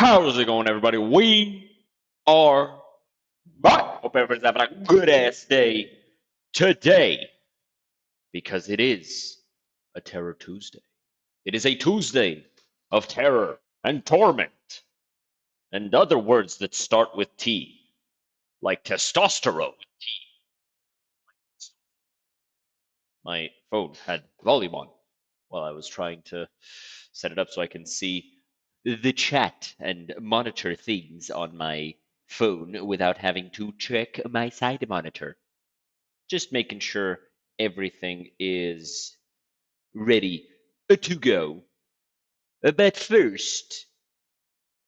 How's it going, everybody? We are back. Hope everyone's having a good ass day today because it is a Terror Tuesday. It is a Tuesday of terror and torment and other words that start with T, like testosterone. My phone had volume on while I was trying to set it up so I can see the chat and monitor things on my phone without having to check my side monitor. Just making sure everything is ready to go. But first,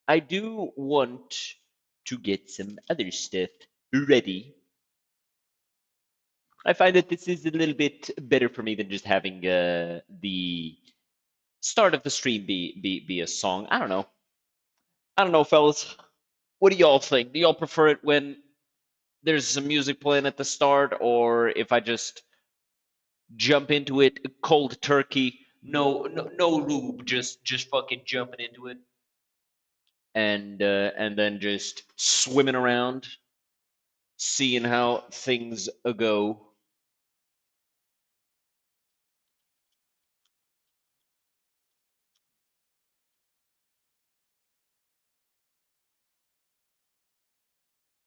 I do want to get some other stuff ready. I find that this is a little bit better for me than just having the start of the stream be a song. I don't know. I don't know, fellas. What do y'all think? Do y'all prefer it when there's some music playing at the start, or if I just jump into it cold turkey, no lube, just fucking jumping into it, and then just swimming around, seeing how things go.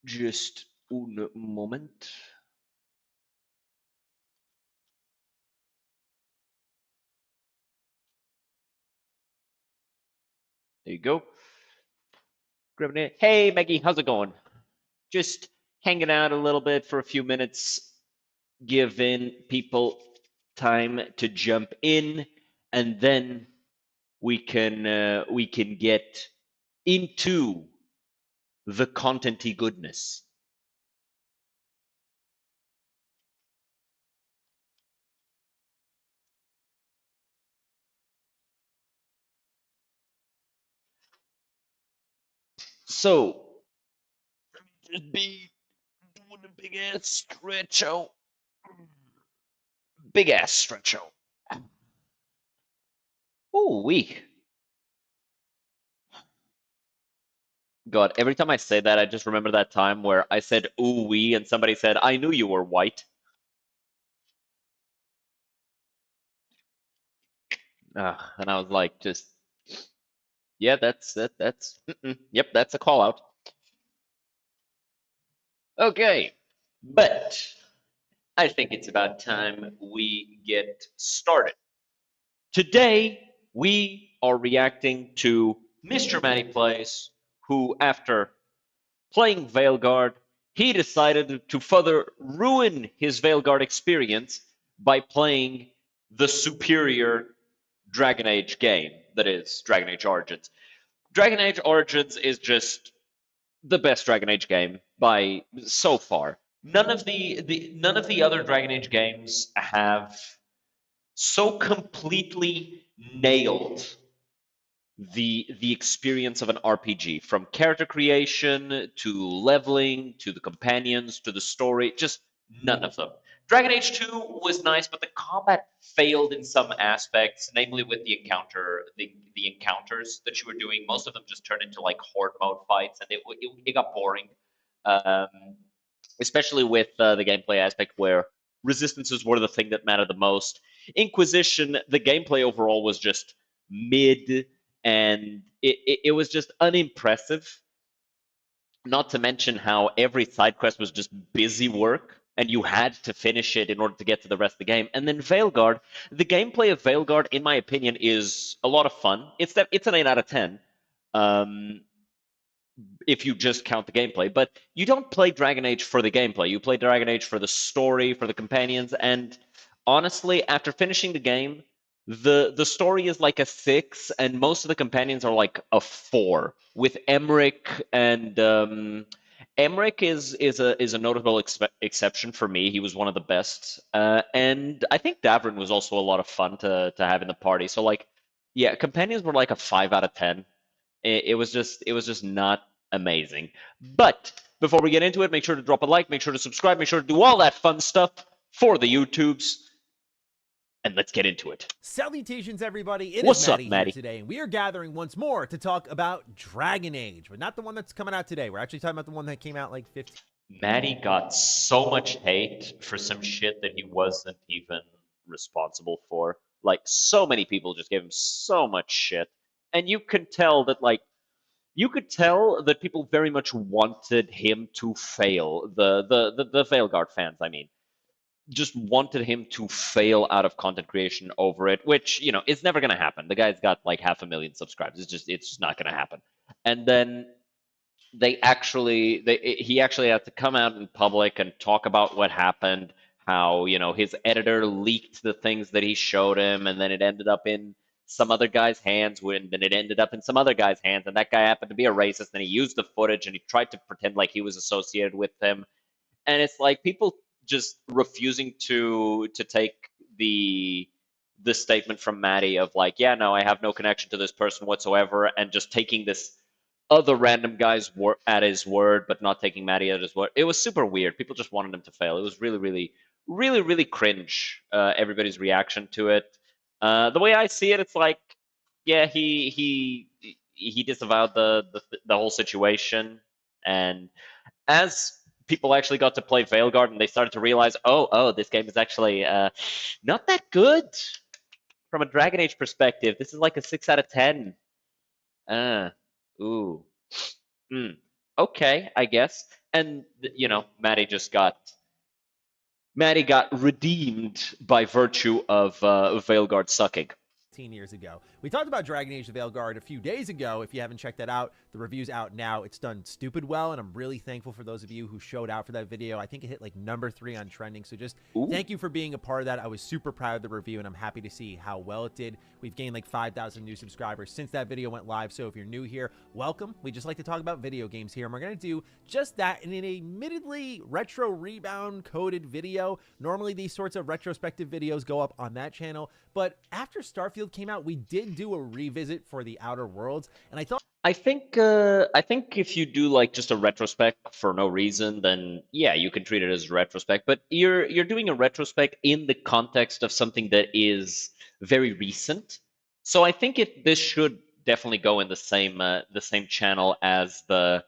Just un moment. There you go. Grabbing it. Hey, Maggie, how's it going? Just hanging out a little bit for a few minutes, giving people time to jump in, and then we can get into the contenty goodness. So just be doing a big ass stretch out. Big ass stretch out. Ooh wee. God, every time I say that, I just remember that time where I said ooh wee and somebody said, I knew you were white. And I was like, just, yeah, yep, that's a call out. Okay, but I think it's about time we get started. Today, we are reacting to Mr. Manny Plays, who, after playing Veilguard, he decided to further ruin his Veilguard experience by playing the superior Dragon Age game, that is, Dragon Age Origins. Dragon Age Origins is just the best Dragon Age game by so far. None of the other Dragon Age games have so completely nailed the experience of an RPG, from character creation to leveling to the companions to the story. Just none of them. Dragon Age 2 was nice, but the combat failed in some aspects, namely with the encounters that you were doing. Most of them just turned into like horde mode fights, and it got boring. Um, Especially with the gameplay aspect where resistances were the thing that mattered the most. Inquisition, the gameplay overall was just mid, and it was just unimpressive. Not to mention how every side quest was just busy work, and you had to finish it in order to get to the rest of the game. And then Veilguard, the gameplay of Veilguard, in my opinion, is a lot of fun. It's an 8 out of 10. Um, if you just count the gameplay. But you don't play Dragon Age for the gameplay. You play Dragon Age for the story, for the companions, and honestly, after finishing the game, the story is like a 6, and most of the companions are like a 4. With Emmerich and Emmerich is a notable exception for me. He was one of the best, and I think Davrin was also a lot of fun to have in the party. So like, yeah, companions were like a 5 out of 10. It was just not amazing. But before we get into it, make sure to drop a like, make sure to subscribe, make sure to do all that fun stuff for the YouTubes. and let's get into it. Salutations, everybody. It is What's up, Maddie here Maddie? today, and we are gathering once more to talk about Dragon Age, but not the one that's coming out today. We're actually talking about the one that came out like 15. Maddie got so much hate for some shit that he wasn't even responsible for. Like, so many people just gave him so much shit. And you could tell that, like, you could tell that people very much wanted him to fail. The Veilguard fans, I mean, just wanted him to fail out of content creation over it, which, you know, it's never going to happen. The guy's got like 500,000 subscribers. It's just not going to happen. And then he actually had to come out in public and talk about what happened, how, you know, his editor leaked the things that he showed him, and then it ended up in some other guy's hands, when then it ended up in some other guy's hands, and that guy happened to be a racist, and he used the footage and he tried to pretend like he was associated with him. And it's like people just refusing to take the the statement from Maddie of like, yeah, no, I have no connection to this person whatsoever, and just taking this other random guy's at his word, but not taking Maddie at his word. It was super weird. People just wanted him to fail. It was really, really, really, really cringe. Everybody's reaction to it. The way I see it, it's like, yeah, he disavowed the whole situation, and as people actually got to play Veilguard and they started to realize, oh, this game is actually not that good from a Dragon Age perspective. This is like a 6 out of 10. Uh, ooh. Mm. Okay, I guess. And you know, Maddie got redeemed by virtue of Veilguard sucking. Years ago. We talked about Dragon Age the Veilguard a few days ago. If you haven't checked that out, the review's out now. It's done stupid well, and I'm really thankful for those of you who showed out for that video. I think it hit like #3 on trending, so just thank you for being a part of that. I was super proud of the review, and I'm happy to see how well it did. We've gained like 5,000 new subscribers since that video went live, so if you're new here, welcome. We just like to talk about video games here, and we're going to do just that in an admittedly retro rebound coded video. Normally, these sorts of retrospective videos go up on that channel, but after Starfield came out, we did do a revisit for the Outer Worlds, and I think if you do like just a retrospect for no reason, then yeah, you can treat it as a retrospect. But you're doing a retrospect in the context of something that is very recent. So I think this should definitely go in the same channel as the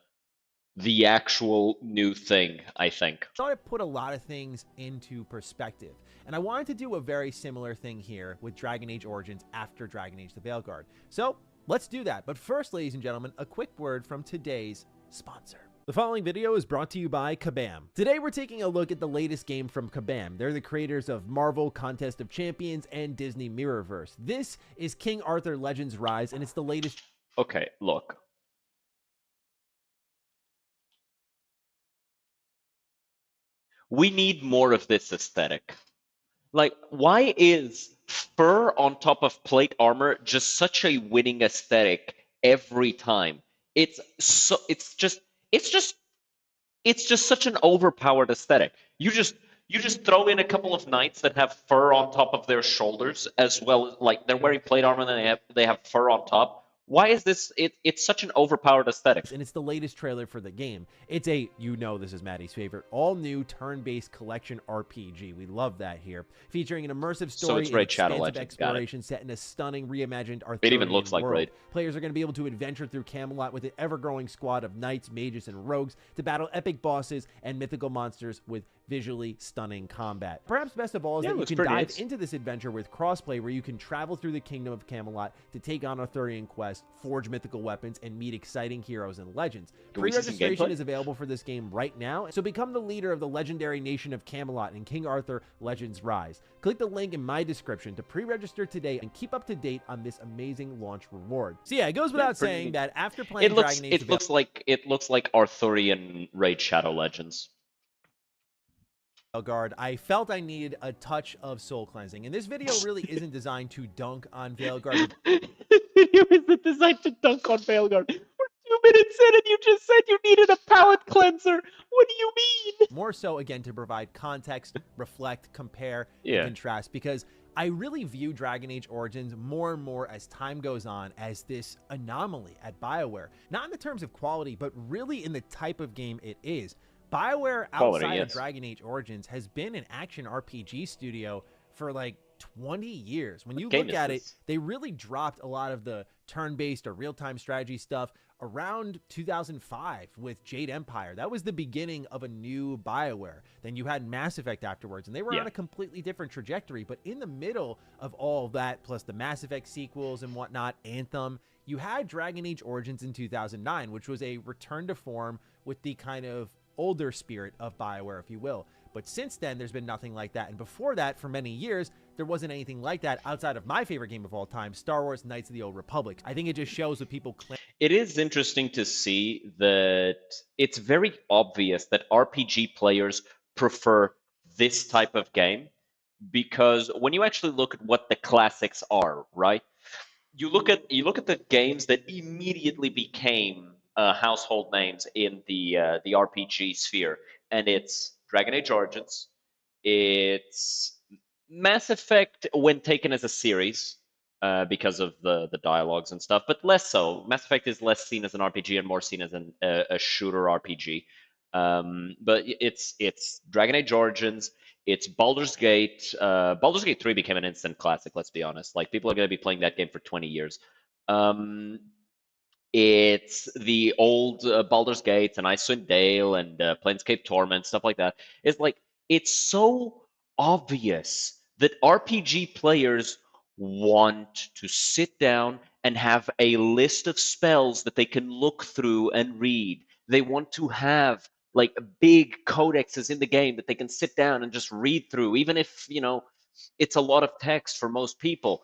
actual new thing, I think. thought it put a lot of things into perspective. And I wanted to do a very similar thing here with Dragon Age Origins after Dragon Age the Veilguard. So let's do that. But first, ladies and gentlemen, a quick word from today's sponsor. The following video is brought to you by Kabam. Today we're taking a look at the latest game from Kabam. They're the creators of Marvel Contest of Champions and Disney Mirrorverse. This is King Arthur Legends Rise, and it's the latest. Okay, look. We need more of this aesthetic. Like, why is fur on top of plate armor just such a winning aesthetic every time? It's so it's just it's just such an overpowered aesthetic. You just throw in a couple of knights that have fur on top of their shoulders, as well as like they're wearing plate armor and they have fur on top. Why is this? It's such an overpowered aesthetic. And it's the latest trailer for the game. It's a, you know, this is Maddie's favorite, all-new turn-based collection RPG. We love that here. Featuring an immersive story and expansive exploration set in a stunning reimagined Arthurian It even looks like world. Raid. Players are going to be able to adventure through Camelot with an ever-growing squad of knights, mages, and rogues to battle epic bosses and mythical monsters with visually stunning combat. Perhaps best of all is that you can dive into this adventure with crossplay, where you can travel through the kingdom of Camelot to take on Arthurian quests, forge mythical weapons, and meet exciting heroes and legends. Pre-registration is available for this game right now, so become the leader of the legendary nation of Camelot in King Arthur Legends Rise. Click the link in my description to pre-register today and keep up to date on this amazing launch reward. So yeah, it goes without saying that after playing Dragon Age, it looks like Arthurian Raid Shadow Legends. Veilguard, I felt I needed a touch of soul cleansing, and this video really isn't designed to dunk on Veilguard. This video isn't designed to dunk on Veilguard. We're 2 minutes in and you just said you needed a palate cleanser. What do you mean? More so, again, to provide context, reflect, compare, and contrast, because I really view Dragon Age Origins more and more as time goes on as this anomaly at BioWare. Not in the terms of quality, but really in the type of game it is. BioWare, outside of Dragon Age Origins, has been an action RPG studio for like 20 years. When What you game look is at it, this? they really dropped a lot of the turn-based or real-time strategy stuff around 2005 with Jade Empire. That was the beginning of a new BioWare. Then you had Mass Effect afterwards, and they were Yeah. on a completely different trajectory. But in the middle of all of that, plus the Mass Effect sequels and whatnot, Anthem, you had Dragon Age Origins in 2009, which was a return to form with the kind of older spirit of BioWare, if you will. But since then, there's been nothing like that. And before that, for many years, there wasn't anything like that outside of my favorite game of all time, Star Wars Knights of the Old Republic. I think it just shows what people claim. It is interesting to see that it's very obvious that RPG players prefer this type of game because when you actually look at what the classics are, right? You look at the games that immediately became household names in the RPG sphere, and it's Dragon Age Origins, it's Mass Effect when taken as a series because of the dialogues and stuff, but less so. Mass Effect is less seen as an RPG and more seen as a shooter RPG. But it's Dragon Age Origins. It's Baldur's Gate. Baldur's Gate 3 became an instant classic, let's be honest. Like, people are going to be playing that game for 20 years. Um, it's the old Baldur's Gates and Icewind Dale and Planescape Torment, stuff like that. It's like, it's so obvious that RPG players want to sit down and have a list of spells that they can look through and read. They want to have like big codexes in the game that they can sit down and just read through, even if, it's a lot of text for most people.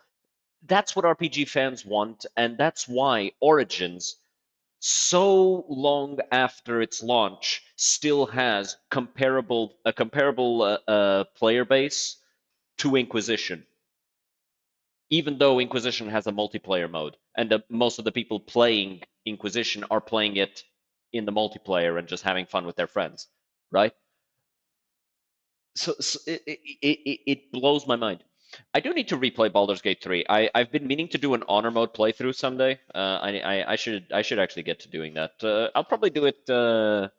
That's what RPG fans want, and that's why Origins, so long after its launch, still has a comparable player base to Inquisition, even though Inquisition has a multiplayer mode, and most of the people playing Inquisition are playing it in the multiplayer and just having fun with their friends, right? So it blows my mind. I do need to replay Baldur's Gate 3. I've been meaning to do an honor mode playthrough someday. I should actually get to doing that. I'll probably do it. I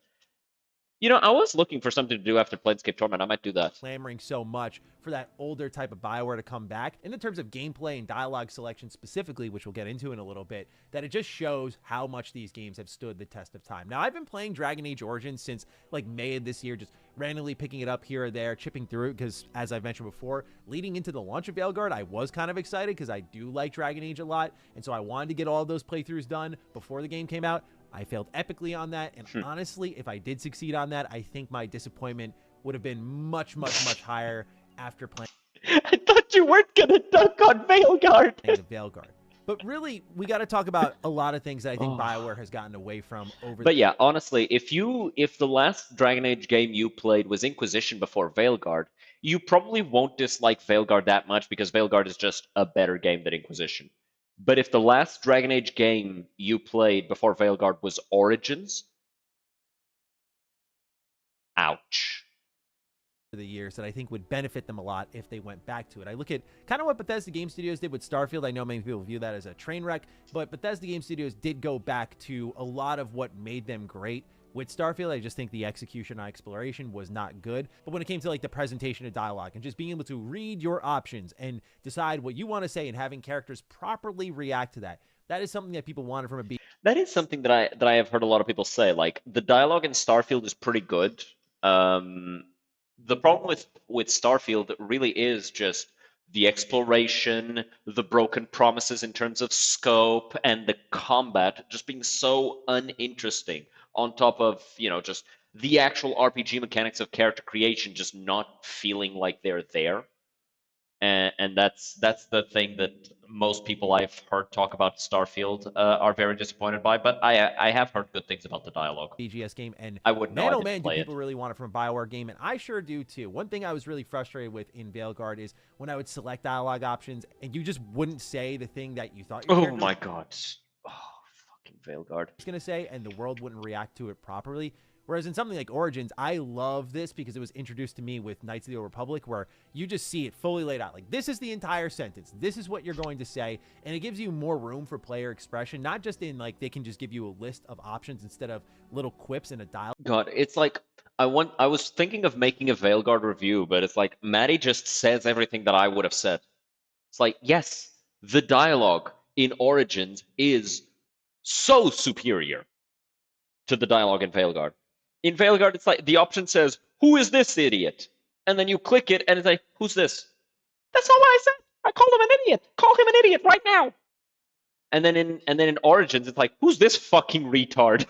was looking for something to do after Planescape Torment. I might do that. Clamoring so much for that older type of BioWare to come back. And in terms of gameplay and dialogue selection specifically, which we'll get into in a little bit, that it just shows how much these games have stood the test of time. Now, I've been playing Dragon Age Origins since like May of this year, just randomly picking it up here or there, chipping through it, because as I've mentioned before, leading into the launch of Veilguard, I was kind of excited because I do like Dragon Age a lot, and so I wanted to get all of those playthroughs done before the game came out. I failed epically on that, and honestly, if I did succeed on that, I think my disappointment would have been much, much, much higher after playing I thought you weren't gonna dunk on Veilguard. the Veilguard. But really, we got to talk about a lot of things that I think Oh. BioWare has gotten away from over But yeah, honestly, if the last Dragon Age game you played was Inquisition before Veilguard, you probably won't dislike Veilguard that much because Veilguard is just a better game than Inquisition. But if the last Dragon Age game you played before Veilguard was Origins, ouch. the years that I think would benefit them a lot if they went back to it. I look at kind of what Bethesda Game Studios did with Starfield. I know many people view that as a train wreck, but Bethesda Game Studios did go back to a lot of what made them great. With Starfield, I just think the execution on exploration was not good. But when it came to like the presentation of dialogue and just being able to read your options and decide what you want to say and having characters properly react to that, that is something that people wanted from a B. That is something that I have heard a lot of people say. Like, the dialogue in Starfield is pretty good. The problem with Starfield really is just the exploration, the broken promises in terms of scope, and the combat just being so uninteresting. On top of, just the actual RPG mechanics of character creation just not feeling like they're there. And that's the thing that most people I've heard talk about Starfield are very disappointed by. But I have heard good things about the dialogue. BGS game, and I wouldn't know. man, I oh didn't man, do play people it. really want it from a BioWare game, and I sure do too. One thing I was really frustrated with in Veilguard is when I would select dialogue options, and you just wouldn't say the thing that you thought your Oh character my god. Oh, fucking Veilguard. was going to say, and the world wouldn't react to it properly. Whereas in something like Origins, I love this because it was introduced to me with Knights of the Old Republic, where you just see it fully laid out. Like, this is the entire sentence. This is what you're going to say. And it gives you more room for player expression, not just in, like, they can just give you a list of options instead of little quips in a dialogue. God, it's like I was thinking of making a Veilguard review, but it's like Maddie just says everything that I would have said. It's like, yes, the dialogue in Origins is so superior to the dialogue in Veilguard. In Veilguard, it's like the option says, "Who is this idiot?" And then you click it, and it's like, "Who's this?" That's not what I said. I called him an idiot. Call him an idiot right now. And then in Origins, it's like, "Who's this fucking retard?"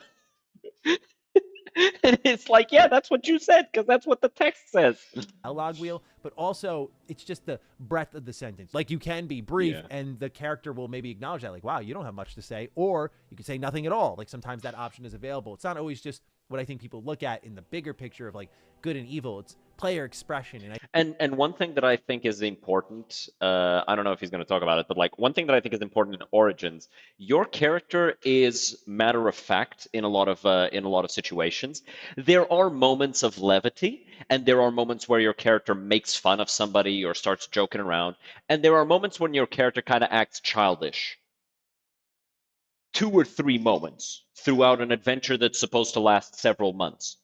And it's like, yeah, that's what you said, because that's what the text says. Dialogue wheel, but also it's just the breadth of the sentence. Like you can be brief, Yeah. and the character will maybe acknowledge that, like, wow, you don't have much to say, or you can say nothing at all. Like sometimes that option is available. It's not always just what I think people look at in the bigger picture of like good and evil. It's player expression, And one thing that I think is important, I don't know if he's going to talk about it, but like one thing that I think is important in Origins, your character is matter of fact in a lot of situations. There are moments of levity, and there are moments where your character makes fun of somebody or starts joking around, and there are moments when your character kind of acts childish. 2 or 3 moments throughout an adventure that's supposed to last several months.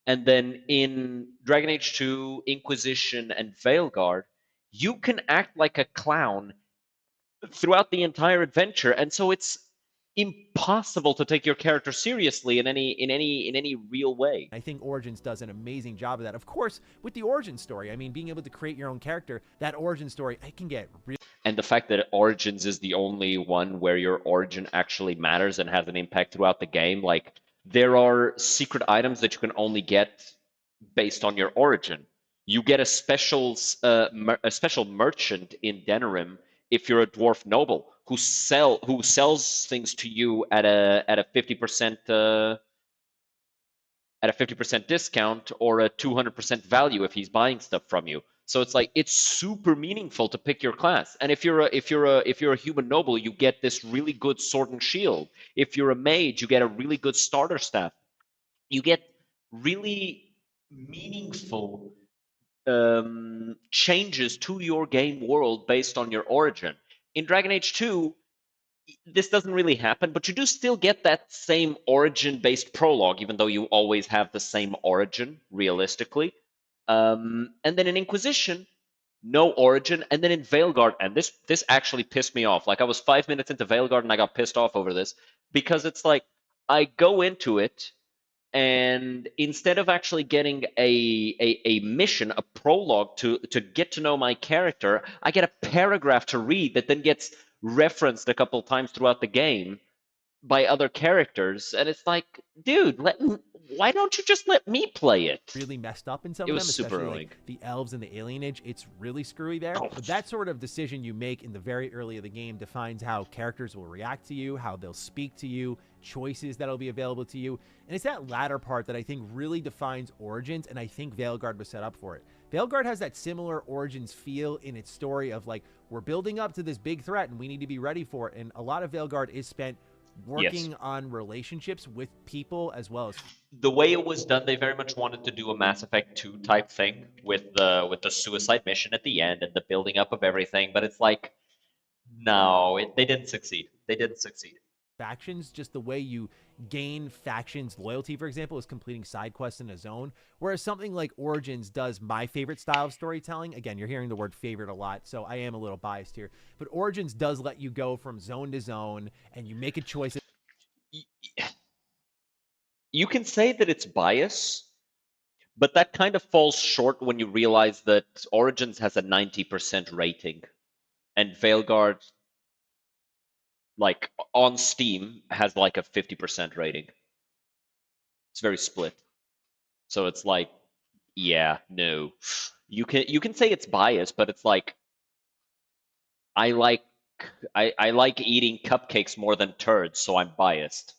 And then in Dragon Age 2, Inquisition, and Veilguard, you can act like a clown throughout the entire adventure, and so it's impossible to take your character seriously in any real way. I think Origins does an amazing job of that. Of course, with the origin story, I mean, being able to create your own character, that origin story, it can get really And the fact that Origins is the only one where your origin actually matters and has an impact throughout the game, like there are secret items that you can only get based on your origin. You get a special merchant in Denerim if you're a dwarf noble who sells things to you at a 50% at a 50% discount or a 200% value if he's buying stuff from you. So it's like it's super meaningful to pick your class. And if you're a human noble, you get this really good sword and shield. If you're a mage, you get a really good starter staff. You get really meaningful changes to your game world based on your origin. In Dragon Age 2, this doesn't really happen, but you do still get that same origin-based prologue, even though you always have the same origin, realistically. And then in Inquisition, no origin, and then in Veilguard, and this actually pissed me off. Like I was 5 minutes into Veilguard and I got pissed off over this because it's like I go into it and instead of actually getting a mission, a prologue to get to know my character, I get a paragraph to read that then gets referenced a couple times throughout the game by other characters, and it's like, dude, why don't you just let me play it? really messed up in some It of was them, super especially annoying. like the elves and the alienage. It's really screwy there. Oh, But that sort of decision you make in the very early of the game defines how characters will react to you, how they'll speak to you, choices that'll be available to you. And it's that latter part that I think really defines Origins, and I think Veilguard was set up for it. Veilguard has that similar Origins feel in its story of like, we're building up to this big threat and we need to be ready for it. And a lot of Veilguard is spent working on relationships with people as well as the way it was done, they very much wanted to do a Mass Effect 2 type thing with the suicide mission at the end and the building up of everything, but it's like, no, they didn't succeed. They didn't succeed. factions. Just the way you gain factions loyalty, for example, is completing side quests in a zone, whereas something like Origins does my favorite style of storytelling. Again, you're hearing the word favorite a lot, so I am a little biased here, but Origins does let you go from zone to zone and you make a choice. You can say that it's bias, but that kind of falls short when you realize that Origins has a 90% rating, and Veilguard, like on Steam, has like a 50% rating. It's very split. So it's like, yeah, no. You can say it's biased, but it's like I like I like eating cupcakes more than turds, so I'm biased.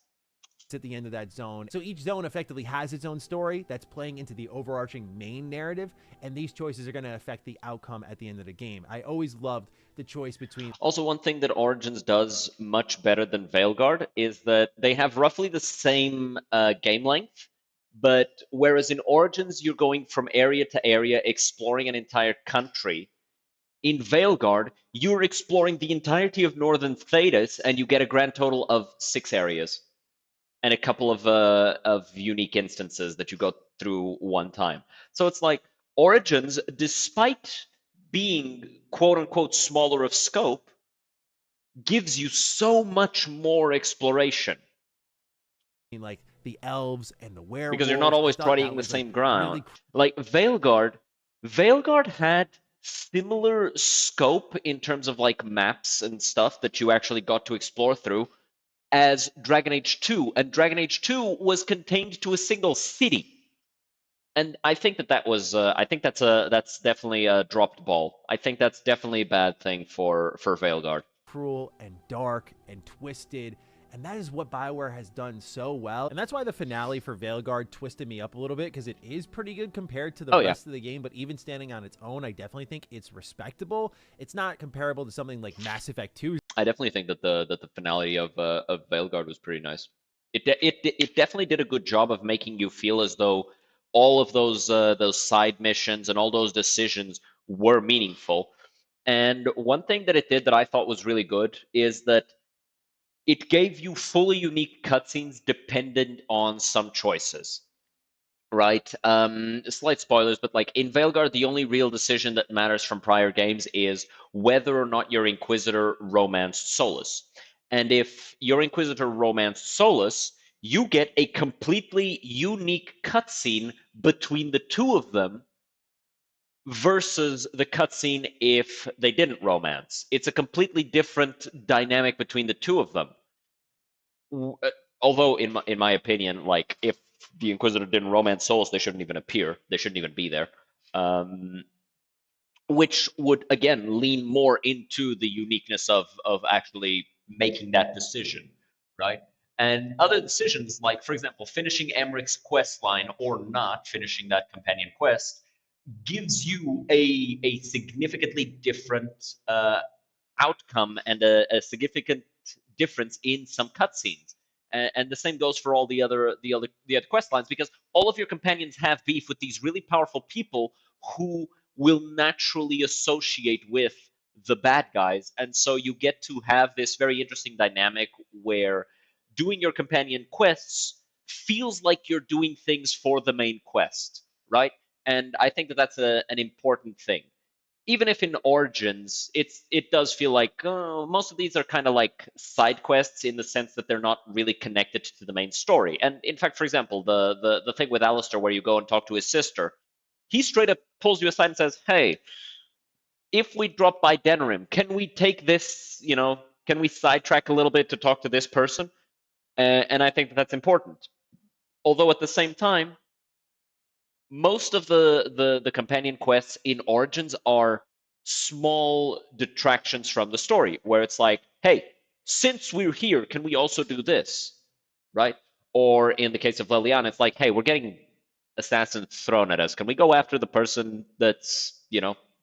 At the end of that zone. So each zone effectively has its own story that's playing into the overarching main narrative, and these choices are going to affect the outcome at the end of the game. I always loved the choice between. Also, one thing that Origins does much better than Veilguard is that they have roughly the same game length, but whereas in Origins you're going from area to area exploring an entire country, in Veilguard you're exploring the entirety of Northern Thedas and you get a grand total of 6 areas. and a couple of unique instances that you go through one time. So it's like Origins, despite being quote unquote smaller of scope, gives you so much more exploration Like the elves and the because you're not werewolves. I always thought that trotting the was like same ground. really Like Veilguard had similar scope in terms of like maps and stuff that you actually got to explore through as Dragon Age 2, and Dragon Age 2 was contained to a single city. And I think I think that's definitely a dropped ball. I think that's definitely a bad thing for Veilguard. cruel and dark and twisted. And that is what BioWare has done so well. And that's why the finale for Veilguard twisted me up a little bit, because it is pretty good compared to the Oh yeah, rest of the game. But even standing on its own, I definitely think it's respectable. It's not comparable to something like Mass Effect 2. I definitely think that the finale of Veilguard was pretty nice. It definitely did a good job of making you feel as though all of those side missions and all those decisions were meaningful. And one thing that it did that I thought was really good is that it gave you fully unique cutscenes dependent on some choices. Right. Slight spoilers, but like in Veilguard, the only real decision that matters from prior games is whether or not your Inquisitor romanced Solus. And if your Inquisitor romanced Solus, you get a completely unique cutscene between the two of them versus the cutscene if they didn't romance. It's a completely different dynamic between the two of them. Although in my opinion, like if the Inquisitor didn't romance souls, they shouldn't even appear. They shouldn't even be there. Um, which would again lean more into the uniqueness of actually making that decision, right? And other decisions, like for example, finishing Emrich's quest line or not finishing that companion quest, gives you a significantly different outcome and a significant difference in some cutscenes. And the same goes for all the other quest lines because all of your companions have beef with these really powerful people who will naturally associate with the bad guys, and so you get to have this very interesting dynamic where doing your companion quests feels like you're doing things for the main quest, right? And I think that that's an important thing. Even if in Origins, it does feel like most of these are kind of like side quests in the sense that they're not really connected to the main story. And in fact, for example, the thing with Alistair where you go and talk to his sister, he straight up pulls you aside and says, "Hey, if we drop by Denerim, can we take this? Can we sidetrack a little bit to talk to this person?" And I think that that's important. Although at the same time, most of the companion quests in Origins are small detractions from the story, where it's like, hey, since we're here, can we also do this, right? Or in the case of Leliana, it's like, hey, we're getting assassins thrown at us. Can we go after the person that's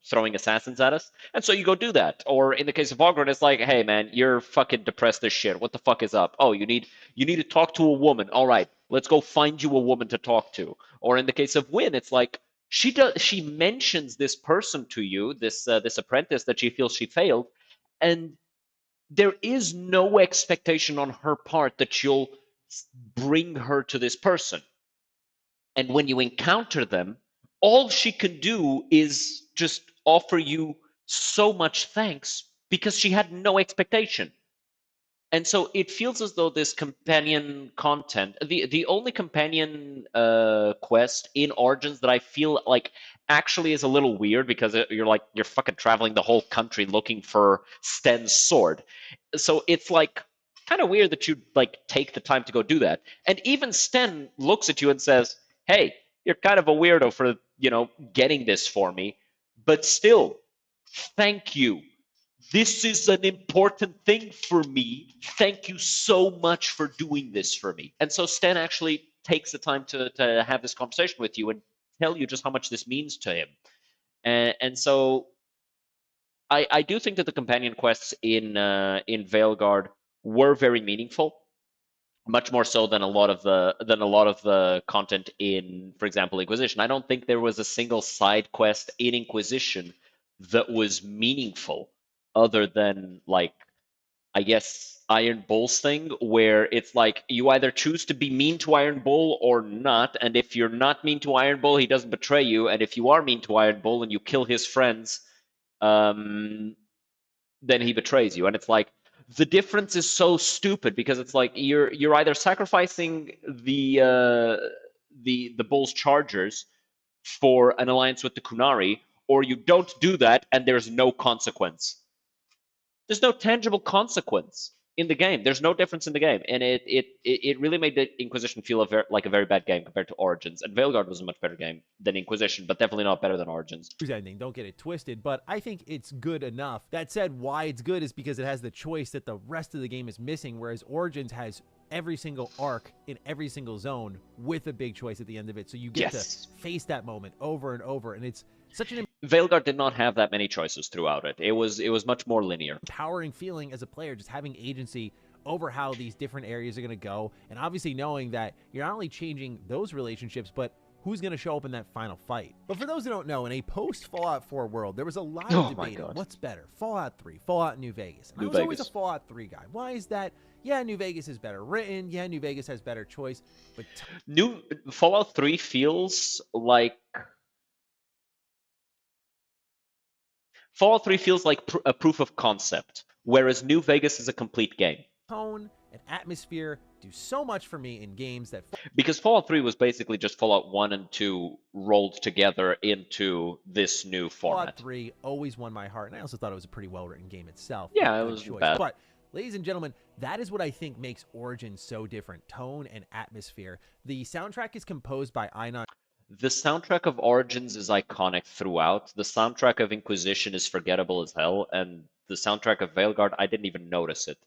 throwing assassins at us? And so you go do that. Or in the case of Ogren, it's like, hey man, you're fucking depressed as shit. What the fuck is up? Oh, you need to talk to a woman. All right, let's go find you a woman to talk to. Or in the case of Wynn, it's like she mentions this person to you, this apprentice that she feels she failed, and there is no expectation on her part that you'll bring her to this person. And when you encounter them, all she can do is just offer you so much thanks because she had no expectation. And so it feels as though this companion content, the only companion quest in Origins that I feel like actually is a little weird because you're fucking traveling the whole country looking for Sten's sword. So it's like kind of weird that you like take the time to go do that. And even Sten looks at you and says, "Hey, you're kind of a weirdo for, getting this for me, but still, thank you. This is an important thing for me. Thank you so much for doing this for me." And so Stan actually takes the time to have this conversation with you and tell you just how much this means to him. And so I do think that the companion quests in Veilguard were very meaningful, much more so than a lot of the content in, for example, Inquisition. I don't think there was a single side quest in Inquisition that was meaningful, other than like I guess, Iron Bull's thing, where it's like you either choose to be mean to Iron Bull or not, and if you're not mean to Iron Bull, he doesn't betray you, and if you are mean to Iron Bull and you kill his friends, um, then he betrays you. And it's like the difference is so stupid because it's like you're either sacrificing the Bull's Chargers for an alliance with the Kunari, or you don't do that and there's no consequence. There's no tangible consequence in the game. There's no difference in the game, and it really made the Inquisition feel like a very bad game compared to Origins. And Veilguard was a much better game than Inquisition, but definitely not better than Origins. Ending, don't get it twisted, but I think it's good enough. That said, why it's good is because it has the choice that the rest of the game is missing, whereas Origins has every single arc in every single zone with a big choice at the end of it. So you get to face that moment over and over, and it's such an Veilguard did not have that many choices throughout it. It was much more linear. Empowering feeling as a player, just having agency over how these different areas are going to go, and obviously knowing that you're not only changing those relationships, but who's going to show up in that final fight. But for those who don't know, in a post-Fallout 4 world, there was a lot of debate on what's better, Fallout 3, Fallout New Vegas. And I was always a Fallout 3 guy. Why is that? Yeah, New Vegas is better written. Yeah, New Vegas has better choice. But Fallout 3 feels like Fallout 3 feels like a proof of concept, whereas New Vegas is a complete game. Tone and atmosphere do so much for me in games that... Because Fallout 3 was basically just Fallout 1 and 2 rolled together into this new format. Fallout 3 always won my heart, and I also thought it was a pretty well-written game itself. Yeah, it was bad. But, ladies and gentlemen, that is what I think makes Origins so different. Tone and atmosphere. The soundtrack is composed by Einar. The soundtrack of Origins is iconic throughout. The soundtrack of Inquisition is forgettable as hell, and the soundtrack of Veilguard, I didn't even notice it.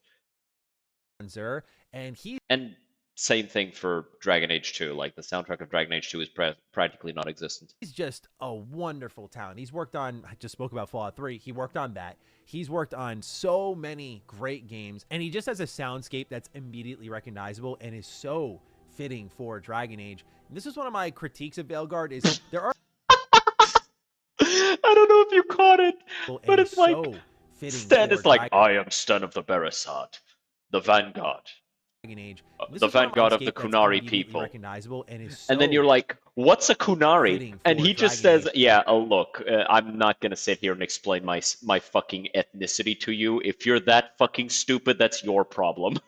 And same thing for Dragon Age 2. Like, the soundtrack of Dragon Age 2 is practically non-existent. He's just a wonderful talent. He's worked on, I just spoke about Fallout 3. He worked on that. He's worked on so many great games, and he just has a soundscape that's immediately recognizable and is so fitting for Dragon Age. And this is one of my critiques of Veilguard is there are... I don't know if you caught it, but it's like... Stan is like, I am Stan of the Beresad, the Vanguard. Age. The Vanguard of the Kunari people. And then you're like, what's a Kunari? And he just says, yeah, look, I'm not going to sit here and explain my fucking ethnicity to you. If you're that fucking stupid, that's your problem.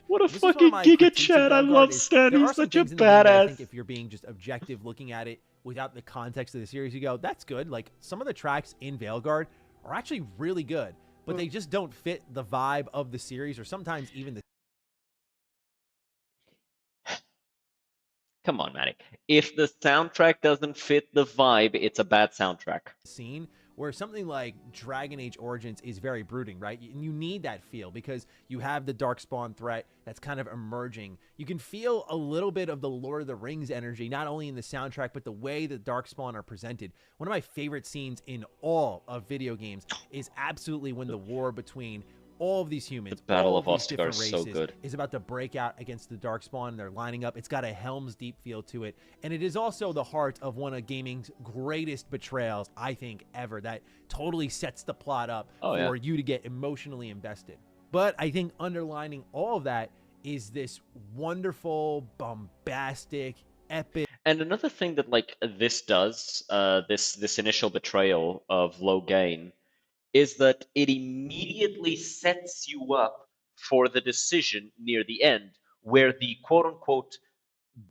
What a fucking giga chat. I love Stan. He's such a badass. I think if you're being just objective looking at it without the context of the series, you go, that's good. Like, some of the tracks in Veilguard are actually really good, but they just don't fit the vibe of the series, or sometimes even the... Come on, Matty. If the soundtrack doesn't fit the vibe, it's a bad soundtrack. Scene where something like Dragon Age Origins is very brooding, right? And you need that feel because you have the Darkspawn threat that's kind of emerging. You can feel a little bit of the Lord of the Rings energy, not only in the soundtrack, but the way the Darkspawn are presented. One of my favorite scenes in all of video games is absolutely when the war between all of these humans, the Battle of Ostagar is so good. Is about to break out against the Darkspawn, and they're lining up. It's got a Helm's Deep feel to it, and it is also the heart of one of gaming's greatest betrayals, I think, ever. That totally sets the plot up for you to get emotionally invested. But I think underlining all of that is this wonderful, bombastic, epic. And another thing that like this does, this initial betrayal of Loghain, is that it immediately sets you up for the decision near the end, where the quote-unquote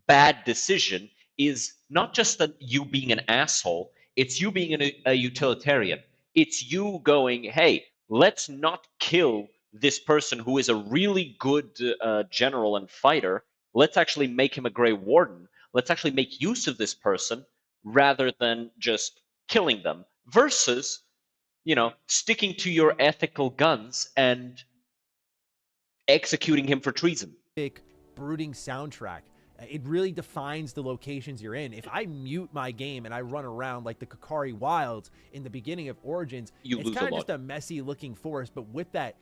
bad decision is not just that you being an asshole, it's you being a utilitarian. It's you going, hey, let's not kill this person who is a really good general and fighter. Let's actually make him a Grey Warden. Let's actually make use of this person rather than just killing them. Versus, you know, sticking to your ethical guns and executing him for treason. Big, brooding soundtrack. It really defines the locations you're in. If I mute my game and I run around like the Kakari Wilds in the beginning of Origins, it's kind of just a messy looking forest, but with that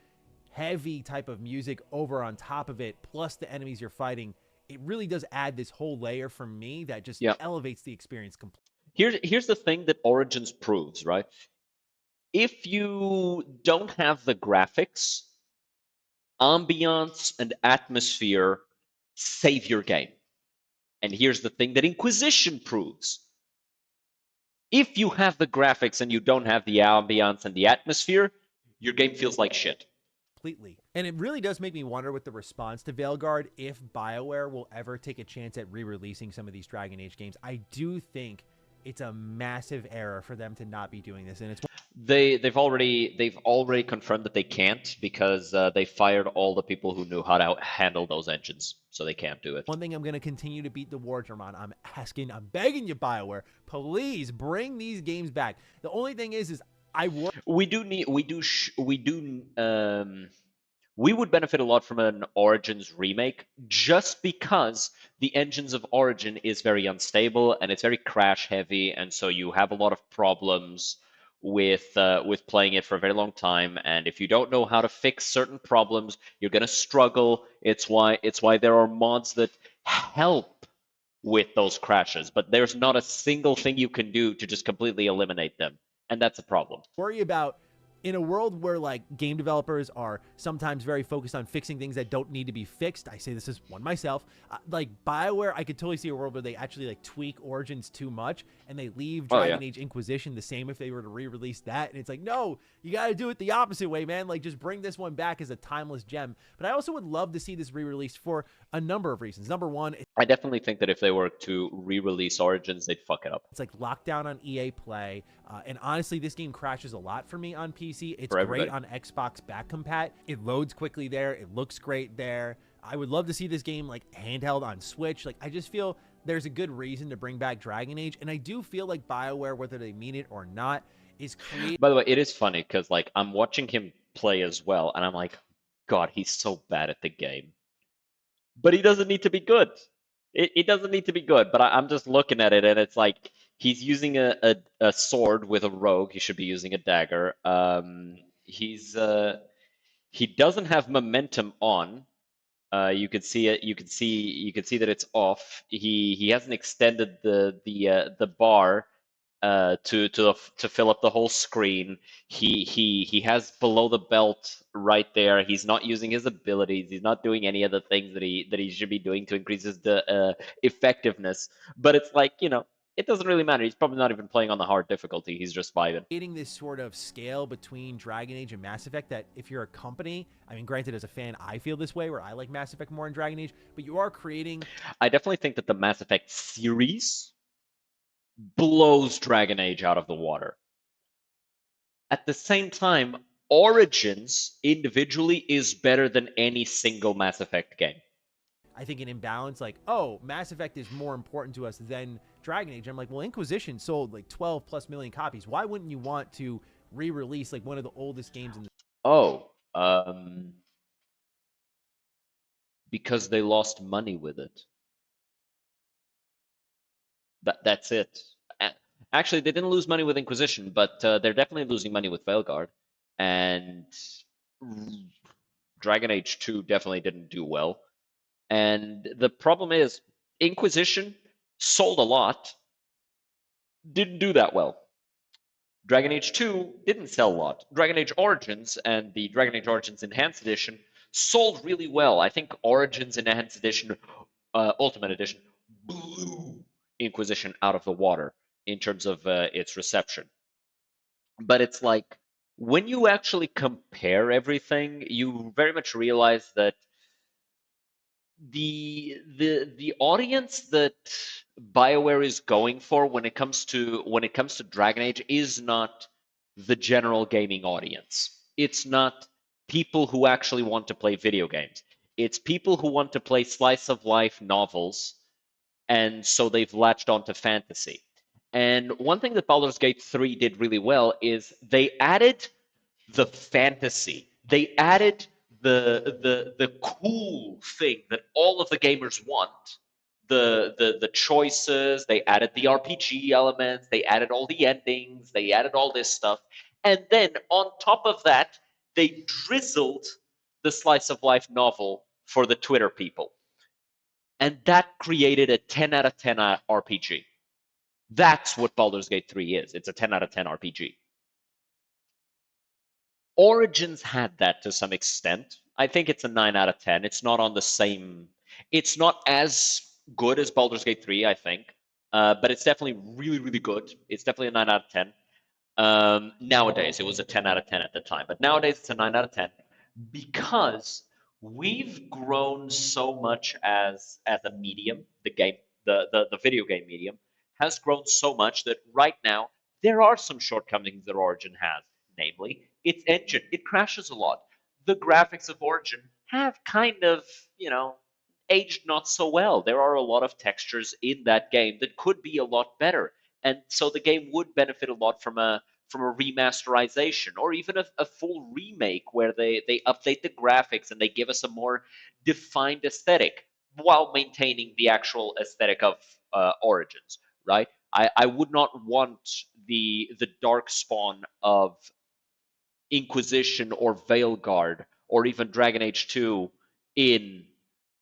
heavy type of music over on top of it, plus the enemies you're fighting, it really does add this whole layer for me that just elevates the experience completely. Here's the thing that Origins proves, right? If you don't have the graphics ambiance and atmosphere save your game. And here's the thing that Inquisition proves. If you have the graphics and you don't have the ambiance and the atmosphere, your game feels like shit. Completely. And it really does make me wonder with the response to Veilguard if BioWare will ever take a chance at re-releasing some of these Dragon Age games. I do think it's a massive error for them to not be doing this, and it's they've already confirmed that they can't because they fired all the people who knew how to handle those engines, so they can't do it. one thing I'm going to continue to beat the war drum on. I'm begging you, BioWare, please bring these games back. The only thing is we would benefit a lot from an Origins remake just because the engines of Origin is very unstable and it's very crash heavy, and so you have a lot of problems with playing it for a very long time. And if you don't know how to fix certain problems, you're gonna struggle. It's why there are mods that help with those crashes, but there's not a single thing you can do to just completely eliminate them, and that's a problem. Worry about in a world where like game developers are sometimes very focused on fixing things that don't need to be fixed. I say this as one myself. Like BioWare, I could totally see a world where they actually like tweak Origins too much and they leave Dragon Age Inquisition the same if they were to re-release that. And it's like, no, you got to do it the opposite way, man. Like just bring this one back as a timeless gem. But I also would love to see this re-released for a number of reasons. Number one, I definitely think that if they were to re-release Origins, they'd fuck it up. It's like lockdown on EA Play. And honestly, this game crashes a lot for me on PC. It's great on Xbox back compat. It loads quickly there. It looks great there. I would love to see this game like handheld on Switch. Like I just feel there's a good reason to bring back Dragon Age. And I do feel like BioWare, whether they mean it or not, is creating. By the way, it is funny because like I'm watching him play as well, and I'm like, God, he's so bad at the game. But he doesn't need to be good. It doesn't need to be good. But I'm just looking at it, and it's like he's using a sword with a rogue. He should be using a dagger. He doesn't have momentum on. You could see it. You could see that it's off. He hasn't extended the bar to fill up the whole screen. He has below the belt right there. He's not using his abilities. He's not doing any of the things that he should be doing to increase his effectiveness. But it's like, it doesn't really matter. He's probably not even playing on the hard difficulty. He's just vibing. Creating this sort of scale between Dragon Age and Mass Effect that if you're a company, I mean, granted, as a fan, I feel this way where I like Mass Effect more than Dragon Age, but you are creating. I definitely think that the Mass Effect series blows Dragon Age out of the water. At the same time, Origins individually is better than any single Mass Effect game. I think an imbalance, like, oh, Mass Effect is more important to us than Dragon Age. I'm like, well, Inquisition sold like 12 plus million copies. Why wouldn't you want to re-release like one of the oldest games in the. Oh, because they lost money with it. That's it. Actually, they didn't lose money with Inquisition, but they're definitely losing money with Veilguard. And Dragon Age 2 definitely didn't do well. And the problem is, Inquisition sold a lot, didn't do that well. Dragon Age 2 didn't sell a lot. Dragon Age Origins and the Dragon Age Origins Enhanced Edition sold really well. I think Origins Enhanced Edition, Ultimate Edition, blew Inquisition out of the water in terms of its reception. But it's like, when you actually compare everything, you very much realize that the audience that BioWare is going for when it comes to Dragon Age is not the general gaming audience. It's not people who actually want to play video games. It's people who want to play slice of life novels, and so they've latched onto fantasy. And one thing that Baldur's Gate 3 did really well is they added the fantasy. They added the cool thing that all of the gamers want. The choices, they added the RPG elements, they added all the endings, they added all this stuff. And then on top of that, they drizzled the slice of life novel for the Twitter people. And that created a 10 out of 10 RPG. That's what Baldur's Gate 3 is. It's a 10 out of 10 RPG. Origins had that to some extent. I think it's a 9 out of 10. It's not on the same. It's not as good as Baldur's Gate 3, I think, but it's definitely really, really good. It's definitely a 9 out of 10. Nowadays, it was a 10 out of 10 at the time, but nowadays it's a 9 out of 10 because we've grown so much as a medium. The game, the video game medium, has grown so much that right now there are some shortcomings that Origin has. Namely, its engine. It crashes a lot. The graphics of Origin have kind of, you know, aged not so well. There are a lot of textures in that game that could be a lot better. And so the game would benefit a lot from a remasterization or even a full remake where they update the graphics and they give us a more defined aesthetic while maintaining the actual aesthetic of Origins, right? I would not want the dark spawn of Inquisition or Veilguard or even Dragon Age 2 in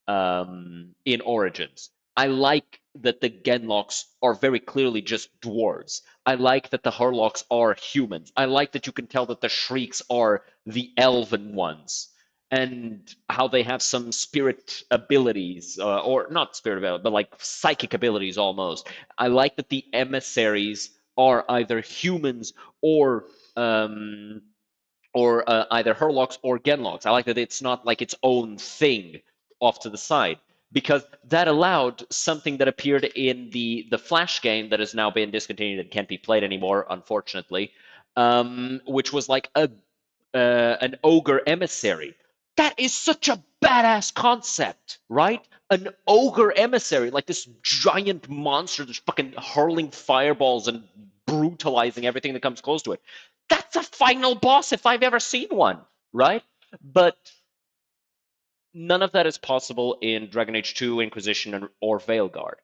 in Origins. I like that the Genlocks are very clearly just dwarves. I like that the Harlocks are humans. I like that you can tell that the Shrieks are the elven ones and how they have some spirit abilities, or not spirit ability, but like psychic abilities almost. I like that the emissaries are either humans um, or either Herlocks or Genlocks. I like that it's not like its own thing off to the side because that allowed something that appeared in the Flash game that has now been discontinued and can't be played anymore, unfortunately, which was like a an ogre emissary. That is such a badass concept, right? An ogre emissary, like this giant monster that's fucking hurling fireballs and brutalizing everything that comes close to it. That's a final boss if I've ever seen one, right? But none of that is possible in Dragon Age 2, Inquisition, or Veilguard.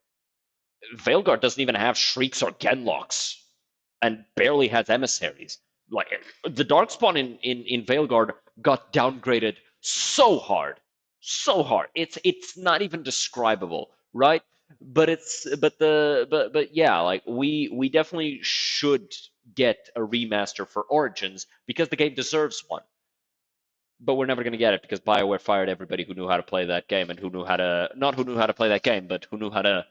Veilguard doesn't even have shrieks or genlocks, and barely has emissaries. Like the Darkspawn in Veilguard got downgraded so hard, so hard. It's not even describable, right? But yeah, like we definitely should get a remaster for Origins because the game deserves one. But we're never going to get it because BioWare fired everybody who knew how to play that game and who knew how to not who knew how to play that game, but who knew how to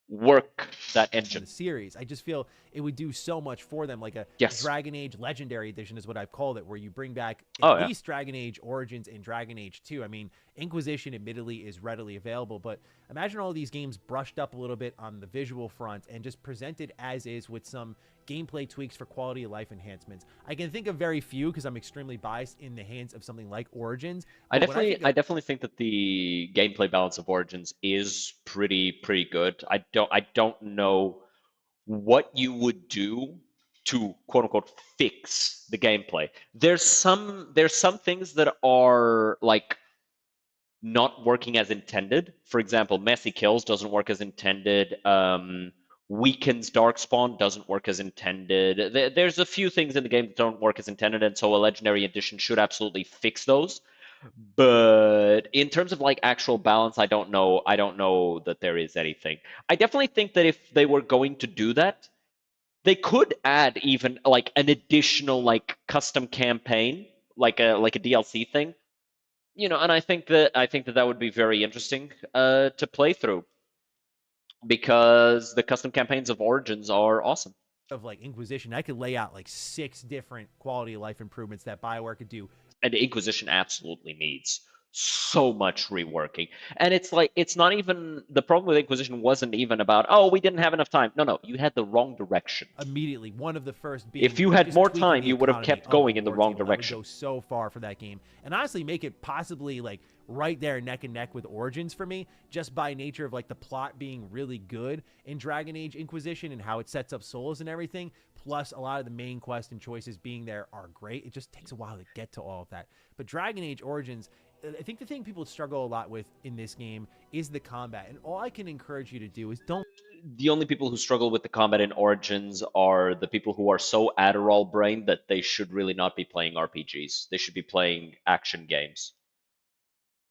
work that In engine. the series. I just feel it would do so much for them, like a Yes. Dragon Age Legendary Edition is what I've called it, where you bring back at Oh yeah. least Dragon Age Origins and Dragon Age 2. I mean, Inquisition admittedly is readily available, but imagine all these games brushed up a little bit on the visual front and just presented as is with some gameplay tweaks for quality of life enhancements. I can think of very few because I'm extremely biased in the hands of something like Origins, but when I think I of definitely think that the gameplay balance of Origins is pretty good. I don't know what you would do to quote unquote fix the gameplay. There's some things that are like not working as intended. For example, messy kills doesn't work as intended. Weakens Darkspawn doesn't work as intended. There's a few things in the game that don't work as intended, and so a legendary edition should absolutely fix those. But in terms of like actual balance, I don't know. I don't know that there is anything. I definitely think that if they were going to do that, they could add even like an additional like custom campaign, like a DLC thing, and I think that that would be very interesting to play through because the custom campaigns of Origins are awesome. like Inquisition, I could lay out like 6 different quality of life improvements that BioWare could do. And Inquisition absolutely needs so much reworking. And it's like it's not even the problem with Inquisition wasn't even about, oh, we didn't have enough time. No, no, you had the wrong direction. Immediately, one of the first If being you had just more tweaking time, the you would have economy kept of the going in the war wrong table. That would direction. go so far for that game, and honestly make it possibly like right there neck and neck with Origins for me, just by nature of like the plot being really good in Dragon Age Inquisition and how it sets up souls and everything. Plus, a lot of the main quest and choices being there are great. It just takes a while to get to all of that. But Dragon Age Origins, I think the thing people struggle a lot with in this game is the combat. And all I can encourage you to do is don't. The only people who struggle with the combat in Origins are the people who are so Adderall brained that they should really not be playing RPGs. They should be playing action games.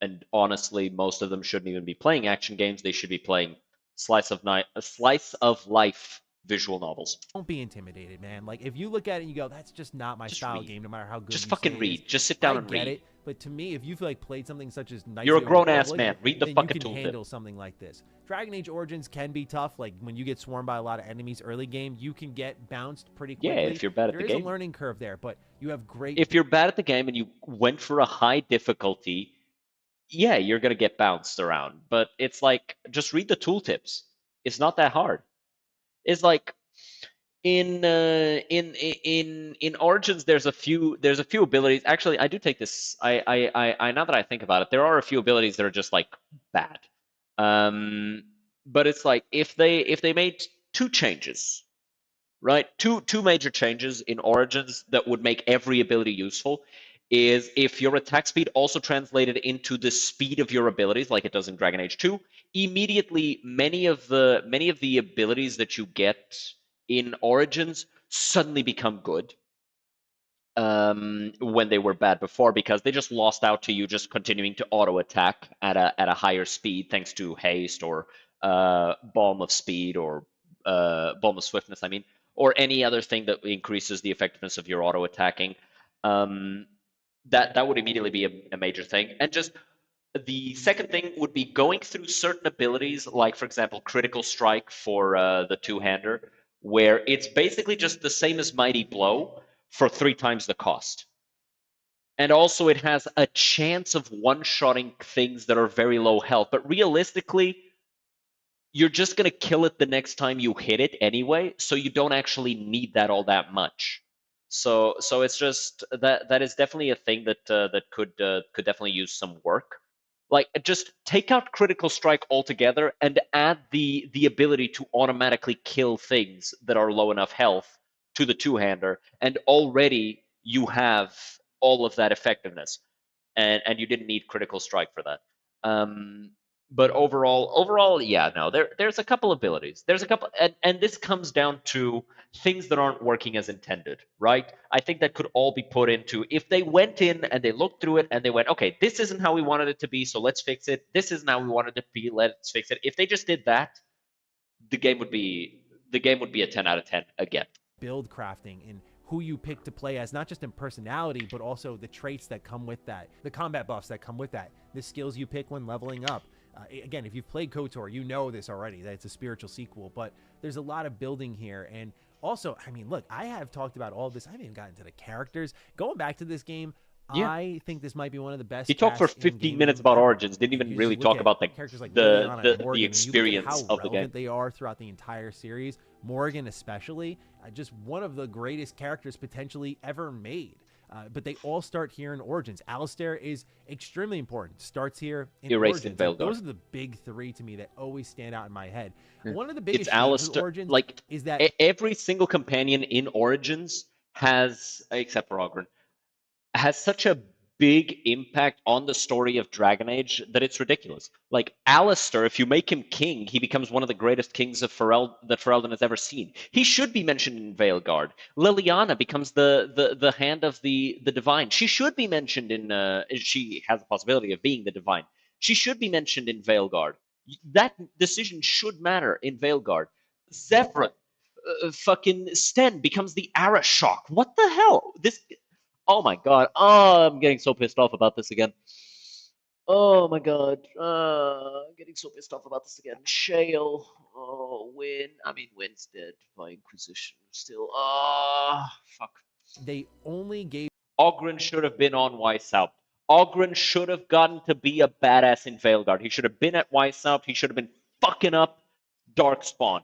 And honestly, most of them shouldn't even be playing action games. They should be playing slice of life visual novels. Don't be intimidated, man. Like, if you look at it and you go, that's just not my Just style of read. game, no matter how good Just you say fucking it is, read. Just sit down I and get read. it. But to me, if you've like played something such as Knights You're of a the Old grown ass Republic, man. Read the then you fucking can tooltip. handle something like this. Dragon Age Origins can be tough. Like, when you get swarmed by a lot of enemies early game, you can get bounced pretty Yeah, quickly. if you're bad at There the is a game. learning curve there, but you have great. If you're bad at the game and you went for a high difficulty, yeah, you're gonna get bounced around. But it's like just read the tooltips. It's not that hard. It's like in Origins, there's a few abilities. Actually, I do take this. I now that I think about it, there are a few abilities that are just like bad. But it's like if they made two changes, right? Two major changes in Origins that would make every ability useful is if your attack speed also translated into the speed of your abilities, like it does in Dragon Age 2, immediately many of the abilities that you get in Origins suddenly become good when they were bad before because they just lost out to you just continuing to auto attack at a higher speed thanks to haste or balm of speed or balm of swiftness, I mean, or any other thing that increases the effectiveness of your auto attacking. Um, that would immediately be a major thing. And just the second thing would be going through certain abilities, like for example, critical strike for the two-hander, where it's basically just the same as mighty blow for 3 times the cost. And also, it has a chance of one-shotting things that are very low health. But realistically, you're just going to kill it the next time you hit it anyway, so you don't actually need that all that much. So it's just that is definitely a thing that could definitely use some work. Like just take out critical strike altogether and add the ability to automatically kill things that are low enough health to the two-hander, and already you have all of that effectiveness, and you didn't need critical strike for that. Um, but overall, yeah, no, there's a couple abilities. There's a couple, and this comes down to things that aren't working as intended, right? I think that could all be put into if they went in and they looked through it and they went, okay, this isn't how we wanted it to be, so let's fix it. This isn't how we wanted it to be, let's fix it. If they just did that, the game would be a 10 out of 10 again. Build crafting and who you pick to play as, not just in personality, but also the traits that come with that, the combat buffs that come with that, the skills you pick when leveling up. Again, if you've played KOTOR, you know this already, that it's a spiritual sequel, but there's a lot of building here. And also, I mean, look, I have talked about all this. I haven't even gotten to the characters. Going back to this game, Yeah. I think this might be one of the best He talked for casts in 15 minutes gaming about ever. Origins, didn't And even you really just look talk at about characters like the Liliana and the, the Morgan, and you look at experience how of the game. relevant they are throughout the entire series. Morgan especially, just one of the greatest characters potentially ever made. But they all start here in Origins. Alistair is extremely important. Starts here in Erased in Origins. Veilguard. Those are the big three to me that always stand out in my head. Yeah. One of the It's biggest issues with Alistair. Origins Like is that every single companion in Origins has, except for Ogren, has such a big impact on the story of Dragon Age that it's ridiculous. Like Alistair, if you make him king, he becomes one of the greatest kings of that Ferelden has ever seen. He should be mentioned in Veilguard. Liliana becomes the hand of the divine. She should be mentioned in. She has the possibility of being the divine. She should be mentioned in Veilguard. That decision should matter in Veilguard. Zephyr, fucking Sten becomes the Arashok. What the hell? This Oh my god. Oh, I'm getting so pissed off about this again. Oh my god. I'm getting so pissed off about this again. Shale. Oh, Win. I mean, Win's dead by Inquisition. Still. Fuck. they only gave Ogren should have been on Weishaupt. Ogren should have gotten to be a badass in Veilguard. He should have been at Weishaupt. He should have been fucking up Darkspawn.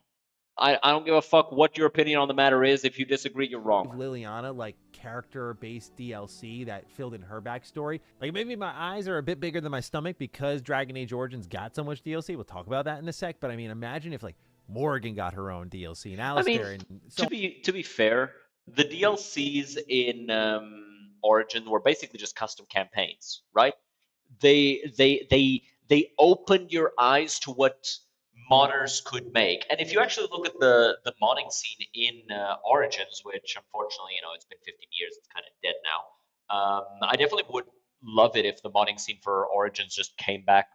I don't give a fuck what your opinion on the matter is. If you disagree, you're wrong. Liliana like character-based DLC that filled in her backstory. Like maybe my eyes are a bit bigger than my stomach because Dragon Age Origins got so much DLC. We'll talk about that in a sec. But I mean, imagine if like Morgan got her own DLC and I mean, Alistair and so to be fair, the DLCs in Origin were basically just custom campaigns, right? They opened your eyes to what modders could make. And if you actually look at the modding scene in Origins, which unfortunately, it's been 15 years, it's kind of dead now. I definitely would love it if the modding scene for Origins just came back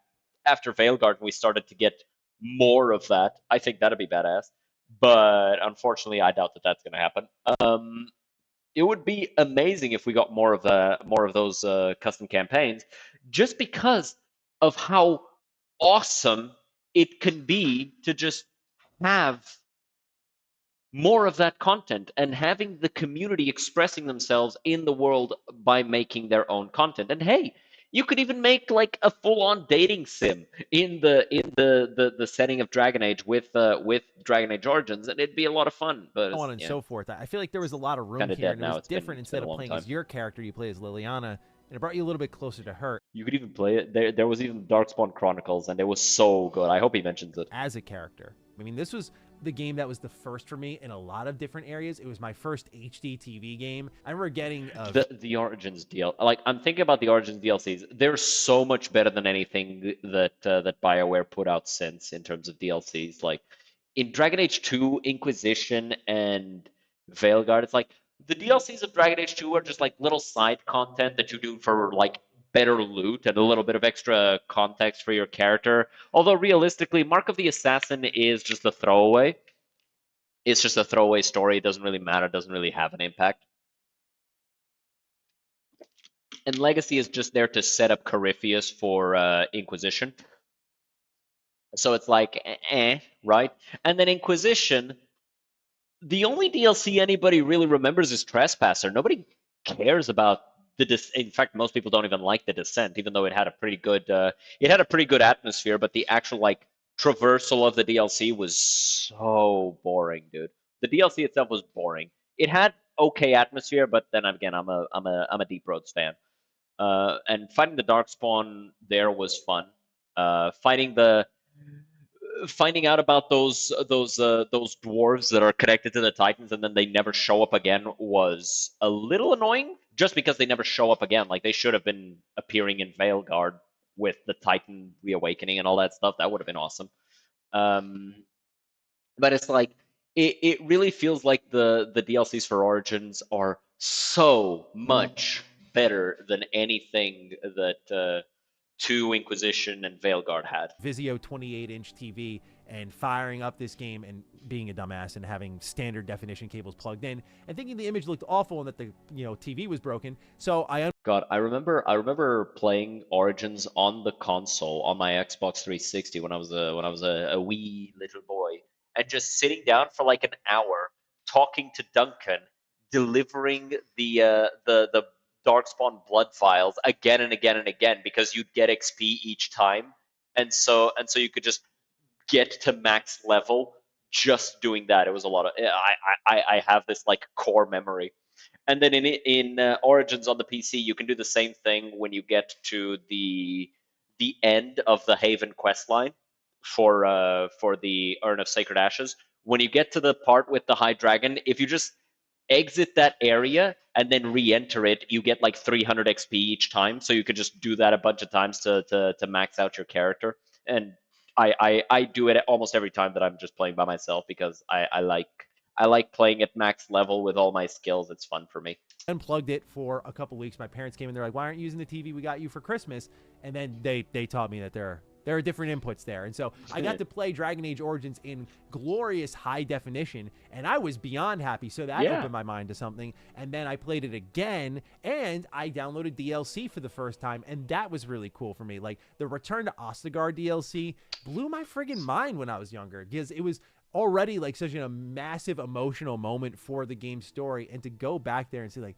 after Veilguard and we started to get more of that. I think that'd be badass. but unfortunately, I doubt that that's going to happen. It would be amazing if we got more of those custom campaigns, just because of how awesome it can be to just have more of that content and having the community expressing themselves in the world by making their own content. And hey, you could even make like a full-on dating sim in the setting of Dragon Age with Dragon Age Origins, and it'd be a lot of fun. But So it's, on and yeah, so forth. I feel like there was a lot of room kind of here, dead and it now. was different. It's been Instead a of long playing as time. your character, you play as Liliana, and it brought you a little bit closer to her You could even play it. There was even Darkspawn Chronicles, and it was so good. I hope he mentions it. as a character. I mean, this was the game that was the first for me in a lot of different areas. It was my first HD TV game. I remember getting The Origins deal. Like I'm thinking about the Origins DLCs. They're so much better than anything that BioWare put out since in terms of DLCs. Like in Dragon Age 2, Inquisition, and Veilguard, it's like the DLCs of Dragon Age 2 are just like little side content that you do for like better loot and a little bit of extra context for your character. Although realistically, Mark of the Assassin is just a throwaway. It's just a throwaway story. It doesn't really matter. It doesn't really have an impact. And Legacy is just there to set up Corypheus for Inquisition. So it's like, right? And then Inquisition, the only DLC anybody really remembers is Trespasser. Nobody cares about in fact, most people don't even like the Descent, even though it had a pretty good atmosphere. But the actual like traversal of the DLC was so boring, dude. The DLC itself was boring. It had okay atmosphere, but then again, I'm a Deep Roads fan. And fighting the Darkspawn there was fun. Fighting the finding out about those dwarves that are connected to the Titans and then they never show up again was a little annoying. Just because they never show up again, like they should have been appearing in Veilguard with the Titan reawakening and all that stuff. That would have been awesome. Um, but it's like it really feels like the DLCs for Origins are so much better than anything that 2 Inquisition and Veilguard had. Vizio 28-inch TV and firing up this game and being a dumbass and having standard definition cables plugged in and thinking the image looked awful and that the TV was broken. So God, I remember playing Origins on the console on my Xbox 360 when I was a wee little boy, and just sitting down for like an hour talking to Duncan, delivering the Darkspawn blood vials again and again and again because you'd get XP each time, and so you could just get to max level just doing that. It was a lot of I have this like core memory. And then in Origins on the PC, you can do the same thing when you get to the end of the Haven quest line for the Urn of Sacred Ashes. When you get to the part with the High Dragon, if you just exit that area and then re-enter it, you get like 300 XP each time. So you could just do that a bunch of times to max out your character. And I do it almost every time that I'm just playing by myself because I like playing at max level with all my skills. It's fun for me. unplugged it for a couple weeks. My parents came in, they're like, "Why aren't you using the TV we got you for Christmas?" And then they taught me that there are different inputs there. And so I got to play Dragon Age Origins in glorious high definition, and I was beyond happy. So that Yeah. opened my mind to something. And then I played it again, and I downloaded DLC for the first time, and that was really cool for me. Like, the Return to Ostagar DLC blew my friggin' mind when I was younger, because it was already like such a massive emotional moment for the game's story, and to go back there and see like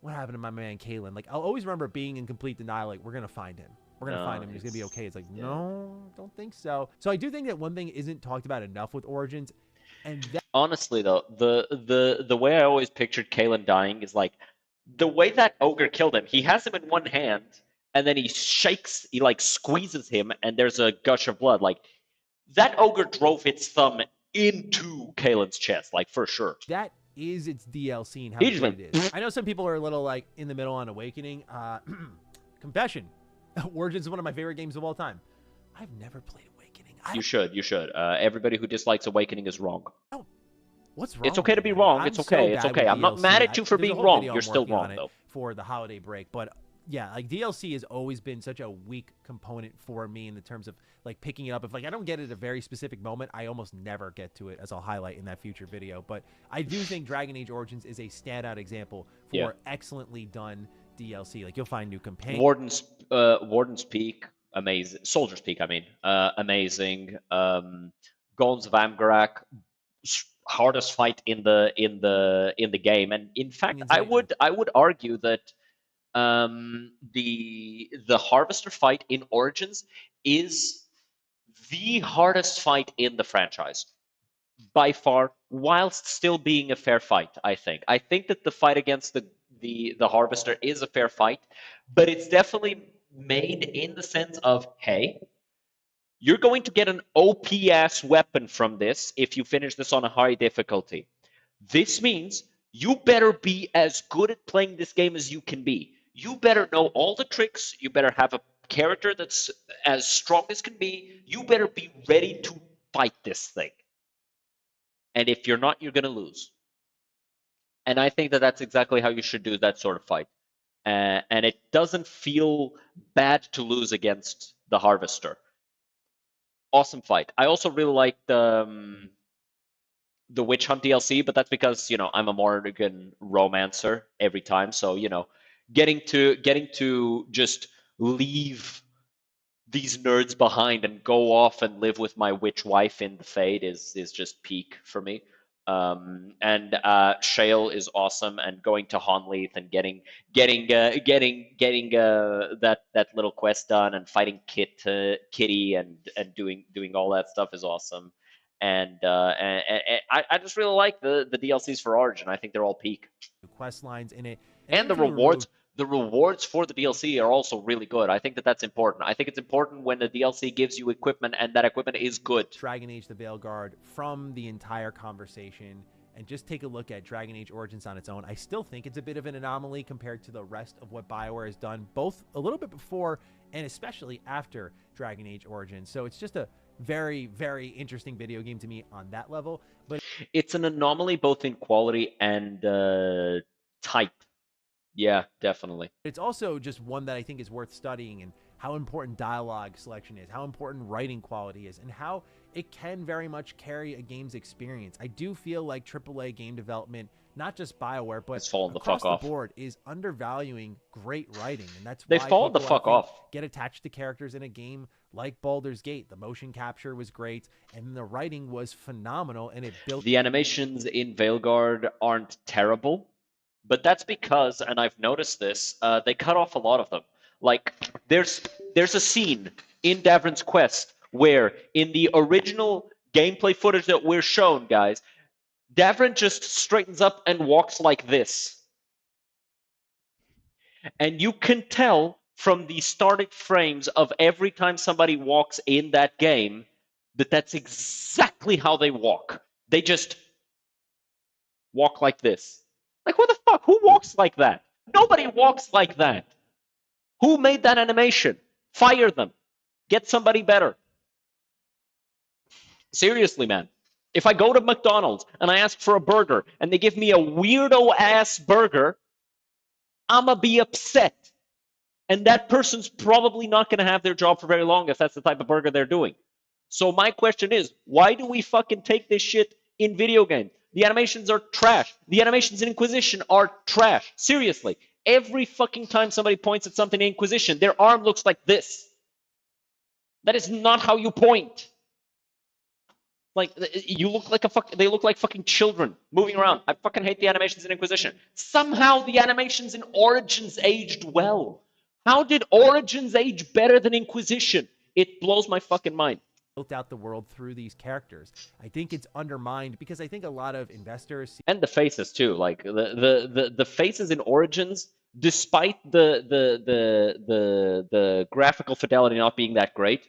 what happened to my man Kalen. Like, I'll always remember being in complete denial, like, we're gonna find him. We're gonna find him. He's gonna be okay. It's like, yeah. no, don't think so. So I do think that one thing isn't talked about enough with Origins, and that Honestly though, the way I always pictured Kalen dying is like the way that ogre killed him. He has him in one hand, and then he like squeezes him, and there's a gush of blood. Like that ogre drove its thumb into Kalen's chest, like for sure. that is its DLC and how He just good went. it is. I know some people are a little like in the middle on Awakening. Confession, Origins is one of my favorite games of all time. I've never played Awakening. You should. You should. Everybody who dislikes Awakening is wrong. What's wrong? It's okay to with be it? wrong. I'm It's okay. so it's bad okay. with I'm not DLC. mad at you for There's a being whole wrong. video You're I'm still working on wrong it though. for the holiday break, but Yeah, like DLC has always been such a weak component for me in the terms of like picking it up. If like I don't get it at a very specific moment, I almost never get to it, as I'll highlight in that future video. But I do think Dragon Age Origins is a standout example Yeah. for excellently done DLC. Like you'll find new companions. Warden's Peak, amazing. Soldier's Peak, I mean, amazing. Golems of Amgarak, hardest fight in the game, and in fact, That you I would argue that the Harvester fight in Origins is the hardest fight in the franchise by far, whilst still being a fair fight. I think that the fight against the Harvester is a fair fight, but it's definitely made in the sense of, hey, you're going to get an OP-ass weapon from this if you finish this on a high difficulty. This means you better be as good at playing this game as you can be. You better know all the tricks. You better have a character that's as strong as can be. You better be ready to fight this thing. And if you're not, you're going to lose. And I think that that's exactly how you should do that sort of fight. And it doesn't feel bad to lose against the Harvester. Awesome fight. I also really like the Witch Hunt DLC, but that's because I'm a Morrigan romancer every time. So getting to just leave these nerds behind and go off and live with my witch wife in the Fade is just peak for me. And Shale is awesome, and going to Honleith and getting that little quest done and fighting Kitty and doing all that stuff is awesome. And I just really like the DLCs for Origin. I think they're all peak, quest lines in it, and and even if you remove the rewards for the DLC are also really good. I think that that's important. I think it's important when the DLC gives you equipment and that equipment is good. Dragon Age the Veilguard from the entire conversation and just take a look at Dragon Age Origins on its own, I still think it's a bit of an anomaly compared to the rest of what BioWare has done, both a little bit before and especially after Dragon Age Origins. So it's just a very, very interesting video game to me on that level. But it's an anomaly both in quality and type. Yeah, definitely. it's also just one that I think is worth studying, and how important dialogue selection is, how important writing quality is, and how it can very much carry a game's experience. I do feel like AAA game development, not just BioWare, but it's fallen the across fuck off. the board, is undervaluing great writing, and that's They've why fallen the people, fuck off. get attached to characters in a game like Baldur's Gate. The motion capture was great, and the writing was phenomenal, and it built. The animations in Veilguard aren't terrible, but that's because, and I've noticed this, they cut off a lot of them. Like there's a scene in Davrin's Quest where in the original gameplay footage that we're shown, guys, Davrin just straightens up and walks like this. And you can tell from the started frames of every time somebody walks in that game that that's exactly how they walk. They just walk like this. Like, what the fuck? Who walks like that? Nobody walks like that. Who made that animation? Fire them. Get somebody better. Seriously, man. If I go to McDonald's and I ask for a burger and they give me a weirdo ass burger, I'ma be upset. And that person's probably not going to have their job for very long if that's the type of burger they're doing. So my question is, why do we fucking take this shit in video games? The animations are trash. The animations in Inquisition are trash. Seriously. Every fucking time somebody points at something in Inquisition, their arm looks like this. That is not how you point. Like, you look like they look like fucking children moving around. I fucking hate the animations in Inquisition. Somehow the animations in Origins aged well. How did Origins age better than Inquisition? It blows my fucking mind. Built out the world through these characters. I think it's undermined because I think a lot of investors, and the faces too, like the faces in Origins, despite the graphical fidelity not being that great,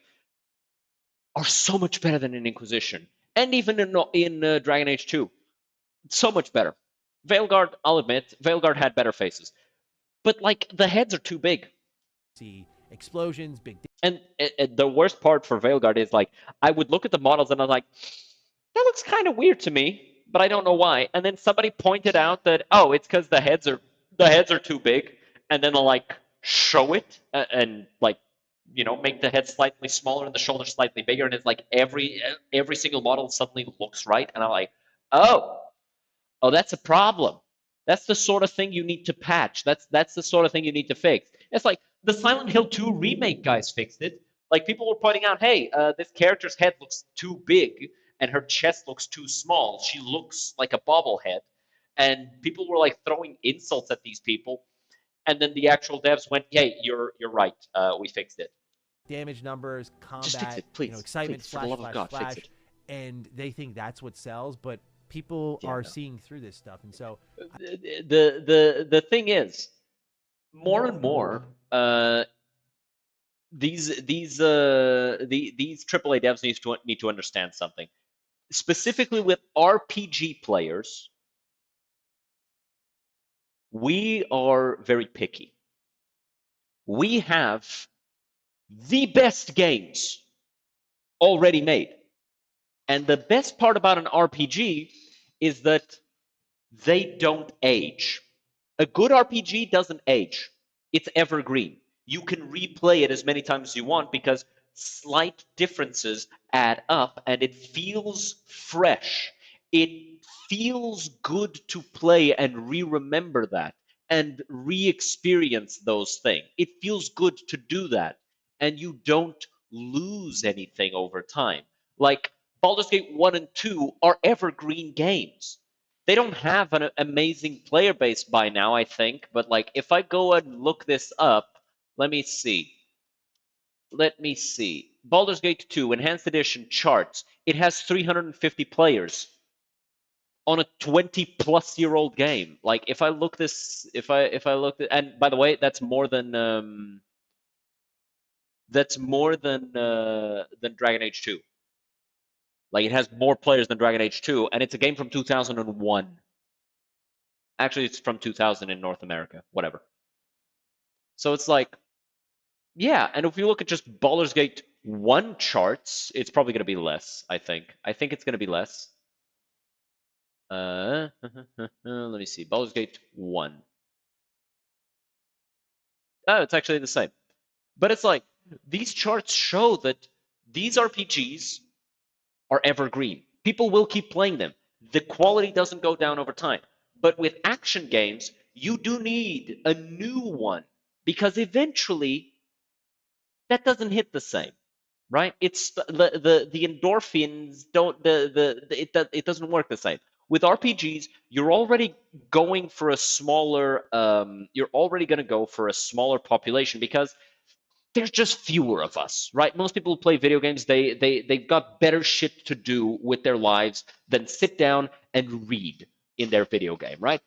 are so much better than in Inquisition, and even in Dragon Age 2, so much better. Veilguard, I'll admit, Veilguard had better faces, but like the heads are too big. see explosions, big. And the worst part for Veilguard is like I would look at the models and I'm like, that looks kind of weird to me, but I don't know why. And then somebody pointed out that it's because the heads are too big, and then they're like, show it and like make the head slightly smaller and the shoulders slightly bigger, and it's like every single model suddenly looks right, and I'm like, oh, that's a problem. That's the sort of thing you need to patch. That's the sort of thing you need to fix. It's like the Silent Hill 2 remake guys fixed it. Like people were pointing out, hey, this character's head looks too big and her chest looks too small. She looks like a bobblehead. And people were like throwing insults at these people. And then the actual devs went, hey, you're right. We fixed it. Damage numbers, Just fix combat, it, please. excitement, Please, for the flash, love of flash, God, fix flash, it. and they think that's what sells. But people Yeah, are no. seeing through this stuff, and so The thing is, more and more, these AAA devs need to understand something. Specifically with RPG players, we are very picky. We have the best games already made. And the best part about an RPG is that they don't age. A good RPG doesn't age. It's evergreen. You can replay it as many times as you want because slight differences add up and it feels fresh. It feels good to play and re-remember that and re-experience those things. It feels good to do that, and you don't lose anything over time. Like Baldur's Gate 1 and 2 are evergreen games. They don't have an amazing player base by now, I think, but like if I go and look this up, let me see. Let me see. Baldur's Gate 2 Enhanced Edition charts. It has 350 players on a 20-plus-year-old game. Like if I look this, if I look, and by the way, that's more than Dragon Age 2. Like it has more players than Dragon Age 2, and it's a game from 2001. Actually, it's from 2000 in North America. Whatever. So it's like, yeah, and if you look at just Baldur's Gate 1 charts, it's probably going to be less, I think. I think it's going to be less. Let me see. Baldur's Gate 1. Oh, it's actually the same. But it's like, these charts show that these RPGs are evergreen. People will keep playing them. The quality doesn't go down over time. But with action games, you do need a new one because eventually that doesn't hit the same, right? It's the endorphins don't it doesn't work the same. With RPGs, you're already going for a smaller you're already going to go for a smaller population because there's just fewer of us, right? Most people who play video games, they've got better shit to do with their lives than sit down and read in their video game, right?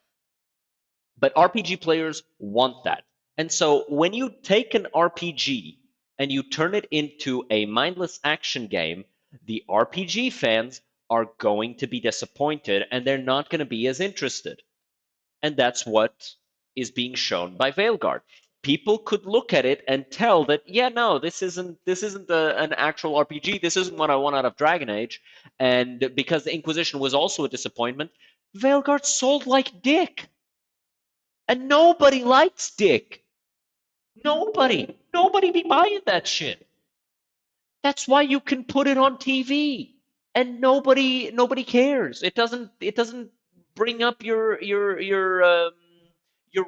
But RPG players want that. And so when you take an RPG and you turn it into a mindless action game, the RPG fans are going to be disappointed and they're not going to be as interested. And that's what is being shown by Veilguard. People could look at it and tell that, yeah, no, this isn't an actual RPG. This isn't what I want out of Dragon Age. And because the Inquisition was also a disappointment, Veilguard sold like dick. And nobody likes dick. Nobody be buying that shit. That's why you can put it on TV and nobody cares. It doesn't bring up your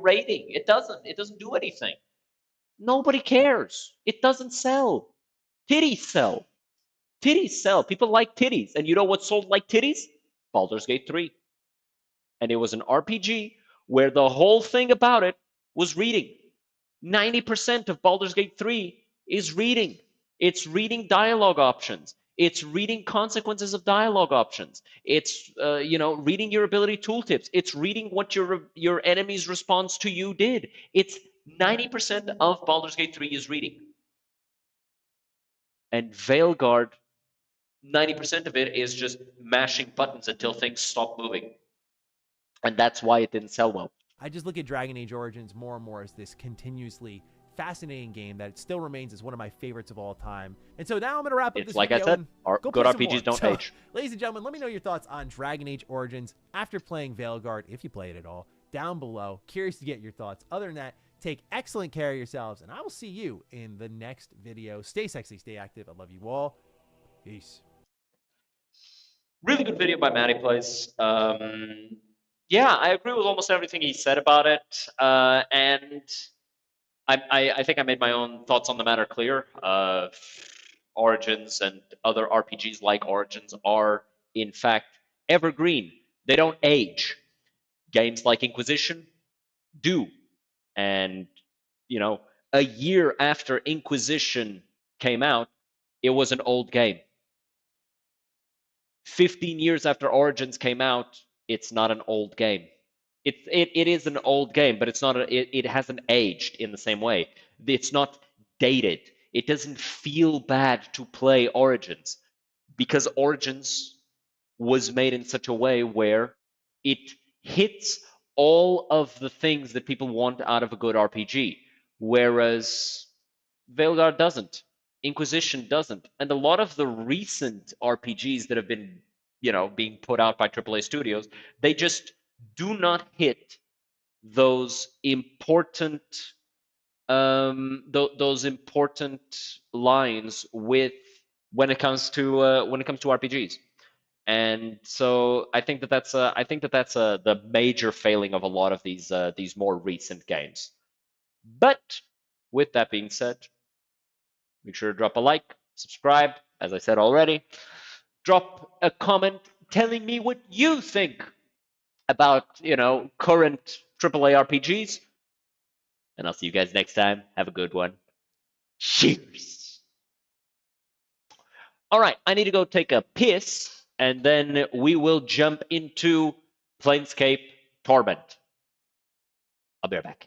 rating. It doesn't do anything. Nobody cares. It doesn't sell. Titties sell. Titties sell. People like titties. And you know what sold like titties? Baldur's Gate 3. And it was an RPG where the whole thing about it was reading. 90% of Baldur's Gate 3 is reading. It's reading dialogue options. It's reading consequences of dialogue options. It's reading your ability tooltips. It's reading what your enemy's response to you did. It's 90% of Baldur's Gate 3 is reading. And Veilguard, 90% of it is just mashing buttons until things stop moving. And that's why it didn't sell well. I just look at Dragon Age Origins more and more as this continuously fascinating game that still remains as one of my favorites of all time. And so now I'm going to wrap up It's this like video I said, and our go good play some RPGs more. don't So, age. ladies and gentlemen, let me know your thoughts on Dragon Age Origins after playing Veilguard, if you play it at all, down below. Curious to get your thoughts. Other than that, Take excellent care of yourselves, and I will see you in the next video. Stay sexy, stay active. I love you all. Peace. Really good video by Matty Plays. Yeah, I agree with almost everything he said about it, and I think I made my own thoughts on the matter clear. Origins and other RPGs like Origins are, in fact, evergreen. They don't age. Games like Inquisition do. And, you know, a year after Inquisition came out, it was an old game. 15 years after Origins came out, it's not an old game. It is an old game, but it's not it hasn't aged in the same way. It's not dated. It doesn't feel bad to play Origins because Origins was made in such a way where it hits all of the things that people want out of a good RPG, whereas Veilguard doesn't. Inquisition doesn't. And a lot of the recent RPGs that have been, being put out by AAA studios, they just do not hit those important those important lines with when it comes to RPGs. And so I think that that's the major failing of a lot of these more recent games. But with that being said, make sure to drop a like, subscribe, as I said already. Drop a comment telling me what you think about, current AAA RPGs. And I'll see you guys next time. Have a good one. Cheers. All right, I need to go take a piss, and then we will jump into Planescape Torment. I'll be right back.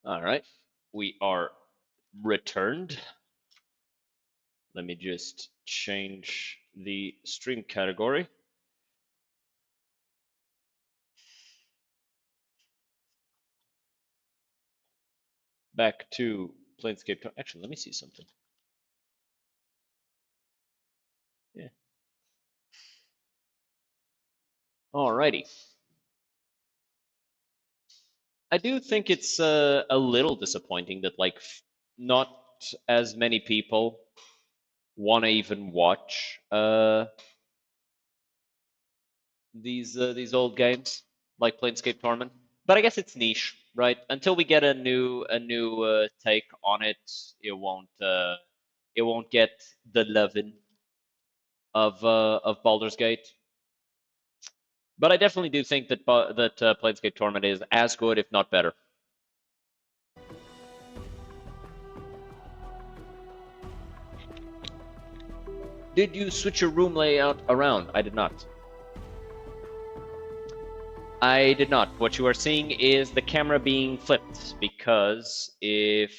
All right, we are returned. Let me just change the stream category. Back to Planescape. Actually, let me see something. Yeah. Alrighty. I do think it's a little disappointing that not as many people want to even watch these old games like Planescape Torment. But I guess it's niche, right? Until we get a new take on it, it won't get the loving of Baldur's Gate. But I definitely do think that Planescape Torment is as good, if not better. Did you switch your room layout around? I did not. I did not. What you are seeing is the camera being flipped, because if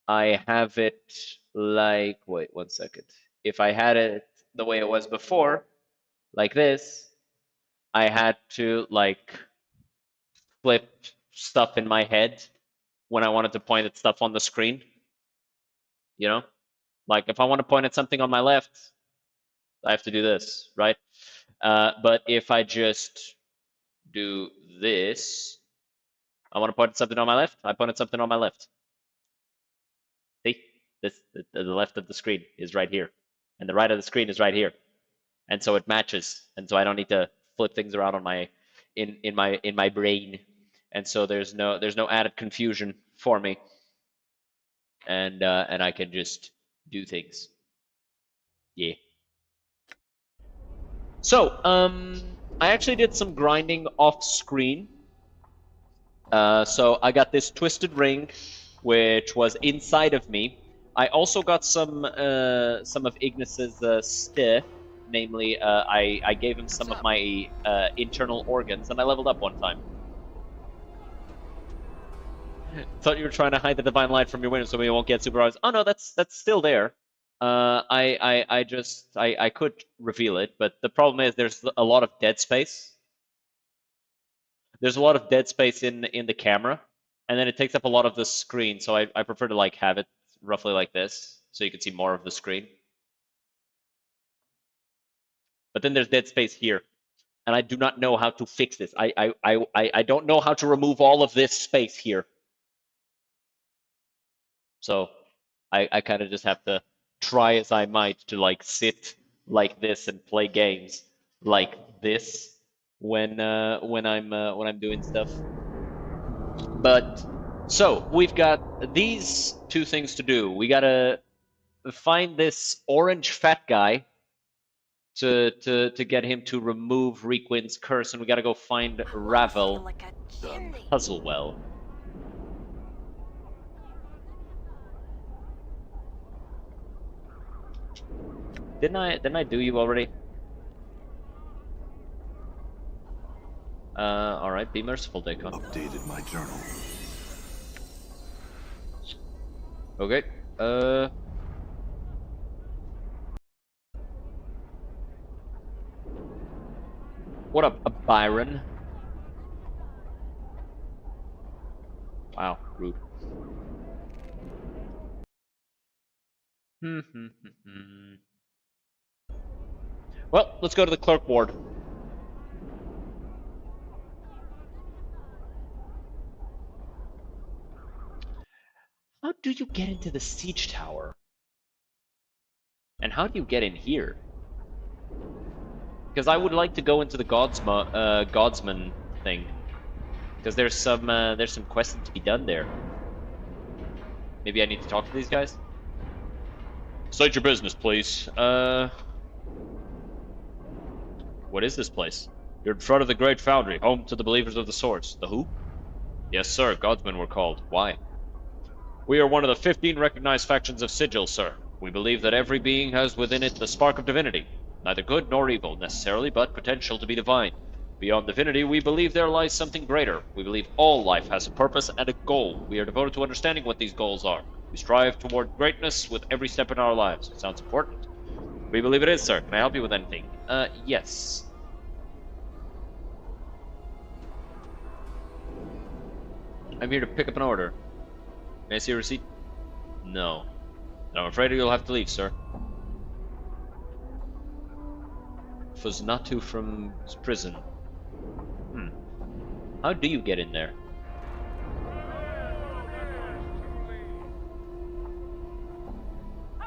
I have it like, wait 1 second. If I had it the way it was before, like this, I had to like flip stuff in my head when I wanted to point at stuff on the screen. You know? Like if I want to point at something on my left, I have to do this, right? But if I just do this, I want to point at something on my left, I point at something on my left. See? The left of the screen is right here, and the right of the screen is right here. And so it matches. And so I don't need to flip things around on my in my brain. And so there's no added confusion for me. And I can just do things. Yeah. So, I actually did some grinding off screen. So I got this twisted ring, which was inside of me. I also got some of Ignis's stuff. Namely, I gave him some of my internal organs, and I leveled up 1 time. Thought you were trying to hide the divine light from your window so we won't get super eyes. Oh no, that's still there. I could reveal it, but the problem is there's a lot of dead space. There's a lot of dead space in the camera, and then it takes up a lot of the screen. So I prefer to like have it roughly like this, so you can see more of the screen. But then there's dead space here, and I do not know how to fix this. I don't know how to remove all of this space here. So I kind of just have to try as I might to like sit like this and play games like this when I'm doing stuff. But so we've got these 2 things to do. We gotta find this orange fat guy to get him to remove Requin's curse, and we gotta go find Ravel the puzzle well. Didn't I do you already? All right. Be merciful, Dacon. Updated my journal. Okay. What up, Byron? Wow, rude. Well, let's go to the clerk ward. How do you get into the siege tower? And how do you get in here? Because I would like to go into the Godsman thing. Because there's some questing to be done there. Maybe I need to talk to these guys? State your business, please. What is this place? You're in front of the Great Foundry, home to the Believers of the Swords. The who? Yes, sir. Godsmen were called. Why? We are one of the 15 recognized factions of Sigil, sir. We believe that every being has within it the spark of divinity. Neither good nor evil, necessarily, but potential to be divine. Beyond divinity, we believe there lies something greater. We believe all life has a purpose and a goal. We are devoted to understanding what these goals are. We strive toward greatness with every step in our lives. It sounds important. We believe it is, sir. Can I help you with anything? Yes. I'm here to pick up an order. May I see a receipt? No. I'm afraid you'll have to leave, sir. Fusnatu from prison. How do you get in there?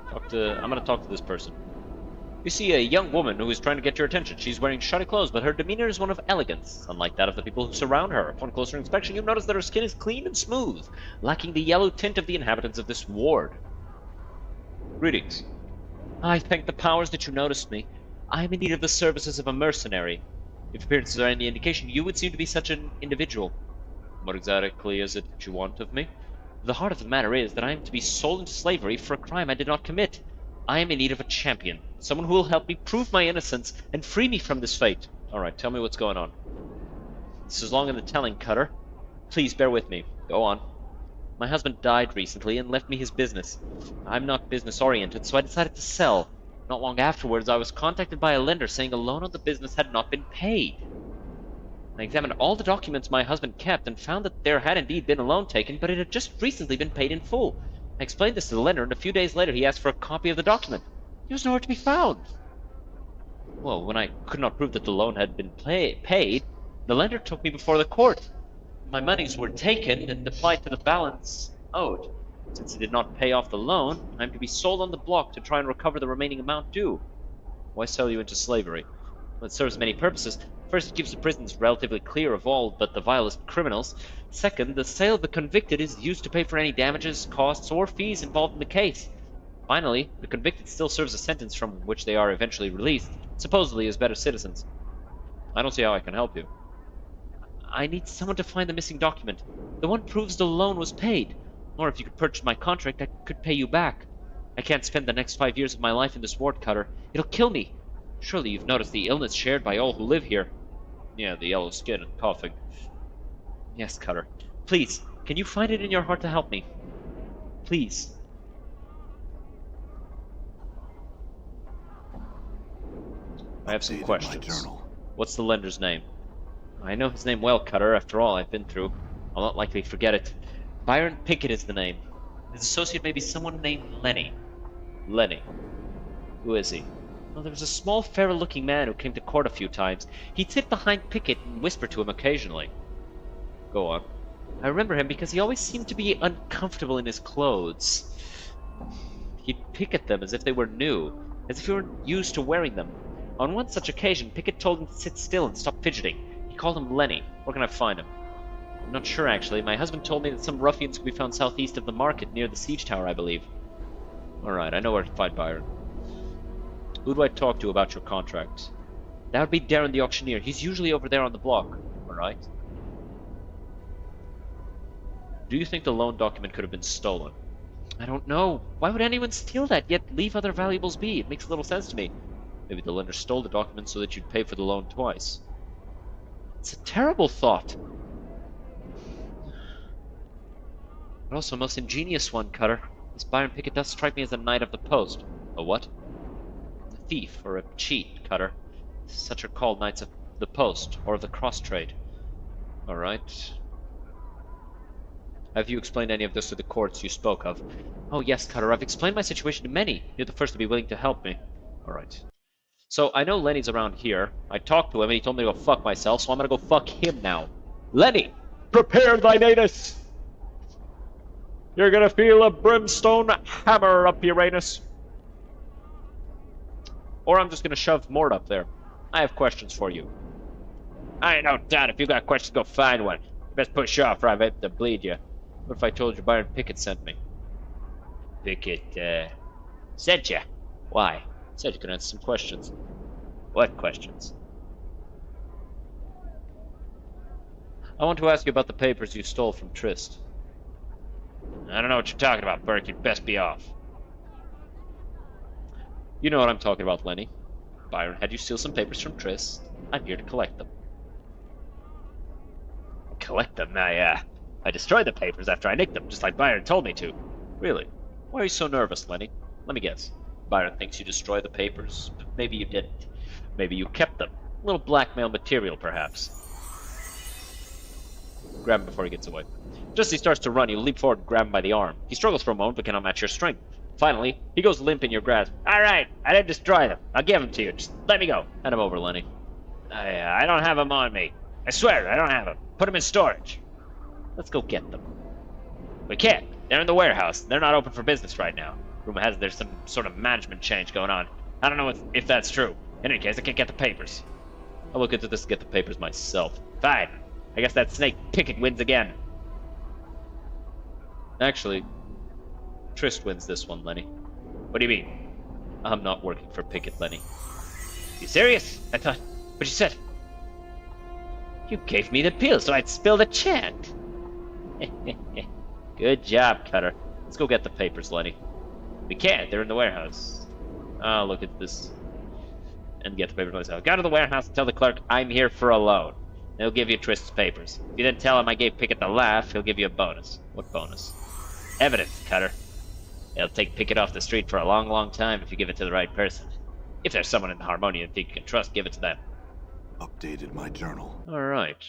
I'm gonna talk to this person. You see a young woman who is trying to get your attention. She's wearing shoddy clothes, but her demeanor is one of elegance, unlike that of the people who surround her. Upon closer inspection, you notice that her skin is clean and smooth, lacking the yellow tint of the inhabitants of this ward. Greetings. I thank the powers that you noticed me. I am in need of the services of a mercenary. If appearances are any indication, you would seem to be such an individual. What exactly is it that you want of me? The heart of the matter is that I am to be sold into slavery for a crime I did not commit. I am in need of a champion. Someone who will help me prove my innocence and free me from this fate. Alright, tell me what's going on. This is long in the telling, Cutter. Please bear with me. Go on. My husband died recently and left me his business. I'm not business-oriented, so I decided to sell. Not long afterwards, I was contacted by a lender saying a loan on the business had not been paid. I examined all the documents my husband kept and found that there had indeed been a loan taken, but it had just recently been paid in full. I explained this to the lender, and a few days later he asked for a copy of the document. He was nowhere to be found. Well, when I could not prove that the loan had been paid, the lender took me before the court. My monies were taken and applied to the balance owed. Since he did not pay off the loan, I am to be sold on the block to try and recover the remaining amount due. Why sell you into slavery? Well, it serves many purposes. First, it keeps the prisons relatively clear of all but the vilest criminals. Second, the sale of the convicted is used to pay for any damages, costs, or fees involved in the case. Finally, the convicted still serves a sentence from which they are eventually released, supposedly as better citizens. I don't see how I can help you. I need someone to find the missing document. The one proves the loan was paid. Or if you could purchase my contract, I could pay you back. I can't spend the next 5 years of my life in this wart, Cutter. It'll kill me. Surely you've noticed the illness shared by all who live here. Yeah, the yellow skin and coughing. Yes, Cutter. Please, can you find it in your heart to help me? Please. I have some questions. What's the lender's name? I know his name well, Cutter. After all I've been through, I'll not likely forget it. Byron Pickett is the name. His associate may be someone named Lenny. Lenny. Who is he? Well, there was a small, fair-looking man who came to court a few times. He'd sit behind Pickett and whisper to him occasionally. Go on. I remember him because he always seemed to be uncomfortable in his clothes. He'd pick at them as if they were new, as if he weren't used to wearing them. On one such occasion, Pickett told him to sit still and stop fidgeting. He called him Lenny. Where can I find him? I'm not sure, actually. My husband told me that some ruffians could be found southeast of the market, near the siege tower, I believe. Alright, I know where to find Byron. Who do I talk to about your contract? That would be Darren the auctioneer. He's usually over there on the block. Alright. Do you think the loan document could have been stolen? I don't know. Why would anyone steal that, yet leave other valuables be? It makes little sense to me. Maybe the lender stole the document so that you'd pay for the loan twice. It's a terrible thought. But also a most ingenious one, Cutter. This Byron Pickett does strike me as a knight of the post. A what? A thief, or a cheat, Cutter. Such are called knights of the post, or of the cross-trade. Alright. Have you explained any of this to the courts you spoke of? Oh yes, Cutter, I've explained my situation to many. You're the first to be willing to help me. Alright. So, I know Lenny's around here. I talked to him and he told me to go fuck myself, so I'm gonna go fuck him now. Lenny! Prepare thine anus! You're gonna feel a brimstone hammer up your anus. Or I'm just gonna shove Mort up there. I have questions for you. I ain't no doubt. If you got questions, go find one. You best push off or I'm about to bleed you. What if I told you Byron Pickett sent me? Pickett, sent you? Why? Said you could answer some questions. What questions? I want to ask you about the papers you stole from Trist. I don't know what you're talking about, Burke. You'd best be off. You know what I'm talking about, Lenny. Byron had you steal some papers from Trist. I'm here to collect them. Collect them? I destroyed the papers after I nicked them, just like Byron told me to. Really? Why are you so nervous, Lenny? Let me guess. Byron thinks you destroyed the papers, but maybe you didn't. Maybe you kept them. A little blackmail material, perhaps. Grab him before he gets away. Just as he starts to run, you leap forward and grab him by the arm. He struggles for a moment, but cannot match your strength. Finally, he goes limp in your grasp. Alright, I didn't destroy them. I'll give them to you. Just let me go. Hand him over, Lenny. I don't have them on me. I swear, I don't have them. Put them in storage. Let's go get them. We can't. They're in the warehouse. They're not open for business right now. Rumor has it there's some sort of management change going on. I don't know if that's true. In any case, I can't get the papers. I'll look into this and get the papers myself. Fine. I guess that snake Pickett wins again. Actually, Trist wins this one, Lenny. What do you mean? I'm not working for Pickett, Lenny. You serious? I thought... But you said... You gave me the pill so I'd spill the chant. Good job, Cutter. Let's go get the papers, Lenny. We can't. They're in the warehouse. I'll look at this and get the papers myself. Go to the warehouse and tell the clerk I'm here for a loan. They'll give you Trist's papers. If you then tell him I gave Pickett the laugh, he'll give you a bonus. What bonus? Evidence, Cutter. They'll take Pickett off the street for a long, long time if you give it to the right person. If there's someone in the Harmonia you think you can trust, give it to them. Updated my journal. Alright.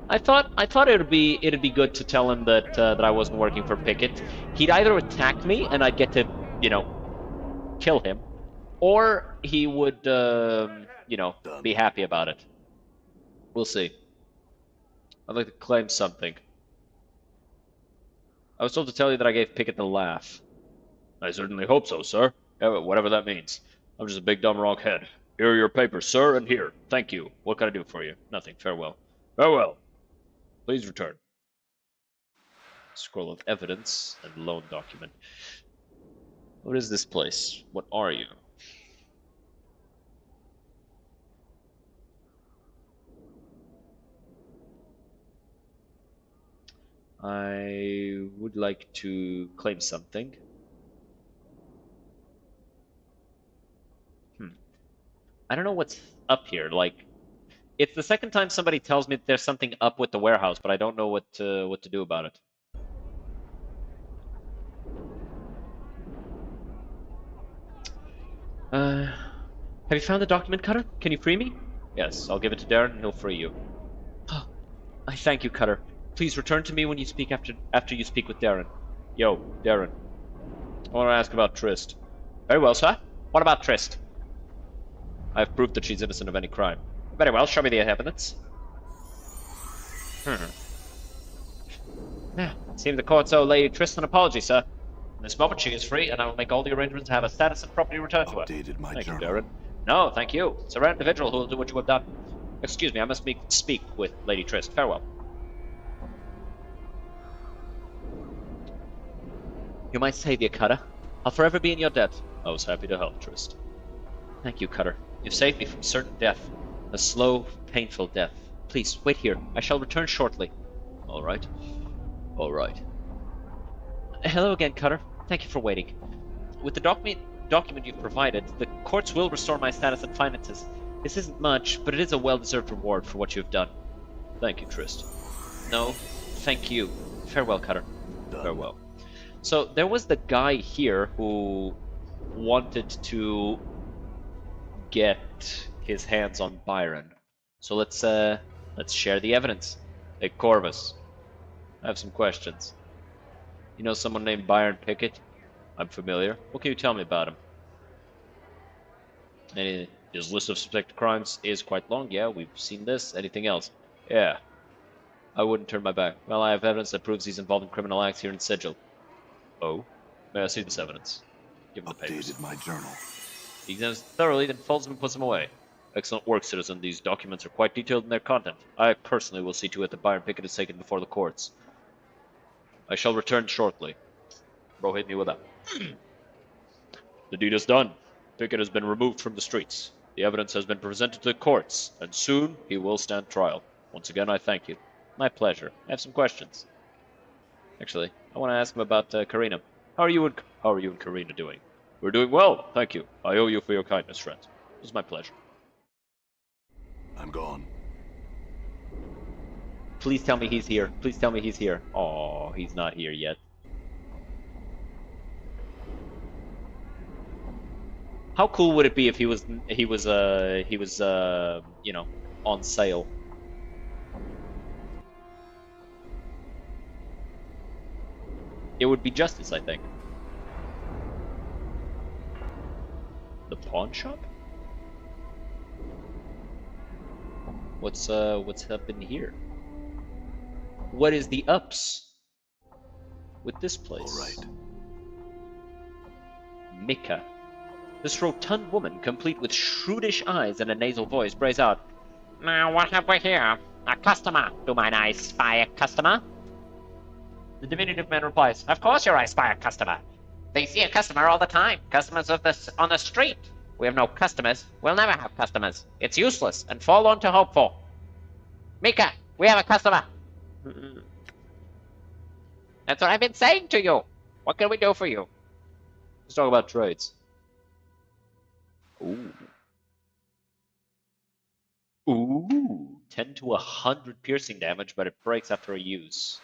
I thought it'd be good to tell him that that I wasn't working for Pickett. He'd either attack me and I'd get to, you know, kill him, or he would, you know, be happy about it. We'll see. I'd like to claim something. I was told to tell you that I gave Pickett the laugh. I certainly hope so, sir. Yeah, whatever that means. I'm just a big dumb rockhead. Here are your papers, sir, and here. Thank you. What can I do for you? Nothing. Farewell. Farewell. Please return. Scroll of evidence and loan document. What is this place? What are you? I would like to claim something. I don't know what's up here. Like, it's the second time somebody tells me that there's something up with the warehouse, but I don't know what to do about it. Have you found the document, Cutter? Can you free me? Yes, I'll give it to Darren and he'll free you. Oh, I thank you, Cutter. Please return to me when you speak after you speak with Darren. Yo, Darren. I want to ask about Trist. Very well, sir. What about Trist? I have proof that she's innocent of any crime. Very well, show me the evidence. Yeah, seems the court owe Lady Trist an apology, sir. In this moment she is free, and I will make all the arrangements to have a status and property returned to her. Updated my Thank you, journal. Darren. No, thank you. It's a rare individual who will do what you have done. Excuse me, I must speak with Lady Trist. Farewell. You're my savior, Cutter. I'll forever be in your debt. I was happy to help, Trist. Thank you, Cutter. You've saved me from certain death. A slow, painful death. Please, wait here. I shall return shortly. All right. All right. Hello again, Cutter. Thank you for waiting. With the document you've provided, the courts will restore my status and finances. This isn't much, but it is a well-deserved reward for what you've done. Thank you, Trist. No, thank you. Farewell, Cutter. Done. Farewell. So, there was the guy here who wanted to get his hands on Byron. So let's share the evidence. Hey, Corvus, I have some questions. You know someone named Byron Pickett? I'm familiar. What can you tell me about him? His list of suspected crimes is quite long. Yeah, we've seen this. Anything else? Yeah. I wouldn't turn my back. Well, I have evidence that proves he's involved in criminal acts here in Sigil. Oh? May I see this evidence? Give him the papers. Updated my journal. He examines thoroughly, then folds them and puts them away. Excellent work, citizen. These documents are quite detailed in their content. I personally will see to it that Byron Pickett is taken before the courts. I shall return shortly. Bro, hit me with that. The deed is done. Pickett has been removed from the streets. The evidence has been presented to the courts, and soon he will stand trial. Once again, I thank you. My pleasure. I have some questions. Actually, I want to ask him about Karina. How are you and Karina doing? We're doing well, thank you. I owe you for your kindness, friend. It was my pleasure. I'm gone. Please tell me he's here. Please tell me he's here. Oh, he's not here yet. How cool would it be if he was you know, on sale? It would be justice, I think. The pawn shop? What's up in here? What is the ups with this place? All right. Mika. This rotund woman, complete with shrewdish eyes and a nasal voice, brays out, "Now, what have we here? A customer. Do mine I spy a customer?" The diminutive man replies, "Of course I spy a customer. They see a customer all the time. Customers on the street. We have no customers. We'll never have customers. It's useless and forlorn to hope for. Mika, we have a customer." That's what I've been saying to you. What can we do for you? Let's talk about trades. Ooh. Ooh. 10 to 100 piercing damage, but it breaks after a use.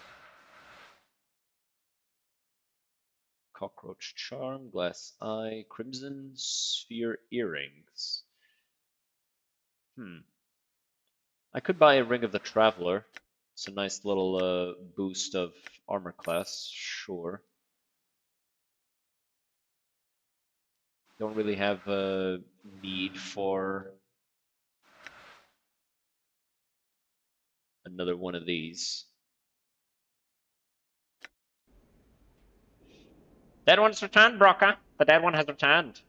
Cockroach Charm, Glass Eye, Crimson Sphere Earrings. I could buy a Ring of the Traveler. It's a nice little boost of armor class, sure. Don't really have a need for another one of these. Dead one's returned, Brocker. The dead one has returned.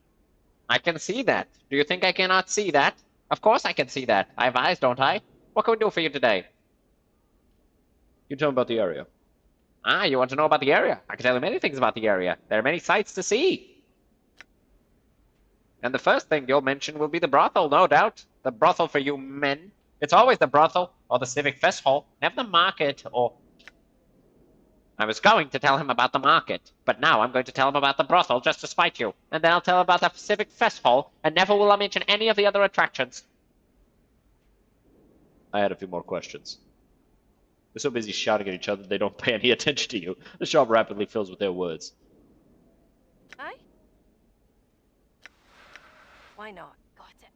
I can see that. Do you think I cannot see that? Of course I can see that. I have eyes, don't I? What can we do for you today? You tell me about the area. Ah, you want to know about the area? I can tell you many things about the area. There are many sights to see. And the first thing you'll mention will be the brothel, no doubt. The brothel for you men. It's always the brothel, or the civic fest hall, never the market, or... I was going to tell him about the market, but now I'm going to tell him about the brothel just to spite you. And then I'll tell him about the civic fest hall, and never will I mention any of the other attractions. I had a few more questions. They're so busy shouting at each other they don't pay any attention to you. The shop rapidly fills with their words. Aye? Why not? Got it.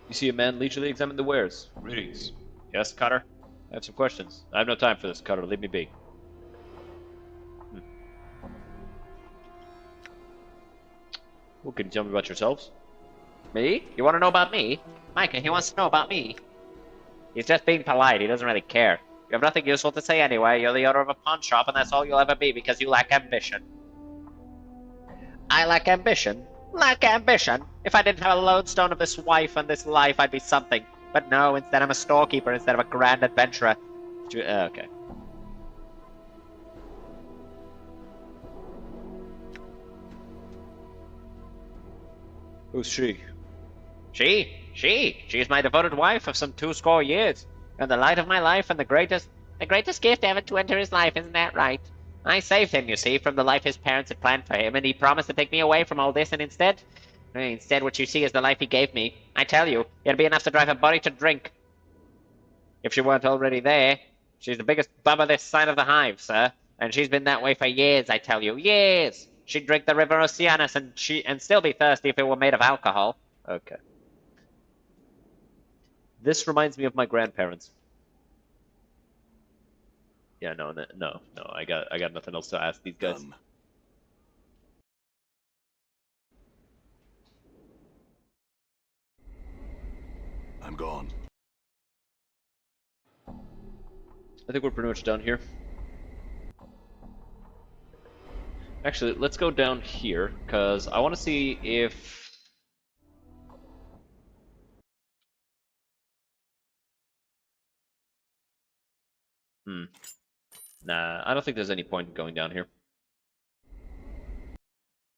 You see a man leisurely examine the wares. Greetings. Yes, Cutter? I have some questions. I have no time for this, Cutter. Leave me be. Well, can you tell me about yourselves? Me? You want to know about me? Micah, he wants to know about me. He's just being polite. He doesn't really care. You have nothing useful to say anyway. You're the owner of a pawn shop, and that's all you'll ever be because you lack ambition. I lack ambition? Lack ambition? If I didn't have a lodestone of this wife and this life, I'd be something. But no, instead I'm a storekeeper instead of a grand adventurer. Okay. Who's she? She is my devoted wife of some 20 years, and the light of my life and the greatest gift ever to enter his life, isn't that right? I saved him, you see, from the life his parents had planned for him, and he promised to take me away from all this, and instead what you see is the life he gave me. I tell you, it'd be enough to drive a body to drink. If she weren't already there, she's the biggest bubba this side of the hive, sir, and she's been that way for years, I tell you, years! She'd drink the river Oceanus and still be thirsty if it were made of alcohol. Okay. This reminds me of my grandparents. Yeah, no. I got nothing else to ask these guys. I'm gone. I think we're pretty much done here. Actually, let's go down here, because I want to see if... Nah, I don't think there's any point in going down here.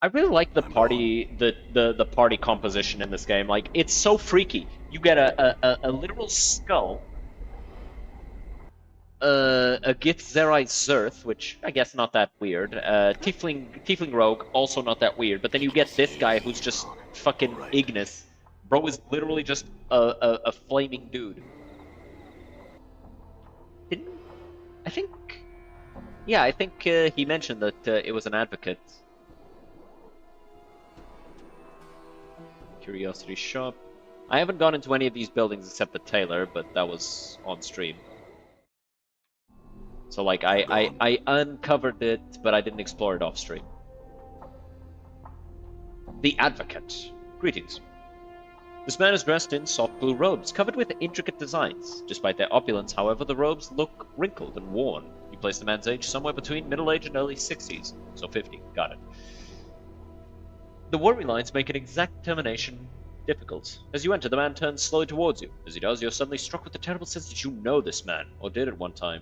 I really like the party, the party composition in this game. Like, it's so freaky. You get a literal skull, a Gith Zerai Zerth, which I guess not that weird. Tiefling Rogue, also not that weird. But then you get this guy who's just fucking Ignis. Bro is literally just a flaming dude. I think he mentioned that it was an advocate. Curiosity shop. I haven't gone into any of these buildings except the tailor, but that was on stream. So like I uncovered it, but I didn't explore it off stream. The advocate. Greetings. This man is dressed in soft blue robes, covered with intricate designs. Despite their opulence, however, the robes look wrinkled and worn. You place the man's age somewhere between middle age and early 60s, so 50. Got it. The worry lines make an exact determination difficult. As you enter, the man turns slowly towards you. As he does, you're suddenly struck with the terrible sense that you know this man, or did at one time.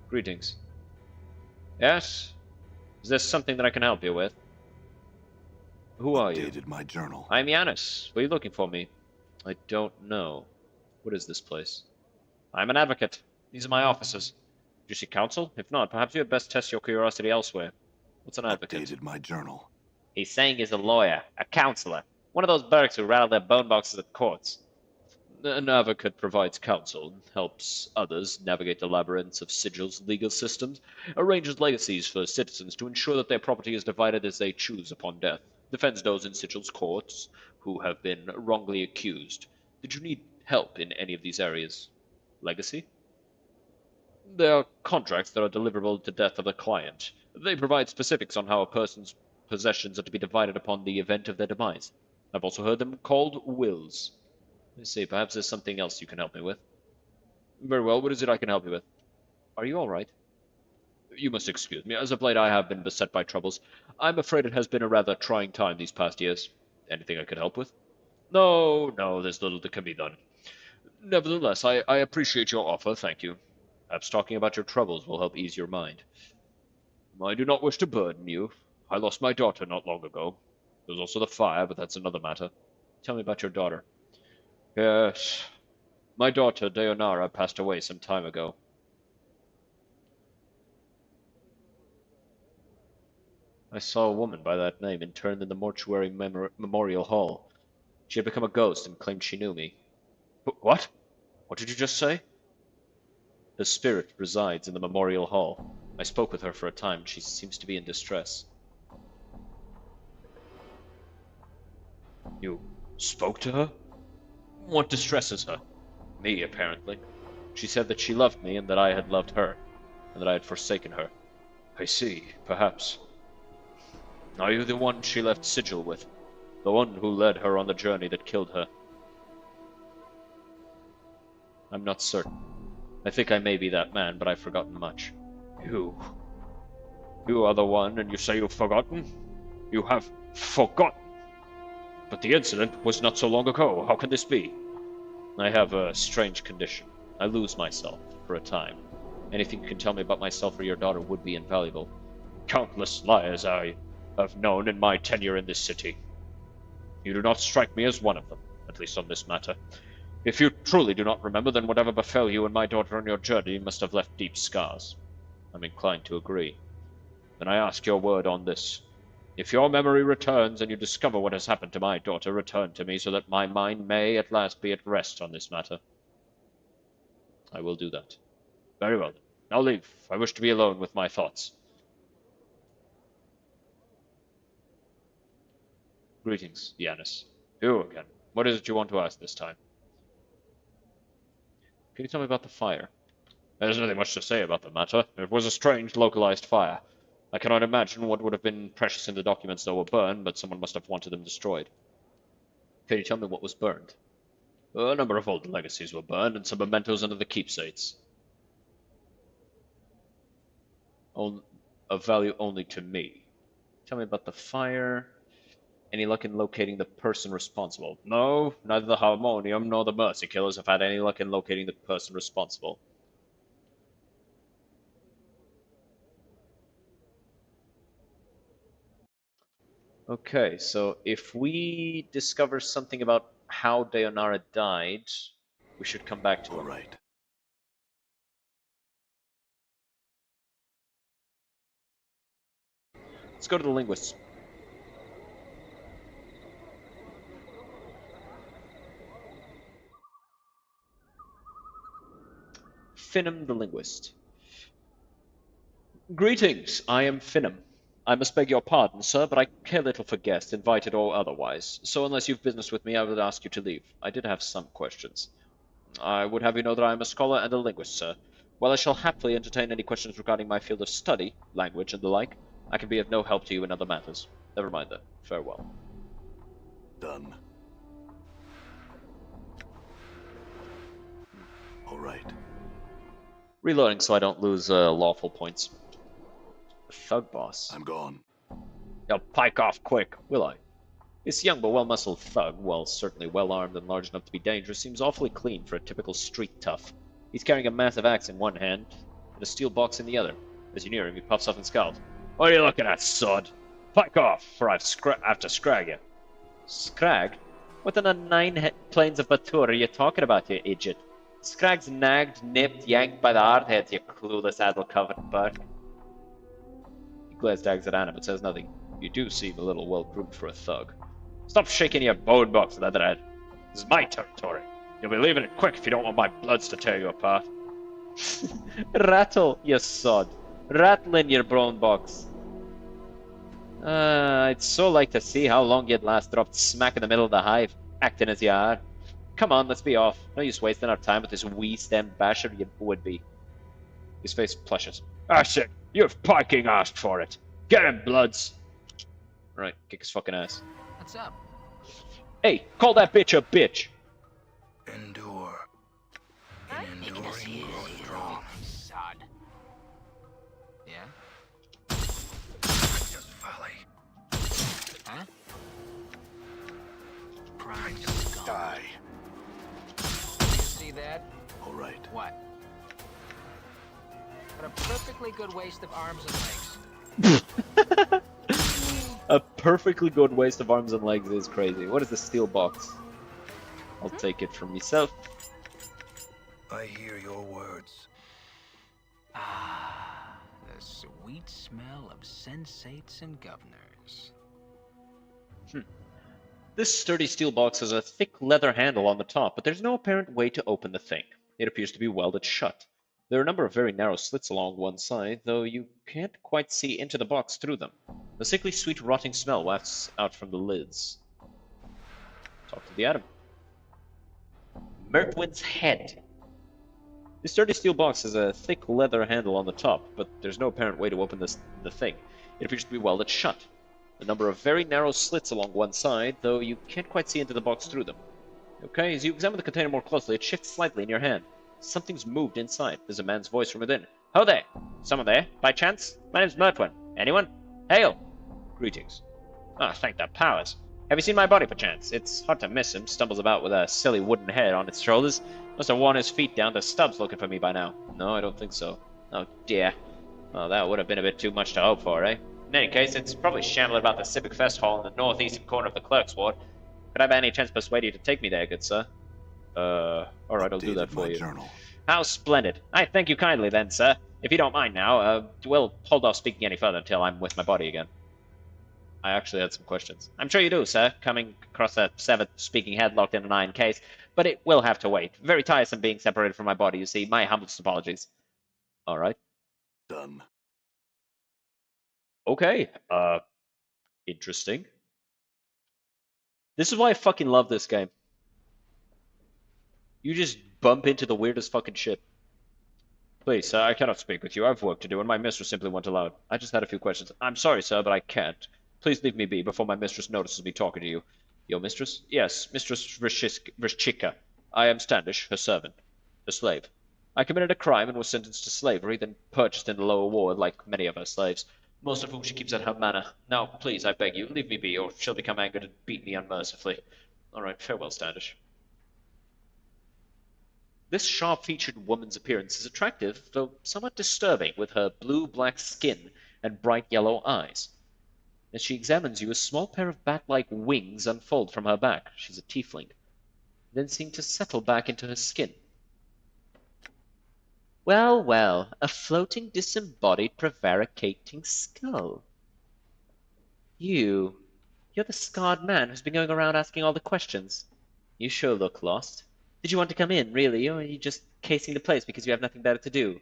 Greetings. Yes? Is there something that I can help you with? Who are you? Updated my journal. I'm Yanis. What are you looking for me? I don't know. What is this place? I'm an advocate. These are my officers. Do you seek counsel? If not, perhaps you had best test your curiosity elsewhere. What's an advocate? Updated my journal. He's saying he's a lawyer, a counselor, one of those Burks who rattle their bone boxes at courts. An advocate provides counsel, helps others navigate the labyrinths of Sigil's legal systems, arranges legacies for citizens to ensure that their property is divided as they choose upon death, defends those in Sigil's courts who have been wrongly accused. Did you need help in any of these areas? Legacy? There are contracts that are deliverable to death of the client. They provide specifics on how a person's possessions are to be divided upon the event of their demise. I've also heard them called wills. Let's see, perhaps there's something else you can help me with. Very well, what is it I can help you with? Are you all right? You must excuse me. As of late, I have been beset by troubles. I'm afraid it has been a rather trying time these past years. Anything I could help with? No, there's little that can be done. Nevertheless, I appreciate your offer, thank you. Perhaps talking about your troubles will help ease your mind. I do not wish to burden you. I lost my daughter not long ago. There was also the fire, but that's another matter. Tell me about your daughter. Yes, my daughter, Deonara, passed away some time ago. I saw a woman by that name interned in the mortuary memorial hall. She had become a ghost and claimed she knew me. What? What did you just say? Her spirit resides in the memorial hall. I spoke with her for a time. She seems to be in distress. You spoke to her? What distresses her? Me, apparently. She said that she loved me and that I had loved her, and that I had forsaken her. I see, perhaps. Are you the one she left Sigil with? The one who led her on the journey that killed her? I'm not certain. I think I may be that man, but I've forgotten much. You are the one, and you say you've forgotten? You have forgotten? But the incident was not so long ago. How can this be? I have a strange condition. I lose myself for a time. Anything you can tell me about myself or your daughter would be invaluable. Countless liars I have known in my tenure in this city. You do not strike me as one of them, at least on this matter. If you truly do not remember, then whatever befell you and my daughter on your journey must have left deep scars. I'm inclined to agree. Then I ask your word on this. If your memory returns and you discover what has happened to my daughter, return to me so that my mind may at last be at rest on this matter. I will do that. Very well. Now leave. I wish to be alone with my thoughts. Greetings, Yanis. You again. What is it you want to ask this time? Can you tell me about the fire? There's nothing much to say about the matter. It was a strange, localized fire. I cannot imagine what would have been precious in the documents that were burned, but someone must have wanted them destroyed. Can you tell me what was burned? A number of old legacies were burned, and some mementos under the keepsakes. Of value only to me. Tell me about the fire. Any luck in locating the person responsible? No, neither the Harmonium nor the Mercy Killers have had any luck in locating the person responsible. Okay, so if we discover something about how Deonara died, we should come back to All him. right. Let's go to the linguists. Finnem the linguist. Greetings, I am Finnem. I must beg your pardon, sir, but I care little for guests, invited or otherwise, so unless you've business with me, I would ask you to leave. I did have some questions. I would have you know that I am a scholar and a linguist, sir. While I shall happily entertain any questions regarding my field of study, language, and the like, I can be of no help to you in other matters. Never mind that. Farewell. Done. All right. Reloading so I don't lose lawful points. Thug boss. I'm gone. Now pike off quick, will I? This young but well-muscled thug, while certainly well-armed and large enough to be dangerous, seems awfully clean for a typical street tough. He's carrying a massive axe in one hand and a steel box in the other. As you near him, he puffs up and scowls. What are you looking at, sod? Pike off, or I have to scrag you. Scrag? What in the 9 plains of Batur are you talking about, you idiot? Scragg's nagged, nipped, yanked by the hard head, you clueless addle-covered bark. He glares dags at Anna, but says nothing. You do seem a little well-groomed for a thug. Stop shaking your bone box, Leatherhead. This is my territory. You'll be leaving it quick if you don't want my bloods to tear you apart. Rattle, you sod. Rattle in your bone box. I'd so like to see how long you'd last dropped smack in the middle of the hive, acting as you are. Come on, let's be off. No use wasting our time with this wee-stemmed basher you would-be. His face plushes. I said, you've fucking asked for it. Get him, bloods. Right, kick his fucking ass. What's up? Hey, call that bitch a bitch. Endure. Huh? In enduring, grow strong. Sod. Yeah? Just folly. Huh? I Prime just scum. die. You see that? All right. What? What a perfectly good waste of arms and legs. A perfectly good waste of arms and legs is crazy. What is the steel box? I'll take it from myself. I hear your words. Ah, the sweet smell of sensates and governors. This sturdy steel box has a thick leather handle on the top, but there's no apparent way to open the thing. It appears to be welded shut. There are a number of very narrow slits along one side, though you can't quite see into the box through them. A sickly sweet rotting smell wafts out from the lids. Talk to the atom. Mertwin's head. The sturdy steel box has a thick leather handle on the top, but there's no apparent way to open the thing. It appears to be welded shut. A number of very narrow slits along one side, though you can't quite see into the box through them. Okay, as you examine the container more closely, it shifts slightly in your hand. Something's moved inside. There's a man's voice from within. Ho there! Someone there, by chance? My name's Mertwin. Anyone? Hail! Greetings. Ah, thank the powers. Have you seen my body, perchance? It's hard to miss him. Stumbles about with a silly wooden head on its shoulders. Must have worn his feet down to stubs looking for me by now. No, I don't think so. Oh, dear. Well, that would have been a bit too much to hope for, eh? In any case, it's probably shambling about the Civic Fest Hall in the northeastern corner of the Clerk's Ward. Could I by any chance persuade you to take me there, good sir? Alright, I'll do that Updated for my you. journal. How splendid. I thank you kindly then, sir. If you don't mind now, we'll hold off speaking any further until I'm with my body again. I actually had some questions. I'm sure you do, sir, coming across a severed speaking head locked in an iron case, but it will have to wait. Very tiresome being separated from my body, you see. My humblest apologies. Alright. Done. Okay, interesting. This is why I fucking love this game. You just bump into the weirdest fucking shit. Please, sir, I cannot speak with you. I've work to do, and my mistress simply won't allow it. I just had a few questions. I'm sorry, sir, but I can't. Please leave me be before my mistress notices me talking to you. Your mistress? Yes, Mistress Vrishchika. I am Standish, her servant. A slave. I committed a crime and was sentenced to slavery, then purchased in the lower ward like many of her slaves, most of whom she keeps at her manor. Now, please, I beg you, leave me be, or she'll become angered and beat me unmercifully. All right, farewell, Standish. This sharp-featured woman's appearance is attractive, though somewhat disturbing, with her blue-black skin and bright yellow eyes. As she examines you, a small pair of bat-like wings unfold from her back. She's a tiefling. Then seem to settle back into her skin. Well, well, a floating, disembodied, prevaricating skull. You're the scarred man who's been going around asking all the questions. You sure look lost. Did you want to come in, really, or are you just casing the place because you have nothing better to do?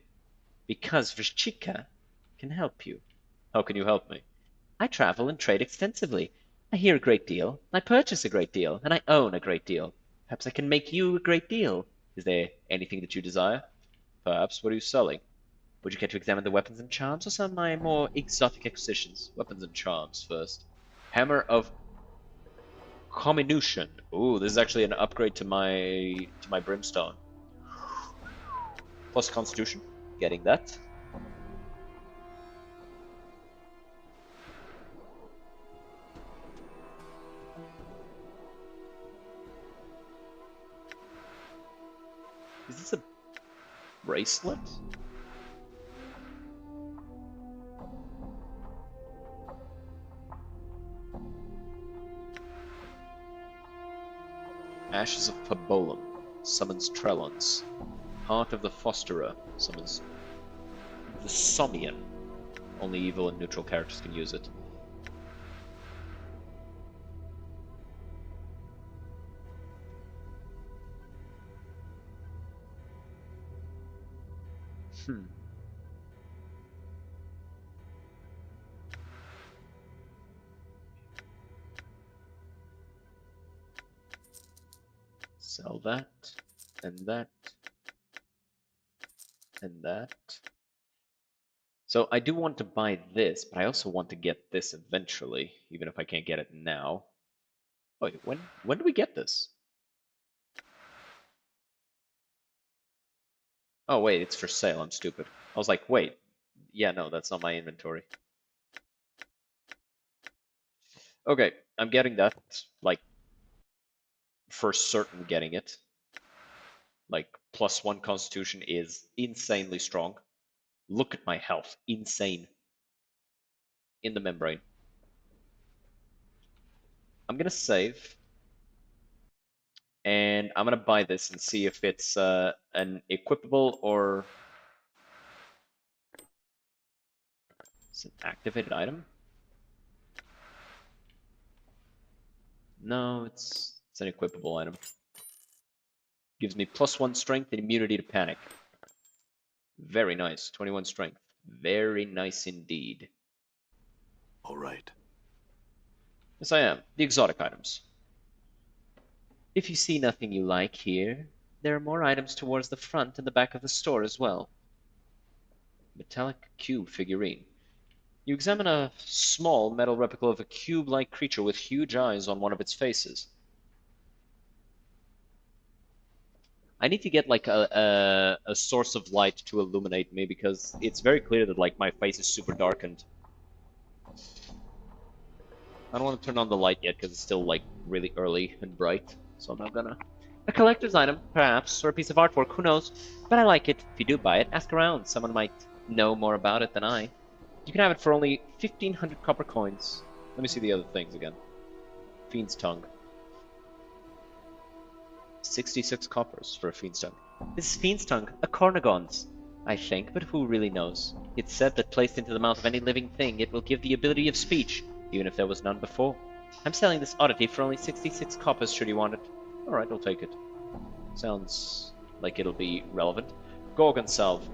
Because Vrishchika can help you. How can you help me? I travel and trade extensively. I hear a great deal, I purchase a great deal, and I own a great deal. Perhaps I can make you a great deal. Is there anything that you desire? Perhaps. What are you selling? Would you care to examine the weapons and charms, or some of my more exotic acquisitions? Weapons and charms first. Hammer of Comminution. Ooh, this is actually an upgrade to my brimstone. Plus Constitution. Getting that. Is this a bracelet? Ashes of Pabolum. summons Trellons. Heart of the Fosterer summons the Sommian. Only evil and neutral characters can use it. Sell that, and that, and that. So I do want to buy this, but I also want to get this eventually, even if I can't get it now. Wait, when do we get this? Oh wait, it's for sale. I'm stupid. I was like, wait, yeah, no, that's not my inventory. Okay, I'm getting that. Like, for certain getting it. Like, +1 Constitution is insanely strong. Look at my health. Insane. In the membrane. I'm gonna save. And I'm gonna buy this and see if it's an equipable or it's an activated item. No, it's an equipable item. Gives me +1 strength and immunity to panic. Very nice. 21 strength. Very nice indeed. All right. Yes, I am. The exotic items. If you see nothing you like here, there are more items towards the front and the back of the store as well. Metallic cube figurine. You examine a small metal replica of a cube-like creature with huge eyes on one of its faces. I need to get like a source of light to illuminate me because it's very clear that like my face is super darkened. I don't want to turn on the light yet because it's still like really early and bright, so I'm not gonna. A collector's item, perhaps, or a piece of artwork, who knows? But I like it. If you do buy it, ask around. Someone might know more about it than I. You can have it for only 1,500 copper coins. Let me see the other things again. Fiend's Tongue. 66 coppers for a Fiend's Tongue. This is Fiend's Tongue, a Cornigon's, I think, but who really knows? It's said that placed into the mouth of any living thing, it will give the ability of speech, even if there was none before. I'm selling this oddity for only 66 coppers should you want it. Alright, I'll take it. Sounds like it'll be relevant. Gorgon Salve.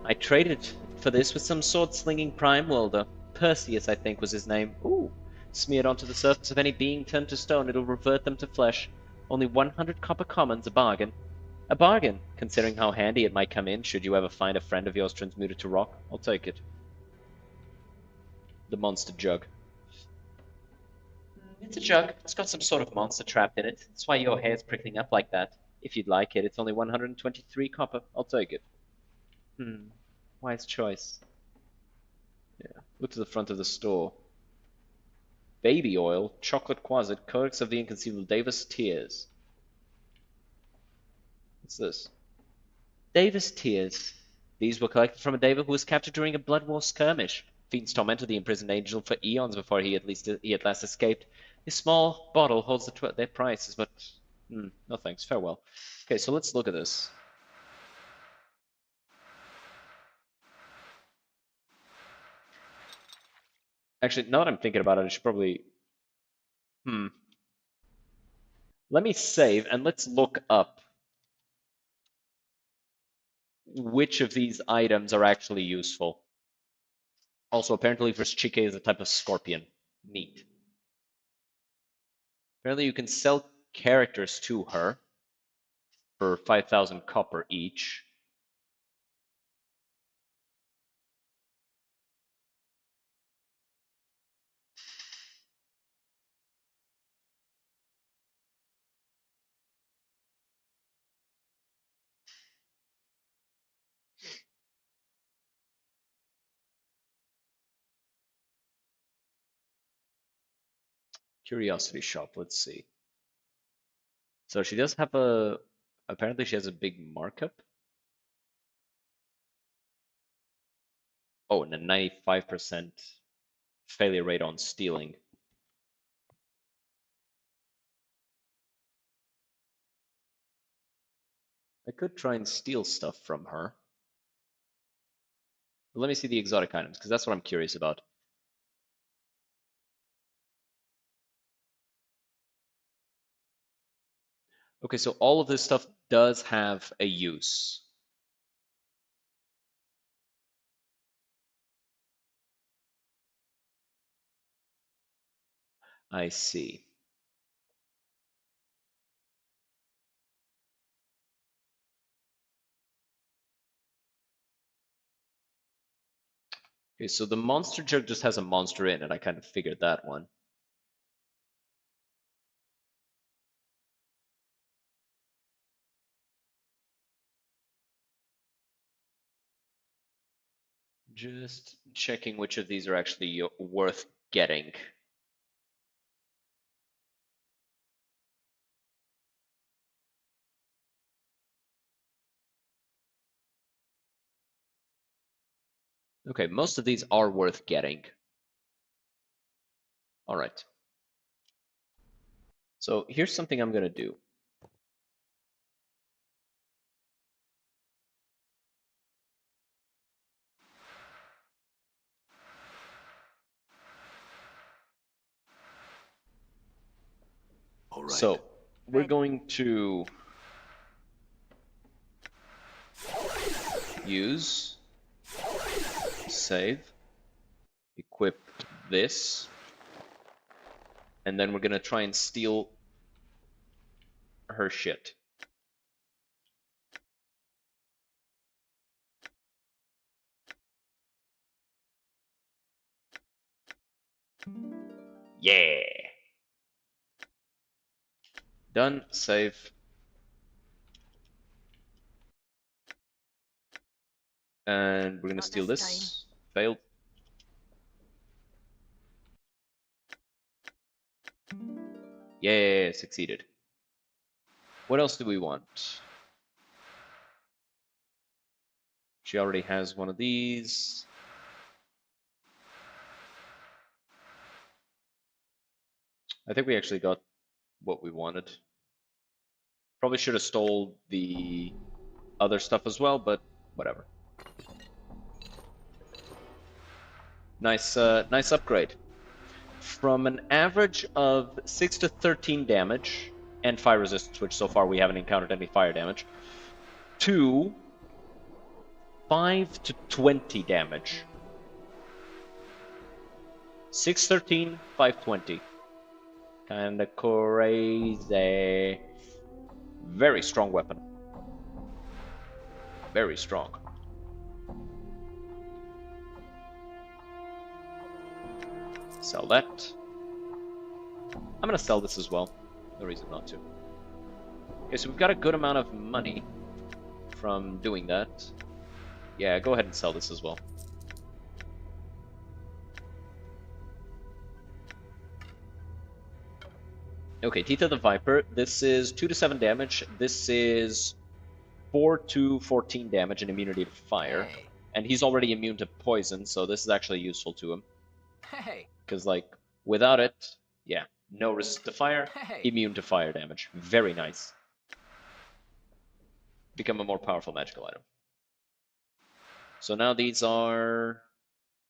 I traded for this with some sword-slinging prime welder. Perseus, I think, was his name. Ooh. Smeared onto the surface of any being turned to stone, it'll revert them to flesh. Only 100 copper commons, a bargain. A bargain, considering how handy it might come in should you ever find a friend of yours transmuted to rock. I'll take it. The monster jug. It's a jug. It's got some sort of monster trapped in it. That's why your hair's prickling up like that. If you'd like it, it's only 123 copper. I'll take it. Wise choice. Yeah. Look to the front of the store. Baby oil, chocolate quasit, Codex of the Inconceivable, Davis Tears. What's this? Davis Tears. These were collected from a Deva who was captured during a blood war skirmish. Fiends tormented the imprisoned angel for eons before he at last escaped. This small bottle holds their prices, but no thanks. Farewell. Okay, so let's look at this. Actually, now that I'm thinking about it, I should probably... Let me save, and let's look up which of these items are actually useful. Also, apparently Vrshchike is a type of scorpion. Neat. Apparently you can sell characters to her for 5,000 copper each. Curiosity shop, let's see. So she does have a... Apparently she has a big markup. Oh, and a 95% failure rate on stealing. I could try and steal stuff from her. But let me see the exotic items, because that's what I'm curious about. Okay, so all of this stuff does have a use. I see. Okay, so the monster jug just has a monster in it. I kind of figured that one. Just checking which of these are actually worth getting. Okay, most of these are worth getting. All right. So here's something I'm going to do. All right. So we're Ready. going to use, save, equip this, and then we're going to try and steal her shit. Yeah. Done, save. And we're going to Not steal this this. Failed. Yeah, succeeded. What else do we want? She already has one of these. I think we actually got what we wanted. Probably should have stole the other stuff as well, but whatever. Nice, nice upgrade. From an average of 6 to 13 damage and fire resistance, which so far we haven't encountered any fire damage, to 5 to 20 damage. 613, 520. Kinda crazy. Very strong weapon. Very strong. Sell that. I'm gonna sell this as well. No reason not to. Okay, so we've got a good amount of money from doing that. Yeah, go ahead and sell this as well. Okay, Teeth of the Viper. This is 2 to 7 damage. This is 4 to 14 damage and immunity to fire. Hey. And he's already immune to poison, so this is actually useful to him. Hey. Because, like, without it, yeah, no resist to fire, Hey. immune to fire damage. Very nice. Become a more powerful magical item. So now these are,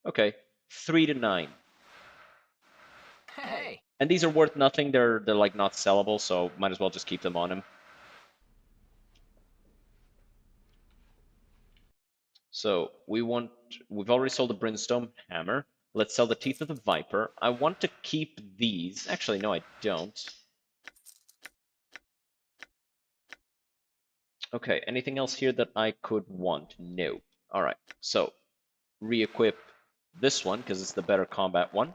okay, 3 to 9. Hey. And these are worth nothing. They're like not sellable, so might as well just keep them on him. So we've already sold the Brimstone Hammer. Let's sell the Teeth of the Viper. I want to keep these. Actually, no, I don't. Okay, anything else here that I could want? No. All right, so re-equip this one because it's the better combat one.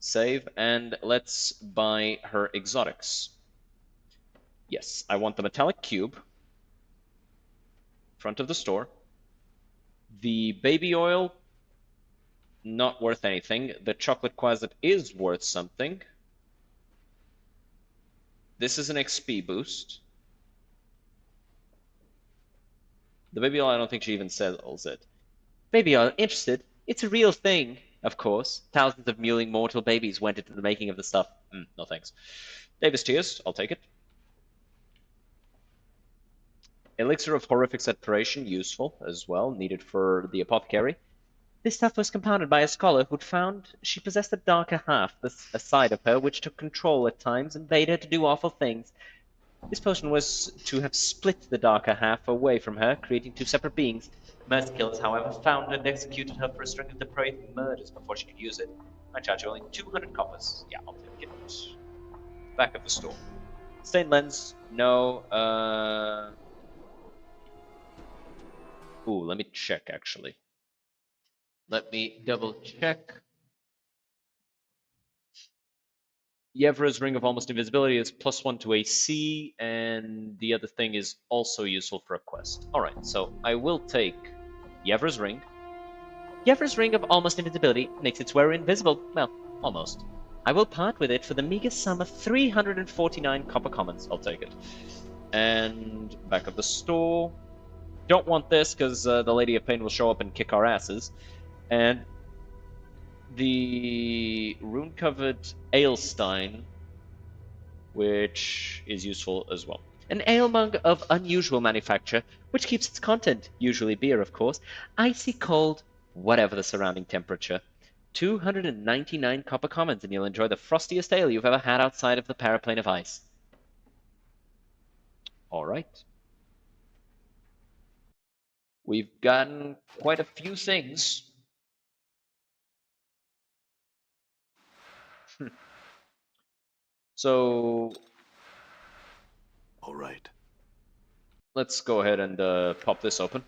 Save, and let's buy her exotics. Yes, I want the metallic cube. Front of the store. The baby oil, not worth anything. The chocolate quasit is worth something. This is an XP boost. The baby oil, I don't think she even sells it. Baby oil, interested? It's a real thing, of course. Thousands of mewling mortal babies went into the making of the stuff. No thanks. Davis Tears, I'll take it. Elixir of horrific separation, useful as well, needed for the apothecary. This stuff was compounded by a scholar who'd found she possessed a darker half, a side of her which took control at times and bade her to do awful things. This potion was to have split the darker half away from her, creating two separate beings. Mercy killers, however, found and executed her for a string of depraved murders before she could use it. I charge you only 200 coppers. Yeah, I'll take it. Back of the store. Stained lens, no. Ooh, let me check, actually. Let me double check. Yevra's Ring of Almost Invisibility is +1 to AC, and the other thing is also useful for a quest. Alright, so I will take Yevra's Ring. Yevra's Ring of Almost Invisibility makes its wearer invisible. Well, almost. I will part with it for the meager sum of 349 copper commons. I'll take it. And back of the store. Don't want this, because the Lady of Pain will show up and kick our asses. And the rune-covered Alestein, which is useful as well. An ale mug of unusual manufacture, which keeps its content, usually beer of course, icy cold, whatever the surrounding temperature. 299 copper commons, and you'll enjoy the frostiest ale you've ever had outside of the paraplane of ice. Alright. We've gotten quite a few things. So, All right. let's go ahead and pop this open.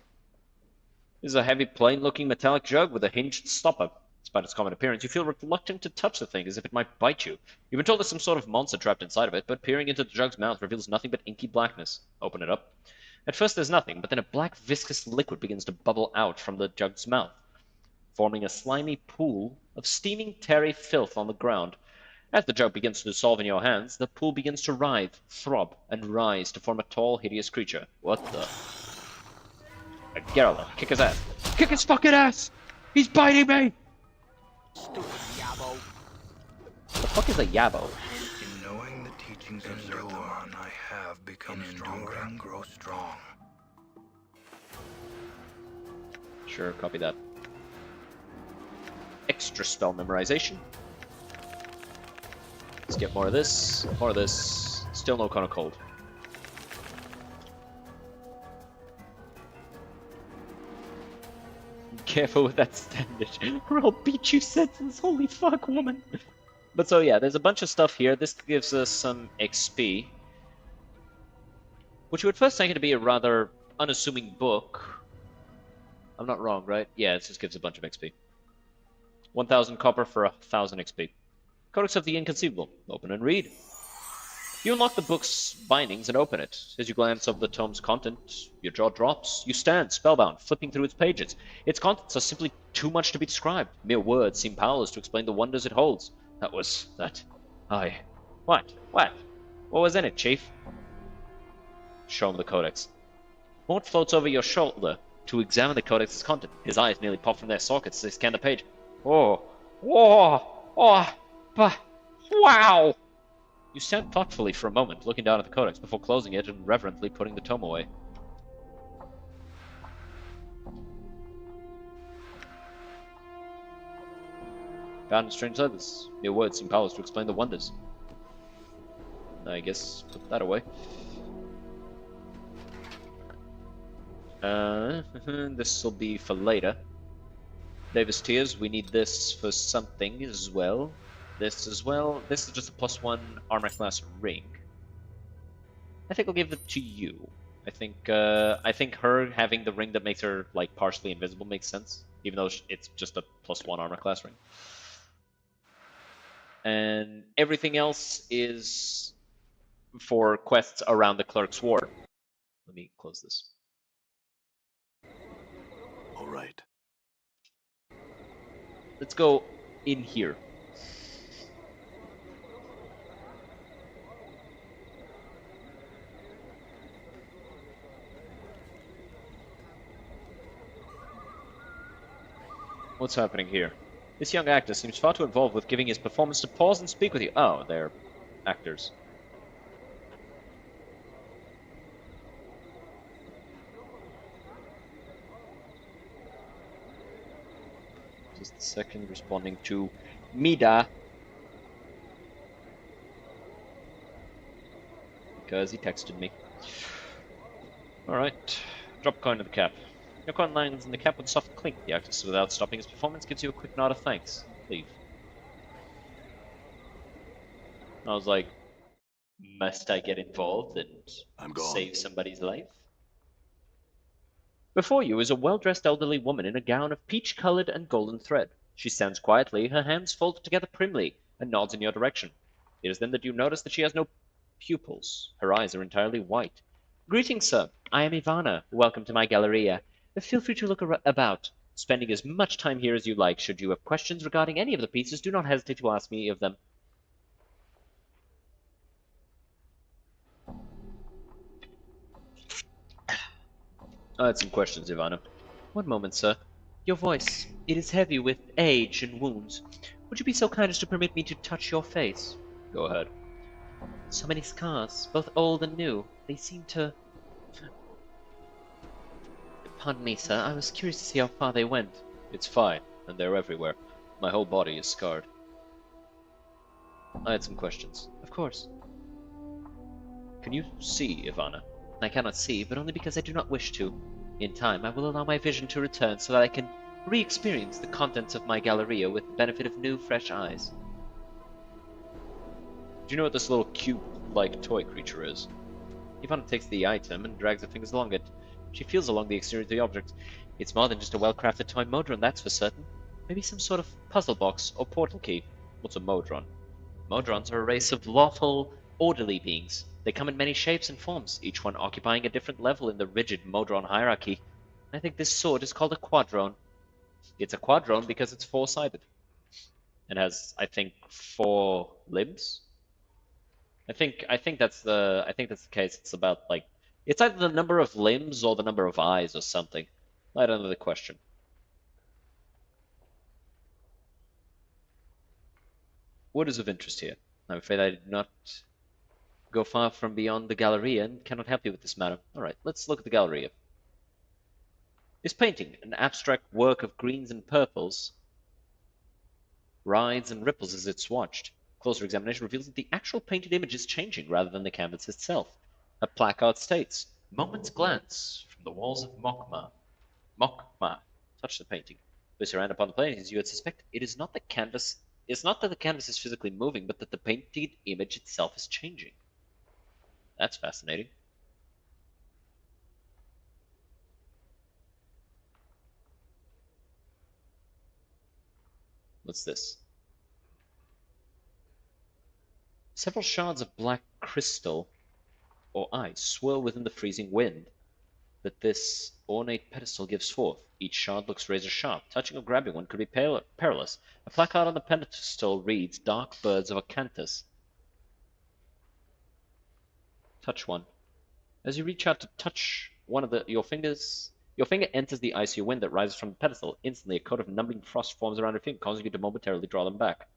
This is a heavy, plain-looking metallic jug with a hinged stopper. Despite its common appearance, you feel reluctant to touch the thing, as if it might bite you. You've been told there's some sort of monster trapped inside of it, but peering into the jug's mouth reveals nothing but inky blackness. Open it up. At first there's nothing, but then a black viscous liquid begins to bubble out from the jug's mouth, forming a slimy pool of steaming, tarry filth on the ground. As the jug begins to dissolve in your hands, the pool begins to writhe, throb, and rise to form a tall, hideous creature. What the? Geralt, kick his ass. Kick his fucking ass! He's biting me! Stupid yabo. The fuck is a yabo? In knowing the teachings of Zerwan, I have become stronger and grow strong. Sure, copy that. Extra spell memorization. Let's get more of this, more of this. Still no kind of cold. Careful with that standard, or I'll beat you senseless, holy fuck, woman. But so yeah, there's a bunch of stuff here. This gives us some XP, which you would first think it to be a rather unassuming book. I'm not wrong, right? Yeah, it just gives a bunch of XP. 1,000 copper for 1,000 XP. Codex of the Inconceivable. Open and read. You unlock the book's bindings and open it. As you glance over the tome's content, your jaw drops. You stand, spellbound, flipping through its pages. Its contents are simply too much to be described. Mere words seem powerless to explain the wonders it holds. Aye. What? What was in it, Chief? Show him the codex. Mort floats over your shoulder to examine the codex's content. His eyes nearly pop from their sockets as they scan the page. Wow! You stand thoughtfully for a moment, looking down at the codex before closing it and reverently putting the tome away. Found in strange letters. Mere words seem powerless to explain the wonders. I guess put that away. This will be for later. Davis Tears, we need this for something as well. This as well. This is just a +1 armor class ring. I think I'll give it to you. I think her having the ring that makes her like partially invisible makes sense, even though it's just a +1 armor class ring. And everything else is for quests around the Clerk's Ward. Let me close this. All right. Let's go in here. What's happening here? This young actor seems far too involved with giving his performance to pause and speak with you. Oh, they're actors. Just a second, responding to Mida. Because he texted me. Alright. Drop coin to the cap. Your coin lands in the cap with a soft clink. The artist, without stopping his performance, gives you a quick nod of thanks. Leave. I was like, must I get involved and I'm gone. save somebody's life? Before you is a well-dressed elderly woman in a gown of peach-colored and golden thread. She stands quietly, her hands folded together primly, and nods in your direction. It is then that you notice that she has no pupils. Her eyes are entirely white. Greetings, sir. I am Ivana. Welcome to my galleria. Feel free to look about, spending as much time here as you like. Should you have questions regarding any of the pieces, do not hesitate to ask me of them. I had some questions, Ivana. One moment, sir. Your voice, it is heavy with age and wounds. Would you be so kind as to permit me to touch your face? Go ahead. So many scars, both old and new. They seem to... Pardon me, sir. I was curious to see how far they went. It's fine, and they're everywhere. My whole body is scarred. I had some questions. Of course. Can you see, Ivana? I cannot see, but only because I do not wish to. In time, I will allow my vision to return so that I can re-experience the contents of my galleria with the benefit of new, fresh eyes. Do you know what this little cube-like toy creature is? Ivana takes the item and drags her fingers along it. She feels along the exterior of the object. It's more than just a well-crafted toy modron, that's for certain. Maybe some sort of puzzle box or portal key. What's a modron? Modrons are a race of lawful, orderly beings. They come in many shapes and forms, each one occupying a different level in the rigid modron hierarchy. I think this sword is called a quadrone. It's a quadrone because it's four-sided. And has, I think, 4 limbs? I think that's the case. It's about like it's either the number of limbs or the number of eyes or something. I don't know the question. What is of interest here? I'm afraid I did not go far from beyond the Galleria and cannot help you with this matter. Alright, let's look at the Galleria. This painting, an abstract work of greens and purples, rides and ripples as it's watched. Closer examination reveals that the actual painted image is changing rather than the canvas itself. A placard states, "Moment's glance from the walls of Mokma." Mokma. Touch the painting. Place your hand upon the plane as you had suspected. It is not the canvas. It's not that the canvas is physically moving, but that the painted image itself is changing. That's fascinating. What's this? Several shards of black crystal or ice swirl within the freezing wind that this ornate pedestal gives forth. Each shard looks razor sharp. Touching or grabbing one could be perilous. A placard on the pedestal reads, "Dark Birds of Acanthus." Touch one. As you reach out to touch one of your finger enters the icy wind that rises from the pedestal. Instantly, a coat of numbing frost forms around your finger, causing you to momentarily draw them back.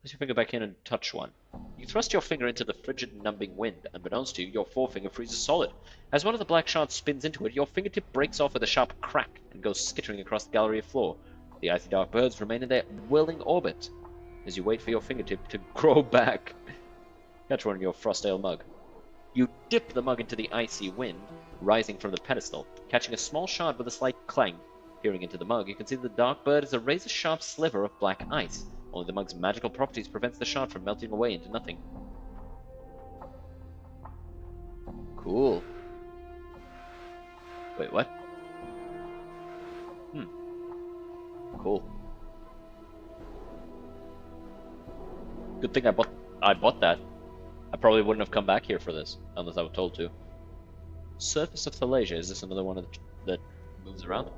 Place your finger back in and touch one. You thrust your finger into the frigid, numbing wind. Unbeknownst to you, your forefinger freezes solid. As one of the black shards spins into it, your fingertip breaks off with a sharp crack and goes skittering across the gallery floor. The icy dark birds remain in their whirling orbit as you wait for your fingertip to grow back. Catch one in your frost ale mug. You dip the mug into the icy wind, rising from the pedestal, catching a small shard with a slight clang. Peering into the mug, you can see the dark bird is a razor-sharp sliver of black ice. Only the mug's magical properties prevents the shard from melting away into nothing. Cool. Wait, what? Cool. Good thing I bought that. I probably wouldn't have come back here for this, unless I was told to. Surface of Thalasia. Is this another one that moves around?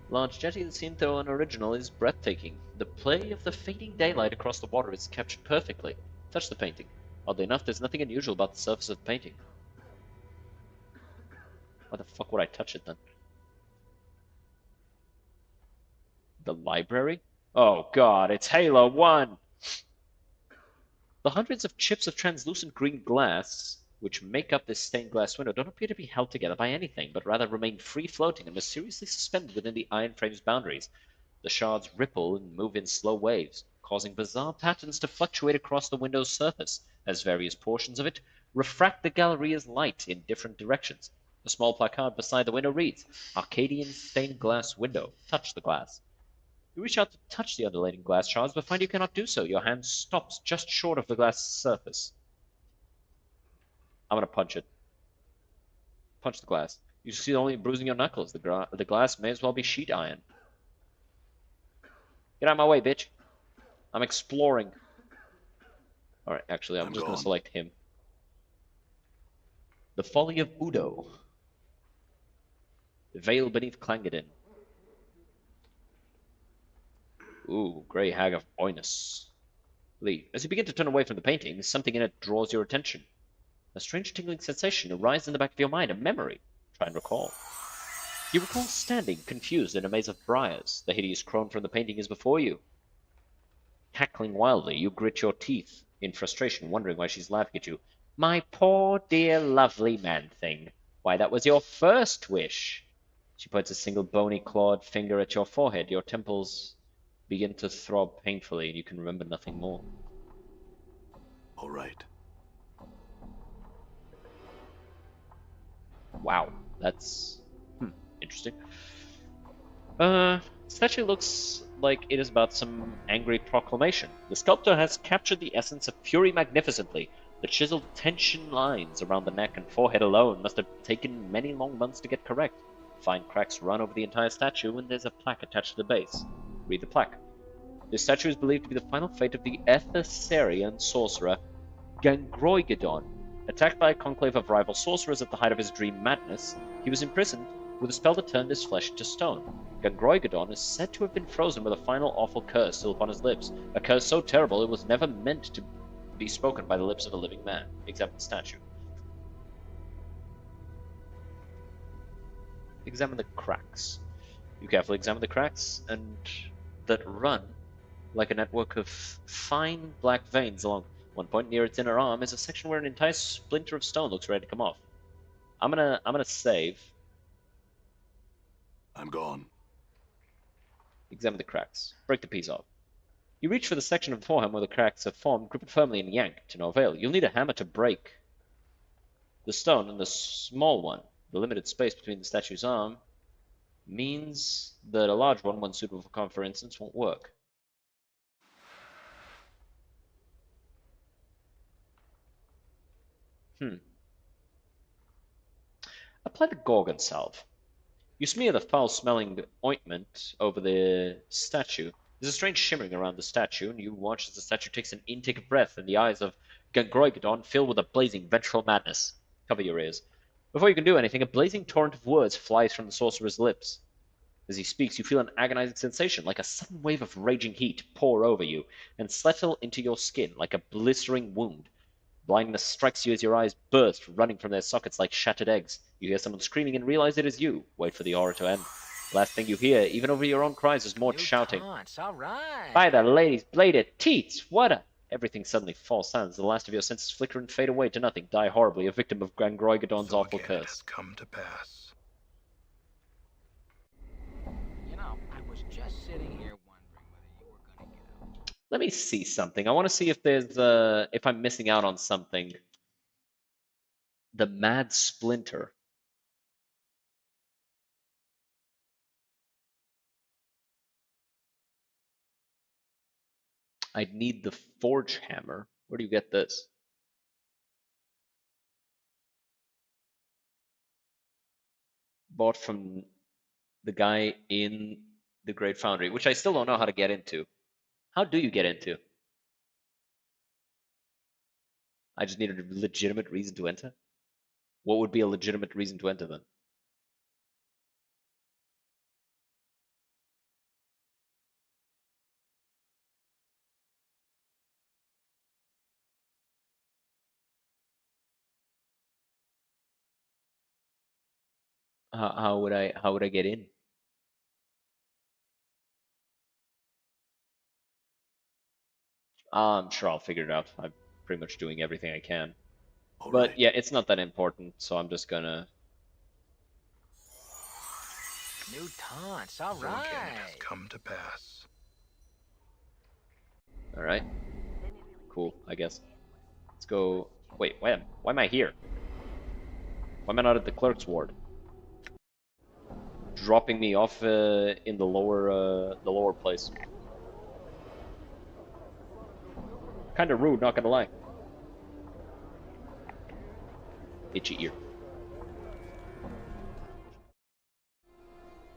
Large jetty that seen through an original is breathtaking. The play of the fading daylight across the water is captured perfectly. Touch the painting. Oddly enough, there's nothing unusual about the surface of the painting. Why the fuck would I touch it then? The library? Oh god, it's Halo 1! The hundreds of chips of translucent green glass which make up this stained glass window don't appear to be held together by anything, but rather remain free-floating and mysteriously suspended within the iron frame's boundaries. The shards ripple and move in slow waves, causing bizarre patterns to fluctuate across the window's surface as various portions of it refract the Galleria's light in different directions. A small placard beside the window reads, Arcadian stained glass window. Touch the glass. You reach out to touch the undulating glass shards, but find you cannot do so. Your hand stops just short of the glass surface. I'm gonna punch it. Punch the glass. You see only bruising your knuckles. The glass may as well be sheet iron. Get out of my way, bitch. I'm exploring. Alright, actually, I'm just gonna select him. The Folly of Udo. The Veil Beneath Clangeddin. Ooh, Grey Hag of Oinus. Leave. As you begin to turn away from the painting, something in it draws your attention. A strange tingling sensation arises in the back of your mind, a memory. Try and recall. You recall standing, confused, in a maze of briars. The hideous crone from the painting is before you. Cackling wildly, you grit your teeth in frustration, wondering why she's laughing at you. My poor, dear, lovely man-thing. Why, that was your first wish. She points a single bony, clawed finger at your forehead. Your temples begin to throb painfully, and you can remember nothing more. All right. Wow, that's interesting. Statue looks like it is about some angry proclamation. The sculptor has captured the essence of fury magnificently. The chiseled tension lines around the neck and forehead alone must have taken many long months to get correct. Fine cracks run over the entire statue, and there's a plaque attached to the base. Read the plaque. This statue is believed to be the final fate of the Etherian sorcerer Gangroigedon. Attacked by a conclave of rival sorcerers at the height of his dream madness, he was imprisoned with a spell that turned his flesh to stone. Gangroigedon is said to have been frozen with a final awful curse still upon his lips, a curse so terrible it was never meant to be spoken by the lips of a living man. Examine the statue. Examine the cracks. You carefully examine the cracks, and that run like a network of fine black veins along one point near its inner arm is a section where an entire splinter of stone looks ready to come off. I'm gonna save. I'm gone. Examine the cracks. Break the piece off. You reach for the section of the forearm where the cracks have formed, grip it firmly and yank, to no avail. You'll need a hammer to break the stone, and the small one, the limited space between the statue's arm, means that a large one suitable for carving, for instance, won't work. Apply the Gorgon salve. You smear the foul-smelling ointment over the statue. There's a strange shimmering around the statue, and you watch as the statue takes an intake of breath, and the eyes of Gangroigedon fill with a blazing, vengeful madness. Cover your ears. Before you can do anything, a blazing torrent of words flies from the sorcerer's lips. As he speaks, you feel an agonizing sensation, like a sudden wave of raging heat pour over you, and settle into your skin like a blistering wound. Blindness strikes you as your eyes burst, running from their sockets like shattered eggs. You hear someone screaming and realize it is you. Wait for the horror to end. Last thing you hear, even over your own cries, is more shouting. Taunts, all right. By the lady's bladed teats, what a... Everything suddenly falls silent. The last of your senses flicker and fade away to nothing. Die horribly, a victim of Gangroigedon's So awful again, it curse. has come to pass. You know, I was just sitting here wondering whether you were gonna get out. Let me see something. I want to see if there's if I'm missing out on something. The Mad Splinter. I'd need the Forge Hammer. Where do you get this? Bought from the guy in the Great Foundry, which I still don't know how to get into. How do you get into? I just need a legitimate reason to enter. What would be a legitimate reason to enter then? How would I get in? I'm sure I'll figure it out. I'm pretty much doing everything I can. All But right. yeah, it's not that important, so I'm just gonna New taunts, all Fortune has right. come to pass. All right. Cool, I guess. Let's go. Wait, why am I here? Why am I not at the clerk's ward? Dropping me off in the lower place. Kind of rude, not gonna lie. Itchy ear.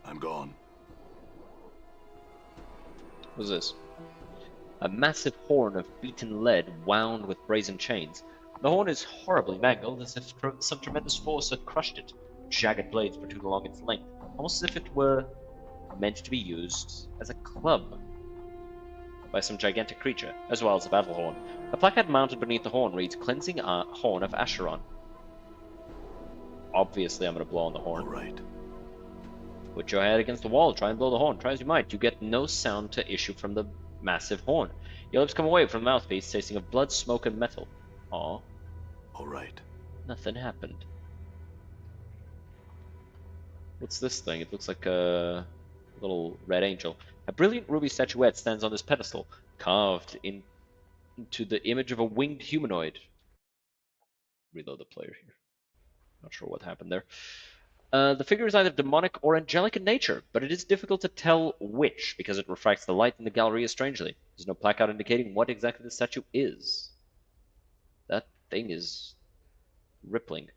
I'm gone. What's this? A massive horn of beaten lead wound with brazen chains. The horn is horribly mangled, as if some tremendous force had crushed it. Jagged blades protrude along its length, almost as if it were meant to be used as a club by some gigantic creature, as well as a battle horn. A placard mounted beneath the horn reads, "Cleansing Horn of Acheron." Obviously, I'm going to blow on the horn. All right. Put your head against the wall, try and blow the horn. Try as you might, you get no sound to issue from the massive horn. Your lips come away from the mouthpiece, tasting of blood, smoke, and metal. Aw, All right. nothing happened. What's this thing? It looks like a little red angel. A brilliant ruby statuette stands on this pedestal, carved into the image of a winged humanoid. Reload the player here. Not sure what happened there. The figure is either demonic or angelic in nature, but it is difficult to tell which, because it refracts the light in the gallery strangely. There's no placard indicating what exactly the statue is. That thing is rippling.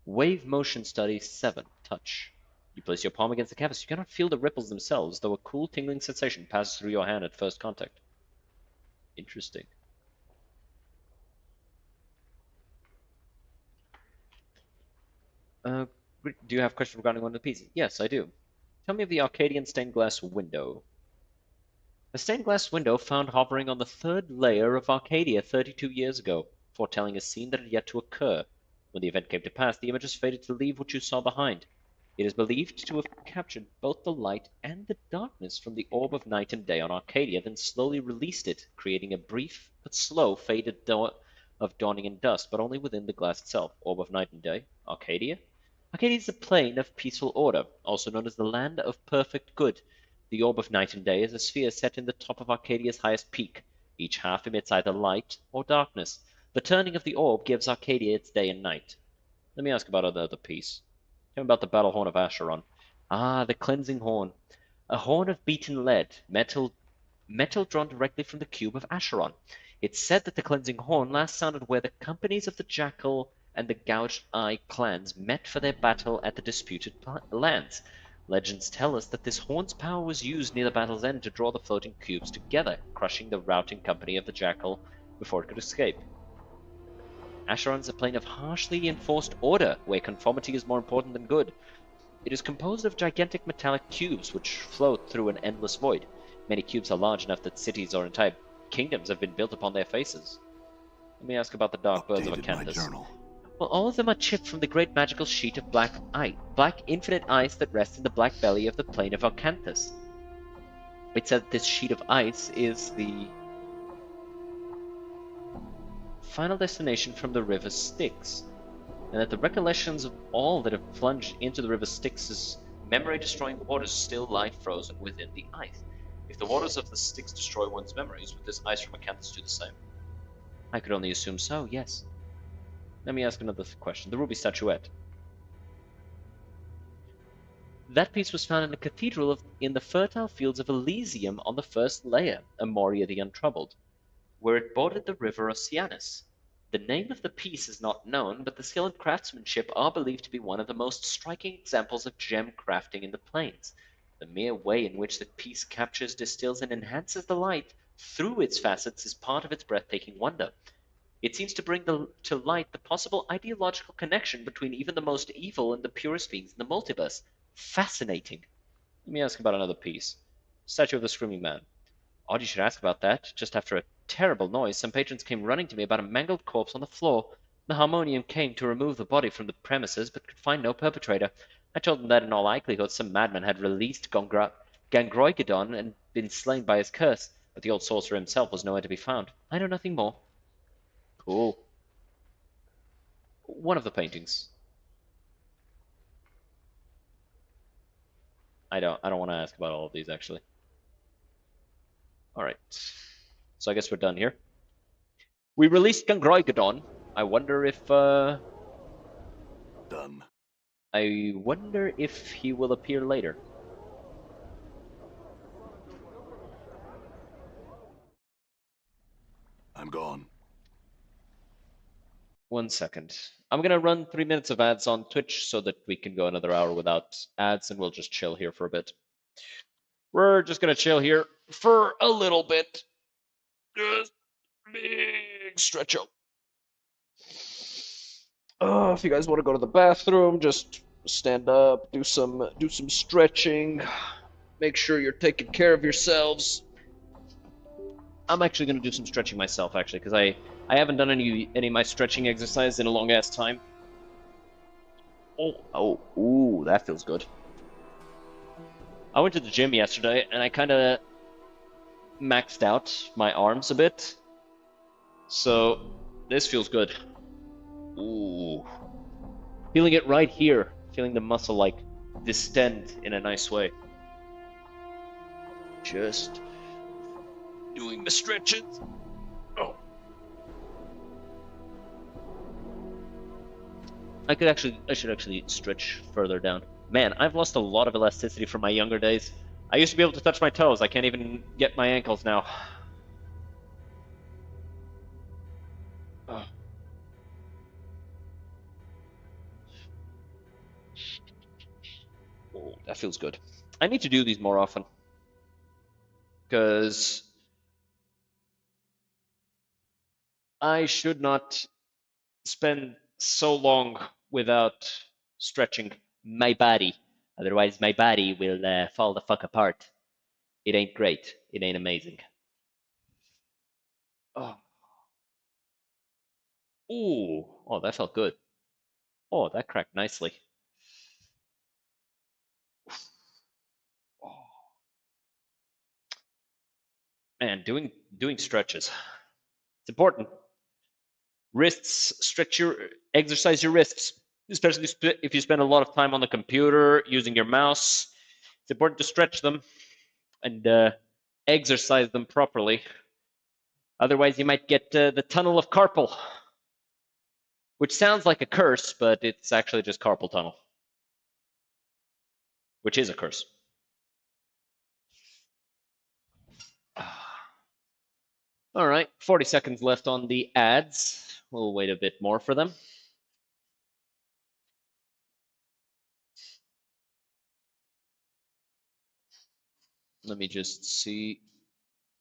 Wave motion study 7. Touch. You place your palm against the canvas. You cannot feel the ripples themselves, though a cool tingling sensation passes through your hand at first contact. Interesting. Do you have questions regarding one of the pieces? Yes, I do. Tell me of the Arcadian stained glass window. A stained glass window found hovering on the third layer of Arcadia 32 years ago, foretelling a scene that had yet to occur. When the event came to pass, the images faded to leave what you saw behind. It is believed to have captured both the light and the darkness from the orb of night and day on Arcadia, then slowly released it, creating a brief but slow fade of dawning and dusk, but only within the glass itself. Orb of night and day. Arcadia? Arcadia is a plane of peaceful order, also known as the land of perfect good. The orb of night and day is a sphere set in the top of Arcadia's highest peak. Each half emits either light or darkness. The turning of the orb gives Arcadia its day and night. Let me ask about another piece. Tell me about the battle horn of Acheron. Ah, the cleansing horn. A horn of beaten lead, metal drawn directly from the cube of Acheron. It's said that the cleansing horn last sounded where the companies of the Jackal and the Gouged Eye clans met for their battle at the disputed lands. Legends tell us that this horn's power was used near the battle's end to draw the floating cubes together, crushing the routing company of the Jackal before it could escape. Acheron is a plane of harshly enforced order, where conformity is more important than good. It is composed of gigantic metallic cubes which float through an endless void. Many cubes are large enough that cities or entire kingdoms have been built upon their faces. Let me ask about the dark birds of Updated my Acanthus. journal. Well, all of them are chipped from the great magical sheet of black infinite ice that rests in the black belly of the plain of Acanthus. It said this sheet of ice is the final destination from the river Styx, and that the recollections of all that have plunged into the river Styx's memory-destroying waters still lie frozen within the ice. If the waters of the Styx destroy one's memories, would this ice from Acanthus do the same? I could only assume so, yes. Let me ask another question. The ruby statuette. That piece was found in a cathedral in the fertile fields of Elysium on the first layer, Amoria the Untroubled, where it bordered the river Oceanus. The name of the piece is not known, but the skill and craftsmanship are believed to be one of the most striking examples of gem crafting in the plains. The mere way in which the piece captures, distills, and enhances the light through its facets is part of its breathtaking wonder. It seems to bring to light the possible ideological connection between even the most evil and the purest beings in the multiverse. Fascinating. Let me ask about another piece. Statue of the Screaming Man. Odd you should ask about that. Just after a terrible noise, some patrons came running to me about a mangled corpse on the floor. The Harmonium came to remove the body from the premises, but could find no perpetrator. I told them that in all likelihood some madman had released Gangroigedon and been slain by his curse, but the old sorcerer himself was nowhere to be found. I know nothing more. Cool. One of the paintings. I don't want to ask about all of these actually. All right. So I guess we're done here. We released Gangroigadon. I wonder if Done. I wonder if he will appear later. I'm gone. 1 second. I'm gonna run 3 minutes of ads on Twitch so that we can go another hour without ads, and we'll just chill here for a bit. We're just gonna chill here for a little bit. Just big stretch out. Oh, if you guys want to go to the bathroom, just stand up, do some stretching. Make sure you're taking care of yourselves. I'm actually gonna do some stretching myself, actually, because I haven't done any of my stretching exercise in a long ass time. Ooh, that feels good. I went to the gym yesterday and I kind of maxed out my arms a bit. So this feels good. Ooh. Feeling it right here. Feeling the muscle like distend in a nice way. Just doing the stretches. Oh. I should actually stretch further down. Man, I've lost a lot of elasticity from my younger days. I used to be able to touch my toes. I can't even get my ankles now. Oh. Oh, that feels good. I need to do these more often. Because I should not spend so long without stretching my body. Otherwise, my body will fall the fuck apart. It ain't great. It ain't amazing. Oh. Ooh. Oh, that felt good. Oh, that cracked nicely. Oh. Man, doing stretches. It's important. Wrists, exercise your wrists, especially if you spend a lot of time on the computer using your mouse. It's important to stretch them and exercise them properly. Otherwise, you might get the tunnel of carpal, which sounds like a curse, but it's actually just carpal tunnel, which is a curse. All right, 40 seconds left on the ads. We'll wait a bit more for them. Let me just see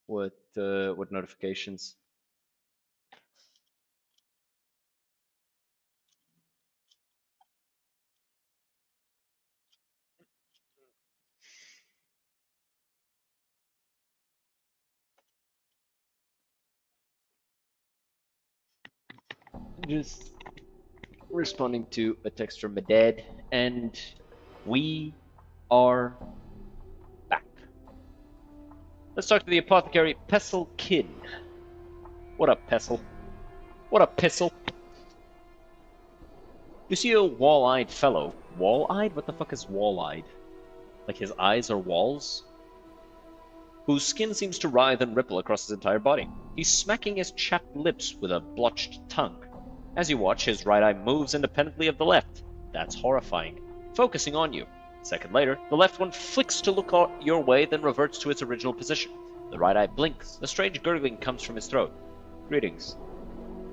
what notifications. Just responding to a text from my dad, and we are back. Let's talk to the apothecary Pesselkin. What up, Pessel? What up, Pissel? You see a wall-eyed fellow. Wall-eyed? What the fuck is wall-eyed? Like his eyes are walls? Whose skin seems to writhe and ripple across his entire body. He's smacking his chapped lips with a blotched tongue. As you watch, his right eye moves independently of the left. That's horrifying. Focusing on you. A second later, the left one flicks to look your way, then reverts to its original position. The right eye blinks. A strange gurgling comes from his throat. Greetings.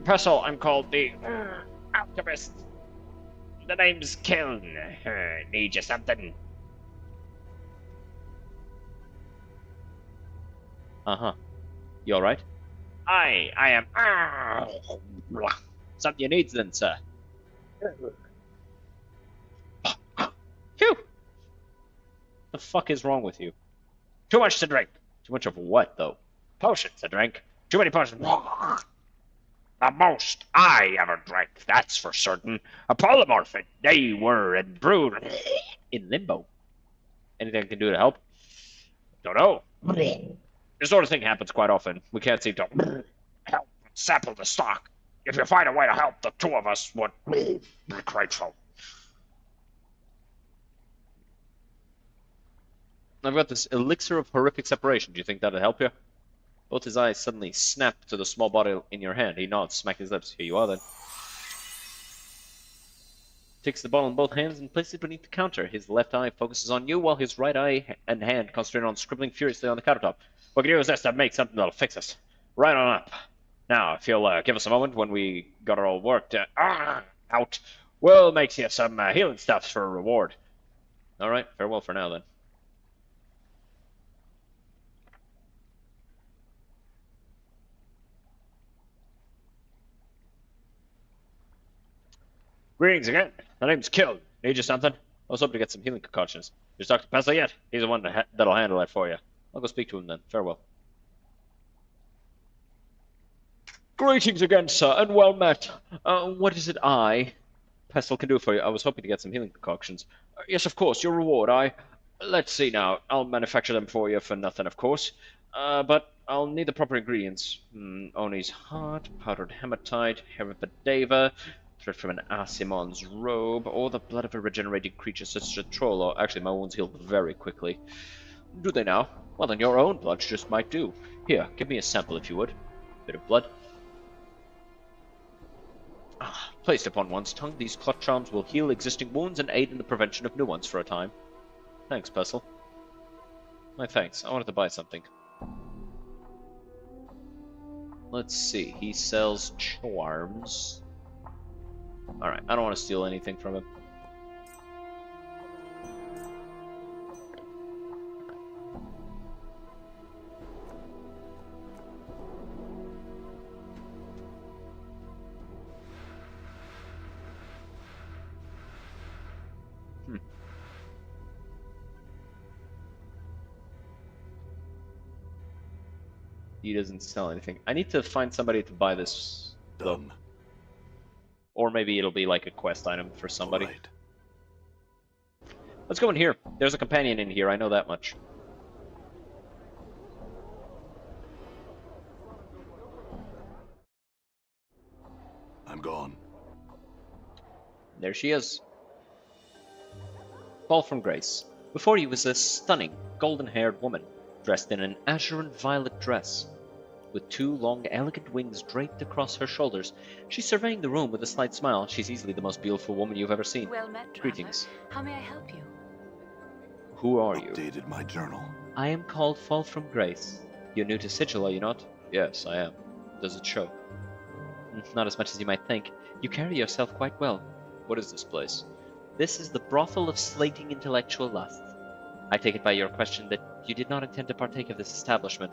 Pessel, I'm called the Alchemist. The name's Kiln. Need you something? Uh-huh. You alright? I am... Something you need then, sir. Phew! The fuck is wrong with you? Too much to drink. Too much of what, though? Potions to drink. Too many potions. The most I ever drank, that's for certain. A polymorphin. They were and brewed in limbo. Anything I can do to help? Don't know. This sort of thing happens quite often. We can't seem to help sample the stock. If you find a way to help, the two of us would be grateful. I've got this elixir of horrific separation. Do you think that'll help you? Both his eyes suddenly snap to the small bottle in your hand. He nods, smack his lips. Here you are, then. Takes the bottle in both hands and places it beneath the counter. His left eye focuses on you, while his right eye and hand concentrate on scribbling furiously on the countertop. We can use this to make something that'll fix us. Right on up. Now, if you'll give us a moment when we got it all worked out, we'll make you some healing stuffs for a reward. All right, farewell for now, then. Greetings again. My name's Kill. Need you something? I was hoping to get some healing concoctions. Just talked to Pestle yet? He's the one that'll handle that for you. I'll go speak to him then. Farewell. Greetings again, sir, and well met. What is it Pestle, can do for you? I was hoping to get some healing concoctions. Yes, of course, your reward. Let's see now. I'll manufacture them for you for nothing, of course. But I'll need the proper ingredients. Oni's heart, powdered hematite, heribadeva, thread from an Asimon's robe, or the blood of a regenerated creature such as a troll. Or actually, my wounds heal very quickly. Do they now? Well, then your own blood just might do. Here, give me a sample if you would. Bit of blood. Placed upon one's tongue, these clot charms will heal existing wounds and aid in the prevention of new ones for a time. Thanks, Pestle. My thanks. I wanted to buy something. Let's see. He sells charms. Alright, I don't want to steal anything from him. He doesn't sell anything. I need to find somebody to buy this, though. Done. Or maybe it'll be like a quest item for somebody. All right. Let's go in here. There's a companion in here, I know that much. I'm gone. There she is. Fall from grace. Before you was a stunning, golden-haired woman, dressed in an azure and violet dress. With two long, elegant wings draped across her shoulders, she's surveying the room with a slight smile. She's easily the most beautiful woman you've ever seen. Well met, traveler. Greetings. How may I help you? Who are you? Updated my journal. I am called Fall from Grace. You're new to Sigil, are you not? Yes, I am. Does it show? Not as much as you might think. You carry yourself quite well. What is this place? This is the brothel of slating intellectual lusts. I take it by your question that you did not intend to partake of this establishment.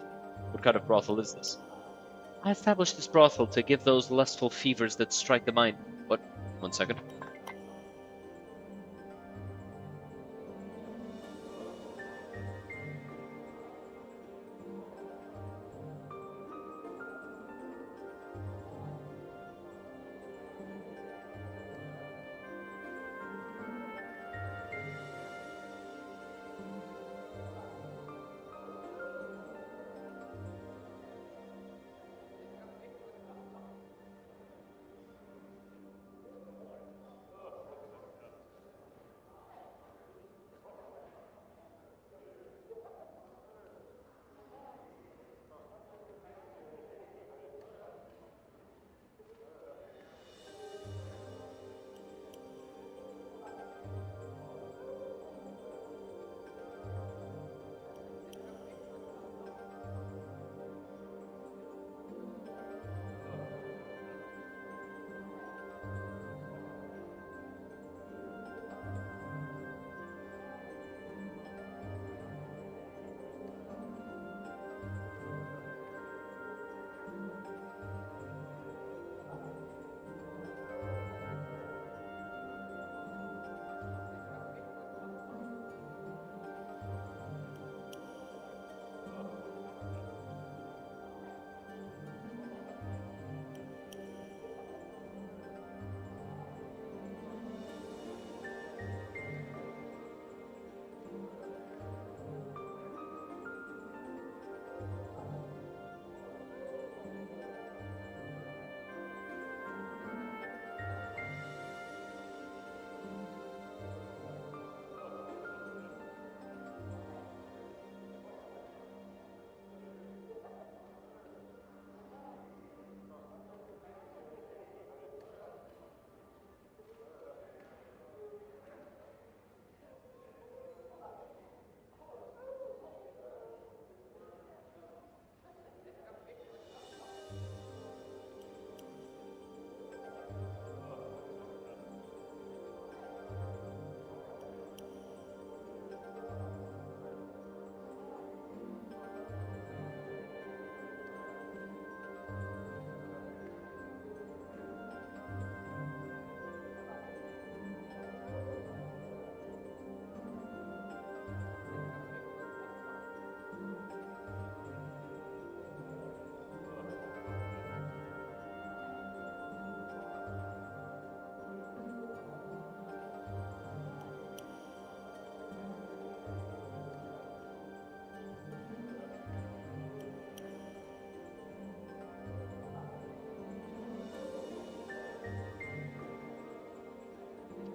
What kind of brothel is this? I established this brothel to give those lustful fevers that strike the mind. What? 1 second.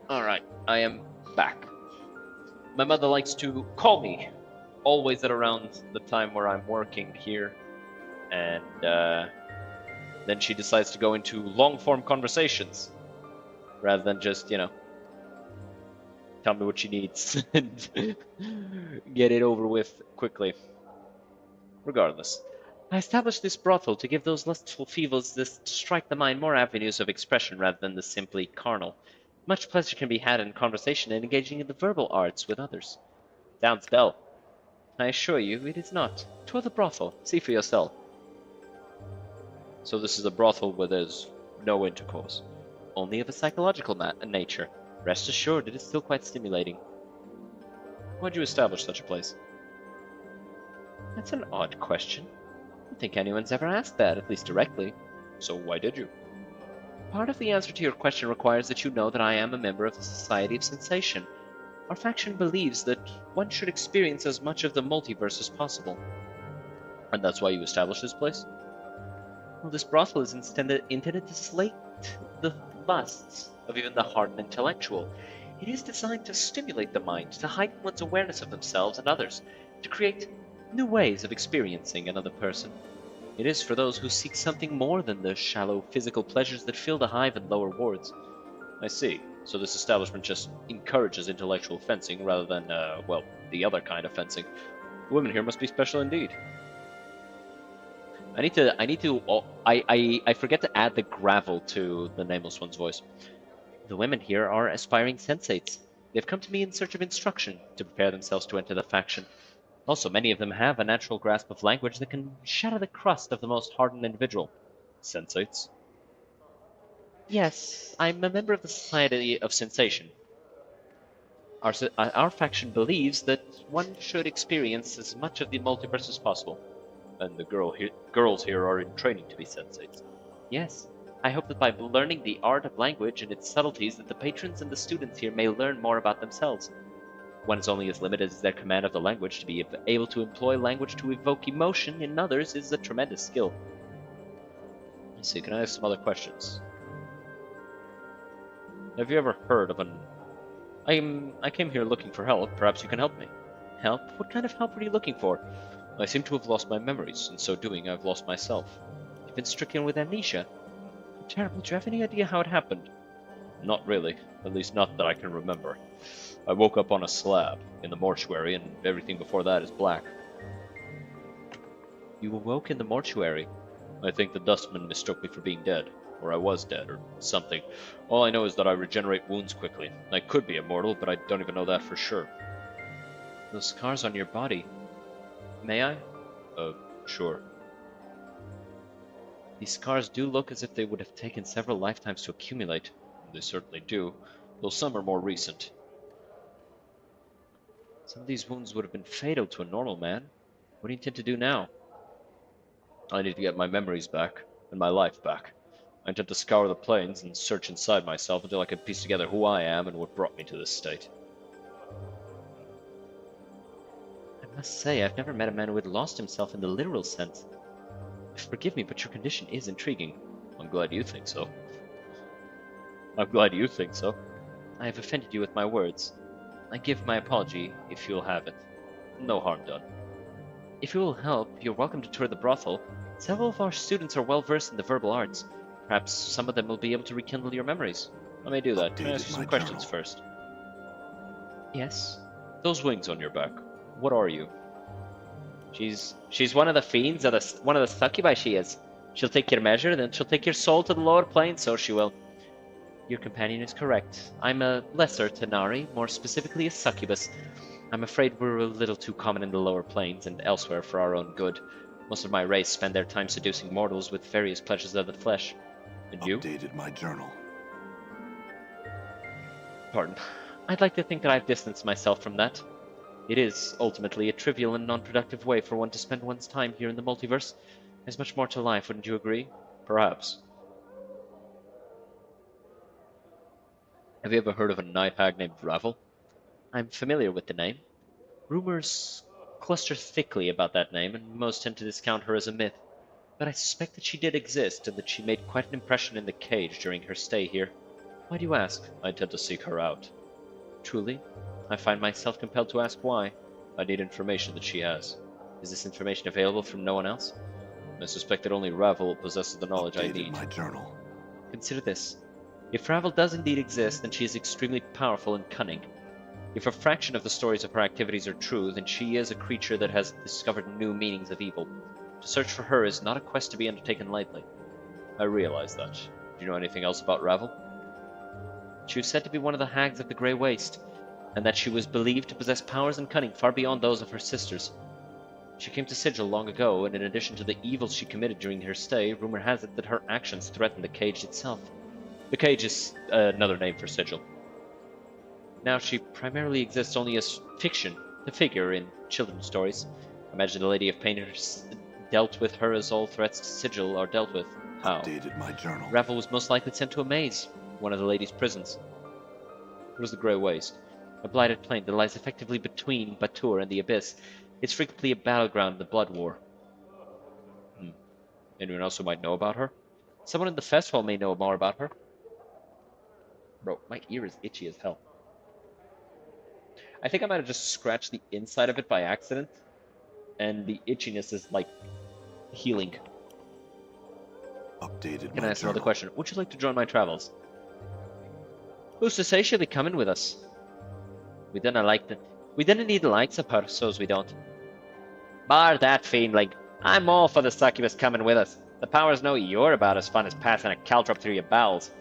Alright, I am back. My mother likes to call me, always at around the time where I'm working here, and then she decides to go into long-form conversations, rather than just, tell me what she needs and get it over with quickly. Regardless, I established this brothel to give those lustful fevers to strike the mind more avenues of expression rather than the simply carnal. Much pleasure can be had in conversation and engaging in the verbal arts with others. Sounds dull. I assure you it is not. Tour the brothel. See for yourself. So this is a brothel where there's no intercourse. Only of a psychological nature. Rest assured it is still quite stimulating. Why'd you establish such a place? That's an odd question. I don't think anyone's ever asked that, at least directly. So why did you? Part of the answer to your question requires that you know that I am a member of the Society of Sensation. Our faction believes that one should experience as much of the multiverse as possible. And that's why you established this place? Well, this brothel is intended to slake the lusts of even the hardened intellectual. It is designed to stimulate the mind, to heighten one's awareness of themselves and others, to create new ways of experiencing another person. It is for those who seek something more than the shallow physical pleasures that fill the hive and lower wards. I see. So this establishment just encourages intellectual fencing rather than, well, the other kind of fencing. The women here must be special indeed. I forget to add the gravel to the Nameless One's voice. The women here are aspiring sensates. They've come to me in search of instruction to prepare themselves to enter the faction. Also, many of them have a natural grasp of language that can shatter the crust of the most hardened individual. Sensates? Yes, I'm a member of the Society of Sensation. Our faction believes that one should experience as much of the multiverse as possible. And the girls here are in training to be sensates. Yes, I hope that by learning the art of language and its subtleties that the patrons and the students here may learn more about themselves. One is only as limited as their command of the language. To be able to employ language to evoke emotion in others is a tremendous skill. Let's see, can I ask some other questions? Have you ever heard of an... I came here looking for help. Perhaps you can help me. Help? What kind of help were you looking for? I seem to have lost my memories. In so doing, I've lost myself. You've been stricken with amnesia. Terrible. Do you have any idea how it happened? Not really. At least not that I can remember. I woke up on a slab in the mortuary, and everything before that is black. You awoke in the mortuary? I think the dustman mistook me for being dead. Or I was dead, or something. All I know is that I regenerate wounds quickly. I could be immortal, but I don't even know that for sure. Those scars on your body... May I? Sure. These scars do look as if they would have taken several lifetimes to accumulate. They certainly do, though some are more recent. Some of these wounds would have been fatal to a normal man. What do you intend to do now? I need to get my memories back, and my life back. I intend to scour the plains and search inside myself until I can piece together who I am and what brought me to this state. I must say, I've never met a man who had lost himself in the literal sense. Forgive me, but your condition is intriguing. I'm glad you think so. I'm glad you think so. I have offended you with my words. I give my apology, if you'll have it. No harm done. If you will help, you're welcome to tour the brothel. Several of our students are well versed in the verbal arts. Perhaps some of them will be able to rekindle your memories. I may do that. Can I ask you some questions first? Yes? Those wings on your back. What are you? She's one of the fiends, one of the succubi she is. She'll take your measure, then she'll take your soul to the lower plane, so she will. Your companion is correct. I'm a lesser Tenari, more specifically a succubus. I'm afraid we're a little too common in the lower planes and elsewhere for our own good. Most of my race spend their time seducing mortals with various pleasures of the flesh. And you? Updated my journal. Pardon. I'd like to think that I've distanced myself from that. It is, ultimately, a trivial and non-productive way for one to spend one's time here in the multiverse. There's much more to life, wouldn't you agree? Perhaps. Have you ever heard of a night hag named Ravel? I'm familiar with the name. Rumors cluster thickly about that name, and most tend to discount her as a myth. But I suspect that she did exist, and that she made quite an impression in the cage during her stay here. Why do you ask? I intend to seek her out. Truly? I find myself compelled to ask why. I need information that she has. Is this information available from no one else? I suspect that only Ravel possesses the knowledge I need. My journal. Consider this. If Ravel does indeed exist, then she is extremely powerful and cunning. If a fraction of the stories of her activities are true, then she is a creature that has discovered new meanings of evil. To search for her is not a quest to be undertaken lightly. I realize that. Do you know anything else about Ravel? She was said to be one of the hags of the Grey Waste, and that she was believed to possess powers and cunning far beyond those of her sisters. She came to Sigil long ago, and in addition to the evils she committed during her stay, rumor has it that her actions threatened the cage itself. The cage is another name for Sigil. Now she primarily exists only as fiction, the figure in children's stories. Imagine the Lady of Pain dealt with her as all threats to Sigil are dealt with. How? Updated my journal. Ravel was most likely sent to a maze, one of the lady's prisons. It was the Grey Waste, a blighted plain that lies effectively between Batur and the Abyss. It's frequently a battleground in the Blood War. Anyone else who might know about her? Someone in the festival may know more about her. Bro, my ear is itchy as hell. I think I might have just scratched the inside of it by accident, and the itchiness is, like, healing. Updated Can my I ask another journal. question? Would you like to join my travels? Who's to say she'll be coming with us? We didn't need the likes of her, so's we don't. Bar that fiendling. I'm all for the succubus coming with us. The powers know you're about as fun as passing a caltrop through your bowels.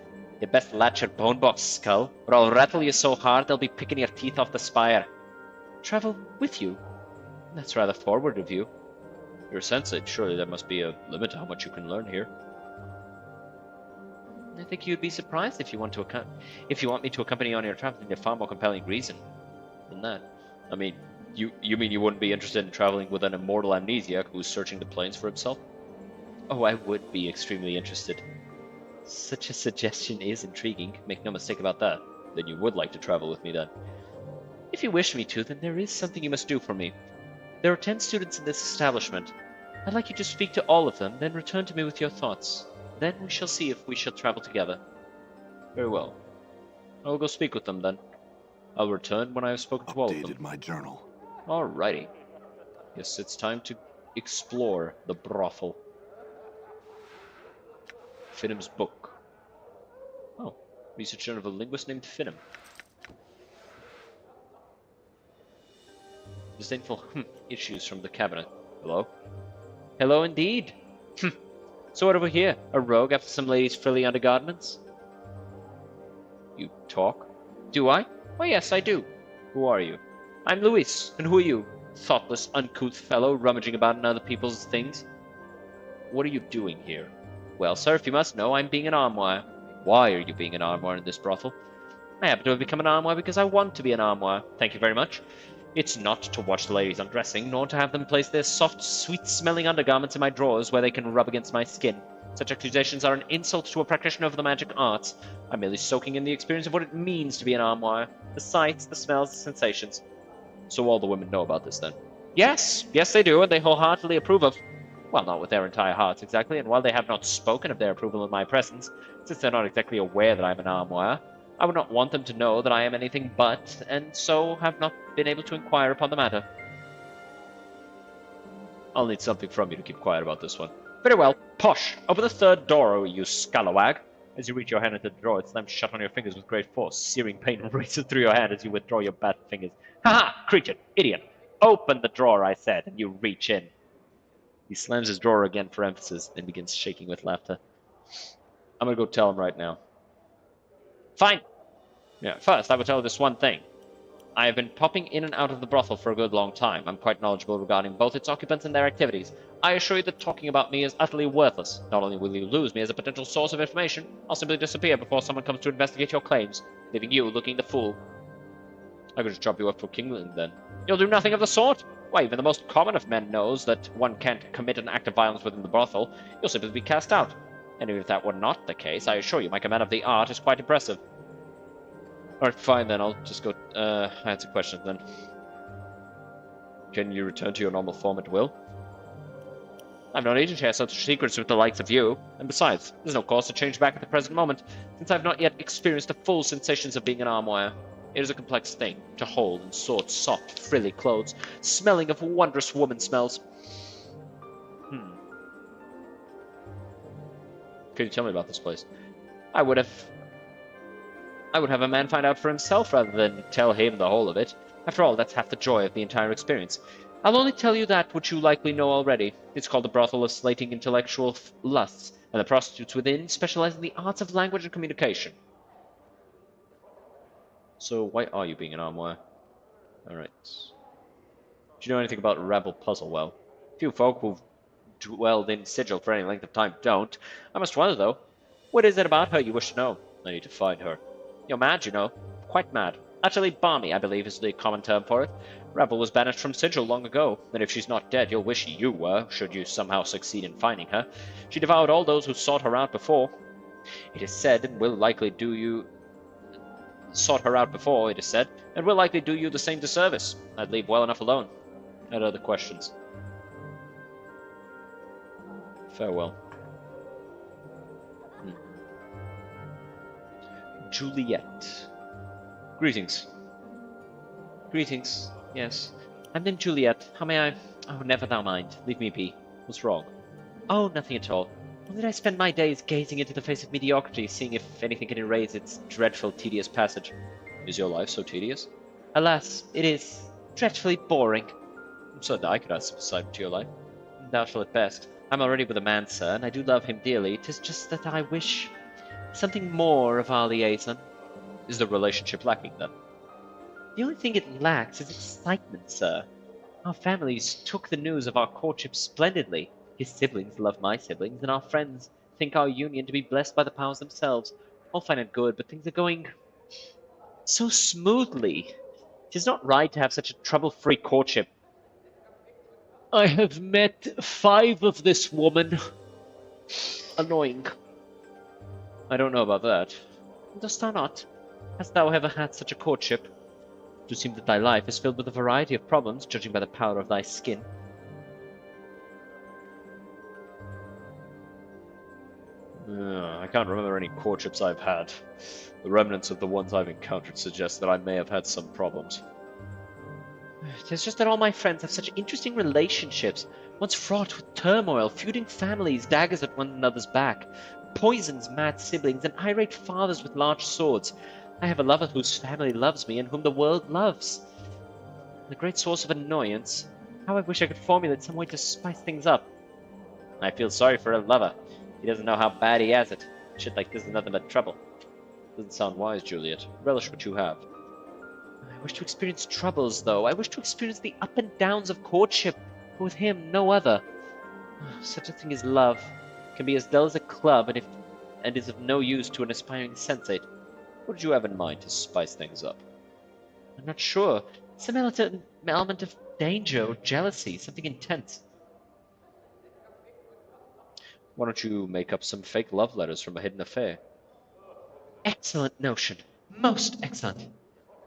You best latch your bone box, skull, or I'll rattle you so hard they'll be picking your teeth off the spire. Travel with you? That's rather forward of you. You're a sensate, surely there must be a limit to how much you can learn here. I think you'd be surprised if you want me to accompany you on your travels in a far more compelling reason than that. I mean, you mean you wouldn't be interested in traveling with an immortal amnesiac who's searching the plains for himself? Oh, I would be extremely interested. Such a suggestion is intriguing, make no mistake about that. Then you would like to travel with me then? If you wish me to, then there is something you must do for me. There are 10 students in this establishment. I'd like you to speak to all of them, then return to me with your thoughts. Then we shall see if we shall travel together. Very well. I will go speak with them then. I'll return when I have spoken to all of them. Updated my journal. Alrighty. Yes, it's time to explore the brothel. Finnim's book. Oh, research of a linguist named Finnim. Disdainful issues from the cabinet. Hello? Hello indeed. So what have we here? A rogue after some lady's frilly undergarments? You talk? Do I? Why yes, I do. Who are you? I'm Luis, and who are you? Thoughtless, uncouth fellow rummaging about in other people's things. What are you doing here? Well, sir, if you must know, I'm being an armoire. Why are you being an armoire in this brothel? I happen to have become an armoire because I want to be an armoire. Thank you very much. It's not to watch the ladies undressing, nor to have them place their soft, sweet-smelling undergarments in my drawers where they can rub against my skin. Such accusations are an insult to a practitioner of the magic arts. I'm merely soaking in the experience of what it means to be an armoire. The sights, the smells, the sensations. So all the women know about this, then? Yes, they do, and they wholeheartedly approve of... Well, not with their entire hearts, exactly, and while they have not spoken of their approval in my presence, since they're not exactly aware that I'm an armoire, I would not want them to know that I am anything but, and so have not been able to inquire upon the matter. I'll need something from you to keep quiet about this one. Very well. Posh! Open the third door, you scalawag! As you reach your hand into the drawer, it slams shut on your fingers with great force. Searing pain races through your hand as you withdraw your bat fingers. Ha-ha! Creature! Idiot! Open the drawer, I said, and you reach in. He slams his drawer again for emphasis, then begins shaking with laughter. I'm gonna go tell him right now. Fine! Yeah, first, I will tell you this one thing. I have been popping in and out of the brothel for a good long time. I'm quite knowledgeable regarding both its occupants and their activities. I assure you that talking about me is utterly worthless. Not only will you lose me as a potential source of information, I'll simply disappear before someone comes to investigate your claims, leaving you looking the fool. I could just drop you off for Kingland, then. You'll do nothing of the sort! Why, even the most common of men knows that one can't commit an act of violence within the brothel. You'll simply be cast out. And even if that were not the case, I assure you my command of the art is quite impressive. Alright, fine then, I'll just go, answer questions then. Can you return to your normal form at will? I've no need to share such secrets with the likes of you. And besides, there's no cause to change back at the present moment, since I've not yet experienced the full sensations of being an arm wearer. It is a complex thing to hold and sort soft, frilly clothes, smelling of wondrous woman smells. Could you tell me about this place? I would have a man find out for himself rather than tell him the whole of it. After all, that's half the joy of the entire experience. I'll only tell you that which you likely know already. It's called the brothel of slating intellectual lusts, and the prostitutes within specialize in the arts of language and communication. So why are you being an arm wearer? Alright. Do you know anything about Rabble Puzzle? Well, few folk who've dwelled in Sigil for any length of time don't. I must wonder, though, what is it about her you wish to know? I need to find her. You're mad, you know. Quite mad. Utterly balmy, I believe, is the common term for it. Rebel was banished from Sigil long ago, and if she's not dead, you'll wish you were, should you somehow succeed in finding her. She devoured all those who sought her out before. It is said, and will likely do you... Sought her out before, it is said, and will likely do you the same disservice. I'd leave well enough alone. Had other questions. Farewell. Juliet. Greetings. Greetings. Yes. I'm named Juliet. How may I... Oh, never thou mind. Leave me be. What's wrong? Oh, nothing at all. Only I spend my days gazing into the face of mediocrity, seeing if anything can erase its dreadful, tedious passage. Is your life so tedious? Alas, it is. Dreadfully boring. I'm certain I could add some side to your life. Doubtful at best. I'm already with a man, sir, and I do love him dearly. 'Tis just that I wish something more of our liaison. Is the relationship lacking, then? The only thing it lacks is excitement, sir. Our families took the news of our courtship splendidly. His siblings love my siblings, and our friends think our union to be blessed by the powers themselves. All fine and good, but things are going so smoothly. It is not right to have such a trouble-free courtship. I have met 5 of this woman. Annoying. I don't know about that. Dost thou not? Hast thou ever had such a courtship? It would seem that thy life is filled with a variety of problems, judging by the pallor of thy skin. I can't remember any courtships I've had. The remnants of the ones I've encountered suggest that I may have had some problems. It's just that all my friends have such interesting relationships, once fraught with turmoil, feuding families, daggers at one another's back, poisons, mad siblings, and irate fathers with large swords. I have a lover whose family loves me and whom the world loves. The great source of annoyance. How I wish I could formulate some way to spice things up. I feel sorry for a lover. He doesn't know how bad he has it. Shit like this is nothing but trouble. Doesn't sound wise, Juliet. Relish what you have. I wish to experience troubles, though. I wish to experience the up and downs of courtship, but with him, no other. Such a thing as love. It can be as dull as a club, and is of no use to an aspiring sensate. What did you have in mind to spice things up? I'm not sure. Some element of danger or jealousy, something intense. Why don't you make up some fake love letters from a hidden affair? Excellent notion. Most excellent.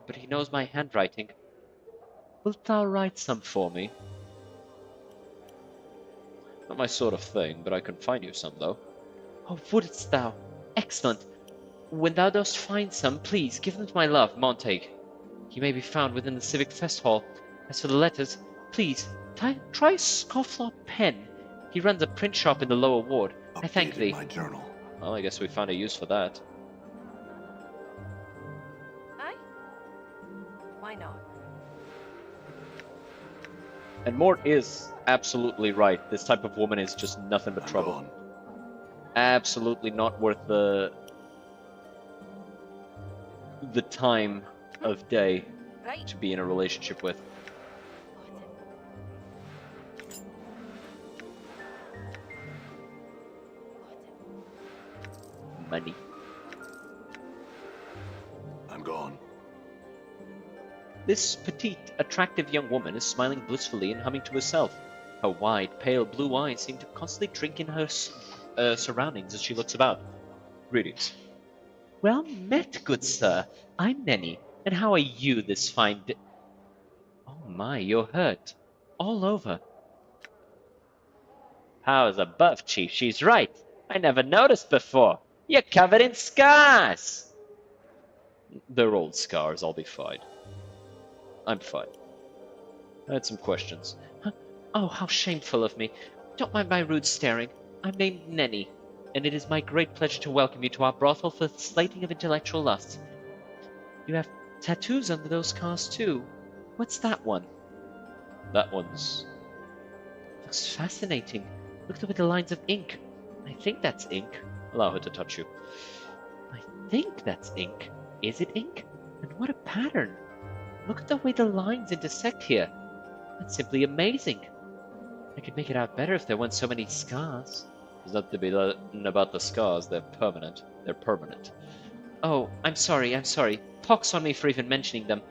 But he knows my handwriting. Wilt thou write some for me? Not my sort of thing, but I can find you some, though. Oh, wouldst thou? Excellent. When thou dost find some, please give them to my love, Montague. He may be found within the Civic Fest Hall. As for the letters, please, try Scofflaw Pen. He runs a print shop in the lower ward. I thank thee. My journal. Well, I guess we found a use for that. Aye? Why not? And Mort is absolutely right. This type of woman is just nothing but trouble. Gone. Absolutely not worth the time of day Right. to be in a relationship with. Money. I'm gone. This petite, attractive young woman is smiling blissfully and humming to herself. Her wide, pale blue eyes seem to constantly drink in her surroundings as she looks about. Greetings. Well met, good sir. I'm Nenny, and how are you this fine Oh my, you're hurt. All over. Powers above, Chief. She's right. I never noticed before. You're covered in scars. They're old scars. I'll be fine. I'm fine. I had some questions. Huh? Oh, how shameful of me. Don't mind my rude staring. I'm named Nenny, and it is my great pleasure to welcome you to our brothel for the slating of intellectual lusts. You have tattoos under those scars, too. What's that one? That one's... looks fascinating. Look at the lines of ink. I think that's ink. Allow her to touch you. I think that's ink. Is it ink? And what a pattern. Look at the way the lines intersect here. That's simply amazing. I could make it out better if there weren't so many scars. There's nothing to be about the scars. They're permanent. They're permanent. Oh, I'm sorry. Pox on me for even mentioning them.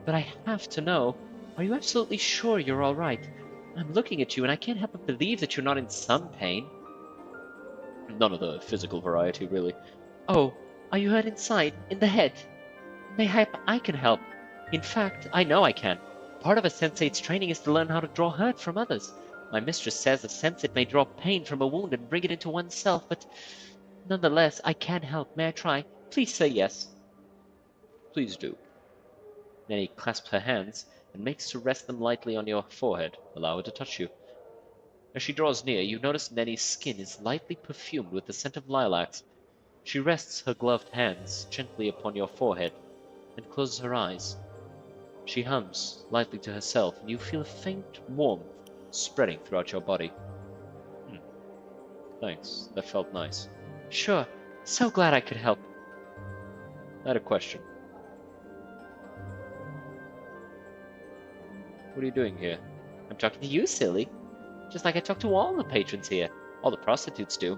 But I have to know, are you absolutely sure you're all right? I'm looking at you and I can't help but believe that you're not in some pain. None of the physical variety, really. Oh, are you hurt inside? In the head? Mayhap I can help. In fact, I know I can. Part of a sensate's training is to learn how to draw hurt from others. My mistress says a sensate may draw pain from a wound and bring it into oneself, but nonetheless, I can help. May I try? Please say yes. Please do. Nanny clasps her hands and makes to rest them lightly on your forehead. Allow her to touch you. As she draws near, you notice Nenny's skin is lightly perfumed with the scent of lilacs. She rests her gloved hands gently upon your forehead and closes her eyes. She hums lightly to herself, and you feel a faint warmth spreading throughout your body. Thanks, that felt nice. Sure, so glad I could help. I had a question. What are you doing here? I'm talking to you, silly. Just like I talk to all the patrons here. All the prostitutes do.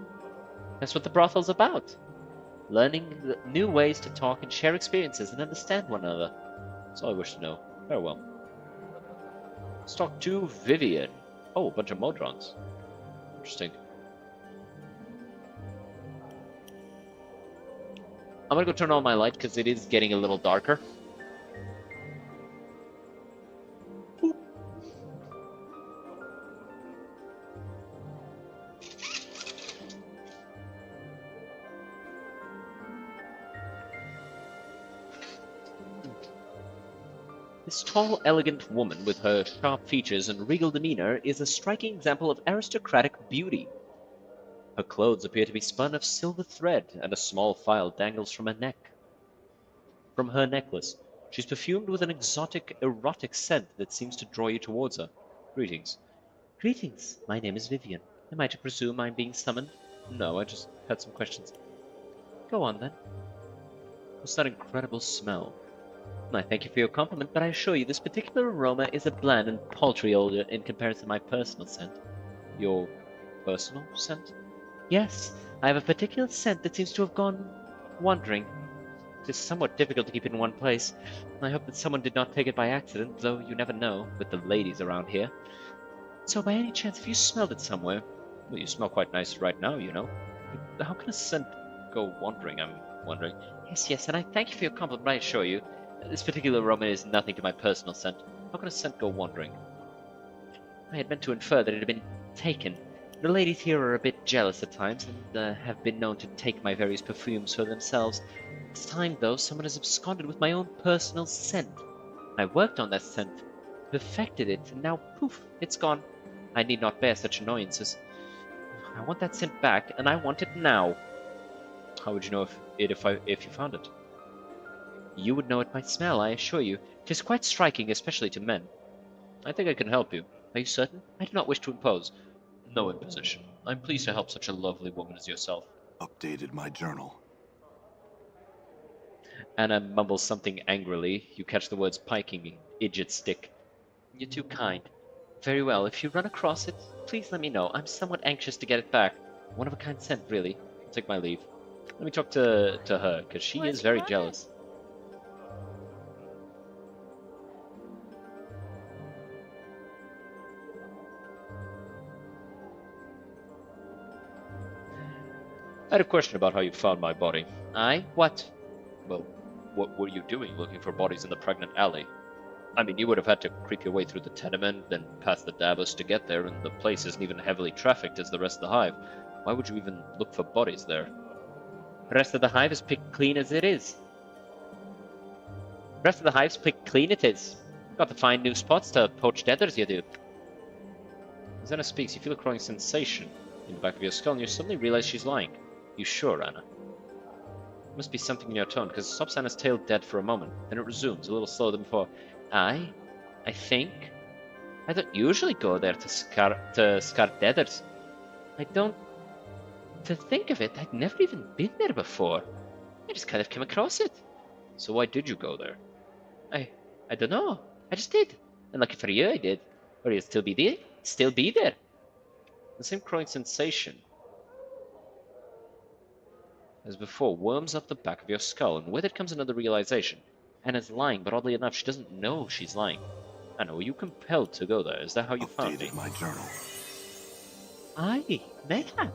That's what the brothel's about. Learning new ways to talk and share experiences and understand one another. That's all I wish to know. Farewell. Let's talk to Vivian. Oh, a bunch of Modrons. Interesting. I'm gonna go turn on my light because it is getting a little darker. This tall, elegant woman with her sharp features and regal demeanor is a striking example of aristocratic beauty. Her clothes appear to be spun of silver thread, and a small file dangles from her neck. From her necklace, she's perfumed with an exotic, erotic scent that seems to draw you towards her. Greetings. Greetings. My name is Vivian. Am I to presume I'm being summoned? No, I just had some questions. Go on, then. What's that incredible smell? I thank you for your compliment, but I assure you this particular aroma is a bland and paltry odor in comparison to my personal scent. Your personal scent? Yes, I have a particular scent that seems to have gone wandering. It is somewhat difficult to keep it in one place. I hope that someone did not take it by accident, though you never know, with the ladies around here. So by any chance, have you smelled it somewhere? Well, you smell quite nice right now, you know. But how can a scent go wandering, I'm wondering? Yes, and I thank you for your compliment, but I assure you, this particular aroma is nothing to my personal scent. How can a scent go wandering? I had meant to infer that it had been taken. The ladies here are a bit jealous at times, and have been known to take my various perfumes for themselves. This time, though, someone has absconded with my own personal scent. I worked on that scent, perfected it, and now, poof, it's gone. I need not bear such annoyances. I want that scent back, and I want it now. How would you know if you found it? You would know it by smell, I assure you. 'Tis quite striking, especially to men. I think I can help you. Are you certain? I do not wish to impose. No imposition. I'm pleased to help such a lovely woman as yourself. Updated my journal. Anna mumbles something angrily. You catch the words piking, idjit stick. You're too kind. Very well, if you run across it, please let me know. I'm somewhat anxious to get it back. One of a kind scent, really. I'll take my leave. Let me talk to her, because she is very jealous. I had a question about how you found my body. Aye? What? Well, what were you doing looking for bodies in the pregnant alley? I mean, you would have had to creep your way through the tenement, then past the Davos to get there, and the place isn't even heavily trafficked as the rest of the hive. Why would you even look for bodies there? The rest of the hive is picked clean as it is. The rest of the hive's picked clean it is. Got to find new spots to poach deaders, you do. As Anna speaks, you feel a crawling sensation in the back of your skull, and you suddenly realize she's lying. You sure, Anna? There must be something in your tone, because it stops Anna's tail dead for a moment. Then it resumes, a little slower than before. I think. I don't usually go there to scar deaders. I don't. To think of it, I'd never even been there before. I just kind of came across it. So why did you go there? I don't know. I just did. And lucky for you, I did. Or you'd still be there. Still be there. The same crawling sensation as before worms up the back of your skull, and with it comes another realization. Anna's lying, but oddly enough, she doesn't know she's lying. Anna, were you compelled to go there? Is that how you found me? Updated my journal. Aye, mayhap.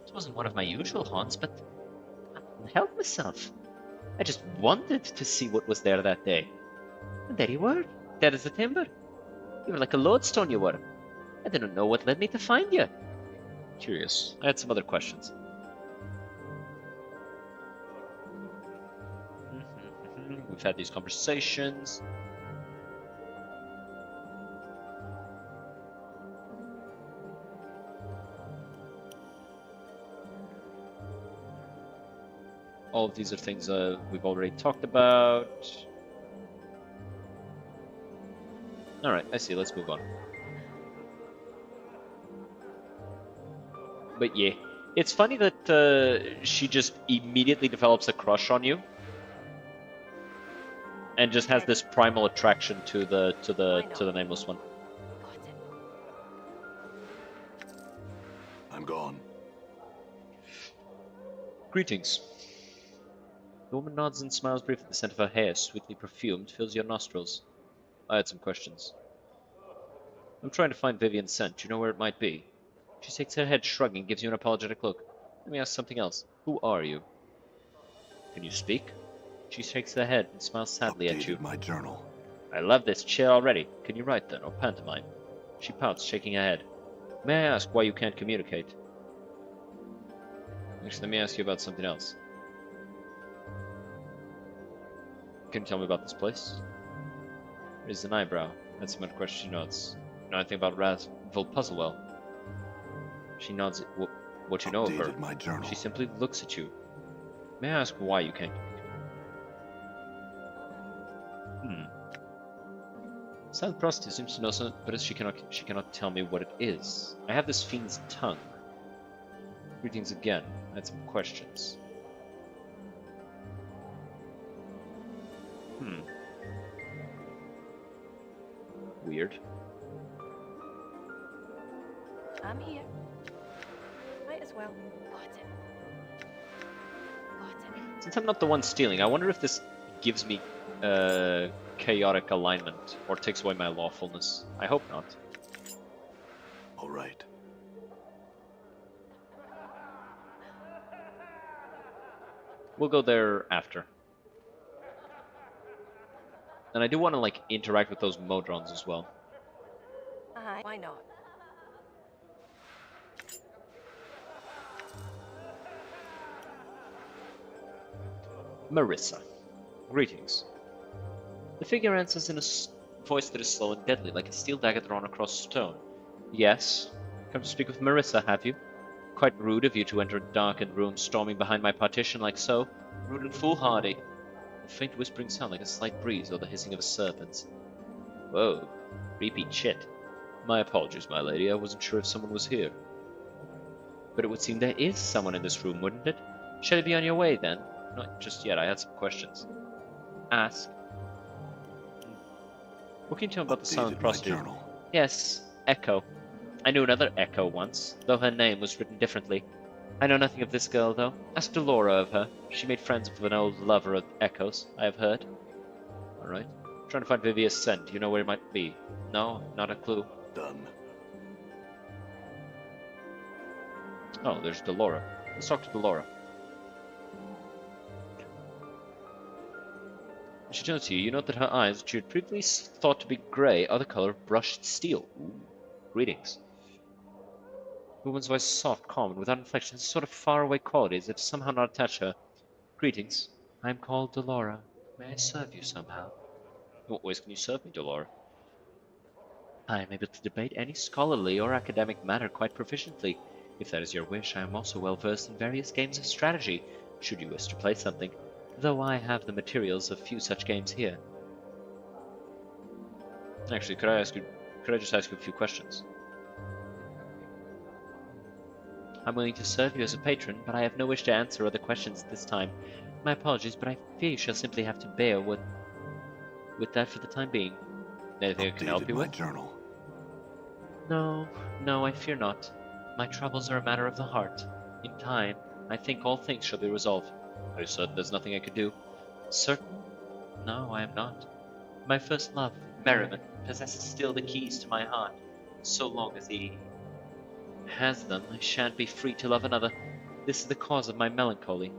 It wasn't one of my usual haunts, but I couldn't help myself. I just wanted to see what was there that day. And there you were, dead as a timber. You were like a lodestone, you were. I didn't know what led me to find you. Curious. I had some other questions. We've had these conversations. All of these are things we've already talked about. Alright, I see. Let's move on. But yeah, it's funny that she just immediately develops a crush on you. And just has this primal attraction to the nameless one. Got it. I'm gone. Greetings. The woman nods and smiles briefly. The scent of her hair, sweetly perfumed, fills your nostrils. I had some questions. I'm trying to find Vivian's scent. Do you know where it might be? She shakes her head, shrugging, gives you an apologetic look. Let me ask something else. Who are you? Can you speak? She shakes her head and smiles sadly at you. Updated my journal. I love this chair already. Can you write then, or pantomime? She pouts, shaking her head. May I ask why you can't communicate? Actually, let me ask you about something else. Can you tell me about this place? Raises an eyebrow. That's my question. She nods. You know anything about Rathville Puzzlewell? She nods. What you know of her? Updated my journal. She simply looks at you. May I ask why you can't communicate? Silent prostitute seems to know something, but she cannot tell me what it is. I have this fiend's tongue. Greetings again. I had some questions. Weird. I'm here. Might as well. Got it. Got it. Since I'm not the one stealing, I wonder if this gives me chaotic alignment or takes away my lawfulness. I hope not. All right. We'll go there after. And I do want to like interact with those Modrons as well. Why not? Marissa. Greetings. The figure answers in a voice that is slow and deadly, like a steel dagger drawn across stone. Yes. Come to speak with Marissa, have you? Quite rude of you to enter a darkened room, storming behind my partition like so. Rude and foolhardy. A faint whispering sound like a slight breeze or the hissing of a serpent. Whoa. Creepy shit. My apologies, my lady. I wasn't sure if someone was here. But it would seem there is someone in this room, wouldn't it? Shall I be on your way, then? Not just yet. I had some questions. Ask. What can you tell me about the silent prostitute? Journal. Yes, Echo. I knew another Echo once, though her name was written differently. I know nothing of this girl, though. Ask Delora of her. She made friends with an old lover of Echo's, I have heard. Alright. Trying to find Vivia's scent. Do you know where it might be? No, not a clue. Done. Oh, there's Delora. Let's talk to Delora. She turns to you. You note that her eyes, which you had previously thought to be grey, are the color of brushed steel. Ooh. Greetings. The woman's voice is soft, calm, and without inflection, has a sort of faraway quality, as if somehow not attached to her. Greetings. I am called Delora. May I serve you somehow? In what ways can you serve me, Delora? I am able to debate any scholarly or academic matter quite proficiently. If that is your wish, I am also well versed in various games of strategy, should you wish to play something, though I have the materials of few such games here. Actually, could I just ask you a few questions? I'm willing to serve you as a patron, but I have no wish to answer other questions at this time. My apologies, but I fear you shall simply have to bear with that for the time being. Anything I can help you my with? journal. No, I fear not. My troubles are a matter of the heart. In time, I think all things shall be resolved. Are you certain there's nothing I could do? Certain? No, I am not. My first love, Merriman, possesses still the keys to my heart. So long as he has them, I shan't be free to love another. This is the cause of my melancholy.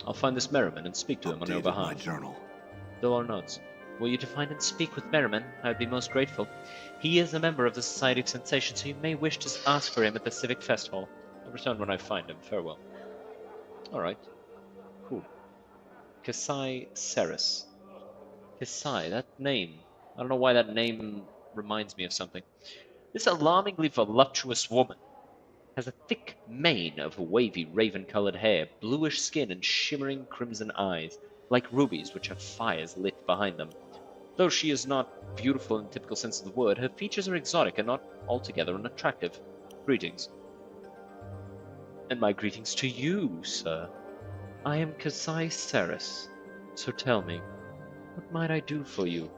I'll find this Merriman and speak to him on your behalf. My journal. Delor nods. Were you to find and speak with Merriman, I would be most grateful. He is a member of the Society of Sensation, so you may wish to ask for him at the Civic Fest Hall. I'll return when I find him. Farewell. Alright. Cool. Kasai Ceres. Kasai, that name. I don't know why that name reminds me of something. This alarmingly voluptuous woman has a thick mane of wavy raven-colored hair, bluish skin, and shimmering crimson eyes, like rubies which have fires lit behind them. Though she is not beautiful in the typical sense of the word, her features are exotic and not altogether unattractive. Greetings. And my greetings to you, sir. I am Kasai Ceres. So tell me, what might I do for you?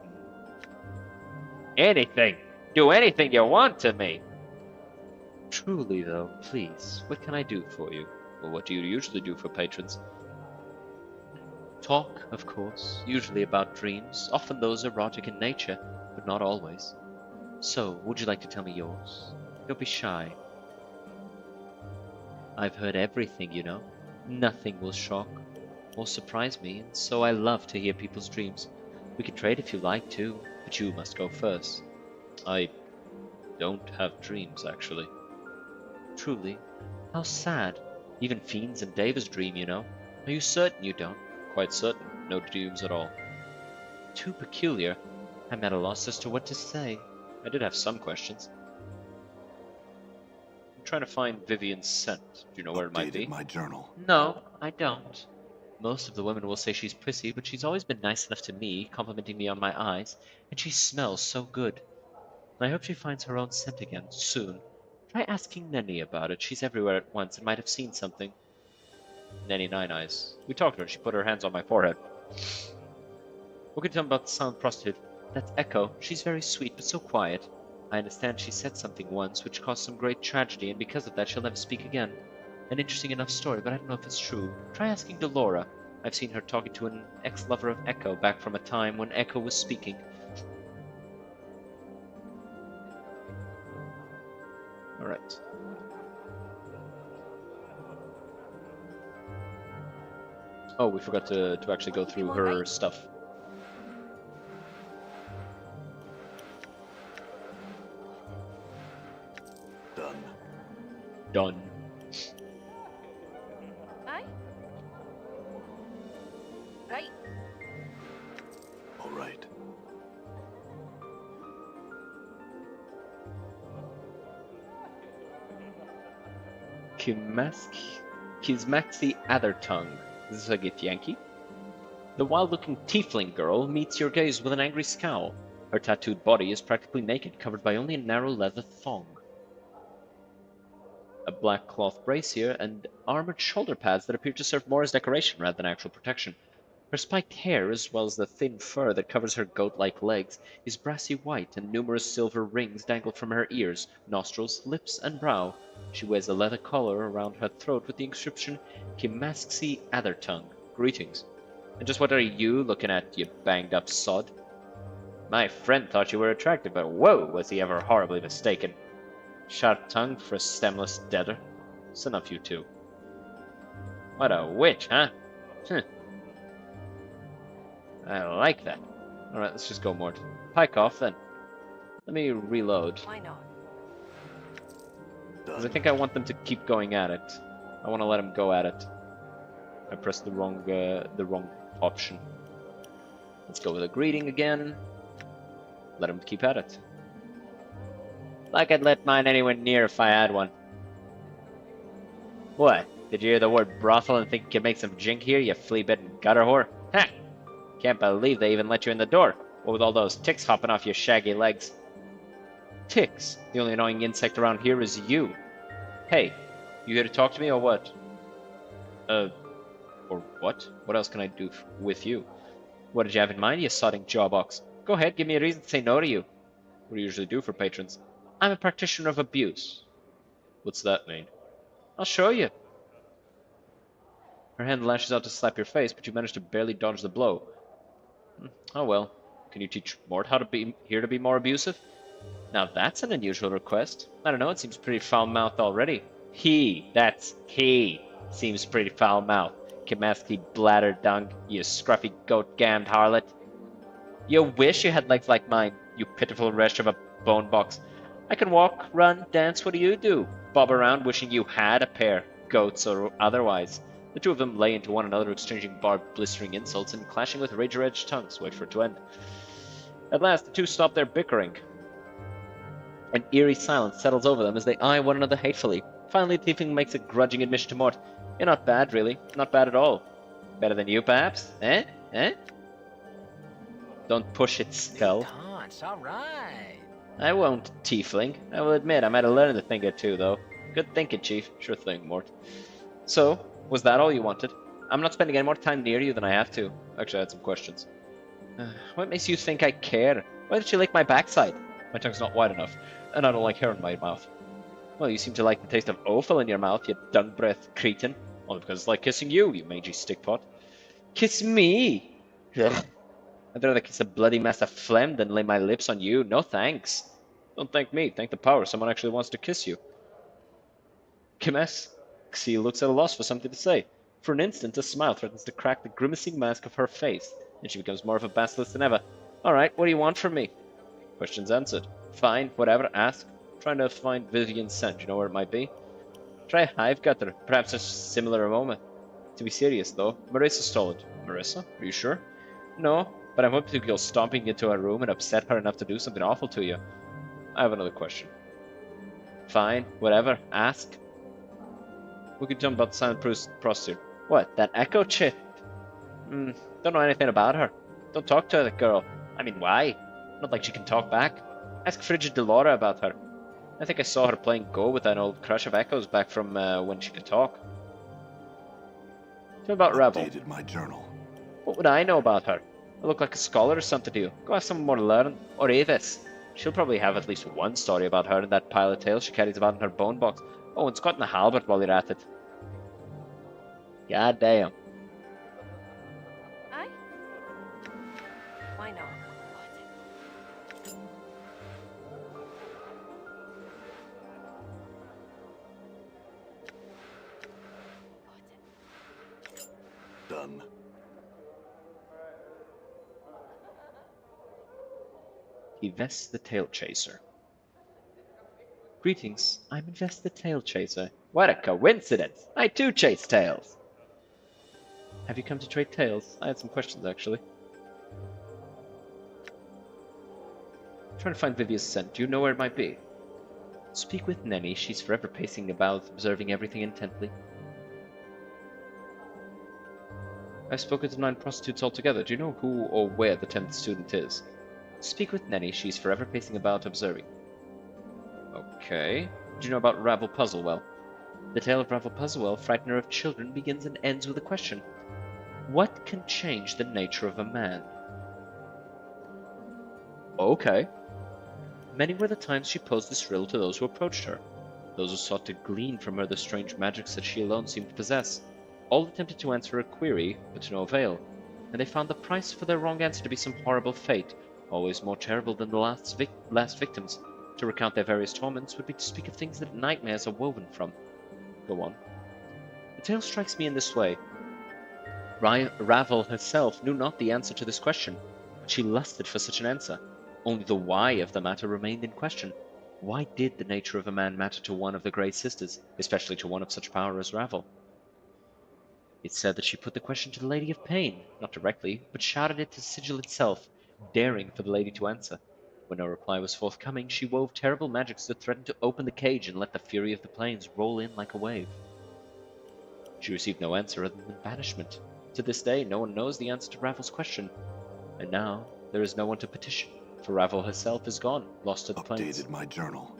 Anything! Do anything you want to me! Truly, though, please, what can I do for you? Or what do you usually do for patrons? Talk, of course, usually about dreams, often those erotic in nature, but not always. So, would you like to tell me yours? Don't be shy. I've heard everything, you know. Nothing will shock or surprise me, and so I love to hear people's dreams. We can trade if you like to, but you must go first. I don't have dreams, actually. Truly? How sad. Even fiends and devas dream, you know. Are you certain you don't? Quite certain. No dreams at all. Too peculiar. I'm at a loss as to what to say. I did have some questions. I'm trying to find Vivian's scent. Do you know where it might be? My journal. No, I don't. Most of the women will say she's prissy, but she's always been nice enough to me, complimenting me on my eyes, and she smells so good. I hope she finds her own scent again, soon. Try asking Nenny about it. She's everywhere at once and might have seen something. Nenny Nine Eyes. We talked to her and she put her hands on my forehead. What can you tell me about the silent prostitute? That's Echo. She's very sweet, but so quiet. I understand she said something once, which caused some great tragedy, and because of that she'll never speak again. An interesting enough story, but I don't know if it's true. Try asking Delora. I've seen her talking to an ex-lover of Echo back from a time when Echo was speaking. Alright. Oh, we forgot to actually go through her stuff. Done. Aye? Right. All right. Kismaxi Athertongue. This is a good Yankee. The wild-looking tiefling girl meets your gaze with an angry scowl. Her tattooed body is practically naked, covered by only a narrow leather thong. A black cloth brassiere and armored shoulder pads that appear to serve more as decoration rather than actual protection. Her spiked hair, as well as the thin fur that covers her goat-like legs, is brassy white, and numerous silver rings dangle from her ears, nostrils, lips, and brow. She wears a leather collar around her throat with the inscription Kimaxi Athertongue. Greetings. And just what are you looking at, you banged-up sod? My friend thought you were attractive, but whoa, was he ever horribly mistaken. Sharp-tongued for a stemless deader. It's enough, you two. What a witch, huh? I like that. Alright, let's just go, Mort. Pike off, then. Let me reload. Why not? Because I think I want them to keep going at it. I want to let them go at it. I pressed the wrong option. Let's go with a greeting again. Let them keep at it. Like I'd let mine anywhere near if I had one. What? Did you hear the word brothel and think you could make some jink here, you flea-bitten gutter whore? Ha! Can't believe they even let you in the door. What with all those ticks hopping off your shaggy legs? Ticks? The only annoying insect around here is you. Hey, you here to talk to me or what? Or what? What else can I do with you? What did you have in mind, you sodding jawbox? Go ahead, give me a reason to say no to you. What do you usually do for patrons? I'm a practitioner of abuse. What's that mean? I'll show you. Her hand lashes out to slap your face, but you manage to barely dodge the blow. Oh well. Can you teach Mort how to be here to be more abusive? Now that's an unusual request. I don't know, it seems pretty foul-mouthed already. That's he, seems pretty foul-mouthed. Kamaski bladder dung, you scruffy goat-gammed harlot. You wish you had legs like mine, you pitiful wretch of a bone box. I can walk, run, dance, what do you do? Bob around wishing you had a pair, goats or otherwise. The two of them lay into one another, exchanging barbed, blistering insults and clashing with razor-edged tongues. Wait for it to end. At last, the two stop their bickering. An eerie silence settles over them as they eye one another hatefully. Finally, the tiefling makes a grudging admission to Mort. You're not bad, really. Not bad at all. Better than you, perhaps? Eh? Eh? Don't push it, skull. Taunts, all right. I won't, tiefling. I will admit, I might have learned a thing or two, though. Good thinking, Chief. Sure thing, Mort. So, was that all you wanted? I'm not spending any more time near you than I have to. Actually, I had some questions. What makes you think I care? Why did you lick my backside? My tongue's not wide enough, and I don't like hair in my mouth. Well, you seem to like the taste of offal in your mouth, you dung-breath cretin. Only because it's like kissing you, you mangy stickpot. Kiss me? Ugh. I'd rather kiss a bloody mess of phlegm than lay my lips on you. No thanks. Don't thank me. Thank the power. Someone actually wants to kiss you. Kimes? Sigil looks at a loss for something to say. For an instant, a smile threatens to crack the grimacing mask of her face, and she becomes more of a basilisk than ever. Alright, what do you want from me? Questions answered. Fine, whatever, ask. Trying to find Vivian's scent. You know where it might be? Try Hive Gutter. Perhaps a similar aroma. To be serious, though, Marissa stole it. Marissa? Are you sure? No, but I'm hoping to go stomping into her room and upset her enough to do something awful to you. I have another question. Fine, whatever, ask. Who can tell me about the silent prostitute? What, that Echo chick? Don't know anything about her. Don't talk to that girl. I mean, why? Not like she can talk back. Ask Frigid Delora about her. I think I saw her playing Go with an old crush of Echo's back from when she could talk. Tell me about Rebel. Updated my journal. What would I know about her? I look like a scholar or something to you. Go ask someone more to learn. Or Avis. She'll probably have at least one story about her in that pile of tales she carries about in her bone box. Oh, and Scott and Halbert while you're at it. God damn. Aye? Why not? Done. Yves the Tail Chaser. Greetings, I'm Yves the Tail Chaser. What a coincidence! I too chase tails! Have you come to trade tails? I had some questions, actually. I'm trying to find Vivia's scent. Do you know where it might be? Speak with Nenny. She's forever pacing about, observing everything intently. I've spoken to 9 prostitutes altogether. Do you know who or where the 10th student is? Speak with Nenny. She's forever pacing about, observing. Okay. Do you know about Ravel Puzzlewell? The tale of Ravel Puzzlewell, frightener of children, begins and ends with a question. What can change the nature of a man? Okay. Many were the times she posed this riddle to those who approached her, those who sought to glean from her the strange magics that she alone seemed to possess. All attempted to answer her query, but to no avail, and they found the price for their wrong answer to be some horrible fate, always more terrible than the last victims. To recount their various torments would be to speak of things that nightmares are woven from. Go on. The tale strikes me in this way. Ravel herself knew not the answer to this question, but she lusted for such an answer. Only the why of the matter remained in question. Why did the nature of a man matter to one of the Grey Sisters, especially to one of such power as Ravel? It said that she put the question to the Lady of Pain, not directly, but shouted it to Sigil itself, daring for the lady to answer. When no reply was forthcoming, she wove terrible magics that threatened to open the cage and let the fury of the plains roll in like a wave. She received no answer other than banishment. To this day, no one knows the answer to Ravel's question. And now, there is no one to petition, for Ravel herself is gone, lost to the plains. Updated my journal.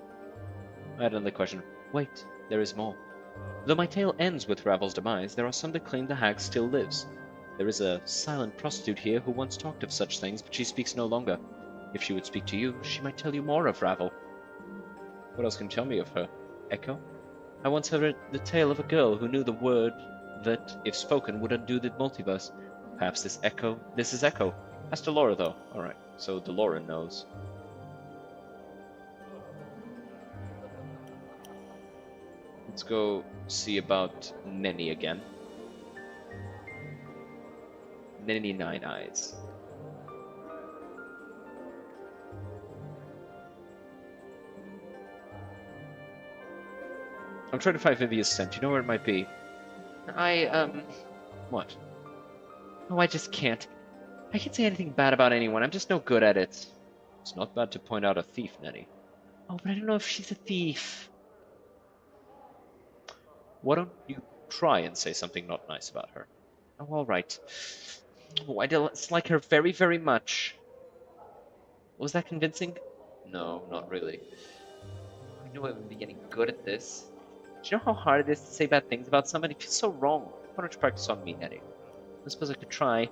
I had another question. Wait, there is more. Though my tale ends with Ravel's demise, there are some that claim the hag still lives. There is a silent prostitute here who once talked of such things, but she speaks no longer. If she would speak to you, she might tell you more of Ravel. What else can you tell me of her? Echo? I once heard the tale of a girl who knew the word that, if spoken, would undo the multiverse. Perhaps this is Echo. Ask Delora, though. Alright, so Delora knows. Let's go see about Nenny again. Nenny Nine Eyes. I'm trying to find Vivia's scent. You know where it might be? What? Oh, I just can't. I can't say anything bad about anyone. I'm just no good at it. It's not bad to point out a thief, Nenny. Oh, but I don't know if she's a thief. Why don't you try and say something not nice about her? Oh, all right. Oh, I dislike her very, very much. Was that convincing? No, not really. I knew I would be getting good at this. Do you know how hard it is to say bad things about somebody? It feels so wrong. Why don't you practice on me, Nettie? I suppose I could try.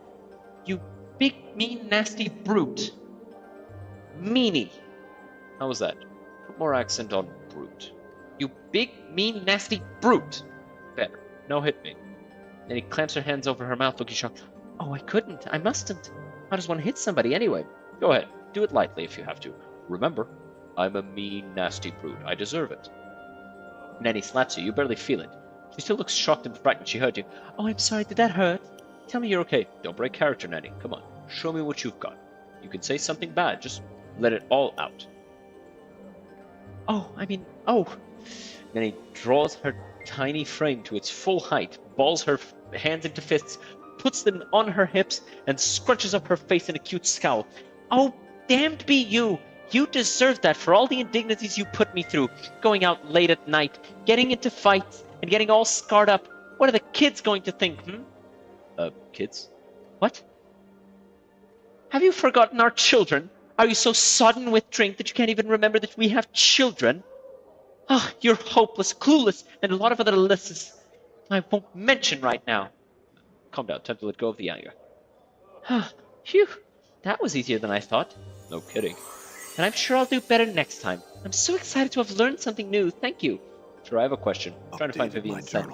You big, mean, nasty brute. Meanie. How was that? Put more accent on brute. You big, mean, nasty brute. Better. No, hit me. Then he clamps her hands over her mouth, looking shocked. Oh, I couldn't. I mustn't. How does one hit somebody anyway? Go ahead. Do it lightly if you have to. Remember, I'm a mean, nasty brute. I deserve it. Nanny slaps you. You barely feel it. She still looks shocked and frightened. She heard you. Oh, I'm sorry. Did that hurt? Tell me you're okay. Don't break character, Nanny. Come on. Show me what you've got. You can say something bad. Just let it all out. Oh. Nanny draws her tiny frame to its full height, balls her hands into fists, puts them on her hips, and scrunches up her face in a cute scowl. Oh, damned be you! You deserve that for all the indignities you put me through. Going out late at night, getting into fights, and getting all scarred up. What are the kids going to think, Kids? What? Have you forgotten our children? Are you so sodden with drink that you can't even remember that we have children? Ah, you're hopeless, clueless, and a lot of other lists I won't mention right now. Calm down, time to let go of the anger. Phew, that was easier than I thought. No kidding. And I'm sure I'll do better next time. I'm so excited to have learned something new. Thank you. Sure, I have a question. I'm trying to find Vivian's scent.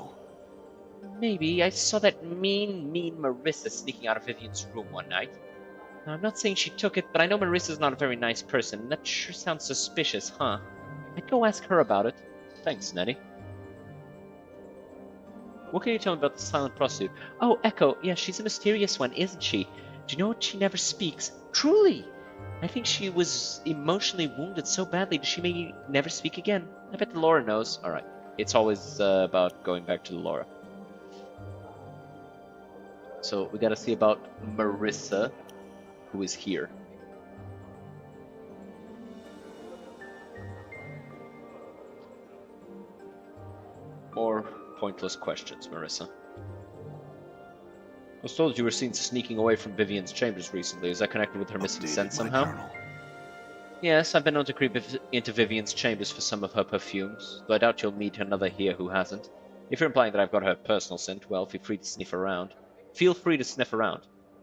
Maybe I saw that mean Marissa sneaking out of Vivian's room one night. Now, I'm not saying she took it, but I know Marissa's not a very nice person, and that sure sounds suspicious, huh? I'd go ask her about it. Thanks, Nettie. What can you tell me about the silent prostitute? Oh, Echo. Yeah, she's a mysterious one, isn't she? Do you know what? She never speaks. Truly! I think she was emotionally wounded so badly that she may never speak again. I bet Laura knows. Alright. It's always about going back to Laura. So we gotta see about Marissa, who is here. More pointless questions, Marissa. I was told you were seen sneaking away from Vivian's chambers recently. Is that connected with her missing scent somehow? Yes, I've been known to creep into Vivian's chambers for some of her perfumes, though I doubt you'll meet another here who hasn't. If you're implying that I've got her personal scent, well, feel free to sniff around. Feel free to sniff around.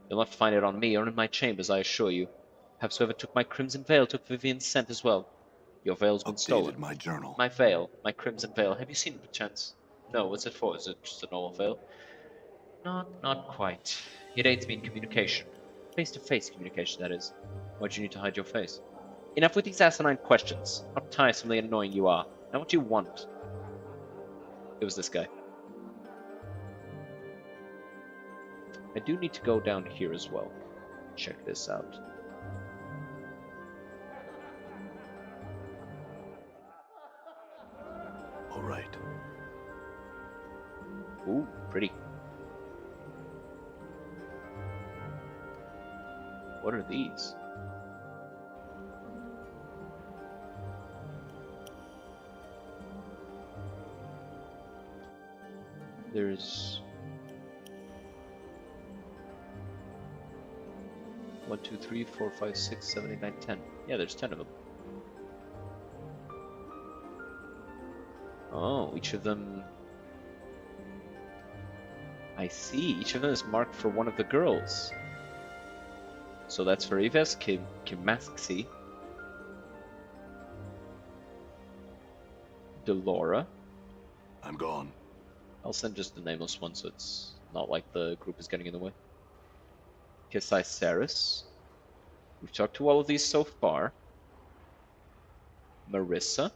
You'll not find it on me or in my chambers, I assure you. Perhaps whoever took my crimson veil took Vivian's scent as well. Your veil's been stolen. My journal. My veil, my crimson veil. Have you seen it perchance? No, what's it for? Is it just a normal veil? Not quite. It aids me in communication. Face-to-face communication, that is. Why'd you need to hide your face? Enough with these asinine questions. How tiresomely annoying you are. Now what do you want? It was this guy. I do need to go down here as well. Check this out. All right. Ooh, pretty. What are these? There's 1, 2, 3, 4, 5, 6, 7, 8, 9, 10. Yeah, there's 10 of them. Oh, each of them... I see. Each of them is marked for one of the girls. So that's for Yves, Kimaxi, Delora. I'm gone. I'll send just the nameless one so it's not like the group is getting in the way. Saris. We've talked to all of these so far. Marissa.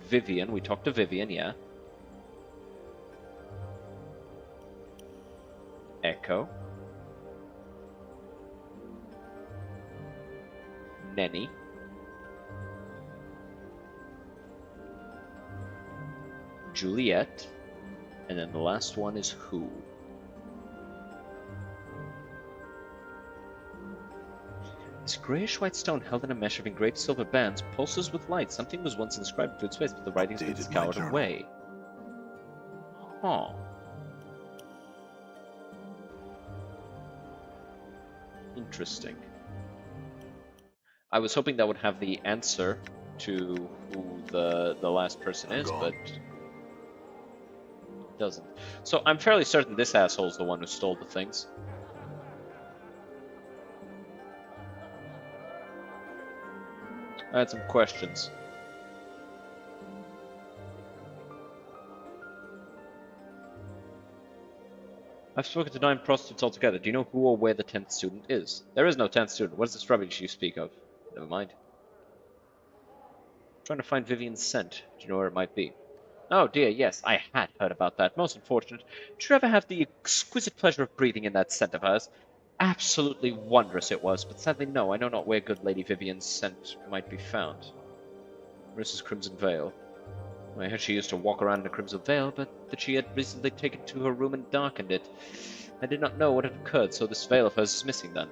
Vivian. We talked to Vivian, yeah. Echo. Nenny. Juliet. And then the last one is who? This grayish-white stone held in a mesh of engraved silver bands pulses with light. Something was once inscribed to its face, but the writing's been Updated my scoured journal. away. Huh. Interesting. I was hoping that would have the answer to who the last person is, but it doesn't. So I'm fairly certain this asshole's the one who stole the things. I had some questions. I've spoken to 9 prostitutes altogether. Do you know who or where the 10th student is? There is no 10th student. What is this rubbish you speak of? Never mind. I'm trying to find Vivian's scent. Do you know where it might be? Oh dear, yes, I had heard about that. Most unfortunate. Did you ever have the exquisite pleasure of breathing in that scent of hers? Absolutely wondrous it was, but sadly no, I know not where good Lady Vivian's scent might be found. Marissa's Crimson Veil. I heard she used to walk around in a crimson veil, but that she had recently taken to her room and darkened it. I did not know what had occurred, so this veil of hers is missing then.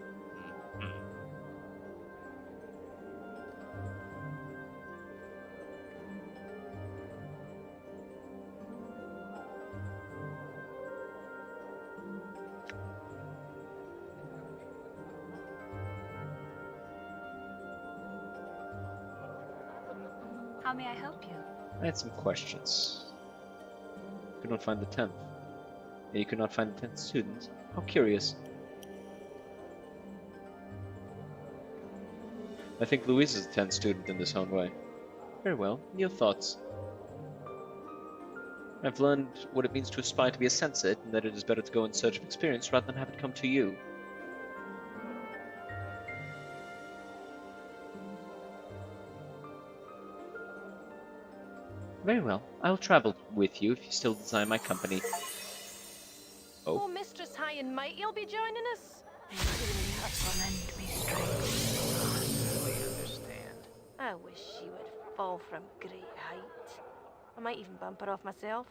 How may I help you? I had some questions. Could not find the 10th. Yeah, you could not find the 10th student. How curious. I think Louise is the 10th student in this own way. Very well. Your thoughts? I've learned what it means to aspire to be a sensate, and that it is better to go in search of experience rather than have it come to you. Very well. I'll travel with you if you still desire my company. Oh, Mistress High and Mighty, you'll be joining us. Lend me strength. I understand. I wish she would fall from great height. I might even bump her off myself.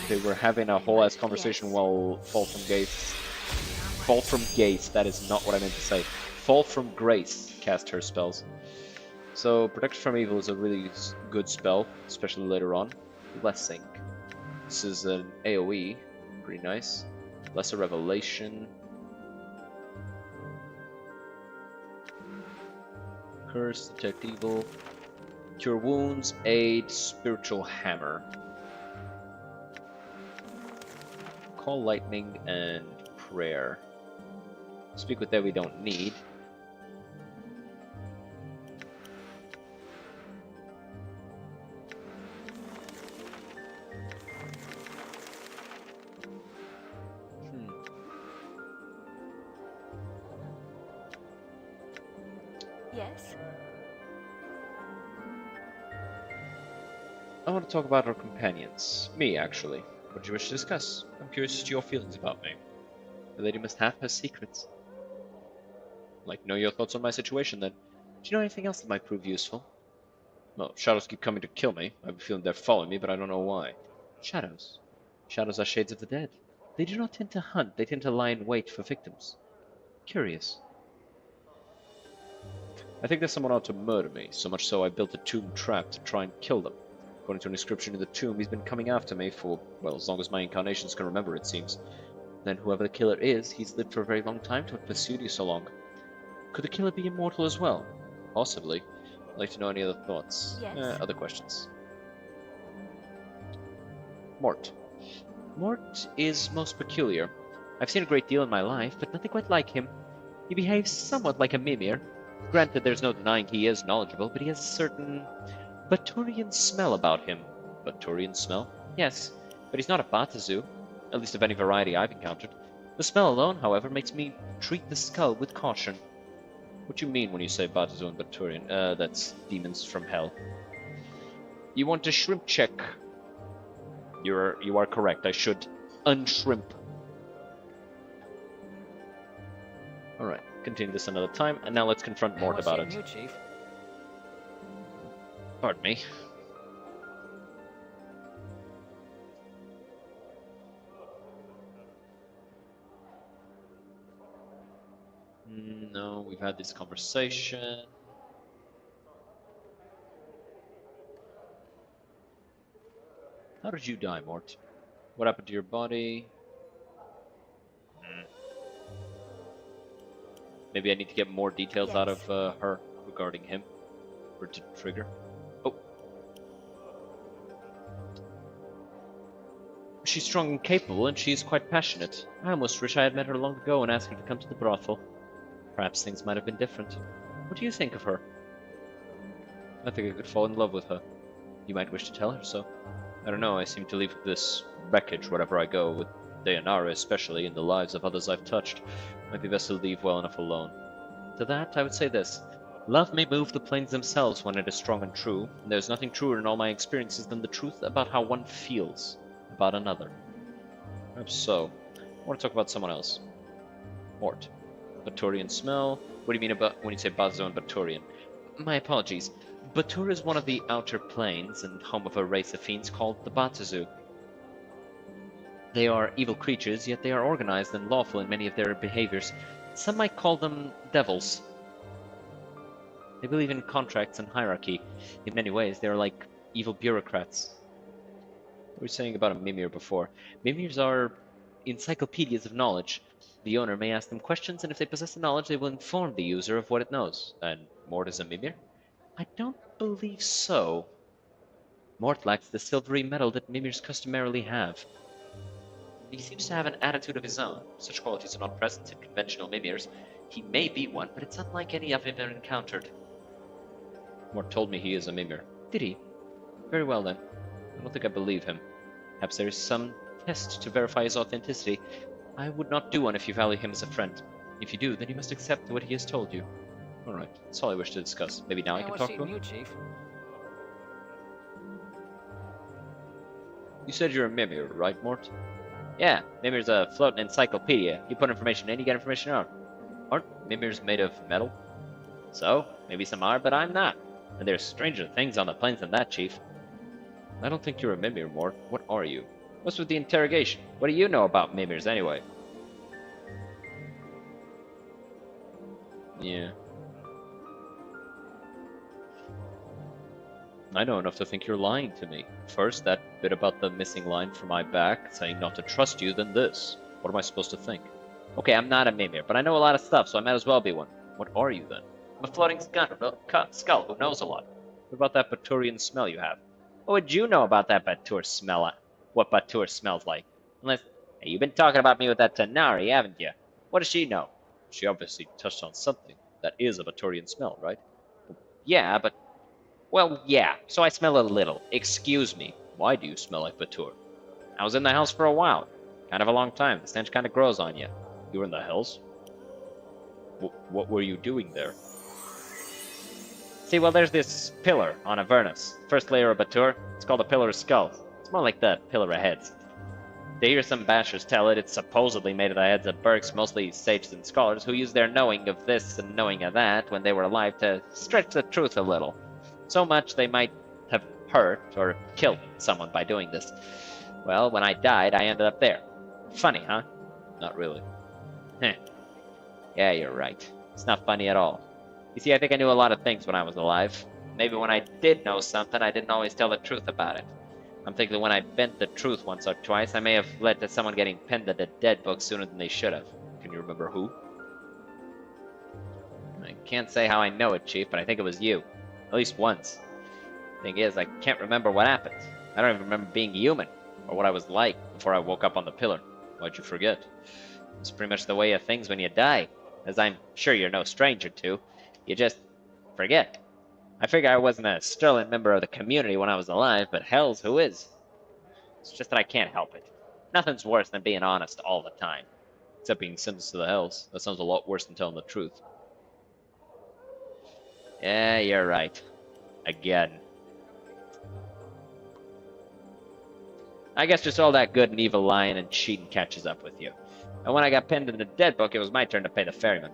They were having a whole ass conversation while Fall from Grace, that is not what I meant to say. Fall from Grace cast her spells. So, Protection from Evil is a really good spell, especially later on. Blessing. This is an AoE, pretty nice. Lesser Revelation. Curse, Detect Evil. Cure Wounds, Aid, Spiritual Hammer. Call Lightning, and Prayer. Speak with that we don't need. Yes? I want to talk about our companions. Me, actually. What do you wish to discuss? I'm curious as to your feelings about me. The lady must have her secrets. I'd like to know your thoughts on my situation, then. Do you know anything else that might prove useful? Well, shadows keep coming to kill me. I have a feeling they're following me, but I don't know why. Shadows. Shadows are shades of the dead. They do not tend to hunt, they tend to lie in wait for victims. Curious. I think that someone ought to murder me, so much so I built a tomb trap to try and kill them. According to an inscription in the tomb, he's been coming after me for, well, as long as my incarnations can remember, it seems. Then whoever the killer is, he's lived for a very long time to have pursued you so long. Could the killer be immortal as well? Possibly. I'd like to know any other thoughts. Yes. Other questions. Mort. Mort is most peculiar. I've seen a great deal in my life, but nothing quite like him. He behaves somewhat like a mimir. Granted, there's no denying he is knowledgeable, but he has a certain Baturian smell about him. Baturian smell? Yes, but he's not a Batazu, at least of any variety I've encountered. The smell alone, however, makes me treat the skull with caution. What do you mean when you say Batazu and Baturian? That's demons from hell. You want a shrimp check? You are correct. I should unshrimp. Alright, continue this another time, and now let's confront Mort about it. You, Chief. Pardon me. No, we've had this conversation. How did you die, Mort? What happened to your body? Maybe I need to get more details out of her regarding him. Or to trigger. Oh. She's strong and capable, and she is quite passionate. I almost wish I had met her long ago and asked her to come to the brothel. Perhaps things might have been different. What do you think of her? I think I could fall in love with her. You might wish to tell her so. I don't know, I seem to leave this wreckage wherever I go, with Dayanara especially, and the lives of others I've touched. Might be best to leave well enough alone. To that, I would say this. Love may move the plains themselves when it is strong and true, and there's nothing truer in all my experiences than the truth about how one feels about another. Perhaps so. I want to talk about someone else. Mort. Baturian smell. What do you mean about when you say Bazo and Baturian? My apologies. Batur is one of the outer planes and home of a race of fiends called the Batazu. They are evil creatures, yet they are organized and lawful in many of their behaviors. Some might call them devils. They believe in contracts and hierarchy. In many ways, they are like evil bureaucrats. What were you saying about a mimir before? Mimirs are encyclopedias of knowledge. The owner may ask them questions, and if they possess the knowledge, they will inform the user of what it knows. And Mort is a mimir? I don't believe so. Mort lacks the silvery metal that mimirs customarily have. He seems to have an attitude of his own. Such qualities are not present in conventional mimirs. He may be one, but it's unlike any I've ever encountered. Mort told me he is a mimir. Did he? Very well then. I don't think I believe him. Perhaps there is some test to verify his authenticity. I would not do one if you value him as a friend. If you do, then you must accept what he has told you. Alright, that's all I wish to discuss. Maybe now I can talk to him? You, Chief. You said you're a mimir, right, Mort? Yeah, Mimir's a floating encyclopedia. You put information in, you get information out. Aren't Mimirs made of metal? So, maybe some are, but I'm not. And there's stranger things on the plains than that, Chief. I don't think you're a Mimir, Mort. What are you? What's with the interrogation? What do you know about Mimirs, anyway? Yeah. I know enough to think you're lying to me. First, that bit about the missing line from my back, saying not to trust you, then this. What am I supposed to think? Okay, I'm not a mimir, but I know a lot of stuff, so I might as well be one. What are you, then? I'm a floating skull who knows a lot. What about that Baturian smell you have? What would you know about that Batur smell? What Batur smells like? Unless... Hey, you've been talking about me with that Tanari, haven't you? What does she know? She obviously touched on something. That is a Baturian smell, right? Yeah, but... Well, yeah, so I smell a little. Excuse me. Why do you smell like Batur? I was in the house for a while. Kind of a long time. The stench kind of grows on you. You were in the hills? What were you doing there? See, well, there's this pillar on Avernus. First layer of Batur. It's called a pillar of skulls. It's more like the pillar of heads. They hear some bashers tell it, it's supposedly made of the heads of Burks, mostly sages and scholars, who used their knowing of this and knowing of that when they were alive to stretch the truth a little. So much they might have hurt or killed someone by doing this. Well, when I died, I ended up there. Funny, huh? Not really. Heh. Yeah, you're right. It's not funny at all. You see, I think I knew a lot of things when I was alive. Maybe when I did know something, I didn't always tell the truth about it. I'm thinking when I bent the truth once or twice, I may have led to someone getting pinned to the dead book sooner than they should have. Can you remember who? I can't say how I know it, Chief, but I think it was you. At least once. Thing is, I can't remember what happened. I don't even remember being human, or what I was like before I woke up on the pillar. Why'd you forget? It's pretty much the way of things when you die, as I'm sure you're no stranger to. You just forget. I figure I wasn't a sterling member of the community when I was alive, but hell's who is. It's just that I can't help it. Nothing's worse than being honest all the time. Except being sentenced to the hells. That sounds a lot worse than telling the truth. Yeah, you're right. Again. I guess just all that good and evil lying and cheating catches up with you. And when I got pinned in the dead book, it was my turn to pay the ferryman.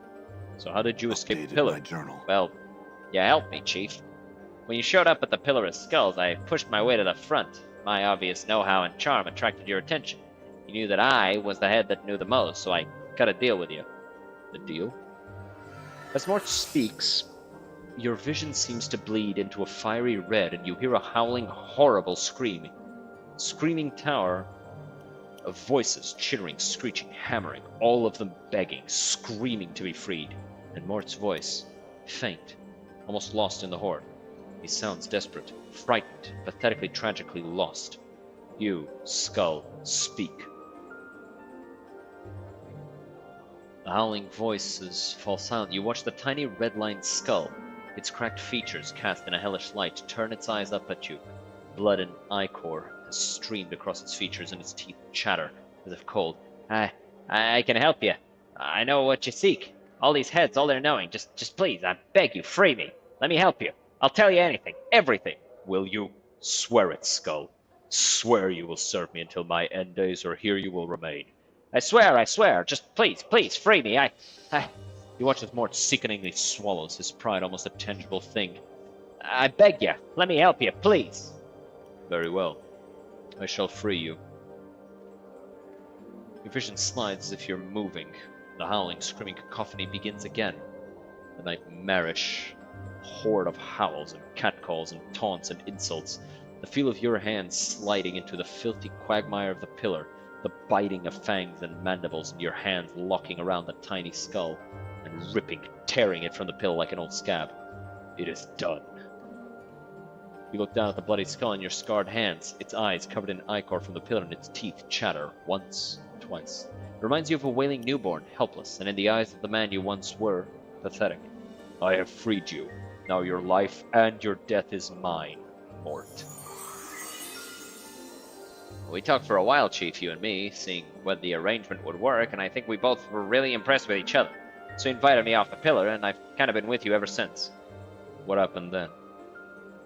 So how did you escape the pillar? My journal. Well, you helped me, Chief. When you showed up at the Pillar of Skulls, I pushed my way to the front. My obvious know-how and charm attracted your attention. You knew that I was the head that knew the most, so I cut a deal with you. The deal? As Mort speaks, your vision seems to bleed into a fiery red, and you hear a howling, horrible scream. Screaming tower of voices, chittering, screeching, hammering, all of them begging, screaming to be freed. And Mort's voice, faint, almost lost in the horde. He sounds desperate, frightened, pathetically, tragically lost. You, Skull, speak. The howling voices fall silent. You watch the tiny red-lined skull, its cracked features cast in a hellish light, turn its eyes up at you. Blood and ichor has streamed across its features, and its teeth chatter as if cold. I can help you. I know what you seek. All these heads, all they're knowing. Just please, I beg you, free me. Let me help you. I'll tell you anything, everything. Will you? Swear it, Skull. Swear you will serve me until my end days, or here you will remain. I swear. Just please, free me. You watch as Mort sickeningly swallows, his pride almost a tangible thing. I beg you, let me help you, please. Very well. I shall free you. Your vision slides as if you're moving. The howling, screaming cacophony begins again. The nightmarish horde of howls and catcalls and taunts and insults. The feel of your hands sliding into the filthy quagmire of the pillar. The biting of fangs and mandibles, and your hands locking around the tiny skull and ripping, tearing it from the pillar like an old scab. It is done. You look down at the bloody skull in your scarred hands, its eyes covered in ichor from the pillar, and its teeth chatter once, twice. It reminds you of a wailing newborn, helpless, and in the eyes of the man you once were, pathetic. I have freed you. Now your life and your death is mine, Mort. We talked for a while, Chief, you and me, seeing whether the arrangement would work, and I think we both were really impressed with each other. So he invited me off the pillar, and I've kind of been with you ever since. What happened then?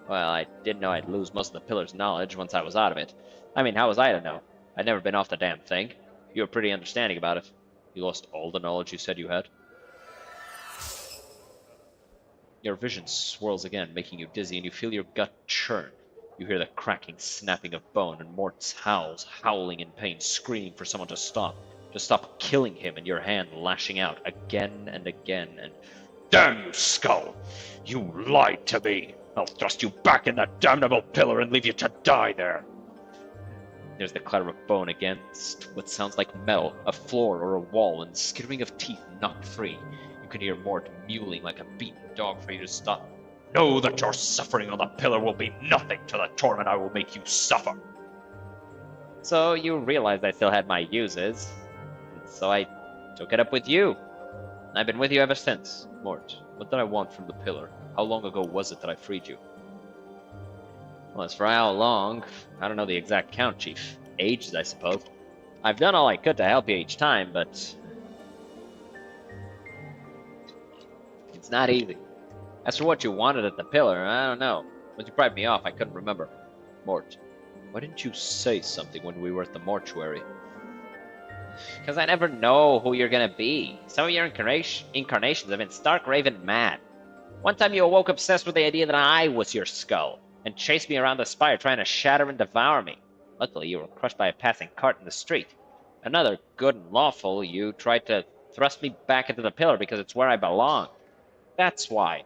Well, I didn't know I'd lose most of the pillar's knowledge once I was out of it. I mean, how was I to know? I'd never been off the damn thing. You were pretty understanding about it. You lost all the knowledge you said you had? Your vision swirls again, making you dizzy, and you feel your gut churn. You hear the cracking, snapping of bone, and Mort's howls, howling in pain, screaming for someone to stop killing him, and your hand lashing out again and again, and... Damn you, Skull! You lied to me! I'll thrust you back in that damnable pillar and leave you to die there! There's the clatter of bone against what sounds like metal, a floor or a wall, and skittering of teeth knocked free. You can hear Mort mewling like a beaten dog for you to stop. Know that your suffering on the pillar will be nothing to the torment I will make you suffer. So you realized I still had my uses, and so I took it up with you. I've been with you ever since. Mort, what did I want from the pillar? How long ago was it that I freed you? Well, as for how long, I don't know the exact count, Chief. Ages, I suppose. I've done all I could to help you each time, but... it's not easy. As for what you wanted at the pillar, I don't know. When you pried me off, I couldn't remember. Mort, why didn't you say something when we were at the mortuary? Because I never know who you're gonna be. Some of your incarnations have been stark raving mad. One time you awoke obsessed with the idea that I was your skull, and chased me around the spire trying to shatter and devour me. Luckily, you were crushed by a passing cart in the street. Another, good and lawful, you tried to thrust me back into the pillar because it's where I belong. That's why.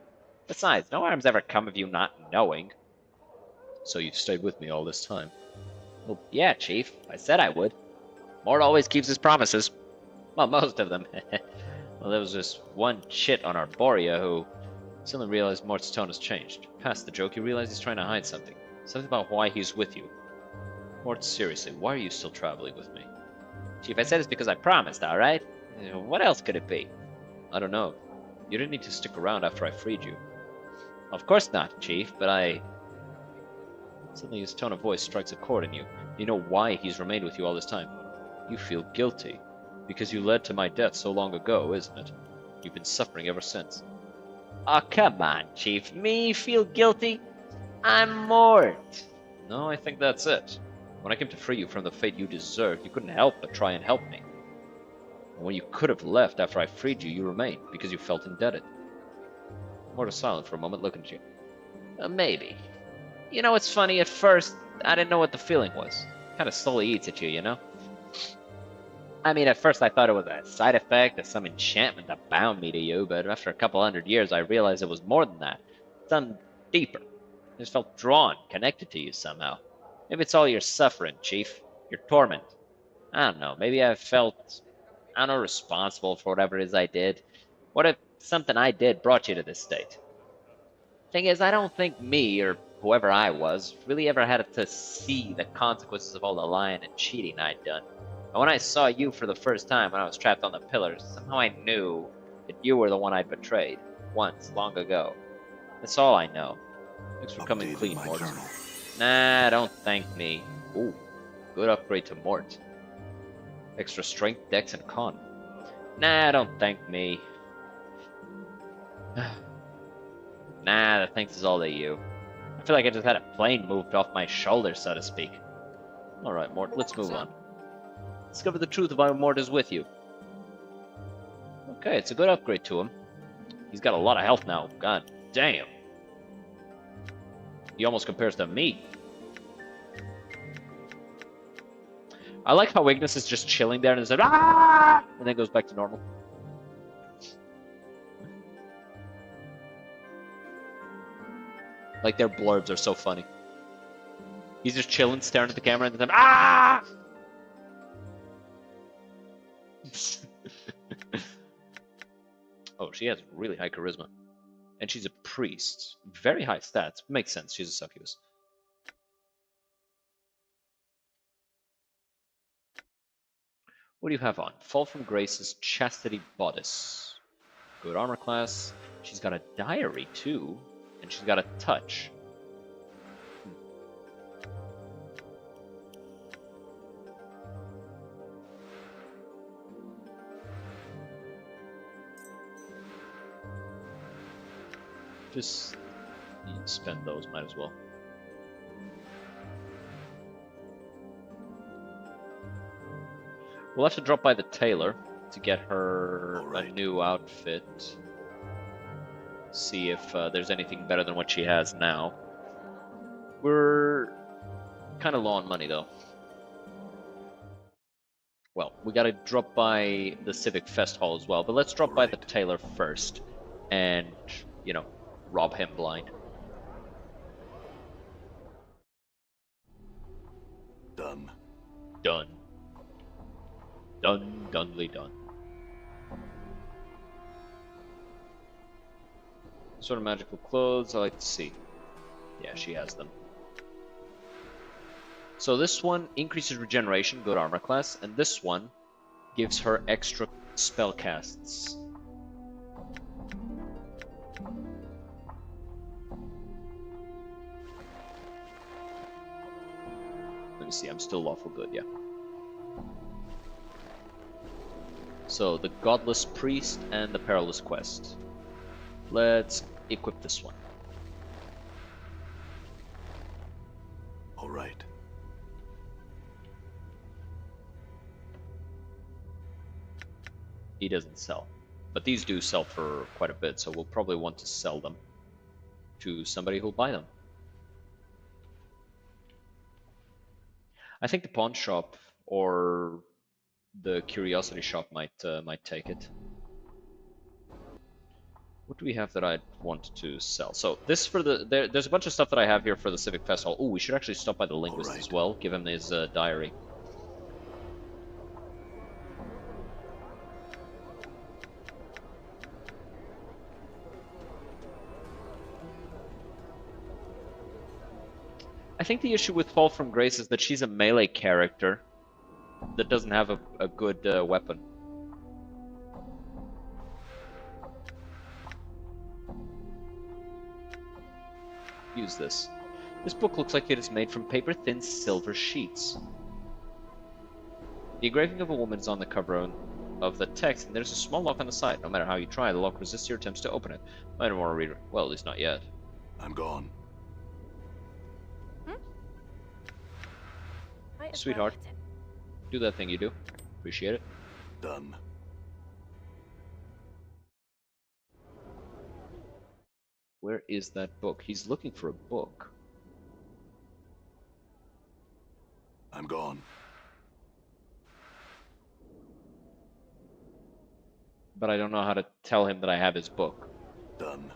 Besides, no harm's ever come of you not knowing. So you've stayed with me all this time? Well, yeah, Chief. I said I would. Mort always keeps his promises. Well, most of them. Well, there was this one chit on Arborea who suddenly realized Mort's tone has changed. Past the joke, you realize he's trying to hide something. Something about why he's with you. Mort, seriously, why are you still traveling with me? Chief, I said it's because I promised, alright? What else could it be? I don't know. You didn't need to stick around after I freed you. Of course not, Chief, but Suddenly his tone of voice strikes a chord in you. You know why he's remained with you all this time. You feel guilty, because you led to my death so long ago, isn't it? You've been suffering ever since. Oh, come on, Chief. Me feel guilty? I'm Mort. No, I think that's it. When I came to free you from the fate you deserved, you couldn't help but try and help me. And when you could have left after I freed you, you remained, because you felt indebted. Mort is silent for a moment, looking at you. Maybe. You know, it's funny, at first, I didn't know what the feeling was. Kind of slowly eats at you, you know? I mean, at first I thought it was a side effect of some enchantment that bound me to you, but after a couple hundred years I realized it was more than that. Something deeper. I just felt drawn, connected to you somehow. Maybe it's all your suffering, Chief. Your torment. I don't know, maybe I felt, I don't know, responsible for whatever it is I did. What if something I did brought you to this state? Thing is, I don't think me, or whoever I was, really ever had to see the consequences of all the lying and cheating I'd done. And when I saw you for the first time when I was trapped on the pillars, somehow I knew that you were the one I'd betrayed, once, long ago. That's all I know. Thanks for coming clean, Mort. Nah, don't thank me. Ooh, good upgrade to Mort. Extra strength, dex, and con. Nah, don't thank me. Nah, the thanks is all to you. I feel like I just had a plane moved off my shoulders, so to speak. Alright, Mort, let's move on. Discover the truth of why Mort is with you. Okay, it's a good upgrade to him. He's got a lot of health now. God damn. He almost compares to me. I like how Ignis is just chilling there and says, ah! And then goes back to normal. Like, their blurbs are so funny. He's just chilling, staring at the camera, and then, ah! Oh, she has really high charisma. And she's a priest. Very high stats. Makes sense, she's a succubus. What do you have on? Fall from Grace's Chastity Bodice. Good armor class. She's got a diary, too. And she's got a touch. Just spend those, might as well. We'll have to drop by the tailor to get her a new outfit. See if there's anything better than what she has now. We're kind of low on money, though. Well, we gotta drop by the Civic Fest Hall as well, but let's drop by the tailor first and, you know, rob him blind. Done. Done. Done, donely done. Sort of magical clothes, I like to see. Yeah, she has them. So this one increases regeneration, good armor class, and this one gives her extra spell casts. Let me see, I'm still lawful good, yeah. So, the Godless Priest and the Perilous Quest. Let's equip this one. All right. He doesn't sell. But these do sell for quite a bit, so we'll probably want to sell them to somebody who'll buy them. I think the pawn shop or the curiosity shop might take it. What do we have that I want to sell? So this for the there's a bunch of stuff that I have here for the Civic Festival. Oh, we should actually stop by the linguist as well. Give him his diary. I think the issue with Fall from Grace is that she's a melee character that doesn't have a good weapon. Use this. This book looks like it is made from paper-thin silver sheets. The engraving of a woman is on the cover of the text, and there's a small lock on the side. No matter how you try, the lock resists your attempts to open it. I don't want to read it. Well, at least not yet. I'm gone. Sweetheart, do that thing you do. Appreciate it. Done. Where is that book? He's looking for a book. I'm gone. But I don't know how to tell him that I have his book. Done.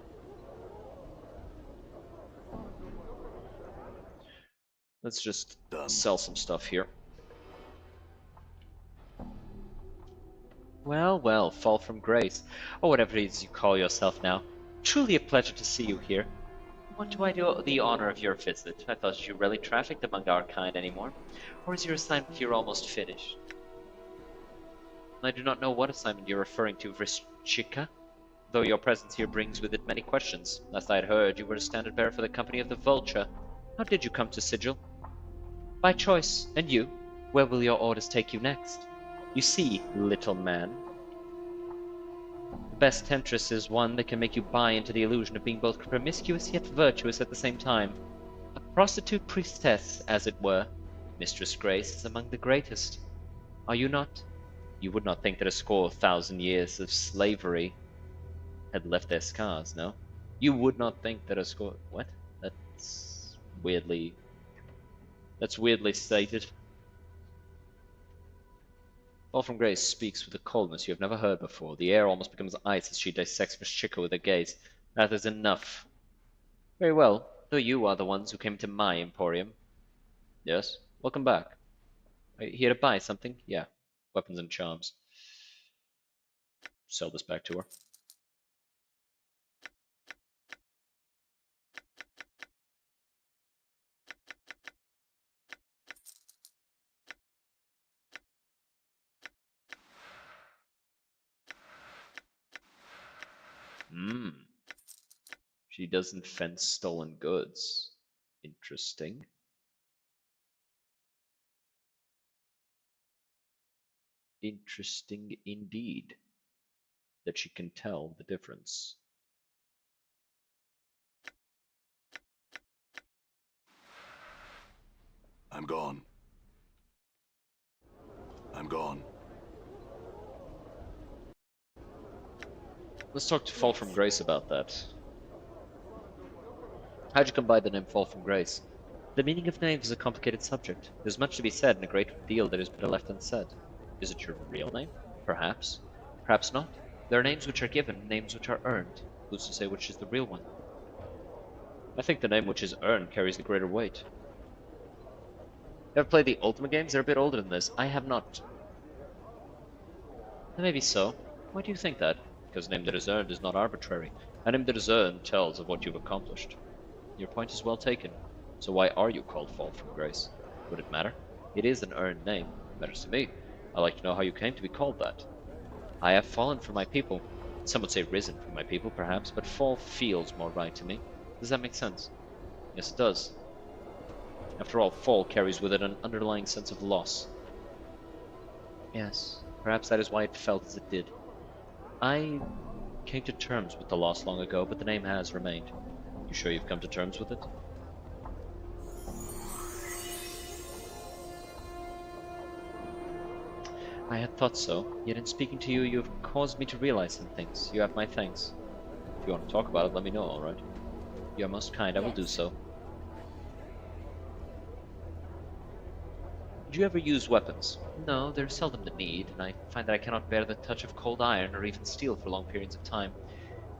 Let's just Done. sell some stuff here. Well, well, Fall from Grace. Or whatever it is you call yourself now. Truly a pleasure to see you here. What do I do the honor of your visit? I thought you rarely trafficked among our kind anymore. Or is your assignment here almost finished? I do not know what assignment you're referring to, Vrishchika, though your presence here brings with it many questions. Last I had heard, you were a standard bearer for the company of the Vulture. How did you come to Sigil? By choice. And you? Where will your orders take you next? You see, little man, the best temptress is one that can make you buy into the illusion of being both promiscuous yet virtuous at the same time. A prostitute priestess, as it were. Mistress Grace is among the greatest. Are you not? You would not think that a 1,000 years of slavery had left their scars, no? You would not think that a score... What? That's weirdly stated. Fall from Grace speaks with a coldness you have never heard before. The air almost becomes ice as she dissects Vrishchika with her gaze. That is enough. Very well, though you are the ones who came to my emporium. Yes, welcome back. Are you here to buy something? Yeah, weapons and charms. Sell this back to her. She doesn't fence stolen goods. Interesting. Interesting indeed that she can tell the difference. I'm gone. I'm gone. Let's talk to Fall from Grace about that. How'd you come by the name Fall from Grace? The meaning of names is a complicated subject. There's much to be said and a great deal that is better left unsaid. Is it your real name? Perhaps. Perhaps not. There are names which are given, names which are earned. Who's to say which is the real one? I think the name which is earned carries the greater weight. Ever played the Ultima games? They're a bit older than this. I have not. Maybe so. Why do you think that? Because a name that is earned is not arbitrary. A name that is earned tells of what you've accomplished. Your point is well taken. So why are you called Fall from Grace? Would it matter? It is an earned name. It matters to me. I'd like to know how you came to be called that. I have fallen for my people. Some would say risen for my people, perhaps, but fall feels more right to me. Does that make sense? Yes, it does. After all, fall carries with it an underlying sense of loss. Yes, perhaps that is why it felt as it did. I Came to terms with the loss long ago, but the name has remained. You sure you've come to terms with it? I had thought so, yet in speaking to you, you have caused me to realize some things. You have my thanks. If you want to talk about it, let me know, alright? You are most kind, I will do so. Do you ever use weapons? No, there is seldom the need, and I find that I cannot bear the touch of cold iron or even steel for long periods of time.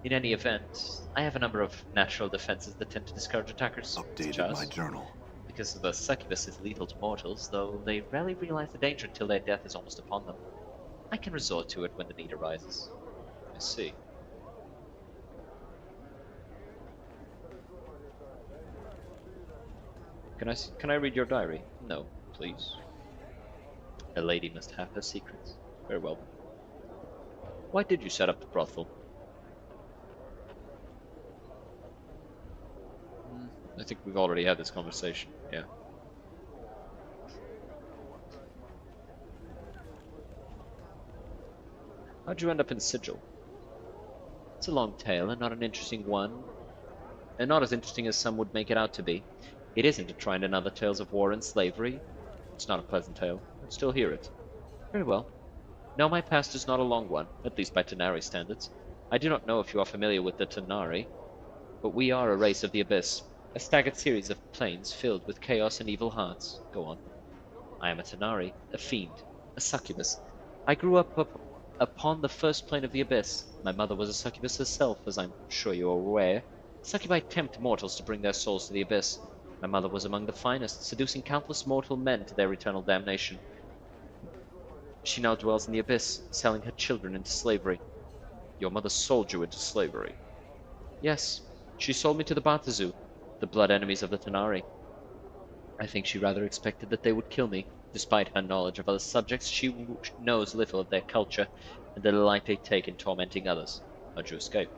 In any event, I have a number of natural defenses that tend to discourage attackers, such Updated my as journal. because the succubus is lethal to mortals, though they rarely realize the danger until their death is almost upon them. I can resort to it when the need arises. I see. Can I read your diary? No, please. A lady must have her secrets. Very well. Why did you set up the brothel? I think we've already had this conversation, yeah. How'd you end up in Sigil? It's a long tale, and not an interesting one, and not as interesting as some would make it out to be. It isn't to try and another tales of war and slavery. It's not a pleasant tale. I'd still hear it. Very well. No, my past is not a long one, at least by Tanari standards. I do not know if you are familiar with the Tanari, but we are a race of the Abyss, a staggered series of planes filled with chaos and evil hearts. Go on. I am a Tanari, a fiend, a succubus. I grew up upon the first plane of the Abyss. My mother was a succubus herself, as I'm sure you are aware. Succubi tempt mortals to bring their souls to the Abyss. My mother was among the finest, seducing countless mortal men to their eternal damnation. She now dwells in the Abyss, selling her children into slavery. Your mother sold you into slavery? Yes, she sold me to the Batazu, the blood enemies of the Tanari. I think she rather expected that they would kill me. Despite her knowledge of other subjects, she knows little of their culture and the delight they take in tormenting others. How'd you escape?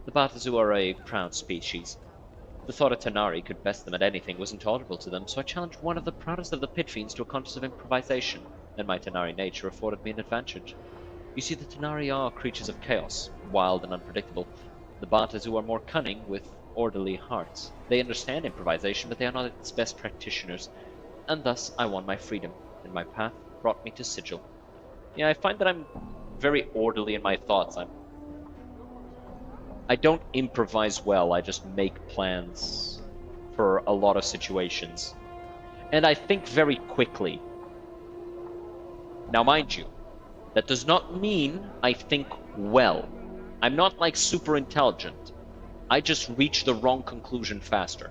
The Batazu are a proud species. The thought a Tanari could best them at anything was intolerable to them, so I challenged one of the proudest of the pit fiends to a contest of improvisation, and my Tanari nature afforded me an advantage. You see, the Tanari are creatures of chaos, wild and unpredictable. The Batazu are more cunning, with orderly hearts. They understand improvisation, but they are not its best practitioners, and thus I won my freedom, and my path brought me to Sigil. Yeah, I find that I'm very orderly in my thoughts. I don't improvise well, I just make plans for a lot of situations. And I think very quickly. Now mind you, that does not mean I think well. I'm not like super intelligent. I just reach the wrong conclusion faster.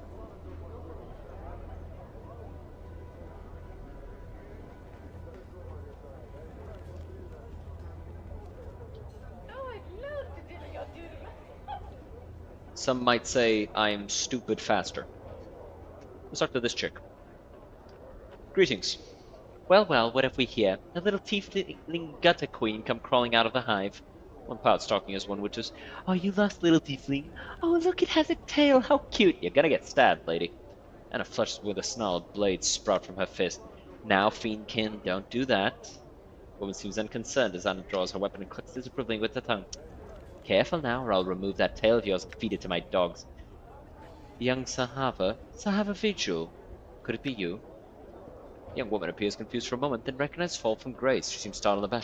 Some might say I'm stupid faster. Let's talk to this chick. Greetings. Well, well, what have we here? A little tiefling gutter queen come crawling out of the hive. One part's talking as one would just, oh, you lost, little tiefling. Oh, look, it has a tail. How cute. You're gonna get stabbed, lady. And a flush with a snarled blade sprout from her fist. Now, fiendkin, don't do that. Woman seems unconcerned as Anna draws her weapon and clicks disapprovingly with her tongue. Careful now, or I'll remove that tail of yours and feed it to my dogs. Young Sahava Vigil. Could it be you? The young woman appears confused for a moment, then recognizes Fall from Grace. She seems startled aback.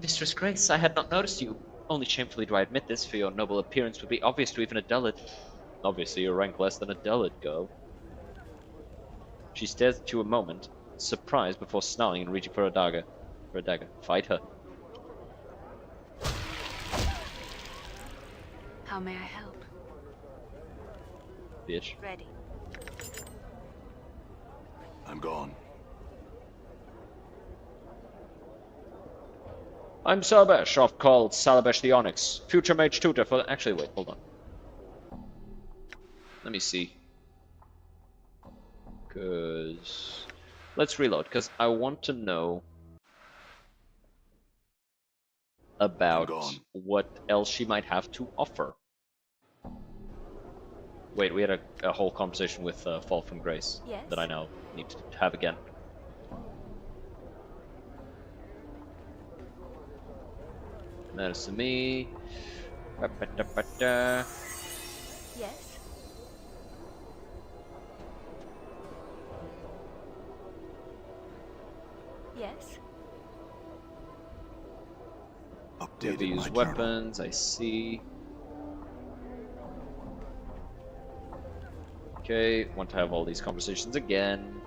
Mistress Grace, I had not noticed you. Only shamefully do I admit this, for your noble appearance would be obvious to even a dullard. Obviously, you rank less than a dullard, girl. She stares at you a moment, surprised before snarling and reaching for a dagger. Fight her. How may I help? Bitch. Ready. I'm gone. I'm Salabesh, oft called Salabesh the Onyx, future mage tutor for... Actually, wait, hold on. Let me see. Because... Let's reload, because I want to know about what else she might have to offer. Wait, we had a whole conversation with Fall from Grace Yes. that I now need to have again. Matters to me. Ba-ba-da-ba-da. Yes? Yes? Updated my Use journal. weapons, I see. Okay, want to have all these conversations again.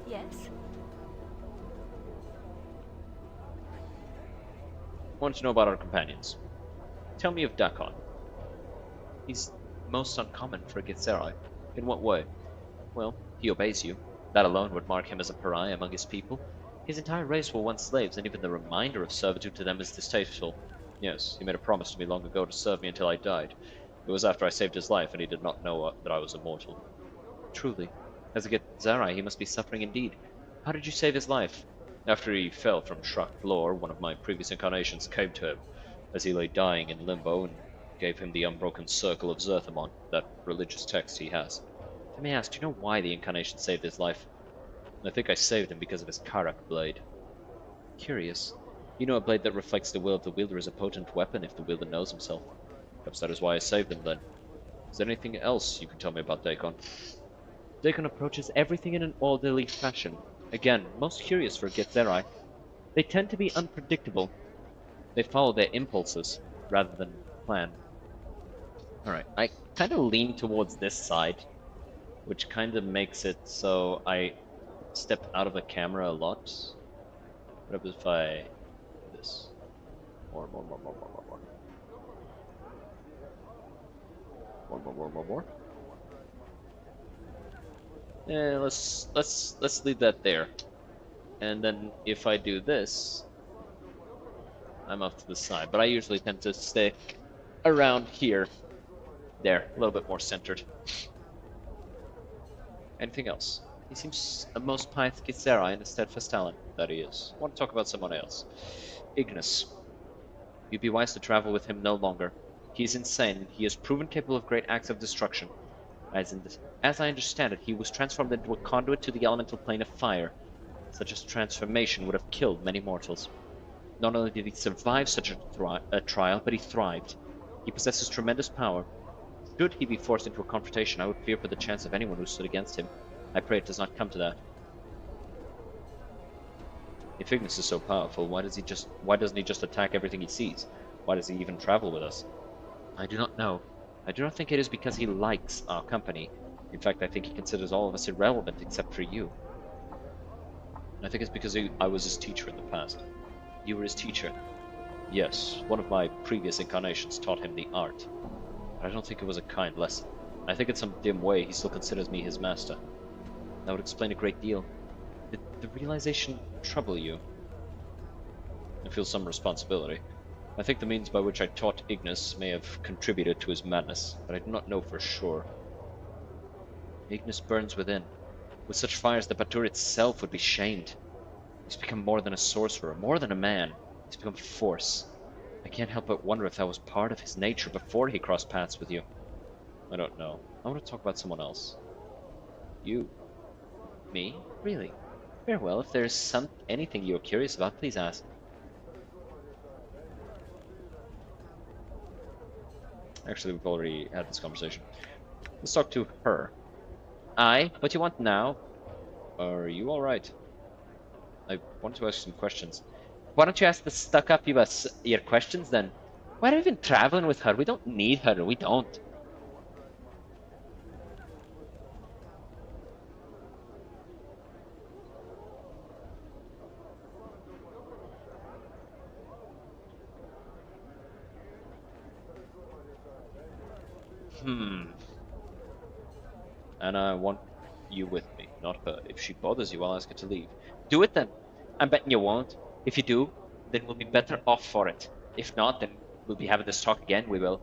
Yes? Want to know about our companions. Tell me of Dakon. He's most uncommon for a Githzerai. In what way? Well, he obeys you. That alone would mark him as a pariah among his people. His entire race were once slaves, and even the reminder of servitude to them is distasteful. Yes, he made a promise to me long ago to serve me until I died. It was after I saved his life, and he did not know that I was immortal. Truly, as a Githzerai, he must be suffering indeed. How did you save his life? After he fell from Shrak Lor, one of my previous incarnations came to him as he lay dying in limbo and gave him the unbroken circle of Zerthamon, that religious text he has. If I may ask, do you know why the incarnation saved his life? I think I saved him because of his Karak blade. Curious. You know, a blade that reflects the will of the wielder is a potent weapon if the wielder knows himself. Perhaps that is why I saved him then. Is there anything else you can tell me about Dakon? Dakon approaches everything in an orderly fashion. Again, most curious for Githzerai. They tend to be unpredictable. They follow their impulses rather than plan. Alright, I kind of lean towards this side, which kind of makes it so I step out of the camera a lot. What happens if I do this? More. More. Yeah, let's leave that there. And then if I do this, I'm off to the side. But I usually tend to stick around here. There, a little bit more centered. Anything else? He seems a most pious Githzerai and a steadfast talent. That he is. I want to talk about someone else. Ignis. You'd be wise to travel with him no longer. He is insane, and he is proven capable of great acts of destruction. As I understand it, he was transformed into a conduit to the elemental plane of fire. Such a transformation would have killed many mortals. Not only did he survive such a trial, but he thrived. He possesses tremendous power. Should he be forced into a confrontation, I would fear for the chance of anyone who stood against him. I pray it does not come to that. If Ignis is so powerful, why doesn't he just attack everything he sees? Why does he even travel with us? I do not know. I do not think it is because he likes our company. In fact, I think he considers all of us irrelevant except for you. I think it's because I was his teacher in the past. You were his teacher? Yes, one of my previous incarnations taught him the art. But I don't think it was a kind lesson. I think in some dim way he still considers me his master. That would explain a great deal. Did the realization trouble you? I feel some responsibility. I think the means by which I taught Ignis may have contributed to his madness, but I do not know for sure. Ignis burns within. With such fires, the Batur itself would be shamed. He's become more than a sorcerer, more than a man. He's become a force. I can't help but wonder if that was part of his nature before he crossed paths with you. I don't know. I want to talk about someone else. You. Me? Really? Very well, if there's anything you're curious about, please ask. Actually, we've already had this conversation. Let's talk to her. Aye, what do you want now? Are you alright? I want to ask some questions. Why don't you ask the stuck-up your questions then? Why are you even traveling with her? We don't need her, we don't. And I want you with me, not her. If she bothers you, I'll ask her to leave. Do it then. I'm betting you won't. If you do, then we'll be better off for it. If not, then we'll be having this talk again, we will.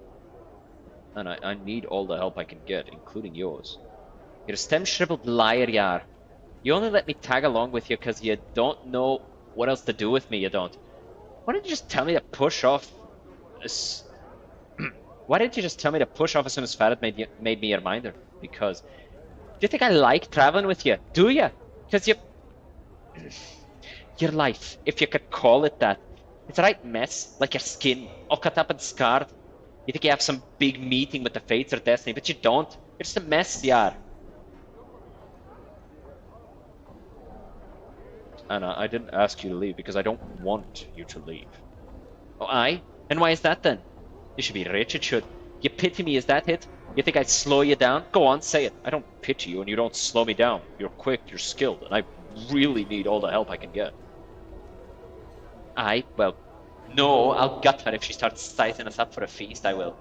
And I need all the help I can get, including yours. You're a stem-shriveled liar, Yar. You only let me tag along with you because you don't know what else to do with me, you don't. Why didn't you just tell me to push off Why didn't you just tell me to push off as soon as Farad made me your minder? Because you think I like traveling with you? Do you? Because your life, if you could call it that, it's a right mess, like your skin, all cut up and scarred. You think you have some big meeting with the fates or destiny, but you don't. You're just a mess, you are. Anna, I didn't ask you to leave because I don't want you to leave. Oh, aye? And why is that then? You should be rich, it should. You pity me, is that it? You think I'd slow you down? Go on, say it. I don't pity you and you don't slow me down. You're quick, you're skilled, and I really need all the help I can get. Aye, well, no, I'll gut her if she starts sizing us up for a feast, I will.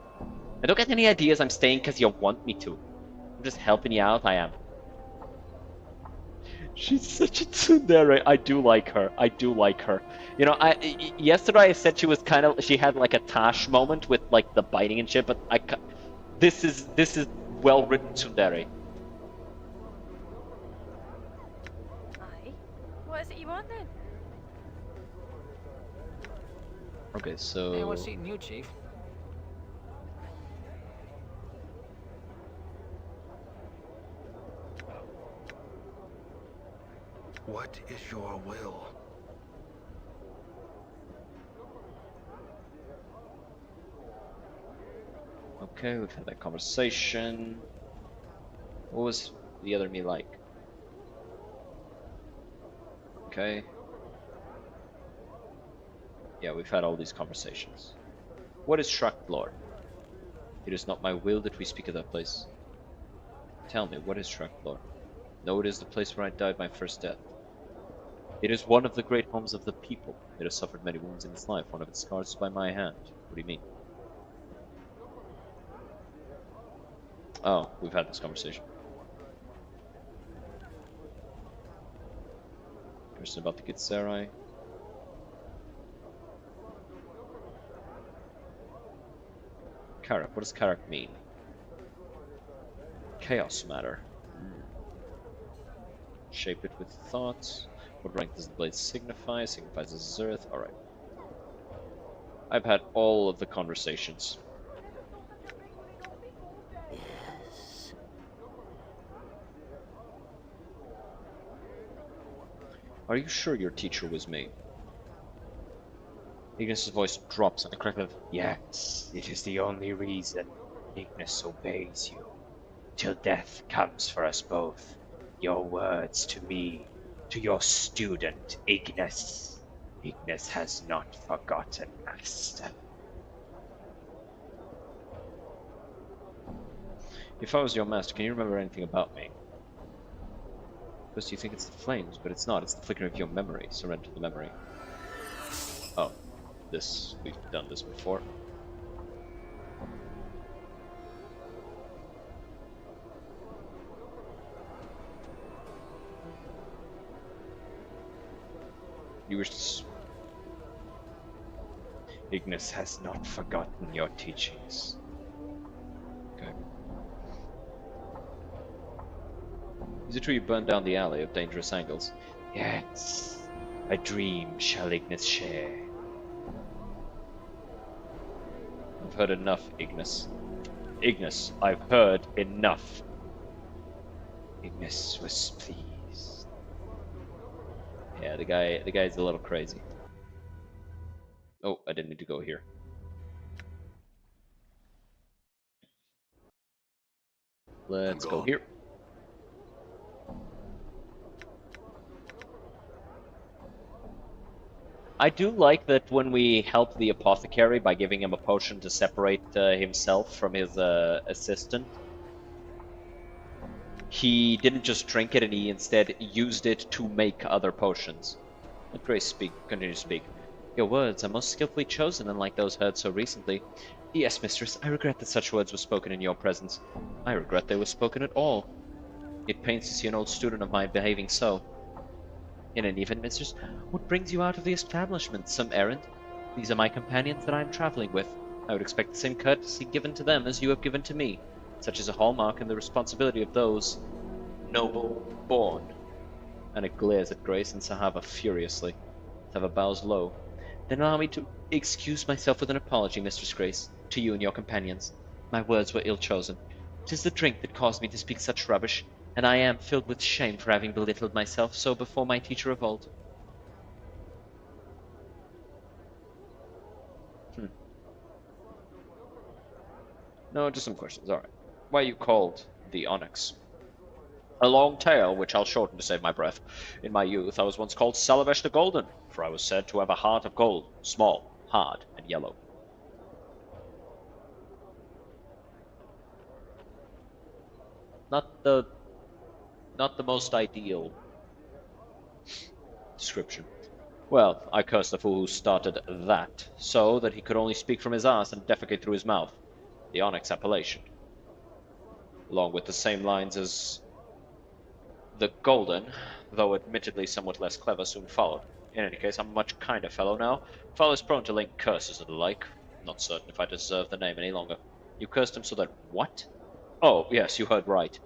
I don't get any ideas I'm staying because you want me to. I'm just helping you out, I am. She's such a tsundere. I do like her. I do like her. You know, yesterday I said she was kind of, she had like a Tash moment with like the biting and shit, but this is well written tsundere. Aye. What is it you want then? Okay, so Hey, what's eating you, Chief? What is your will? okay, we've had that conversation. What was the other me like? Okay. Yeah, we've had all these conversations. What is Shrugged Lord? It is not my will that we speak of that place. Tell me, what is Shrugged Lord? No, it is the place where I died my first death. It is one of the great homes of the people. It has suffered many wounds in its life. One of its scars is by my hand. What do you mean? Oh, we've had this conversation. Question about the Gitserai. Karak, what does Karak mean? Chaos matter. Shape it with thoughts. What rank does the blade signify? Signifies as earth. Alright. I've had all of the conversations. Yes. Are you sure your teacher was me? Ignis's voice drops on the crack of, yes, it is the only reason Ignis obeys you. Till death comes for us both. Your words to me, to your student, Ignis. Ignis has not forgotten, Master. If I was your master, can you remember anything about me? Because you think it's the flames, but it's not. It's the flickering of your memory. Surrender the memory. Oh, this, we've done this before. You were Ignis has not forgotten your teachings. Okay. Is it true you burned down the alley of dangerous angles? Yes. A dream shall Ignis share. I've heard enough, Ignis. Ignis, I've heard enough. Ignis was pleased. Yeah, the guy's a little crazy. Oh, I didn't need to go here. Let's go here. I do like that when we help the apothecary by giving him a potion to separate himself from his assistant, he didn't just drink it and he instead used it to make other potions. Let Grace continue to speak. Your words are most skillfully chosen, unlike those heard so recently. Yes, mistress, I regret that such words were spoken in your presence. I regret they were spoken at all. It pains to see an old student of mine behaving so. In an event, mistress, what brings you out of the establishment? Some errand? These are my companions that I am traveling with. I would expect the same courtesy given to them as you have given to me. Such is a hallmark and the responsibility of those noble born. And it glares at Grace and Sahava furiously. Sahava bows low. Then allow me to excuse myself with an apology, Mistress Grace, to you and your companions. My words were ill chosen. 'Tis the drink that caused me to speak such rubbish. And I am filled with shame for having belittled myself so before my teacher of old. No, just some questions. All right. Why are you called the Onyx? A long tale, which I'll shorten to save my breath. In my youth, I was once called Salavesh the Golden, for I was said to have a heart of gold, small, hard, and yellow. Not the most ideal description. Well, I cursed the fool who started that, so that he could only speak from his ass and defecate through his mouth. The Onyx appellation. Along with the same lines as the Golden, though admittedly somewhat less clever, soon followed. In any case, I'm a much kinder fellow now. Fellows prone to link curses and the like. Not certain if I deserve the name any longer. You cursed him so that what? Oh, yes, you heard right.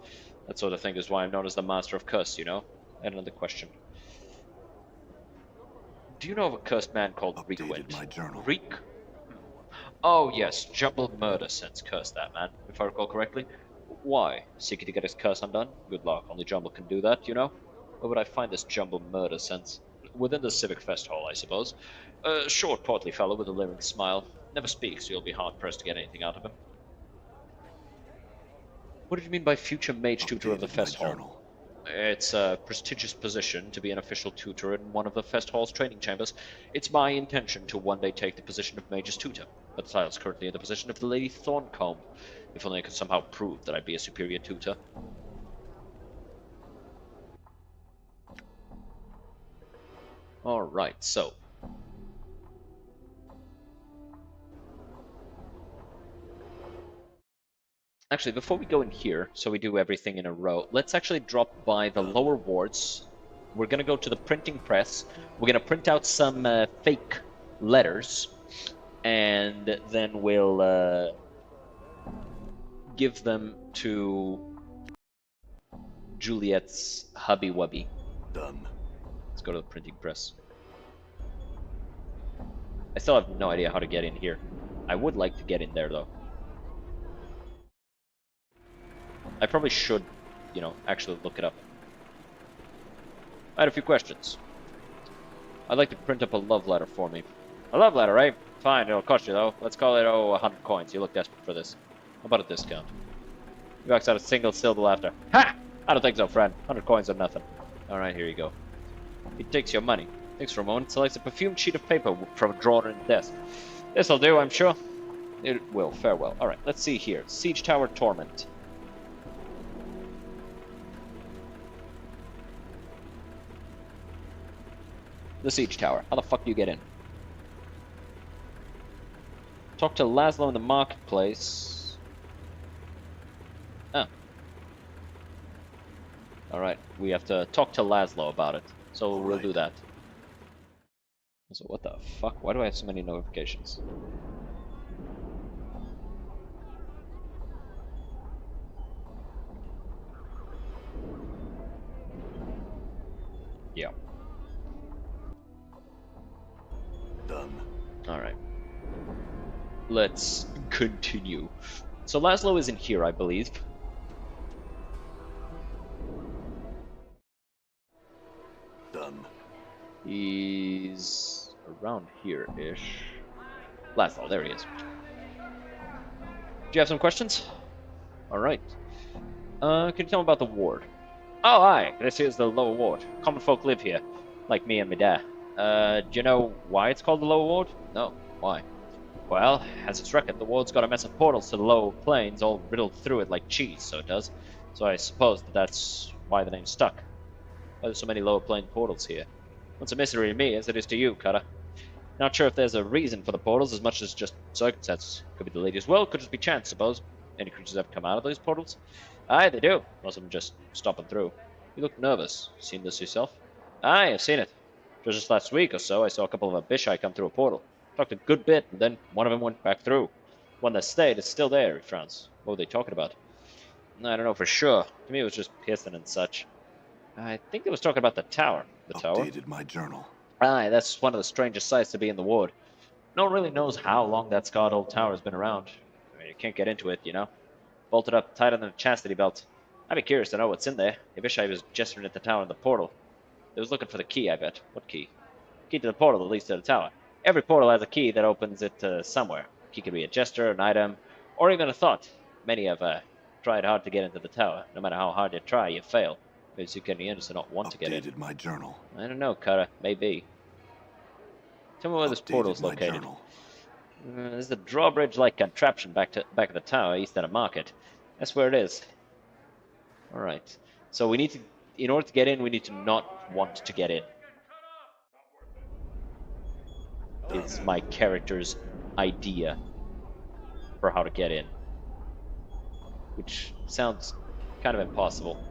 That sort of thing is why I'm known as the Master of Curse, you know? And another question. Do you know of a cursed man called Reek? My journal. Reek? Oh, yes, jumbled murder sense cursed that man, if I recall correctly. Why? Seeking to get his curse undone? Good luck, only Jumble can do that, you know? Where would I find this Jumble murder sense? Within the Civic Fest Hall, I suppose. A short, portly fellow with a leering smile. Never speaks, so you'll be hard-pressed to get anything out of him. What did you mean by future mage tutor of the Fest Hall? It's a prestigious position to be an official tutor in one of the Fest Hall's training chambers. It's my intention to one day take the position of mage's tutor, but the title's currently in the position of the Lady Thorncombe. If only I could somehow prove that I'd be a superior tutor. Alright, so. Actually, before we go in here, so we do everything in a row, let's actually drop by the lower wards. We're gonna go to the printing press. We're gonna print out some fake letters, and then we'll give them to Juliet's hubby wubby. Done. Let's go to the printing press. I still have no idea how to get in here. I would like to get in there though. I probably should, you know, actually look it up. I had a few questions. I'd like to print up a love letter for me. A love letter, eh? Fine, it'll cost you though. Let's call it, 100 coins. You look desperate for this. How about a discount? He walks out a single syllable after. Ha! I don't think so, friend. 100 coins are nothing. Alright, here you go. He takes your money. Thanks for a moment. Selects a perfumed sheet of paper from a drawer in the desk. This'll do, I'm sure. It will. Farewell. Alright, let's see here. Siege Tower Torment. The Siege Tower. How the fuck do you get in? Talk to Laszlo in the marketplace. Oh. Alright, we have to talk to Laszlo about it. So we'll do that. So what the fuck? Why do I have so many notifications? Yeah. Done. Alright. Let's continue. So Laszlo isn't here, I believe. Done. He's around here-ish. Laszlo, there he is. Do you have some questions? Alright. Can you tell me about the ward? Oh, hi. This is the lower ward. Common folk live here, like me and my dad. Do you know why it's called the lower ward? No. Why? Well, as it's reckoned, the ward's got a mess of portals to the lower planes all riddled through it like cheese, so it does. So I suppose that's why the name stuck. Why there's so many lower plane portals here. It's a mystery to me, as it is to you, Cutter. Not sure if there's a reason for the portals as much as just circumstances. Could be the lady's will, could just be chance, suppose. Any creatures ever come out of those portals? Aye, they do. Most of them just stopping through. You look nervous. Seen this yourself? Aye, I've seen it. Just last week or so, I saw a couple of Abishai come through a portal. Talked a good bit, and then one of them went back through. One that stayed is still there, he frowns. What were they talking about? I don't know for sure. To me, it was just pissing and such. I think they was talking about the tower. The tower? Updated my journal. Aye, that's one of the strangest sights to be in the ward. No one really knows how long that scarred old tower has been around. I mean, you can't get into it, you know? Bolted up tighter than a chastity belt. I'd be curious to know what's in there. Abishai was gesturing at the tower in the portal. They was looking for the key, I bet. What key? Key to the portal that leads to the tower. Every portal has a key that opens it somewhere. Key could be a gesture, an item, or even a thought. Many have tried hard to get into the tower. No matter how hard you try, you fail. Maybe you can to not want to get in. Updated my journal. I don't know, Kara. Maybe. Tell me where this portal is Updated my located. journal. There's a drawbridge-like contraption back of the tower, east of the market. That's where it is. All right. So we need to, in order to get in, we need to not want to get in. Is my character's idea for how to get in, which sounds kind of impossible.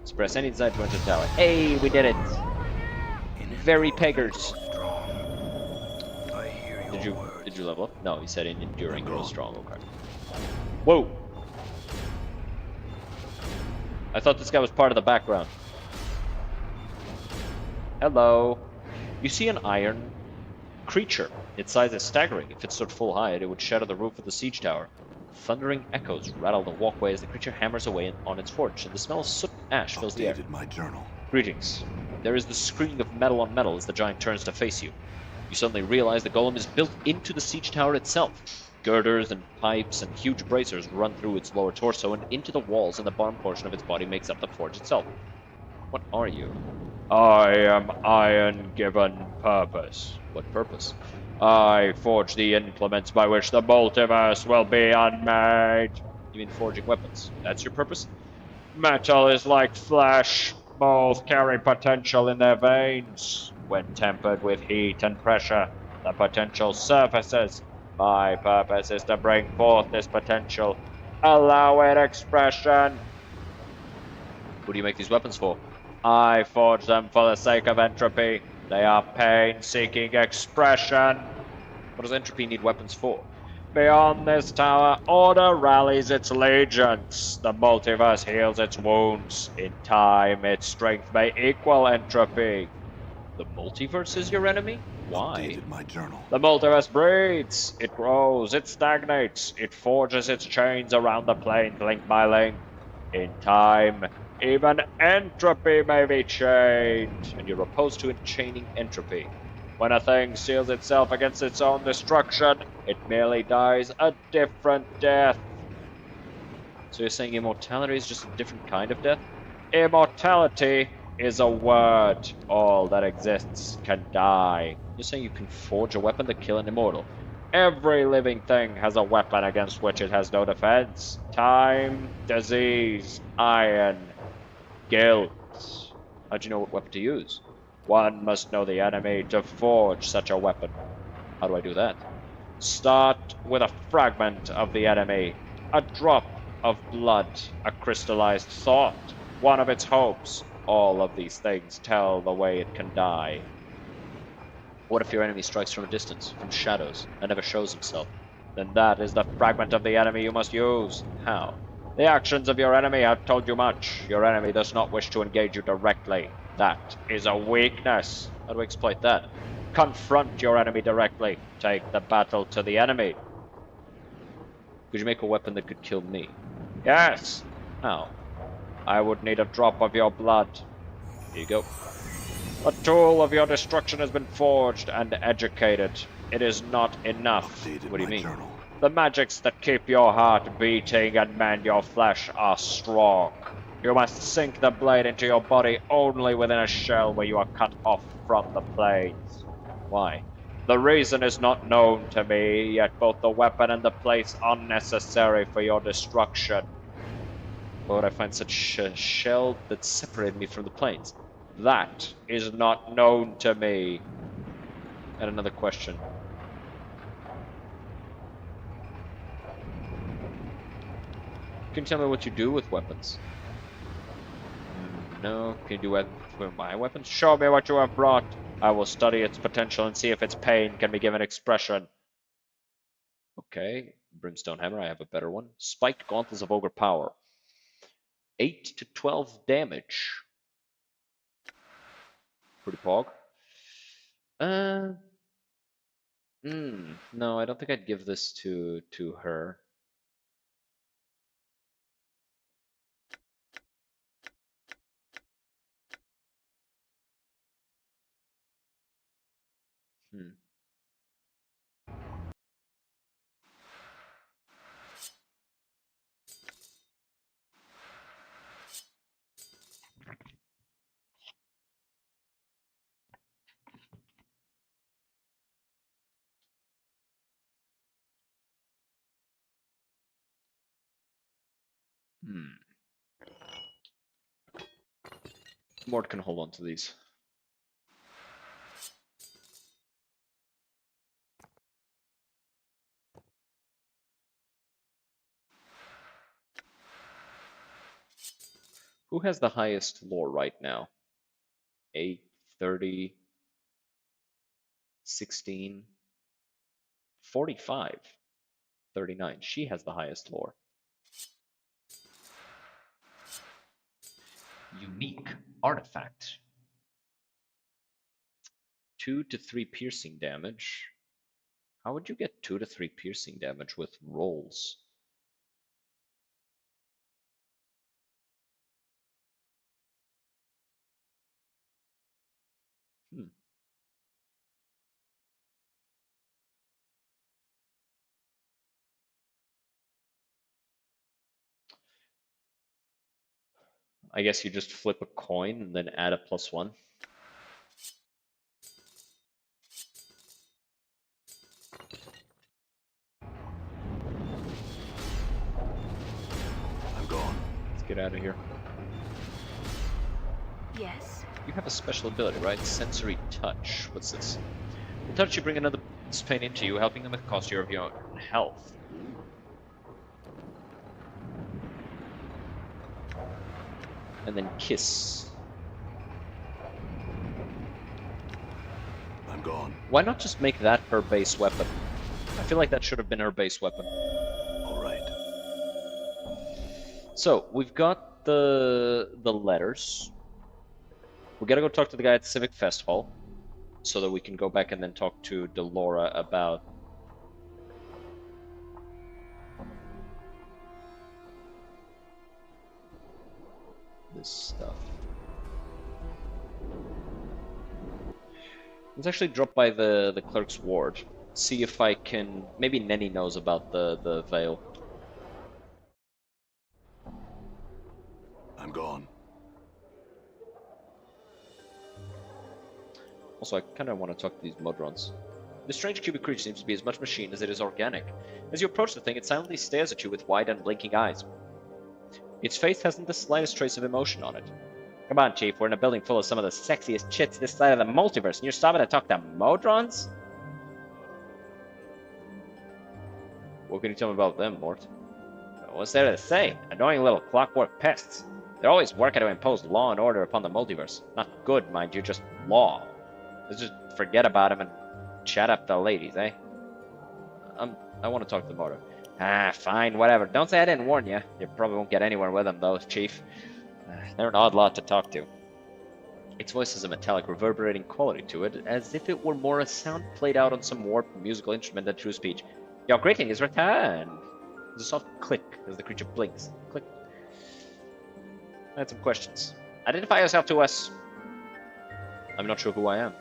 Express any desire to enter the tower. Hey, we did it! Very peggers. Did you level up? No, he said in enduring grow strong. Okay. Whoa! I thought this guy was part of the background. Hello. You see an iron creature. Its size is staggering. If it stood full height, it would shatter the roof of the siege tower. Thundering echoes rattle the walkway as the creature hammers away on its forge, and the smell of soot and ash fills the air. Updated my journal. Greetings. There is the screaming of metal on metal as the giant turns to face you. You suddenly realize the golem is built into the siege tower itself. Girders and pipes and huge bracers run through its lower torso and into the walls, and the bottom portion of its body makes up the forge itself. What are you? I am iron given purpose. What purpose? I forge the implements by which the multiverse will be unmade. You mean forging weapons? That's your purpose? Metal is like flesh. Both carry potential in their veins. When tempered with heat and pressure, the potential surfaces. My purpose is to bring forth this potential. Allow it expression. What do you make these weapons for? I forge them for the sake of entropy. They are pain-seeking expression. What does entropy need weapons for? Beyond this tower, order rallies its legions. The multiverse heals its wounds. In time, its strength may equal entropy. The multiverse is your enemy? Why? Updated my journal. The multiverse breeds. It grows. It stagnates. It forges its chains around the plane, link by link. In time, even entropy may be chained. And you're opposed to enchaining entropy. When a thing seals itself against its own destruction, it merely dies a different death. So you're saying immortality is just a different kind of death? Immortality is a word. All that exists can die. You're saying you can forge a weapon to kill an immortal? Every living thing has a weapon against which it has no defense. Time, disease, iron, guilt. How'd you know what weapon to use? One must know the enemy to forge such a weapon. How do I do that? Start with a fragment of the enemy, a drop of blood, a crystallized thought, one of its hopes. All of these things tell the way it can die. What if your enemy strikes from a distance, from shadows, and never shows himself? Then that is the fragment of the enemy you must use. How? The actions of your enemy have told you much. Your enemy does not wish to engage you directly. That is a weakness. How do we exploit that? Confront your enemy directly. Take the battle to the enemy. Could you make a weapon that could kill me? Yes. How? I would need a drop of your blood. Here you go. A tool of your destruction has been forged and educated. It is not enough. Updated What do you my mean? journal. The magics that keep your heart beating and mend your flesh are strong. You must sink the blade into your body only within a shell where you are cut off from the planes. Why? The reason is not known to me, yet both the weapon and the place are necessary for your destruction. Why would I find such a shell that separated me from the planes? That is not known to me. And another question. Can you tell me what you do with weapons? No. Can you do it with my weapons? Show me what you have brought. I will study its potential and see if its pain can be given expression. Okay. Brimstone Hammer, I have a better one. Spiked Gauntlets of Ogre Power. 8 to 12 damage. Pretty pog. No, I don't think I'd give this to her. Hmm. Hmm. Mort can hold on to these. Who has the highest lore right now? 8, 30, 16, 45, 39. She has the highest lore. Unique artifact. 2 to 3 piercing damage. How would you get 2 to 3 piercing damage with rolls? Hmm. I guess you just flip a coin and then add a +1. I'm gone. Let's get out of here. Yes. You have a special ability, right? Sensory touch. What's this? With touch, you bring another pain into you, helping them at the cost of your own health. And then kiss. I'm gone. Why not just make that her base weapon? I feel like that should have been her base weapon. All right. So we've got the letters. We gotta go talk to the guy at the Civic Festival, so that we can go back and then talk to Delora about this stuff. Let's actually drop by the clerk's ward. See if I can. Maybe Nenny knows about the veil. I'm gone. Also, I kind of want to talk to these Modrons. This strange cubic creature seems to be as much machine as it is organic. As you approach the thing, it silently stares at you with wide, unblinking eyes. Its face hasn't the slightest trace of emotion on it. Come on, Chief, we're in a building full of some of the sexiest chits this side of the multiverse, and you're stopping to talk to Modrons? What can you tell me about them, Mort? What's there to say? Annoying little clockwork pests. They're always working to impose law and order upon the multiverse. Not good, mind you, just law. Let's just forget about them and chat up the ladies, eh? I want to talk to the motor. Ah, fine, whatever. Don't say I didn't warn you. You probably won't get anywhere with them, though, Chief. They're an odd lot to talk to. Its voice has a metallic, reverberating quality to it, as if it were more a sound played out on some warped musical instrument than true speech. Your greeting is returned. There's a soft click as the creature blinks. Click. I had some questions. Identify yourself to us. I'm not sure who I am.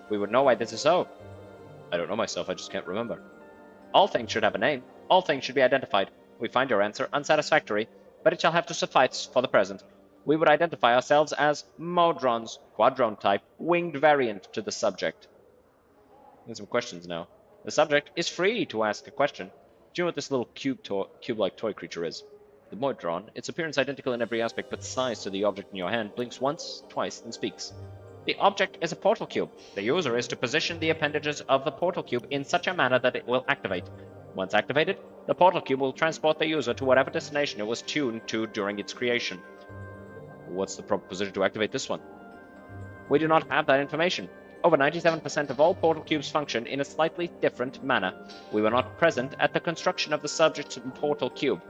We would know why this is so. I don't know myself, I just can't remember. All things should have a name. All things should be identified. We find your answer unsatisfactory, but it shall have to suffice for the present. We would identify ourselves as Modrons, quadrone type, winged variant to the subject. There's some questions now. The subject is free to ask a question. Do you know what this little cube-like toy creature is? The Modron, its appearance identical in every aspect but size to the object in your hand, blinks once, twice, and speaks. The object is a portal cube. The user is to position the appendages of the portal cube in such a manner that it will activate. Once activated, the portal cube will transport the user to whatever destination it was tuned to during its creation. What's the proper position to activate this one? We do not have that information. Over 97% of all portal cubes function in a slightly different manner. We were not present at the construction of the subject's portal cube,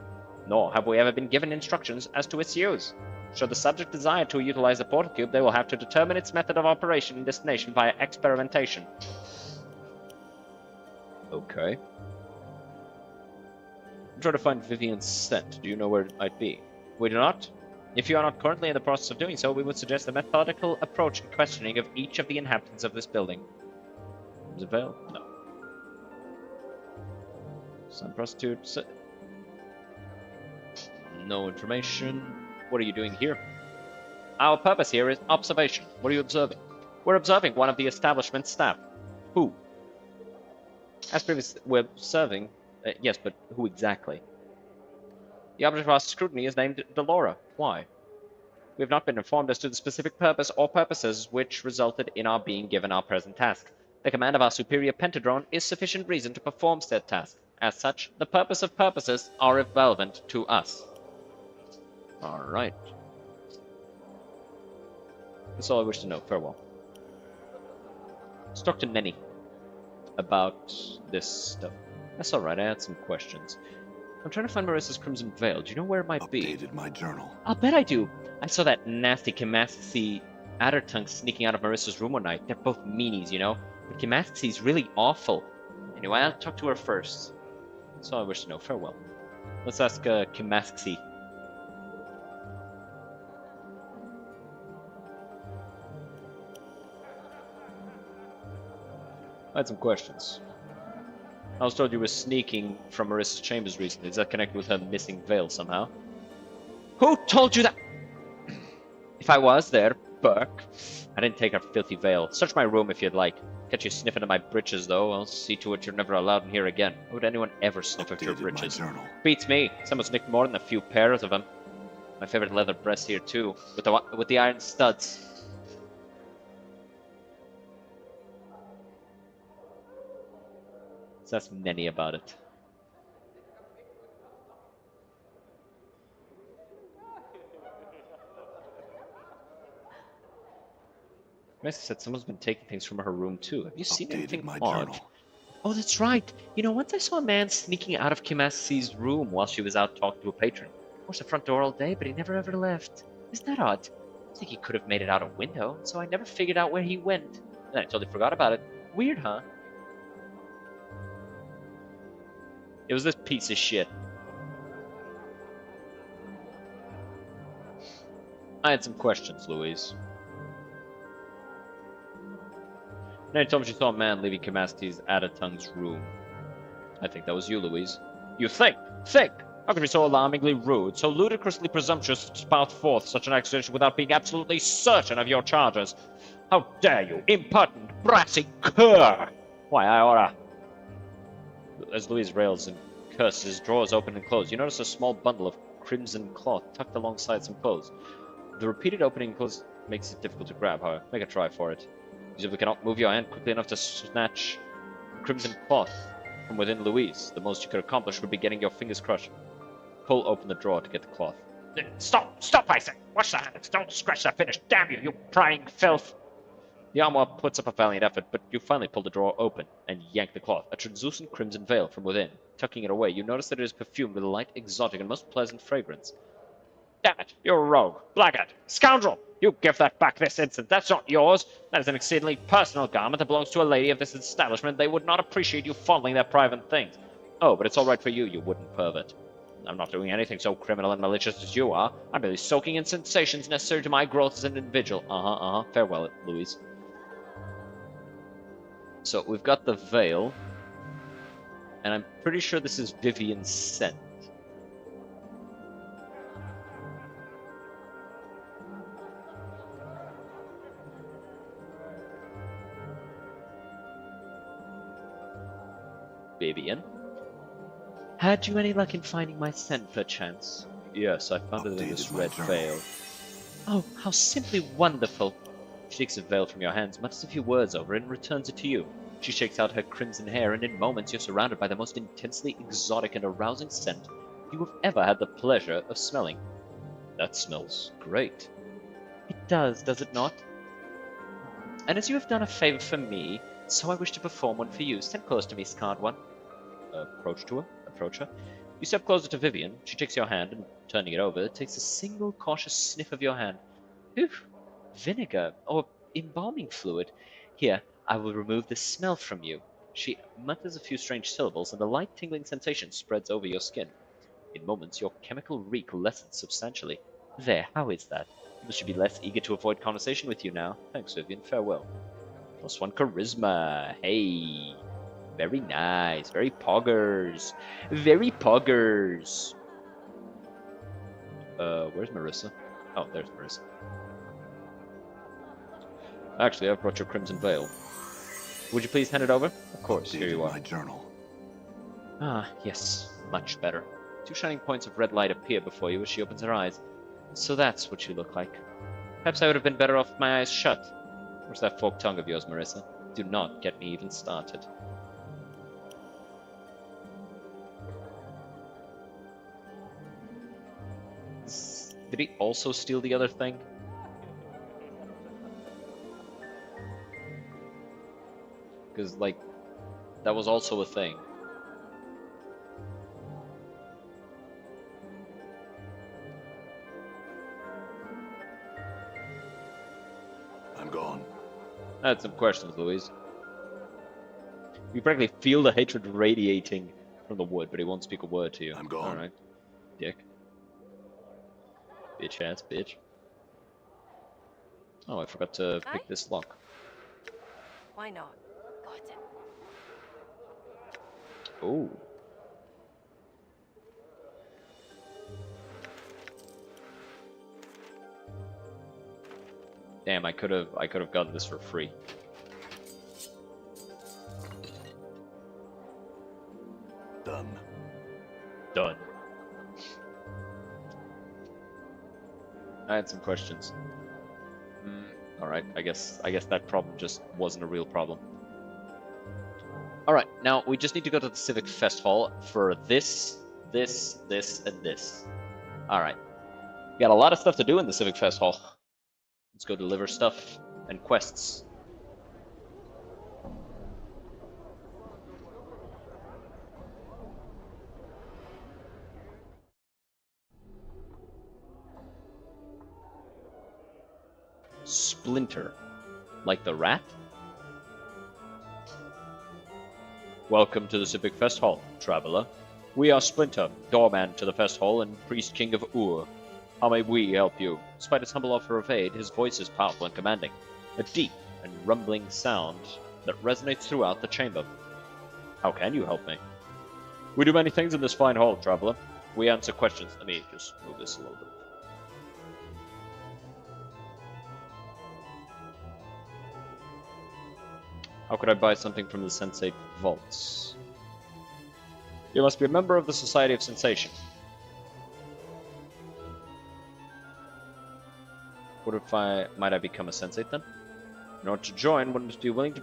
nor have we ever been given instructions as to its use. Should the subject desire to utilize the portal cube, they will have to determine its method of operation and destination via experimentation. Okay. I'm trying to find Vivian's scent. Do you know where it might be? We do not? If you are not currently in the process of doing so, we would suggest a methodical approach and questioning of each of the inhabitants of this building. Is it Vale? No. Some prostitutes. No information. What are you doing here? Our purpose here is observation. What are you observing? We're observing one of the establishment's staff. Who? As previously, we're observing. Yes, but who exactly? The object of our scrutiny is named Delora. Why? We have not been informed as to the specific purpose or purposes which resulted in our being given our present task. The command of our superior pentadrone is sufficient reason to perform said task. As such, the purpose of purposes are irrelevant to us. Alright. That's all I wish to know. Farewell. Let's talk to Nenny about this stuff. That's alright, I had some questions. I'm trying to find Marissa's Crimson Veil. Do you know where it might be? Updated my journal. I'll bet I do. I saw that nasty Kimassi Addertongue sneaking out of Marissa's room one night. They're both meanies, you know? But Kimassi's really awful. Anyway, I'll talk to her first. That's all I wish to know. Farewell. Let's ask Kimassi. I had some questions. I was told you were sneaking from Marissa's chambers recently. Is that connected with her missing veil somehow? Who told you that? If I was there, Burke. I didn't take her filthy veil. Search my room if you'd like. Catch you sniffing at my breeches, though. I'll see to it you're never allowed in here again. Why would anyone ever sniff at your breeches? Beats me. Someone's nicked more than a few pairs of them. My favorite leather breast here, too. With the iron studs. Let's ask Nenny about it. Vanessa said someone's been taking things from her room too. Have you seen anything odd? Oh, that's right. You know, once I saw a man sneaking out of Kimassi's room while she was out talking to a patron. Of course, the front door all day, but he never ever left. Isn't that odd? I think he could have made it out a window, so I never figured out where he went. And then I totally forgot about it. Weird, huh? It was this piece of shit. I had some questions, Louise. Nanny told me she saw a man leaving Kimasti's Addertongue's room. I think that was you, Louise. You think? Think! How could you be so alarmingly rude, so ludicrously presumptuous to spout forth such an accusation without being absolutely certain of your charges? How dare you, impertinent, brassy cur! Why, I oughta... As Louise rails and curses, drawers open and close. You notice a small bundle of crimson cloth tucked alongside some clothes. The repeated opening and close makes it difficult to grab, however. Make a try for it. You simply cannot move your hand quickly enough to snatch crimson cloth from within Louise. The most you could accomplish would be getting your fingers crushed. Pull open the drawer to get the cloth. Stop! Stop, I say! Watch the hands! Don't scratch that finish! Damn you, you prying filth! The armor puts up a valiant effort, but you finally pull the drawer open and yank the cloth, a translucent crimson veil from within. Tucking it away, you notice that it is perfumed with a light, exotic, and most pleasant fragrance. Damn it, you're a rogue, blackguard, scoundrel! You give that back this instant. That's not yours. That is an exceedingly personal garment that belongs to a lady of this establishment. They would not appreciate you fondling their private things. Oh, but it's all right for you, you wooden pervert. I'm not doing anything so criminal and malicious as you are. I'm merely soaking in sensations necessary to my growth as an individual. Farewell, Louise. So we've got the veil, and I'm pretty sure this is Vivian's scent. Vivian? Had you any luck in finding my scent, perchance? Yes, I found it in this red veil. Oh, how simply wonderful! She takes the veil from your hands, mutters a few words over it, and returns it to you. She shakes out her crimson hair, and in moments you're surrounded by the most intensely exotic and arousing scent you have ever had the pleasure of smelling. That smells great. It does it not? And as you have done a favor for me, so I wish to perform one for you. Stand close to me, scarred one. Approach her. You step closer to Vivian. She takes your hand, and turning it over, takes a single cautious sniff of your hand. Oof! Vinegar, or embalming fluid. Here, I will remove the smell from you. She mutters a few strange syllables, and a light tingling sensation spreads over your skin. In moments, your chemical reek lessens substantially. There, how is that? I should be less eager to avoid conversation with you now. Thanks, Vivian. Farewell. +1 charisma. Hey. Very nice. Very poggers. Very poggers. Where's Marissa? Oh, there's Marissa. Actually, I've brought your Crimson Veil. Would you please hand it over? Of course, here you are. My journal. Ah, yes. Much better. 2 shining points of red light appear before you as she opens her eyes. So that's what you look like. Perhaps I would have been better off with my eyes shut. Where's that forked tongue of yours, Marissa? Do not get me even started. Did he also steal the other thing? Because, like, that was also a thing. I'm gone. I had some questions, Louise. You practically feel the hatred radiating from the wood, but he won't speak a word to you. I'm gone. Alright. Dick. Bitch ass bitch. Oh, I forgot to pick Aye. this lock. Why not? Got it. Oh. Damn, I could have gotten this for free. Done. Done. I had some questions. Alright, I guess that problem just wasn't a real problem. Alright, now we just need to go to the Civic Fest Hall for this, and this. Alright. We got a lot of stuff to do in the Civic Fest Hall. Let's go deliver stuff and quests. Splinter. Like the rat? Welcome to the Civic Fest Hall, traveler. We are Splinter, doorman to the Fest Hall and priest king of Ur. How may we help you? Despite his humble offer of aid, his voice is powerful and commanding. A deep and rumbling sound that resonates throughout the chamber. How can you help me? We do many things in this fine hall, traveler. We answer questions. Let me just move this a little bit. How could I buy something from the Sensate vaults? You must be a member of the Society of Sensation. What if might I become a Sensate then? In order to join, one must be willing and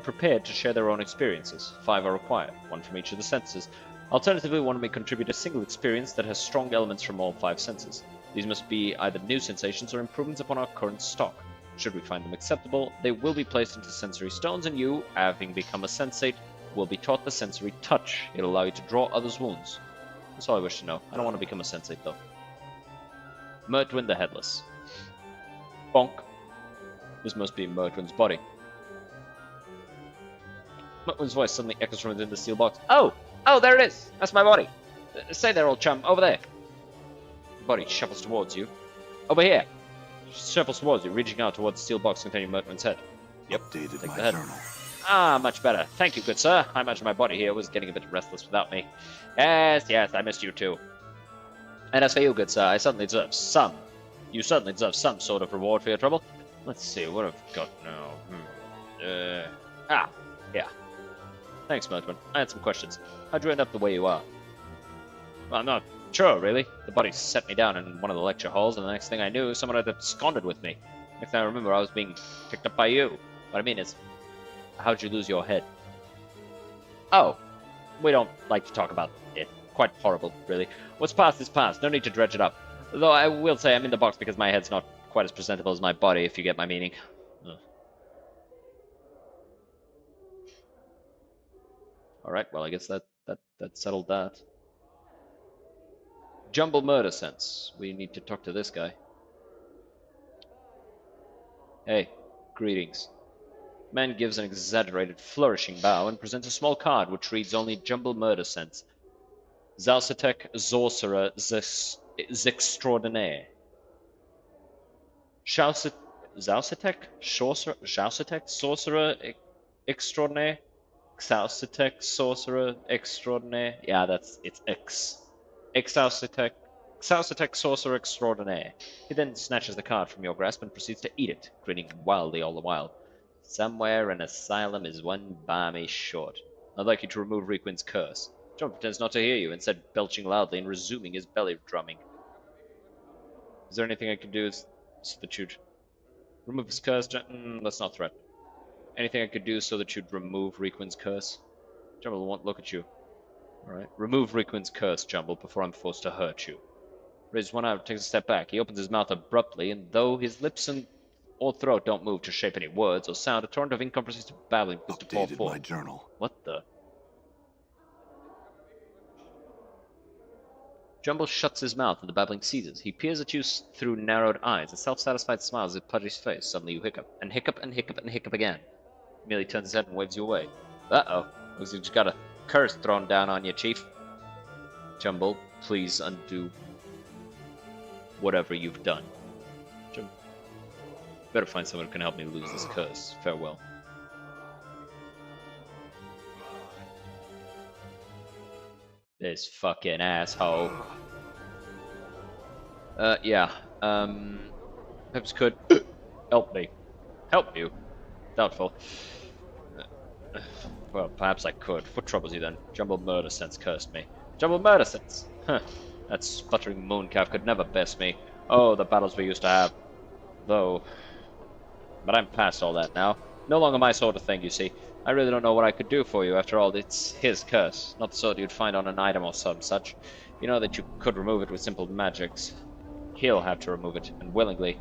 prepared to share their own experiences. 5 are required, 1 from each of the senses. Alternatively, one may contribute a single experience that has strong elements from all 5 senses. These must be either new sensations or improvements upon our current stock. Should we find them acceptable, they will be placed into sensory stones, and you, having become a sensate, will be taught the sensory touch. It'll allow you to draw others' wounds. That's all I wish to know. I don't want to become a sensate, though. Mertwin the Headless. Bonk. This must be Mertwin's body. Mertwin's voice suddenly echoes from within the steel box. Oh! Oh, there it is! That's my body! Stay there, old chum. Over there. The body shuffles towards you. Over here! Shuffles towards you, reaching out towards the steel box containing Mertwin's head. Yep, Updated take my the head. journal. Ah, much better. Thank you, good sir. I imagine my body here was getting a bit restless without me. Yes, yes, I missed you too. And as for you, good sir, I certainly deserve some. You certainly deserve some sort of reward for your trouble. Let's see, what have I got now? Yeah. Thanks, Mertwin. I had some questions. How'd you end up the way you are? Well, I'm not sure, really. The body set me down in one of the lecture halls, and the next thing I knew, someone had absconded with me. Next thing I remember, I was being picked up by you. What I mean is, how'd you lose your head? Oh, we don't like to talk about it. Quite horrible, really. What's past is past. No need to dredge it up. Though I will say I'm in the box because my head's not quite as presentable as my body, if you get my meaning. Ugh. Alright, well, I guess that settled that. Jumble murder sense. We need to talk to this guy. Hey, greetings. Man gives an exaggerated, flourishing bow and presents a small card which reads only Jumble Murder Sense. Zalcetek Sorcerer Zextraordinaire. Zalcetek Sorcerer Extraordinaire? Xalcetek Sorcerer Extraordinaire? Yeah, it's X. Xalcetek Sorcerer Extraordinaire. He then snatches the card from your grasp and proceeds to eat it, grinning wildly all the while. Somewhere an asylum is one balmy short. I'd like you to remove Requin's curse. John pretends not to hear you, instead belching loudly and resuming his belly drumming. Is there anything I can do so that you'd remove his curse? That's not threat. Anything I could do so that you'd remove Requin's curse? Jumble won't look at you. Alright. Remove Requin's curse, Jumble, before I'm forced to hurt you. Raises one arm, takes a step back. He opens his mouth abruptly, and though his lips or throat don't move to shape any words or sound, a torrent of incomprehensible babbling begins to pour Updated forth. my journal. What the? Jumble shuts his mouth and the babbling ceases. He peers at you through narrowed eyes. A self-satisfied smile as it pudges his face. Suddenly you hiccup, and hiccup, and hiccup, and hiccup again. He merely turns his head and waves you away. Uh-oh. Looks like you just got a curse thrown down on you, Chief. Jumble, please undo whatever you've done. Jumble. Better find someone who can help me lose this curse. Farewell. This fucking asshole. Yeah. Perhaps could help me. Help you? Doubtful. Well, perhaps I could. What troubles you then? Jumble Murder Sense cursed me. Jumble Murder Sense? Huh. That sputtering mooncalf could never best me. Oh, the battles we used to have. Though. But I'm past all that now. No longer my sort of thing, you see. I really don't know what I could do for you. After all, it's his curse. Not the sort you'd find on an item or some such. You know that you could remove it with simple magics. He'll have to remove it, and willingly.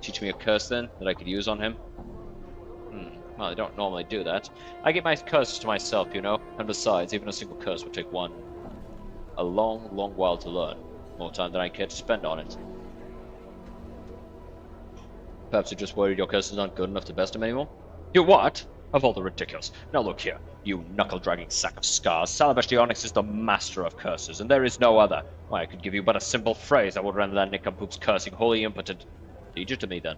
Teach me a curse, then, that I could use on him? Well, I don't normally do that. I get my curses to myself, you know. And besides, even a single curse would take a long, long while to learn. More time than I care to spend on it. Perhaps you're just worried your curses aren't good enough to best him anymore? You what? Of all the ridiculous. Now look here, you knuckle-dragging sack of scars. Salabesh the Onyx is the master of curses, and there is no other. Why, I could give you but a simple phrase that would render that nincompoop's cursing wholly impotent. Lead you to me, then.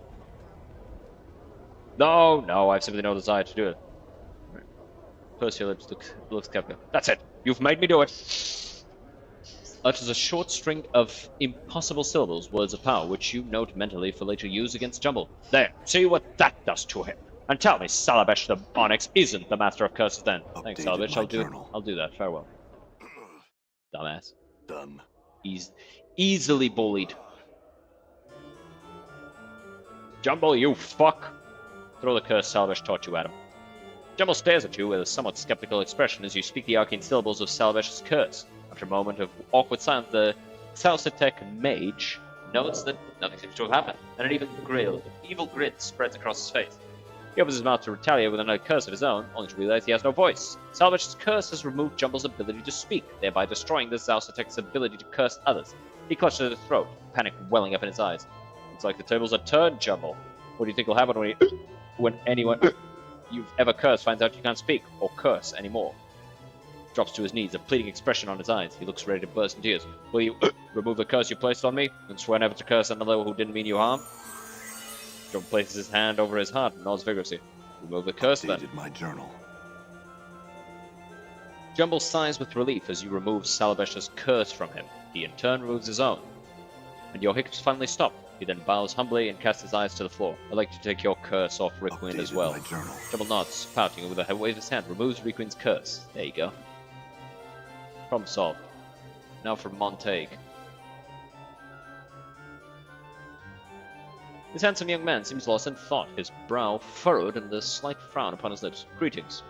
No, I've simply no desire to do it. Purse your lips, looks skeptical. That's it! You've made me do it! Utters a short string of impossible syllables, words of power, which you note mentally for later use against Jumble. There, see what that does to him. And tell me, Salabesh the Onyx isn't the master of curses then. Thanks, Salabesh, I'll do that. Farewell. Dumbass. Done. Easily bullied. Jumble, you fuck! Throw the curse Salabesh taught you at him. Jumble stares at you with a somewhat skeptical expression as you speak the arcane syllables of Salabesh's curse. After a moment of awkward silence, the Xalcetek mage notes that nothing seems to have happened, and an evil grin spreads across his face. He opens his mouth to retaliate with another curse of his own, only to realize he has no voice. Salvesh's curse has removed Jumble's ability to speak, thereby destroying the Xalcetek's ability to curse others. He clutches at his throat, panic welling up in his eyes. Looks like the tables are turned, Jumble. What do you think will happen when anyone you've ever cursed finds out you can't speak or curse anymore? Drops to his knees, a pleading expression on his eyes. He looks ready to burst in tears. Will you remove the curse you placed on me and swear never to curse another who didn't mean you harm? Jumble places his hand over his heart and nods vigorously. Remove the curse then. My journal. Jumble sighs with relief as you remove Salabesh's curse from him. He in turn removes his own. And your hiccups finally stop. He then bows humbly and casts his eyes to the floor. I'd like to take your curse off Requin as well. Jumble nods, pouting, and with a wave of his hand removes Requin's curse. There you go. Problem solved. Now for Montague. This handsome young man seems lost in thought, his brow furrowed and the slight frown upon his lips. Greetings.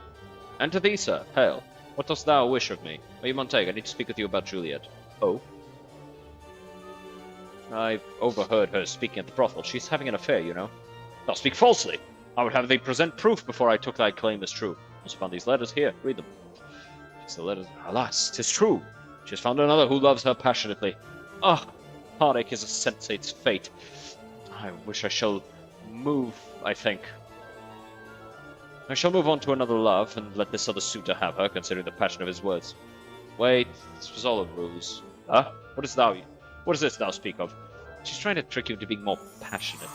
And to thee, sir, hail. What dost thou wish of me? Are you Montague? I need to speak with you about Juliet. Oh? I've overheard her speaking at the brothel. She's having an affair, you know. Thou speak falsely. I would have thee present proof before I took thy claim as true. I also found these letters here. Read them. It's the letters. Alas, 'tis true. She has found another who loves her passionately. Ah, heartache is a sensate's fate. I wish I shall move, I think. I shall move on to another love and let this other suitor have her, considering the passion of his words. Wait, this was all a ruse. Huh? What is this thou speak of? She's trying to trick you into being more passionate.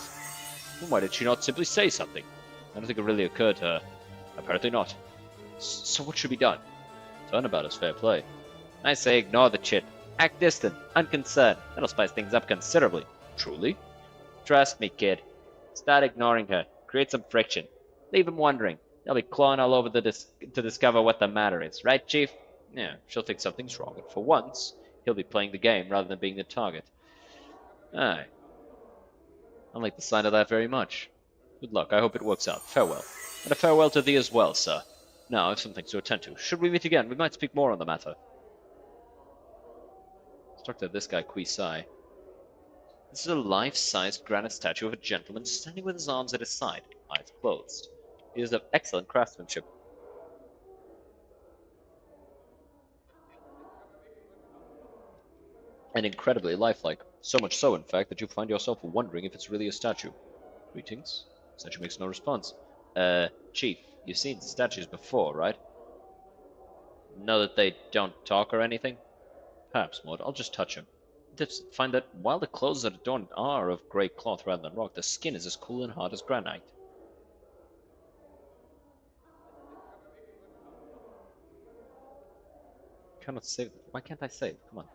Then why did she not simply say something? I don't think it really occurred to her. Apparently not. So what should be done? Turnabout is fair play. I say ignore the chit. Act distant, unconcerned. That'll spice things up considerably. Truly? Trust me, kid. Start ignoring her. Create some friction. Leave him wondering. They'll be clawing all over to discover what the matter is. Right, Chief? Yeah, she'll think something's wrong, and for once, he'll be playing the game rather than being the target. Aye. I like the sign of that very much. Good luck. I hope it works out. Farewell. And a farewell to thee as well, sir. Now, I have some things to attend to. Should we meet again, we might speak more on the matter. Let's talk to this guy, Quisai. This is a life-sized granite statue of a gentleman standing with his arms at his side, eyes closed. He is of excellent craftsmanship. And incredibly lifelike. So much so, in fact, that you find yourself wondering if it's really a statue. Greetings. Statue makes no response. Chief, you've seen statues before, right? Know that they don't talk or anything? Perhaps, Maud. I'll just touch him. Just find that while the clothes that adorn it are of grey cloth rather than rock, the skin is as cool and hard as granite. Cannot save. Why can't I save? Come on.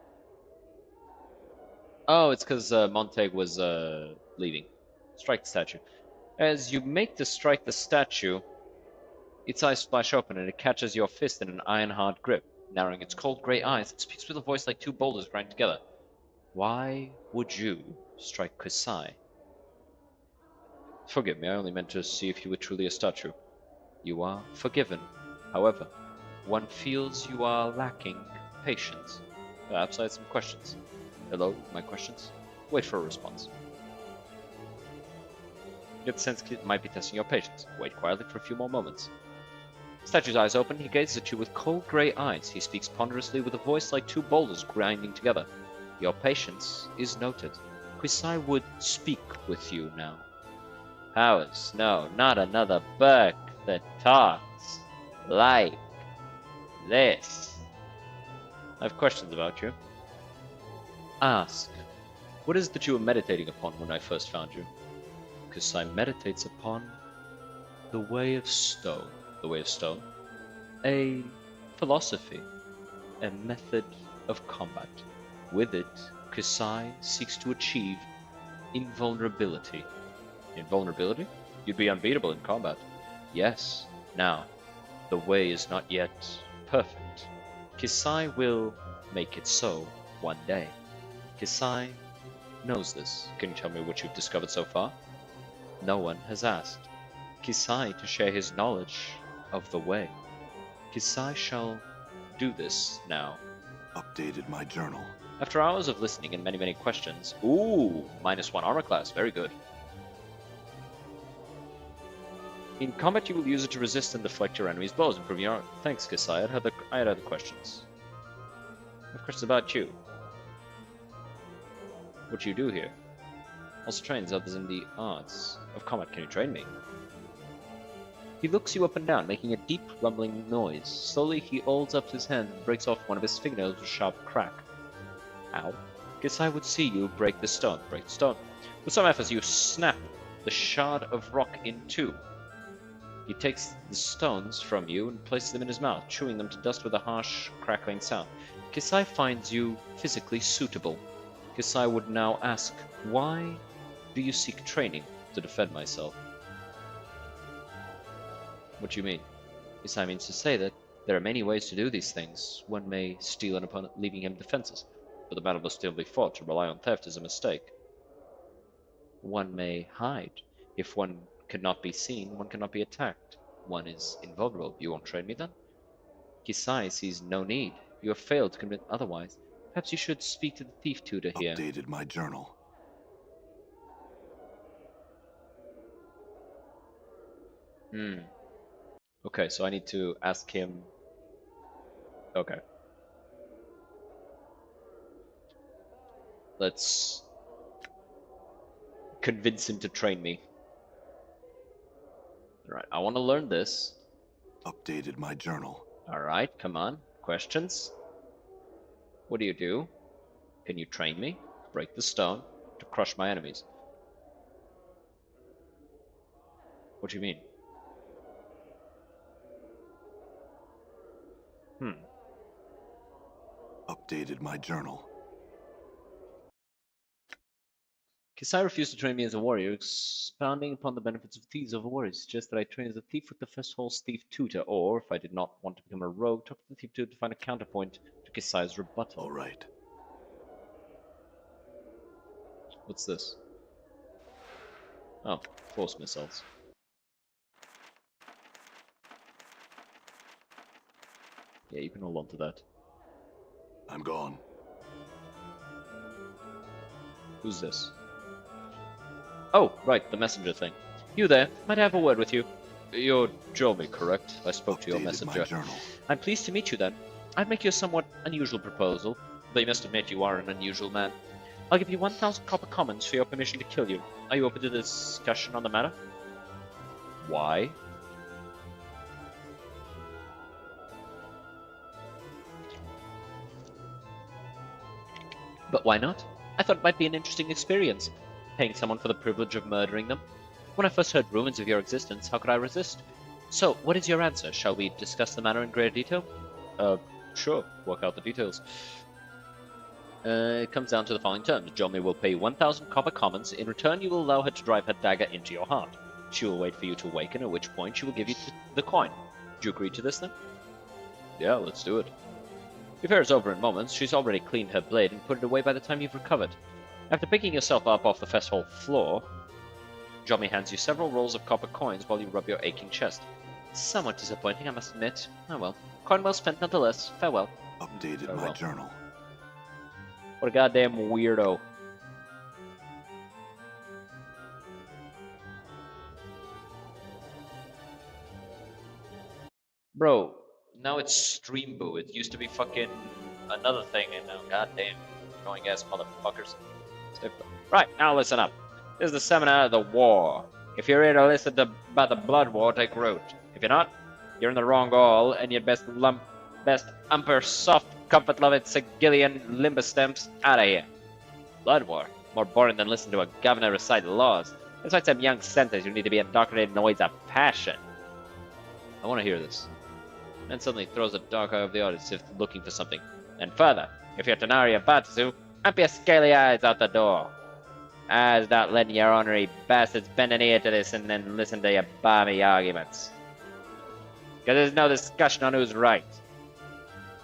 Oh, it's because Montag was leaving. Strike the statue. As you make to strike the statue, its eyes splash open and it catches your fist in an iron-hard grip. Narrowing its cold grey eyes, it speaks with a voice like two boulders grind together. Why would you strike Kisai? Forgive me, I only meant to see if you were truly a statue. You are forgiven. However, one feels you are lacking patience. Perhaps I had some questions. Hello, my questions? Wait for a response. You get the sense it might be testing your patience. Wait quietly for a few more moments. Statue's eyes open, he gazes at you with cold grey eyes. He speaks ponderously with a voice like two boulders grinding together. Your patience is noted. Quisai would speak with you now. Powers, no, not another book that talks like this. I have questions about you. Ask, what is it that you were meditating upon when I first found you? Quisai meditates upon the way of stone. The way of stone? A philosophy, a method of combat. With it, Quisai seeks to achieve invulnerability. Invulnerability? You'd be unbeatable in combat. Yes. Now, the way is not yet perfect. Kisai will make it so one day. Kisai knows this. Can you tell me what you've discovered so far? No one has asked Kisai to share his knowledge of the way. Kisai shall do this now. Updated my journal. After hours of listening and many questions. Ooh, -1 armor class. Very good. In combat, you will use it to resist and deflect your enemy's blows, improving your armor. Thanks, Kisai. I had other questions. I have questions about you. What do you do here? Also trains others in the arts of combat. Can you train me? He looks you up and down, making a deep, rumbling noise. Slowly, he holds up his hand and breaks off one of his fingernails with a sharp crack. Ow. Guess I would see you break the stone. Break the stone. With some effort, you snap the shard of rock in two. He takes the stones from you and places them in his mouth, chewing them to dust with a harsh, crackling sound. Kisai finds you physically suitable. Kisai would now ask, why do you seek training? To defend myself. What do you mean? Kisai means to say that there are many ways to do these things. One may steal an opponent, leaving him defenseless, but the battle must still be fought. To rely on theft is a mistake. One may hide. If one cannot be seen, one cannot be attacked. One is invulnerable. You won't train me then? Kisai sees no need. You have failed to commit otherwise. Perhaps you should speak to the thief tutor here. Updated my journal. Okay, so I need to ask him. Okay. Let's convince him to train me. All right, I want to learn this. Updated my journal. All right, come on. Questions? What do you do? Can you train me? Break the stone to crush my enemies. What do you mean? Updated my journal. Kisai refused to train me as a warrior, expounding upon the benefits of thieves over warriors. Suggests that I train as a thief with the Festival's thief tutor, or, if I did not want to become a rogue, talk to the thief tutor to find a counterpoint to Kisai's rebuttal. All right. What's this? Oh, force missiles. Yeah, you can hold on to that. I'm gone. Who's this? Oh, right, the messenger thing. You there, might I have a word with you? You're Jomi, correct? I spoke to your Updated messenger. my journal. I'm pleased to meet you then. I'd make you a somewhat unusual proposal, though you must admit you are an unusual man. I'll give you 1,000 copper commons for your permission to kill you. Are you open to discussion on the matter? Why? But why not? I thought it might be an interesting experience, paying someone for the privilege of murdering them. When I first heard rumors of your existence, how could I resist? So, what is your answer? Shall we discuss the matter in greater detail? Sure. Work out the details. It comes down to the following terms. Jomi will pay 1,000 copper commons. In return, you will allow her to drive her dagger into your heart. She will wait for you to awaken, at which point she will give you the coin. Do you agree to this, then? Yeah, let's do it. Your fear is over in moments. She's already cleaned her blade and put it away by the time you've recovered. After picking yourself up off the festival floor, Jomi hands you several rolls of copper coins while you rub your aching chest. Somewhat disappointing, I must admit. Oh well. Coin well spent nonetheless. Farewell. Updated Farewell. my journal. What a goddamn weirdo. Bro, now it's Stream Boo. It used to be fucking another thing, and now goddamn annoying ass motherfuckers. Right, now listen up. This is the seminar of the war. If you're here to listen about the blood war, take root. If you're not, you're in the wrong hall, and you'd best umper soft, comfort-loving Sigilian limbus stamps out of here. Blood war? More boring than listening to a governor recite laws. That's why some young senators who need to be indoctrinated in the ways of passion. I want to hear this. Then suddenly throws a dark eye over the audience as if looking for something. And further, if you're Tenari Batasu, up your scaly eyes out the door. Eyes not letting your ornery bastards bend an ear to this and then listen to your balmy arguments. Because there's no discussion on who's right.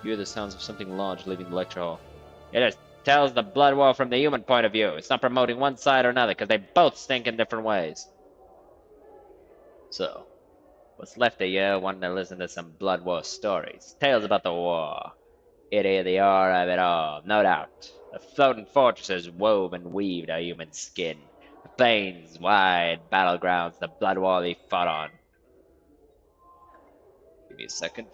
You hear the sounds of something large leaving the lecture hall. It just tells the blood war from the human point of view. It's not promoting one side or another, because they both stink in different ways. So, what's left of you wanting to listen to some blood war stories? Tales about the war. It hear the awe of it all, no doubt. The floating fortresses wove and weaved a human skin. The plains, wide battlegrounds, the blood war they fought on. Give me a second.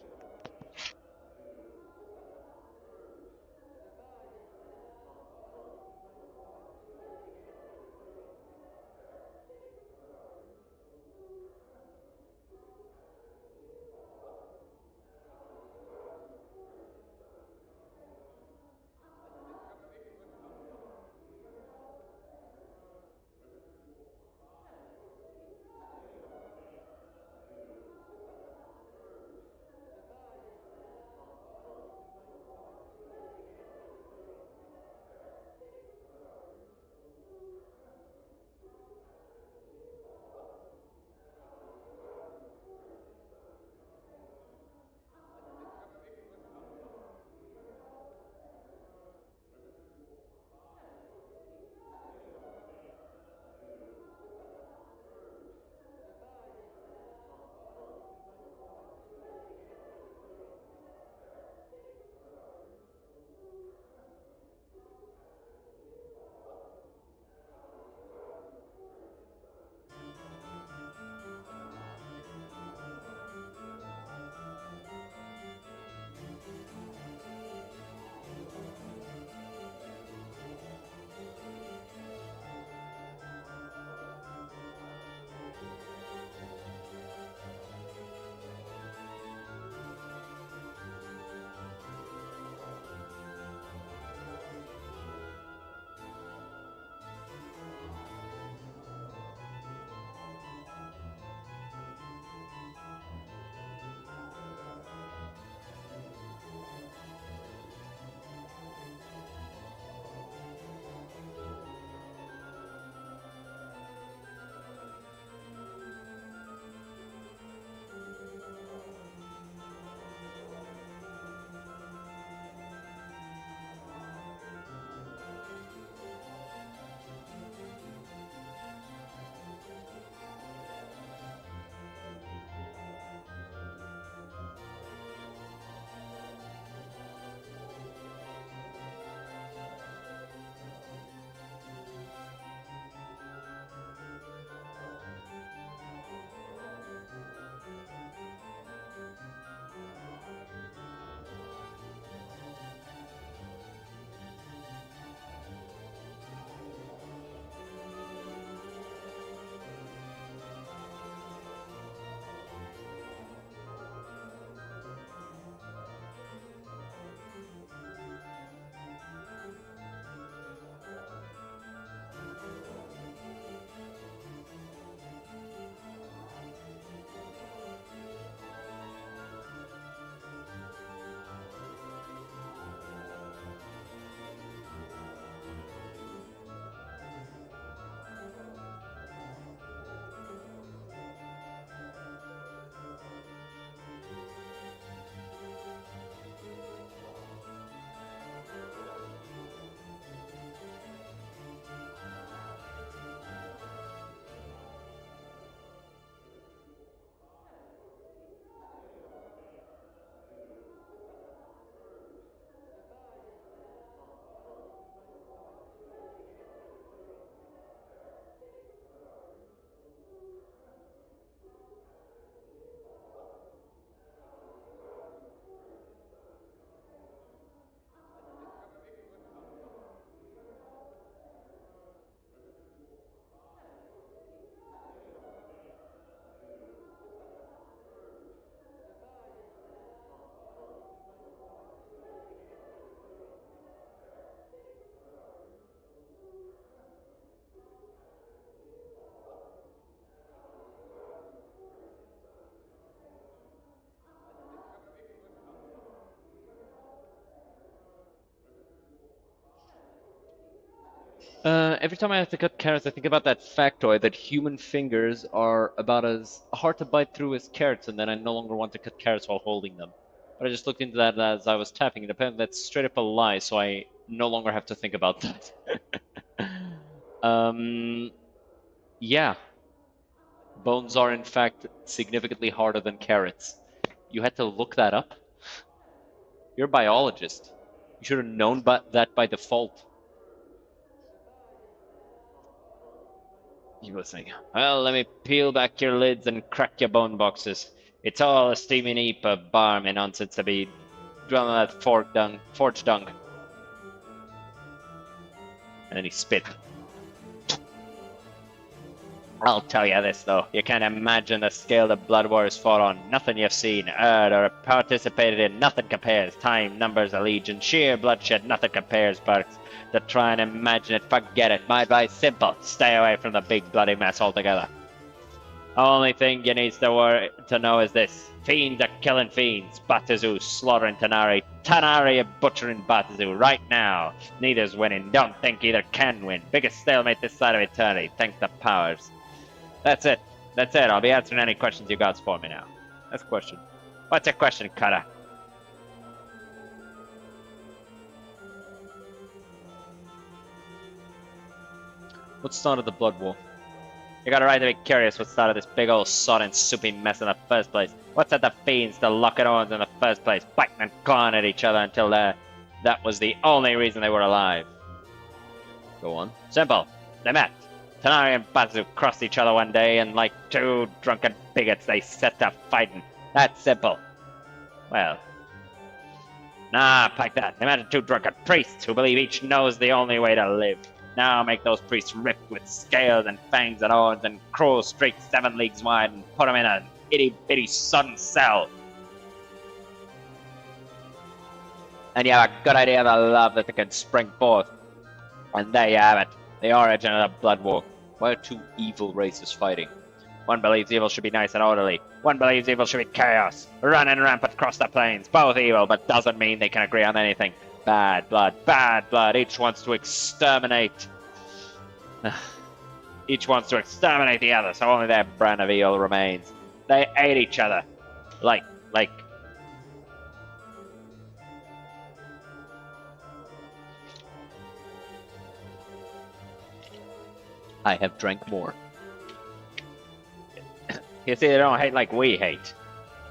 Every time I have to cut carrots, I think about that factoid that human fingers are about as hard to bite through as carrots, and then I no longer want to cut carrots while holding them. But I just looked into that as I was tapping, and apparently that's straight up a lie, so I no longer have to think about that. Yeah. Bones are in fact significantly harder than carrots. You had to look that up? You're a biologist. You should have known that by default. You listening? Well, let me peel back your lids and crack your bone boxes. It's all a steaming heap of barmy nonsense to be dwelling on that forge dung. And then he spit. I'll tell you this, though. You can't imagine the scale the Blood Wars fought on. Nothing you've seen, heard, or participated in. Nothing compares. Time, numbers, allegiance, sheer bloodshed. Nothing compares, Burks. To try and imagine it, forget it. My advice, simple. Stay away from the big bloody mess altogether. Only thing you need to know is this. Fiends are killing fiends. Batazu slaughtering Tanari. Tanari butchering Batazu right now. Neither's winning. Don't think either can win. Biggest stalemate this side of eternity. Thanks to powers. That's it. That's it. I'll be answering any questions you got for me now. That's a question. What's your question, Cutter? What started the Blood War? You got a right to be curious what started this big old sodden soupy mess in the first place. What set the fiends to locking horns in the first place, biting and clawing at each other until that was the only reason they were alive? Go on. Simple. They met. Tanari and Batsu crossed each other one day, and like two drunken bigots, they set to fighting. That's simple. Well, nah, like that. Imagine two drunken priests who believe each knows the only way to live. Now make those priests ripped with scales and fangs and horns and cruel streaks 7 leagues wide and put them in an itty-bitty sodden cell. And you have a good idea of the love that they can spring forth. And there you have it. The origin of the Blood War. Why are two evil races fighting? One believes evil should be nice and orderly. One believes evil should be chaos. Running rampant across the plains. Both evil, but doesn't mean they can agree on anything. Bad blood, bad blood. Each wants to exterminate. Each wants to exterminate the other, so only their brand of evil remains. They hate each other. Like... I have drank more. You see, they don't hate like we hate.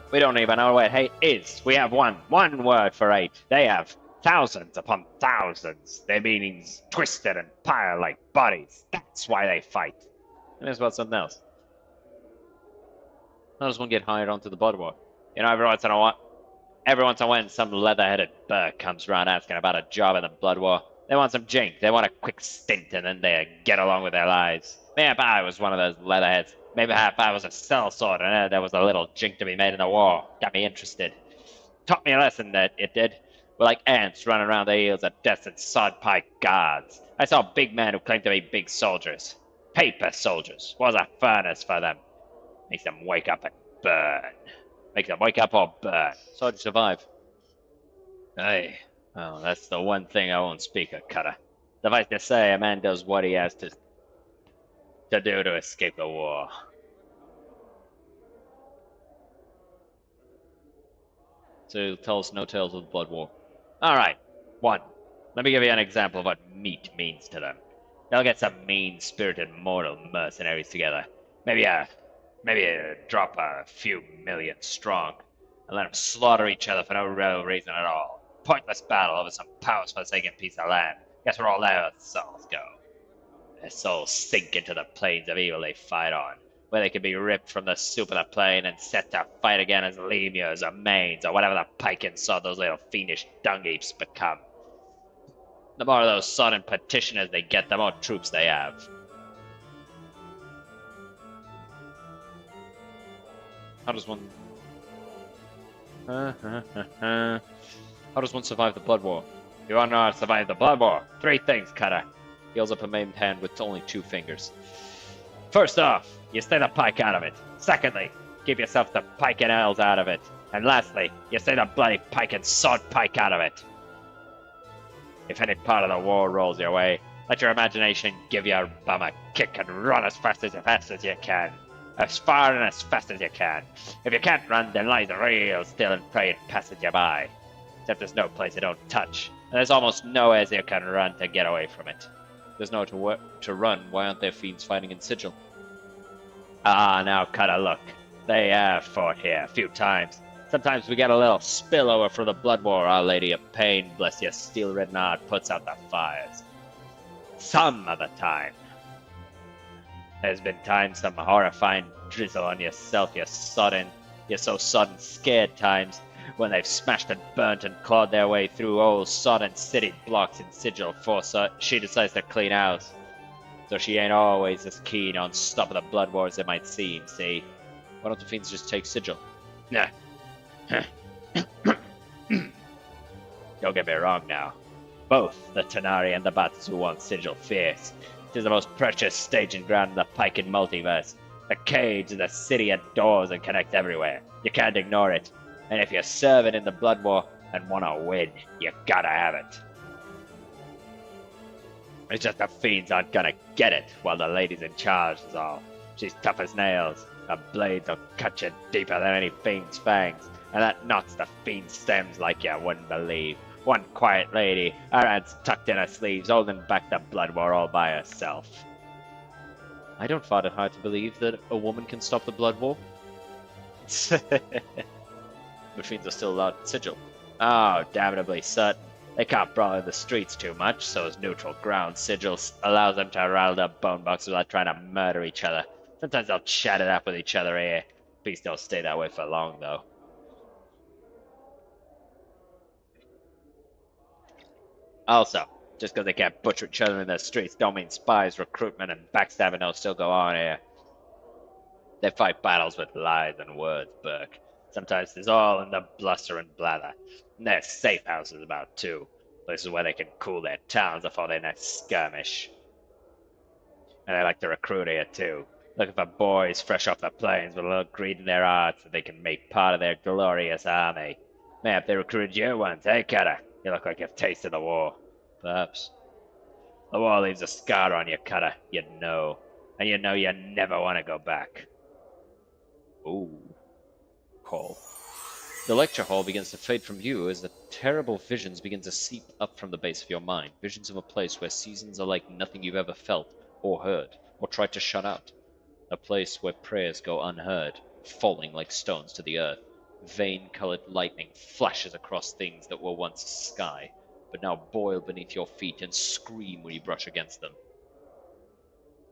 We don't even know what hate is. We have one word for hate. They have thousands upon thousands. Their meanings twisted and piled like bodies. That's why they fight. And there's about something else. How does one get hired onto the Blood War? You know, every once in a while, some leather-headed burr comes around asking about a job in the Blood War. They want some jink. They want a quick stint, and then they get along with their lives. Maybe I was one of those leatherheads. Maybe if I was a sellsword and there was a little jink to be made in the war. Got me interested. Taught me a lesson, that it did. We're like ants running around the heels of destined sod-pie guards. I saw big men who claimed to be big soldiers. Paper soldiers. Was a furnace for them. Makes them wake up and burn. Makes them wake up or burn. So how'd you survive? Aye. Well, that's the one thing I won't speak of, Cutter. Suffice to say, a man does what he has to do to escape the war. So tell us no tales of the Blood War. Alright, 1. Let me give you an example of what meat means to them. They'll get some mean-spirited mortal mercenaries together. Maybe drop a few million strong, and let them slaughter each other for no real reason at all. Pointless battle over some power-forsaken piece of land. Guess where all their souls go? Their souls sink into the plains of evil they fight on, where they can be ripped from the soup of the plain and set to fight again as lemurs or manes or whatever the pikins saw those little fiendish dung heaps become. The more of those sodden petitioners they get, the more troops they have. How does one... How does one survive the Blood War? You want to know how to survive the Blood War? 3 things, Cutter. He holds up a maimed hand with only 2 fingers. First off, you stay the pike out of it. Secondly, keep yourself the pike and elves out of it. And lastly, you stay the bloody pike and sword pike out of it. If any part of the war rolls your way, Let your imagination give your bum a kick and run as fast as you can. As far and as fast as you can. If you can't run, then lie real still and pray it passes you by. Except there's no place you don't touch, and there's almost nowhere you can run to get away from it. There's nowhere to run. Why aren't there fiends fighting in Sigil? Ah, now cut a look. They have fought here a few times. Sometimes we get a little spillover from the blood war. Our Lady of Pain, bless your steel-ridden heart, puts out the fires. Some of the time. There's been times some horrifying drizzle on yourself, you're so sodden scared times, when they've smashed and burnt and clawed their way through old sodden city blocks in Sigil before she decides to clean house. So she ain't always as keen on stopping the blood war as it might seem, see? Why don't the fiends just take Sigil? Nah. Don't get me wrong now. Both the Tanari and the Batsu want Sigil fierce. It is the most precious staging ground in the Piken multiverse. The cage the city adores and connects everywhere. You can't ignore it. And if you're serving in the blood war and want to win, you gotta have it. It's just the fiends aren't gonna get it while the lady's in charge is all. She's tough as nails. Her blades will cut you deeper than any fiend's fangs. And that knocks the fiend's stems like you wouldn't believe. One quiet lady, her hands tucked in her sleeves, holding back the blood war all by herself. I don't find it hard to believe that a woman can stop the blood war. But fiends are still allowed in Sigil. Oh, damnably certain. They can't brawl in the streets too much, so as neutral ground, Sigil allows them to rattle their bone boxes without trying to murder each other. Sometimes they'll chat it up with each other here. Please don't stay that way for long, though. Also, just because they can't butcher each other in the streets don't mean spies, recruitment, and backstabbing don't still go on here. They fight battles with lies and words, Burke. Sometimes it's all in the bluster and blather. And there's safe houses about, too. Places where they can cool their towns before their next skirmish. And they like to recruit here, too. Looking for boys fresh off the plains with a little greed in their hearts that they can make part of their glorious army. Maybe they recruited you once, eh, Cutter? You look like you've tasted the war. Perhaps. The war leaves a scar on you, Cutter. You know. And you know you never want to go back. Ooh. Hall. The lecture hall begins to fade from view as the terrible visions begin to seep up from the base of your mind. Visions of a place where seasons are like nothing you've ever felt, or heard, or tried to shut out. A place where prayers go unheard, falling like stones to the earth. Vein-colored lightning flashes across things that were once sky, but now boil beneath your feet and scream when you brush against them.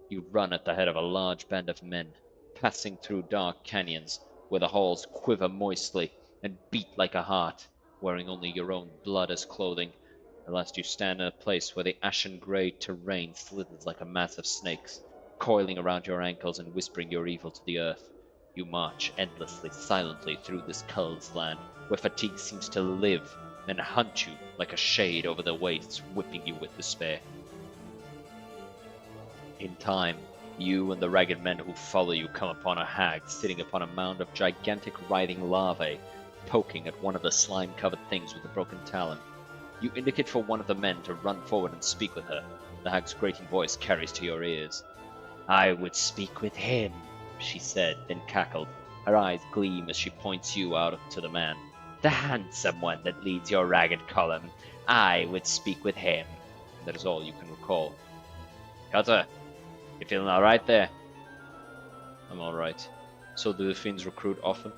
You run at the head of a large band of men, passing through dark canyons, where the halls quiver moistly and beat like a heart, wearing only your own blood as clothing. At last you stand in a place where the ashen-gray terrain slithers like a mass of snakes, coiling around your ankles and whispering your evil to the earth. You march endlessly, silently through this colorless land, where fatigue seems to live and hunt you like a shade over the wastes, whipping you with despair. In time, you and the ragged men who follow you come upon a hag sitting upon a mound of gigantic writhing larvae, poking at one of the slime-covered things with a broken talon. You indicate for one of the men to run forward and speak with her. The hag's grating voice carries to your ears. "I would speak with him," she said, then cackled. Her eyes gleam as she points you out to the man. "The handsome one that leads your ragged column. I would speak with him." That is all you can recall. "Cutter, you feeling alright there?" "I'm alright. So do the fiends recruit often?"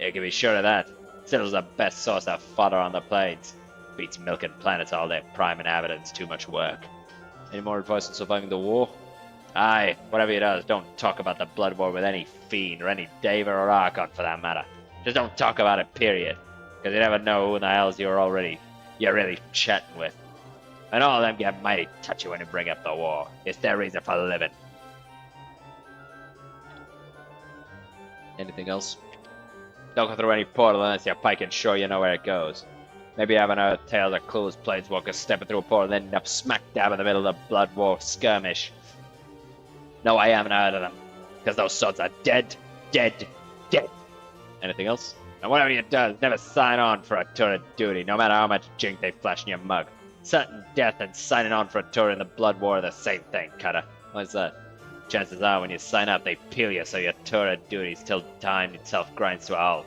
"You can be sure of that. Sigil's the best source of fodder on the plains. Beats milking planets all their prime inhabitants, too much work." "Any more advice on surviving the war?" "Aye, whatever he does, don't talk about the blood war with any fiend, or any Daver or Archon for that matter. Just don't talk about it, period. Because you never know who in the hells you're really chatting with. And all of them get mighty touchy when you bring up the war. It's their reason for living." "Anything else?" "Don't go through any portal unless you're piking sure you know where it goes. Maybe you haven't heard tales of clues planeswalkers stepping through a portal and then end up smack dab in the middle of the blood war skirmish. No, I haven't heard of them. Because those swords are dead, dead, dead. Anything else? And whatever you do, never sign on for a tour of duty, no matter how much jink they flash in your mug. Certain death and signing on for a tour in the Blood War are the same thing, Cutter. Why's that? Chances are when you sign up, they peel you so your tour of duties till time itself grinds to a halt.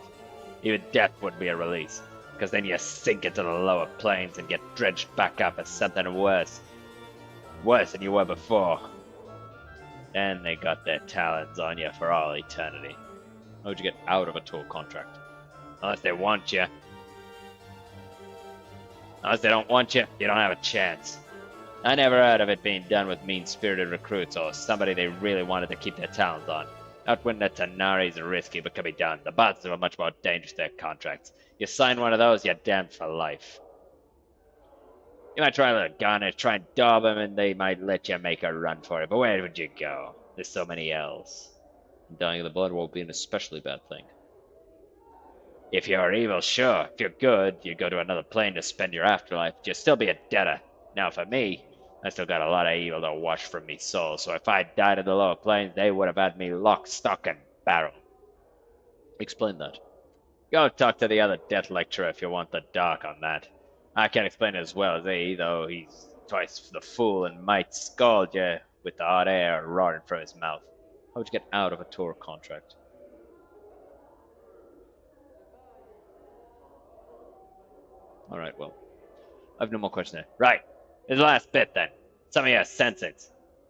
Even death would be a release, because then you sink into the lower planes and get dredged back up as something worse. Worse than you were before. Then they got their talons on you for all eternity. How would you get out of a tour contract? Unless they want you. Unless they don't want you, you don't have a chance. I never heard of it being done with mean-spirited recruits or somebody they really wanted to keep their talons on. Outwitting the Tanaris are risky, but can be done. The Bots are much more dangerous to their contracts. You sign one of those, you're damned for life. You might try with a gun and try and daub them, and they might let you make a run for it. But where would you go? There's so many L's. Dying of the blood will be an especially bad thing. If you're evil, sure. If you're good, you go to another plane to spend your afterlife. You'll still be a debtor. Now, for me, I still got a lot of evil to wash from me soul, so if I died in the lower planes, they would have had me lock, stock, and barrel. Explain that. Go talk to the other death lecturer if you want the dark on that. I can't explain it as well as he, though he's twice the fool and might scald you with the hot air roaring from his mouth. How would you get out of a tour contract? Alright, well, I have no more questions there. Right, this last bit then. Some of you are sensitive.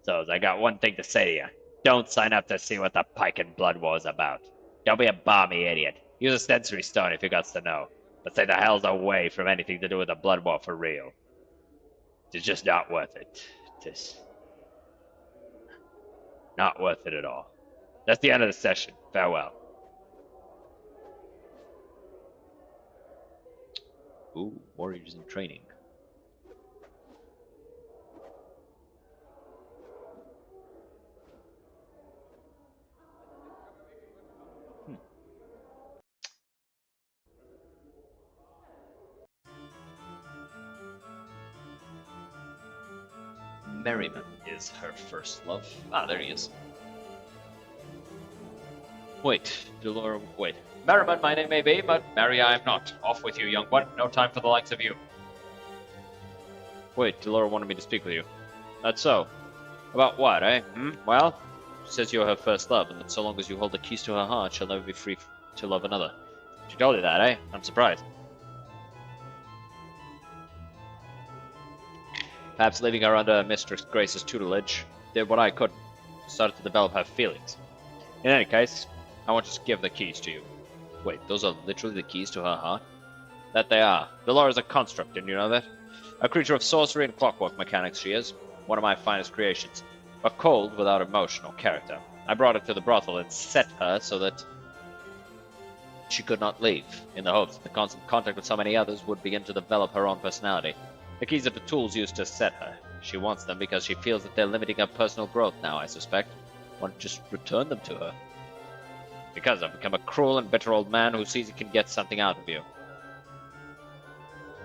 So I got one thing to say to you. Don't sign up to see what the Pike and Blood War is about. Don't be a balmy idiot. Use a sensory stone if you got to know. But stay the hell away from anything to do with the Blood War for real. It's just not worth it. Just not worth it at all. That's the end of the session. Farewell. Ooh, warriors in training. Merriman is her first love. Ah, there he is. Wait, Delora, wait. Merriman, my name may be, but marry I am not. Off with you, young one. No time for the likes of you. Wait, Delora wanted me to speak with you. That's so. About what, eh? Well, she says you're her first love, and that so long as you hold the keys to her heart, she'll never be free to love another. She told you that, eh? I'm surprised. Perhaps leaving her under Mistress Grace's tutelage did what I could. Started to develop her feelings. In any case, I want to give the keys to you. Wait, those are literally the keys to her heart? That they are. Delora is a construct, didn't you know that? A creature of sorcery and clockwork mechanics she is. One of my finest creations. But cold without emotion or character. I brought her to the brothel and set her so that she could not leave, in the hopes that the constant contact with so many others would begin to develop her own personality. The keys are the tools used to set her. She wants them because she feels that they're limiting her personal growth now, I suspect. Why don't you just return them to her? Because I've become a cruel and bitter old man who sees he can get something out of you.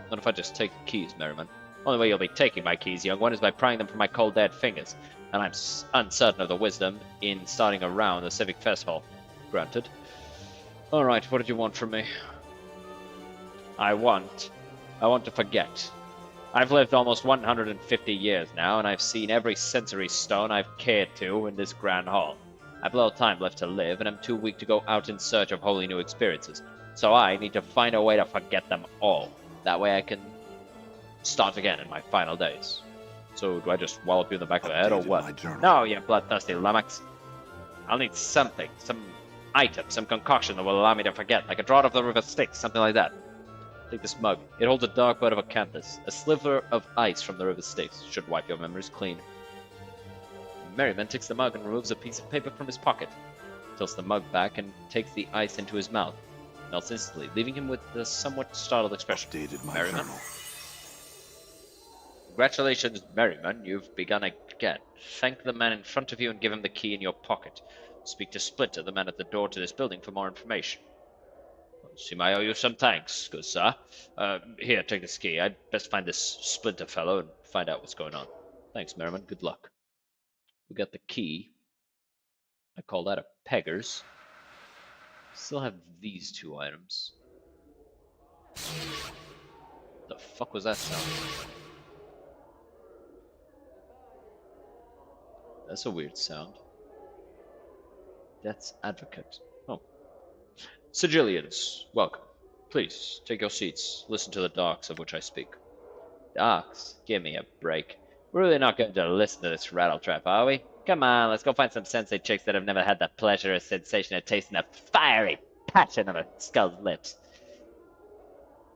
What if I just take the keys, Merriman? Only way you'll be taking my keys, young one, is by prying them from my cold dead fingers. And I'm uncertain of the wisdom in starting around the Civic Festival. Granted. Alright, what did you want from me? I want to forget. I've lived almost 150 years now, and I've seen every sensory stone I've cared to in this grand hall. I've little time left to live, and I'm too weak to go out in search of wholly new experiences. So I need to find a way to forget them all. That way I can start again in my final days. So do I just wallop you in the back of the head, or what? No, you bloodthirsty lummox. I'll need something, some item, some concoction that will allow me to forget, like a draught of the river Styx, something like that. Take this mug. It holds a dark bud of acanthus, a sliver of ice from the river Styx. Should wipe your memories clean. Merriman takes the mug and removes a piece of paper from his pocket. Tilts the mug back and takes the ice into his mouth. Melts instantly, leaving him with a somewhat startled expression. Merriman? Congratulations, Merriman. You've begun again. Thank the man in front of you and give him the key in your pocket. Speak to Splinter, the man at the door to this building, for more information. Seem I owe you some thanks, good sir. Here, take this key. I'd best find this Splinter fellow and find out what's going on. Thanks, Merriman. Good luck. We got the key. I call that a Peggers. Still have these two items. The fuck was that sound? That's a weird sound. Death's advocate. Oh. Sigilians, welcome. Please, take your seats. Listen to the darks of which I speak. Darks? Give me a break. We're really not going to listen to this rattletrap, are we? Come on, let's go find some sensei chicks that have never had the pleasure or sensation of tasting the fiery passion of a skull's lips.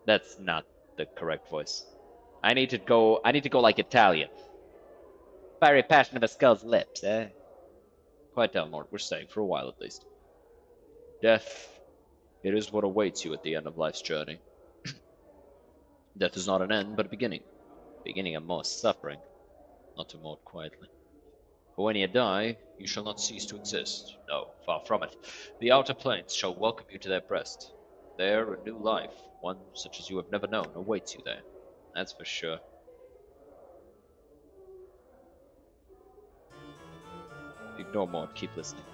That's not the correct voice. I need to go like Italian. Fiery passion of a skull's lips, eh? Quiet down, Lord. We're staying for a while at least. Death, it is what awaits you at the end of life's journey. Death is not an end, but a beginning. Beginning of more suffering, not to mourn quietly. But when you die, you shall not cease to exist. No, far from it. The outer planes shall welcome you to their breast. There, a new life, one such as you have never known, awaits you there. That's for sure. Ignore Maud, keep listening.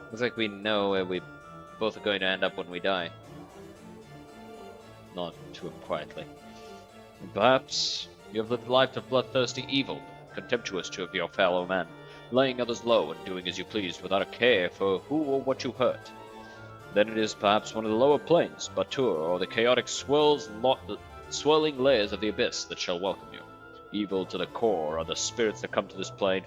Looks like we know where we both are going to end up when we die. Nod to him quietly. And perhaps you have lived a life of bloodthirsty evil, contemptuous to your fellow men, laying others low and doing as you pleased without a care for who or what you hurt. Then it is perhaps one of the lower planes, Batur, or the chaotic swirling layers of the abyss that shall welcome you. Evil to the core are the spirits that come to this plane,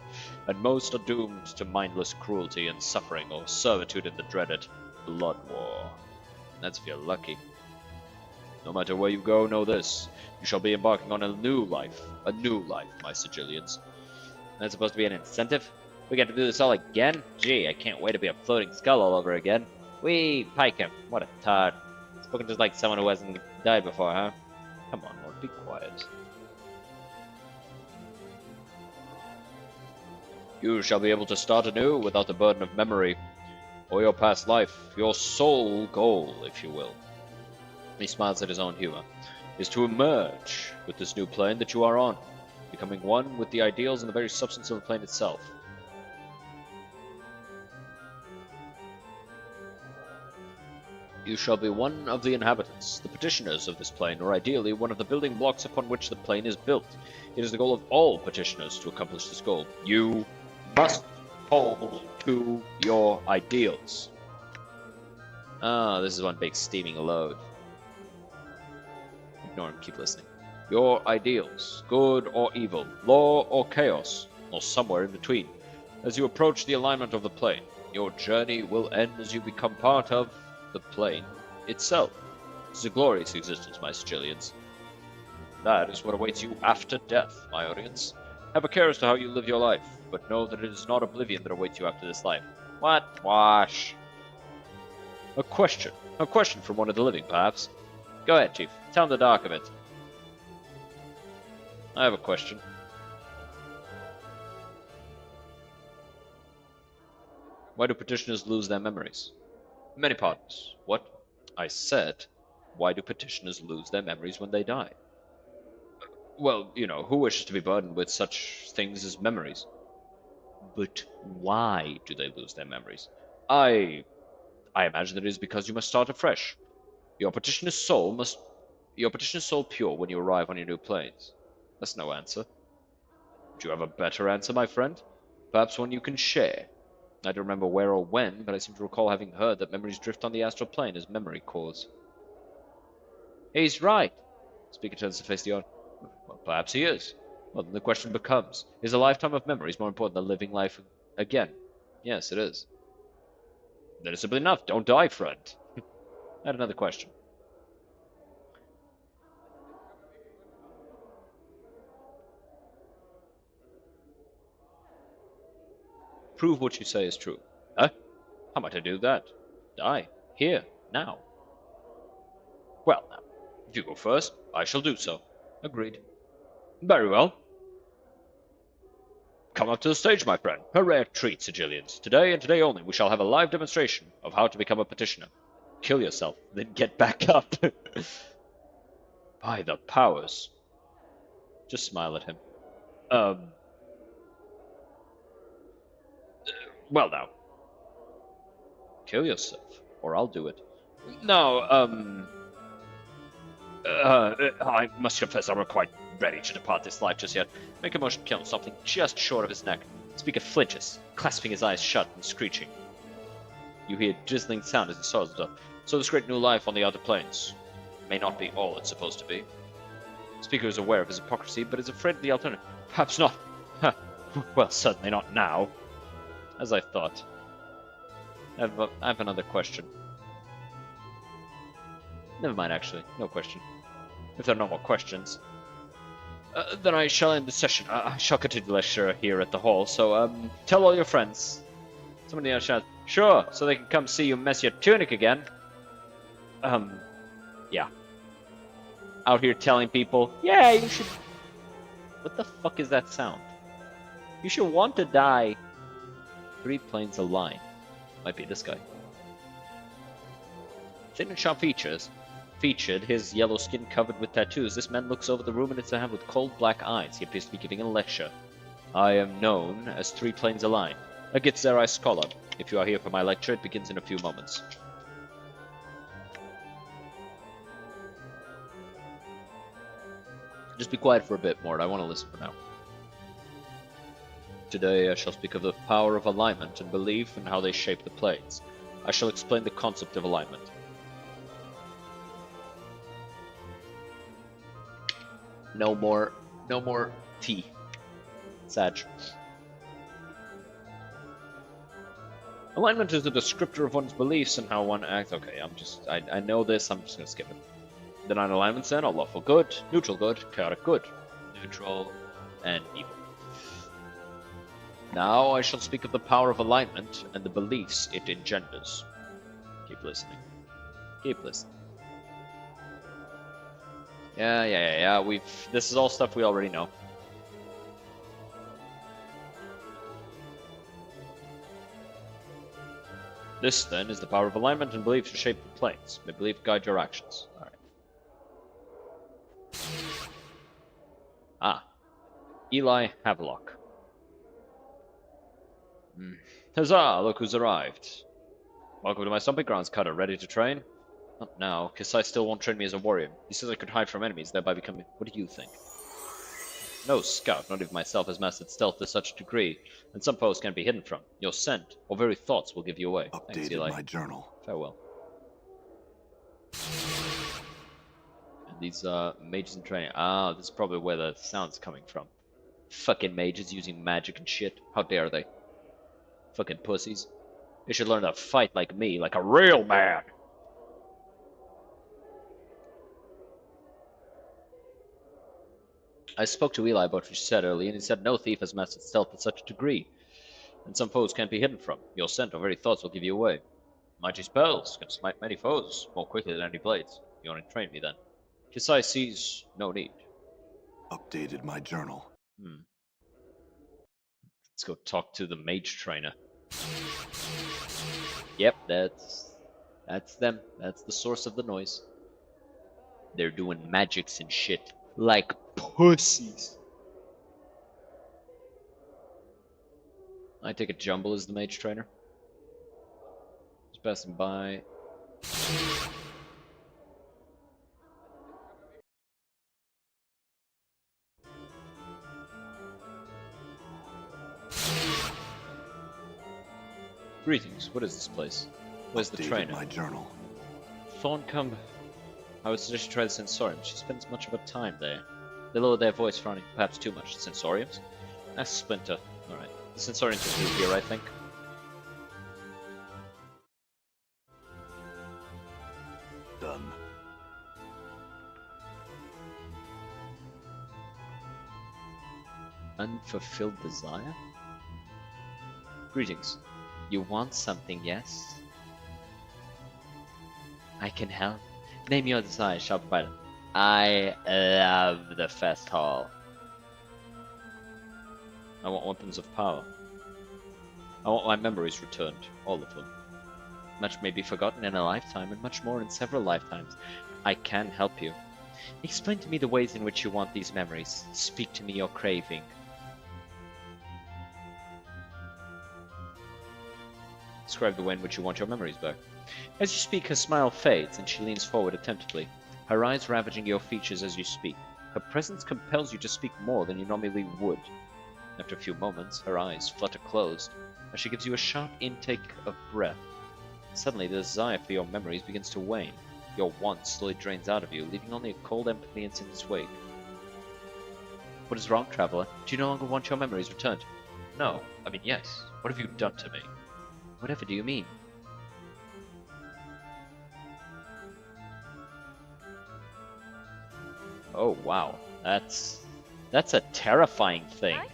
and most are doomed to mindless cruelty and suffering or servitude in the dreaded Blood War. That's if you're lucky. No matter where you go, know this. You shall be embarking on a new life, my Sigilians. That's supposed to be an incentive? We get to do this all again? Gee, I can't wait to be a floating skull all over again. Whee, pike him. What a tart. Spoken just like someone who hasn't died before, huh? Come on, Lord, be quiet. You shall be able to start anew without the burden of memory, or your past life, your sole goal, if you will. He smiles at his own humor, is to emerge with this new plane that you are on, becoming one with the ideals and the very substance of the plane itself. You shall be one of the inhabitants, the petitioners of this plane, or ideally one of the building blocks upon which the plane is built. It is the goal of all petitioners to accomplish this goal. You must hold to your ideals. Ah, this is one big steaming load. Ignore him, keep listening. Your ideals, good or evil, law or chaos, or somewhere in between. As you approach the alignment of the plane, your journey will end as you become part of the plane itself. It is a glorious existence, my Sigilians. That is what awaits you after death, my audience. Have a care as to how you live your life, but know that it is not oblivion that awaits you after this life. What? Wash. A question from one of the living, perhaps. Go ahead, Chief. Tell him the dark of it. I have a question. Why do petitioners lose their memories? Many pardons. What? I said, why do petitioners lose their memories when they die? Well, you know, who wishes to be burdened with such things as memories? But why do they lose their memories? I imagine that it is because you must start afresh. Your petitioner's soul pure when you arrive on your new planes. That's no answer. Do you have a better answer, my friend? Perhaps one you can share. I don't remember where or when, but I seem to recall having heard that memories drift on the astral plane as memory cores. He's right. Speaker turns to face the audience. Well, perhaps he is. Well, then the question becomes, is a lifetime of memories more important than living life again? Yes, it is. Then it's simply enough. Don't die, friend. I had another question. Prove what you say is true. Huh? How might I do that? Die. Here. Now. Well, now, if you go first, I shall do so. Agreed. Very well. Come up to the stage, my friend. A rare treat, Sigilians. Today, and today only, we shall have a live demonstration of how to become a petitioner. Kill yourself, then get back up. By the powers. Just smile at him. Well now. Kill yourself, or I'll do it. No, I must confess I'm not quite ready to depart this life just yet. Make a motion to kill something just short of his neck. Speaker flinches, clasping his eyes shut and screeching. You hear a drizzling sound as he soars up. So this great new life on the outer planes may not be all it's supposed to be. Speaker is aware of his hypocrisy, but is afraid of the alternative. Perhaps not. Well, certainly not now. As I thought. I have another question. Never mind, actually. No question. If there are no more questions, then I shall end the session. I shall continue the lecture here at the hall, so, tell all your friends. Somebody else shouts, sure, so they can come see you mess your tunic again. Yeah. Out here telling people, yeah, you should... What the fuck is that sound? You should want to die 3 planes a line. Might be this guy. Thin and sharp featured, his yellow skin covered with tattoos, this man looks over the room and it's a hand with cold black eyes. He appears to be giving a lecture. I am known as 3 planes a line, a Gitzerai scholar. If you are here for my lecture, it begins in a few moments. Just be quiet for a bit, Mort. I want to listen for now. Today I shall speak of the power of alignment and belief and how they shape the planes. I shall explain the concept of alignment. No more tea. Sag. Alignment is a descriptor of one's beliefs and how one acts. Okay, I know this, I'm just gonna skip it. The 9 alignments then are lawful good, neutral good, chaotic good, neutral, and evil. Now I shall speak of the power of alignment and the beliefs it engenders. Keep listening. Keep listening. Yeah, this is all stuff we already know. This, then, is the power of alignment and belief to shape the planes. May belief guide your actions. Alright. Ah. Eli Havelock. Huzzah! Look who's arrived. Welcome to my stomping grounds, Cutter. Ready to train? Not now. Kisai still won't train me as a warrior. He says I could hide from enemies, thereby becoming... What do you think? No scout, not even myself, has mastered stealth to such a degree, and some foes can't be hidden from. Your scent, or very thoughts, will give you away. Thanks, Eli. My journal. Farewell. And these mages in training. Ah, this is probably where the sound's coming from. Fucking mages using magic and shit. How dare they? Fucking pussies. They should learn to fight like me, like a real man. I spoke to Eli about what you said earlier, and he said no thief has mastered stealth to such a degree, and some foes can't be hidden from. Your scent or very thoughts will give you away. Mighty spells can smite many foes more quickly than any blades. You want to train me then? Kisai sees no need. Updated my journal. Let's go talk to the mage trainer. Yep, that's them. That's the source of the noise. They're doing magics and shit like pussies. I take it Jumble is the mage trainer. Just passing by. Greetings, what is this place? Where's the trainer? My journal. Thorncombe. I would suggest you try the Sensorium. She spends much of her time there. They lower their voice, frowning perhaps too much. Sensoriums? Ask Splinter. Alright. The Sensoriums are through here, I think. Done. Unfulfilled desire? Greetings. You want something, yes? I can help. Name your desire, shall provide it. I love the Fest Hall. I want weapons of power. I want my memories returned, all of them. Much may be forgotten in a lifetime, and much more in several lifetimes. I can help you. Explain to me the ways in which you want these memories. Speak to me your craving. Describe the way in which you want your memories back. As you speak, her smile fades, and she leans forward attentively, her eyes ravaging your features as you speak. Her presence compels you to speak more than you normally would. After a few moments, her eyes flutter closed as she gives you a sharp intake of breath. Suddenly, the desire for your memories begins to wane. Your want slowly drains out of you, leaving only a cold emptiness in its wake. What is wrong, traveler? Do you no longer want your memories returned? No. I mean, yes. What have you done to me? Whatever do you mean? Oh, wow. That's a terrifying thing. Aye.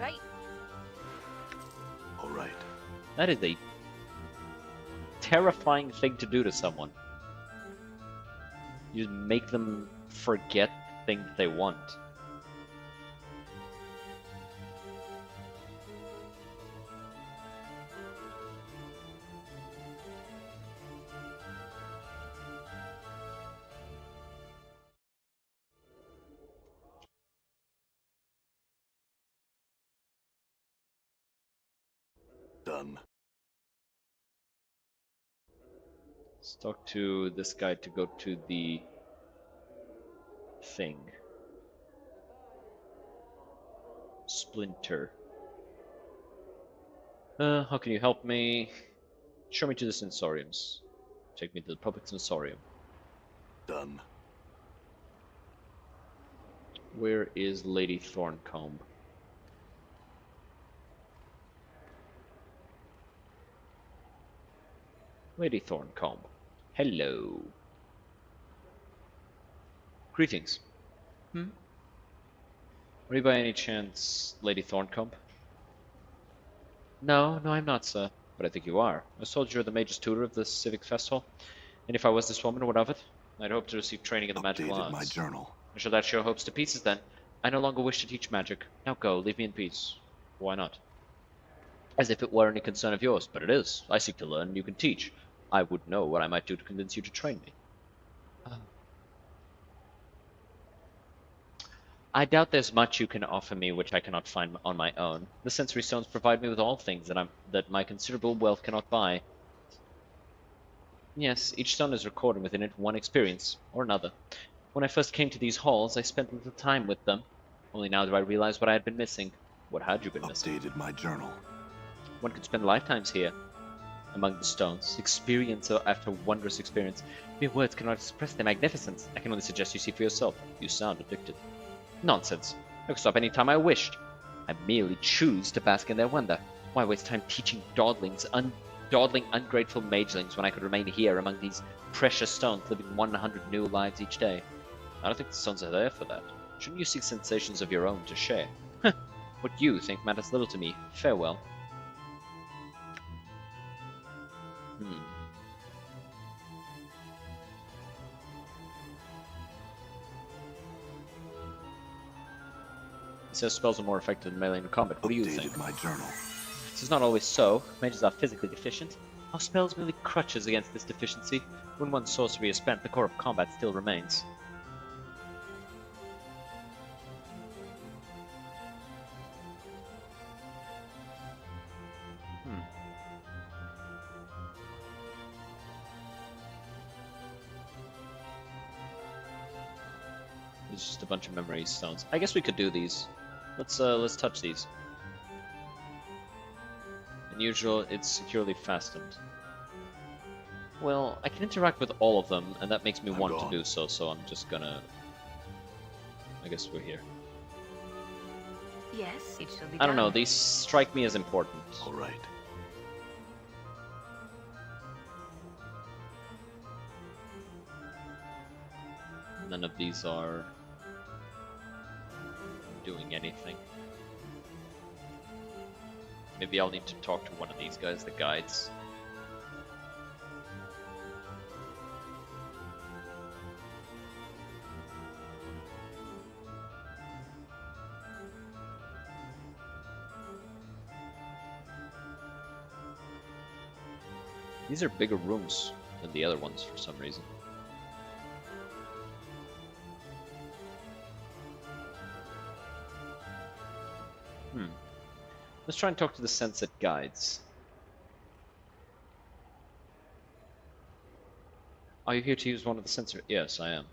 Right. All right. That is a terrifying thing to do to someone. You make them forget things they want. Done. Let's talk to this guy to go to the thing. Splinter. How can you help me? Show me to the sensoriums. Take me to the public sensorium. Done. Where is Lady Thorncombe? Lady Thorncombe. Hello. Greetings. Are you by any chance Lady Thorncombe? No, I'm not, sir. But I think you are. I was told you're the Mage's tutor of the Civic Festival. And if I was this woman, what of it? I'd hope to receive training in the magical Updated my arts. journal. I shall dash your hopes to pieces then. I no longer wish to teach magic. Now go, leave me in peace. Why not? As if it were any concern of yours, but it is. I seek to learn, and you can teach. I would know what I might do to convince you to train me. I doubt there's much you can offer me which I cannot find on my own. The sensory stones provide me with all things that my considerable wealth cannot buy. Yes, each stone is recorded within it one experience, or another. When I first came to these halls, I spent little time with them. Only now do I realize what I had been missing. What had you been missing? Updated my journal. One could spend lifetimes here, among the stones, experience after wondrous experience. Mere words cannot express their magnificence. I can only suggest you see for yourself. You sound addicted. Nonsense. I could stop any time I wished. I merely choose to bask in their wonder. Why waste time teaching dawdling, ungrateful magelings when I could remain here among these precious stones, living 100 new lives each day? I don't think the stones are there for that. Shouldn't you seek sensations of your own to share? What you think matters little to me. Farewell. He says spells are more effective in melee and combat. What do you think? Updated my journal. This is not always so. Mages are physically deficient. Our spells merely crutches against this deficiency. When one sorcery is spent, the core of combat still remains. It's just a bunch of memory stones. I guess we could do these. Let's touch these. Unusual, it's securely fastened. Well, I can interact with all of them, and that makes me want to do so, so I'm just gonna... I guess we're here. Yes, it shall be I don't know, done. these strike me as important. All right. None of these are doing anything. Maybe I'll need to talk to one of these guys, the guides. These are bigger rooms than the other ones for some reason. Let's try and talk to the Sunset Guides. Are you here to use one of the sensor? Yes, I am.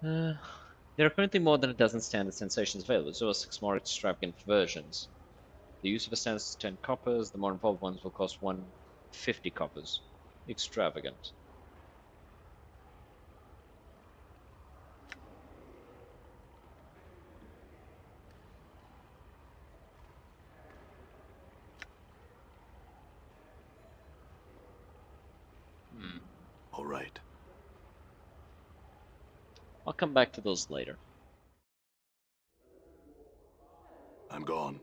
Uh, there are currently more than a dozen standard sensations available, as well as 6 more extravagant versions. The use of a standard is 10 coppers. The more involved ones will cost 150 coppers. Extravagant. All right. I'll come back to those later. I'm gone.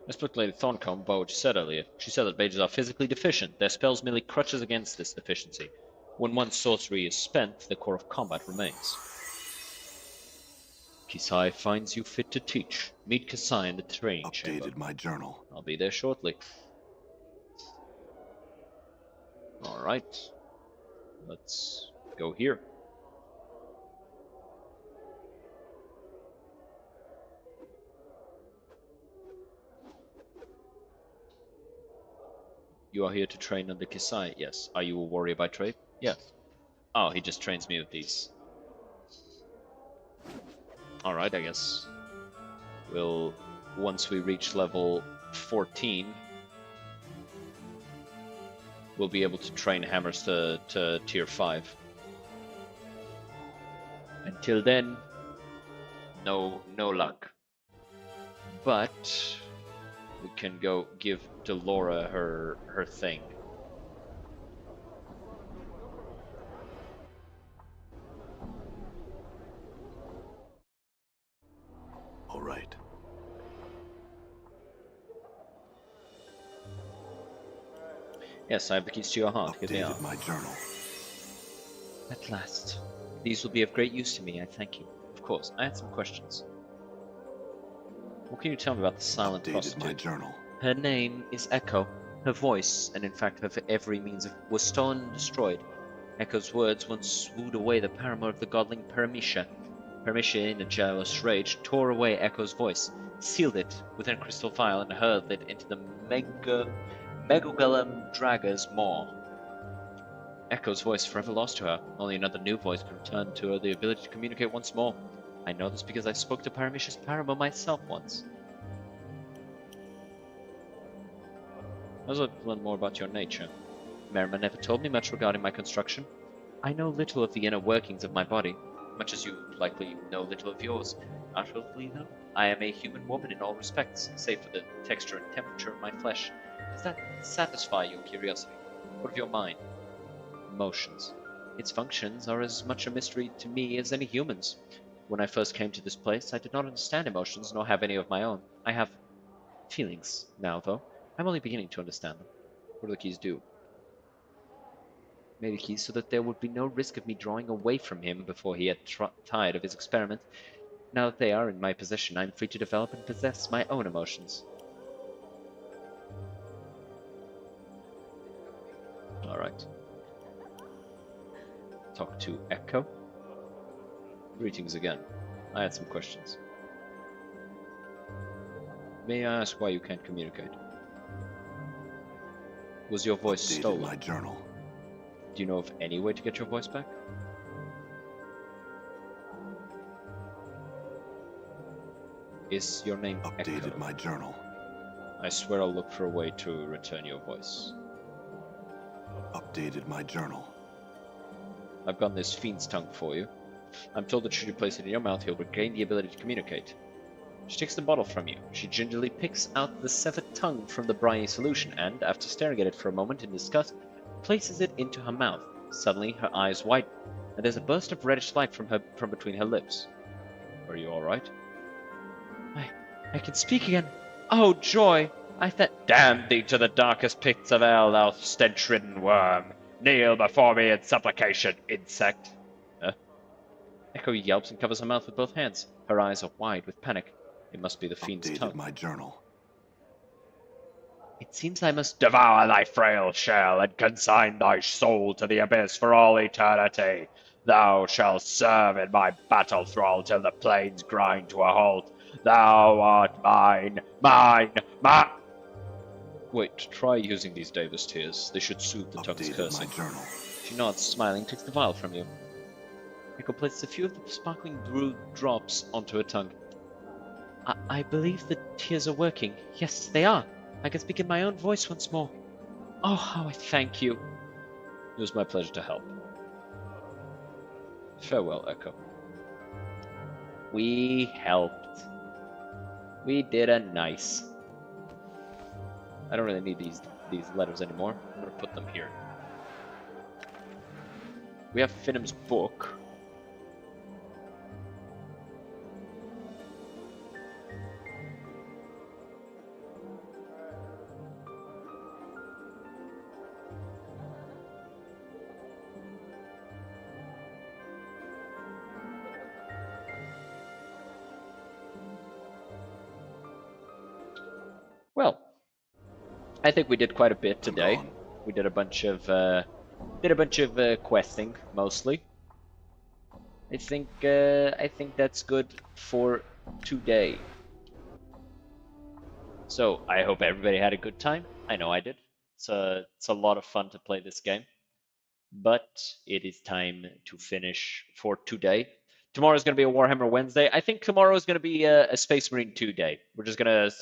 I spoke to Lady Thorncombe about what you said earlier. She said that mages are physically deficient. Their spells merely crutches against this deficiency. When one's sorcery is spent, the core of combat remains. Kisai finds you fit to teach. Meet Kisai in the training chamber. Updated my journal. I'll be there shortly. Alright. Let's go here. You are here to train under Kisai? Yes. Are you a warrior by trade? Yes. Oh, he just trains me with these. Alright, I guess. We'll... Once we reach level 14, we'll be able to train hammers to tier 5. Until then, no luck. But we can go give Delora her thing. All right. Yes, I have the keys to your heart. Here they are. Updated my journal. At last. These will be of great use to me, I thank you. Of course, I had some questions. What can you tell me about the silent Updated prostitute? my journal. Her name is Echo. Her voice, and in fact her every means was stolen and destroyed. Echo's words once wooed away the paramour of the godling Paramisha. Paramisha, in a jealous rage, tore away Echo's voice, sealed it within a crystal vial, and hurled it into the Megagalum Draga's maw. Echo's voice forever lost to her. Only another new voice could return to her the ability to communicate once more. I know this because I spoke to Paramisha's paramour myself once. I was like to learn more about your nature. Merriman never told me much regarding my construction. I know little of the inner workings of my body, much as you likely know little of yours. Outwardly, though, I am a human woman in all respects, save for the texture and temperature of my flesh. Does that satisfy your curiosity? What of your mind? Emotions. Its functions are as much a mystery to me as any human's. When I first came to this place, I did not understand emotions, nor have any of my own. I have feelings now, though. I'm only beginning to understand them. What do the keys do? Made the keys so that there would be no risk of me drawing away from him before he had tired of his experiment. Now that they are in my possession, I'm free to develop and possess my own emotions. Alright. Talk to Echo. Greetings again. I had some questions. May I ask why you can't communicate? Was your voice Updated stolen? my journal. Do you know of any way to get your voice back? Is your name Updated Echo? my journal. I swear I'll look for a way to return your voice. Updated my journal. I've gotten this fiend's tongue for you. I'm told that should you place it in your mouth, he'll regain the ability to communicate. She takes the bottle from you. She gingerly picks out the severed tongue from the briny solution and, after staring at it for a moment in disgust, places it into her mouth. Suddenly, her eyes widen, and there's a burst of reddish light from between her lips. Are you alright? I can speak again. Oh, joy! Damn thee to the darkest pits of hell, thou stench-ridden worm! Kneel before me in supplication, insect! Echo yelps and covers her mouth with both hands. Her eyes are wide with panic. It must be the fiend's Updated tongue. my journal. It seems I must devour thy frail shell and consign thy soul to the abyss for all eternity. Thou shalt serve in my battle thrall till the plains grind to a halt. Thou art mine, mine, mine! Wait, try using these Davis tears. They should soothe the tongue's Updated my cursing. journal. She nods, smiling, takes the vial from you. Echo places a few of the sparkling blue drops onto her tongue. I believe the tears are working. Yes, they are. I can speak in my own voice once more. Oh, how I thank you. It was my pleasure to help. Farewell, Echo. We helped. We did a nice. I don't really need these letters anymore. I'm gonna put them here. We have Finnem's book. Well, I think we did quite a bit today. We did a bunch of questing mostly. I think that's good for today. So I hope everybody had a good time. I know I did. It's a lot of fun to play this game. But it is time to finish for today. Tomorrow is going to be a Warhammer Wednesday. I think tomorrow is going to be a Space Marine 2 day. We're just going to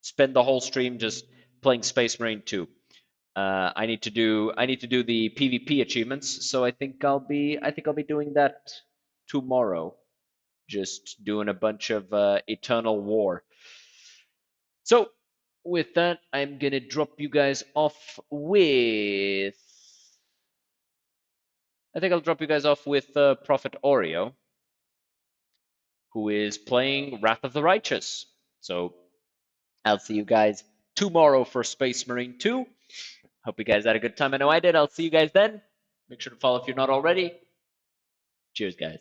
spend the whole stream just playing Space Marine 2. I need to do the PvP achievements, so I think I'll be doing that tomorrow. Just doing a bunch of Eternal War. So with that, I'm gonna drop you guys off with. I think I'll drop you guys off with Prophet Oreo, who is playing Wrath of the Righteous. So I'll see you guys tomorrow for Space Marine 2. Hope you guys had a good time. I know I did. I'll see you guys then. Make sure to follow if you're not already. Cheers, guys.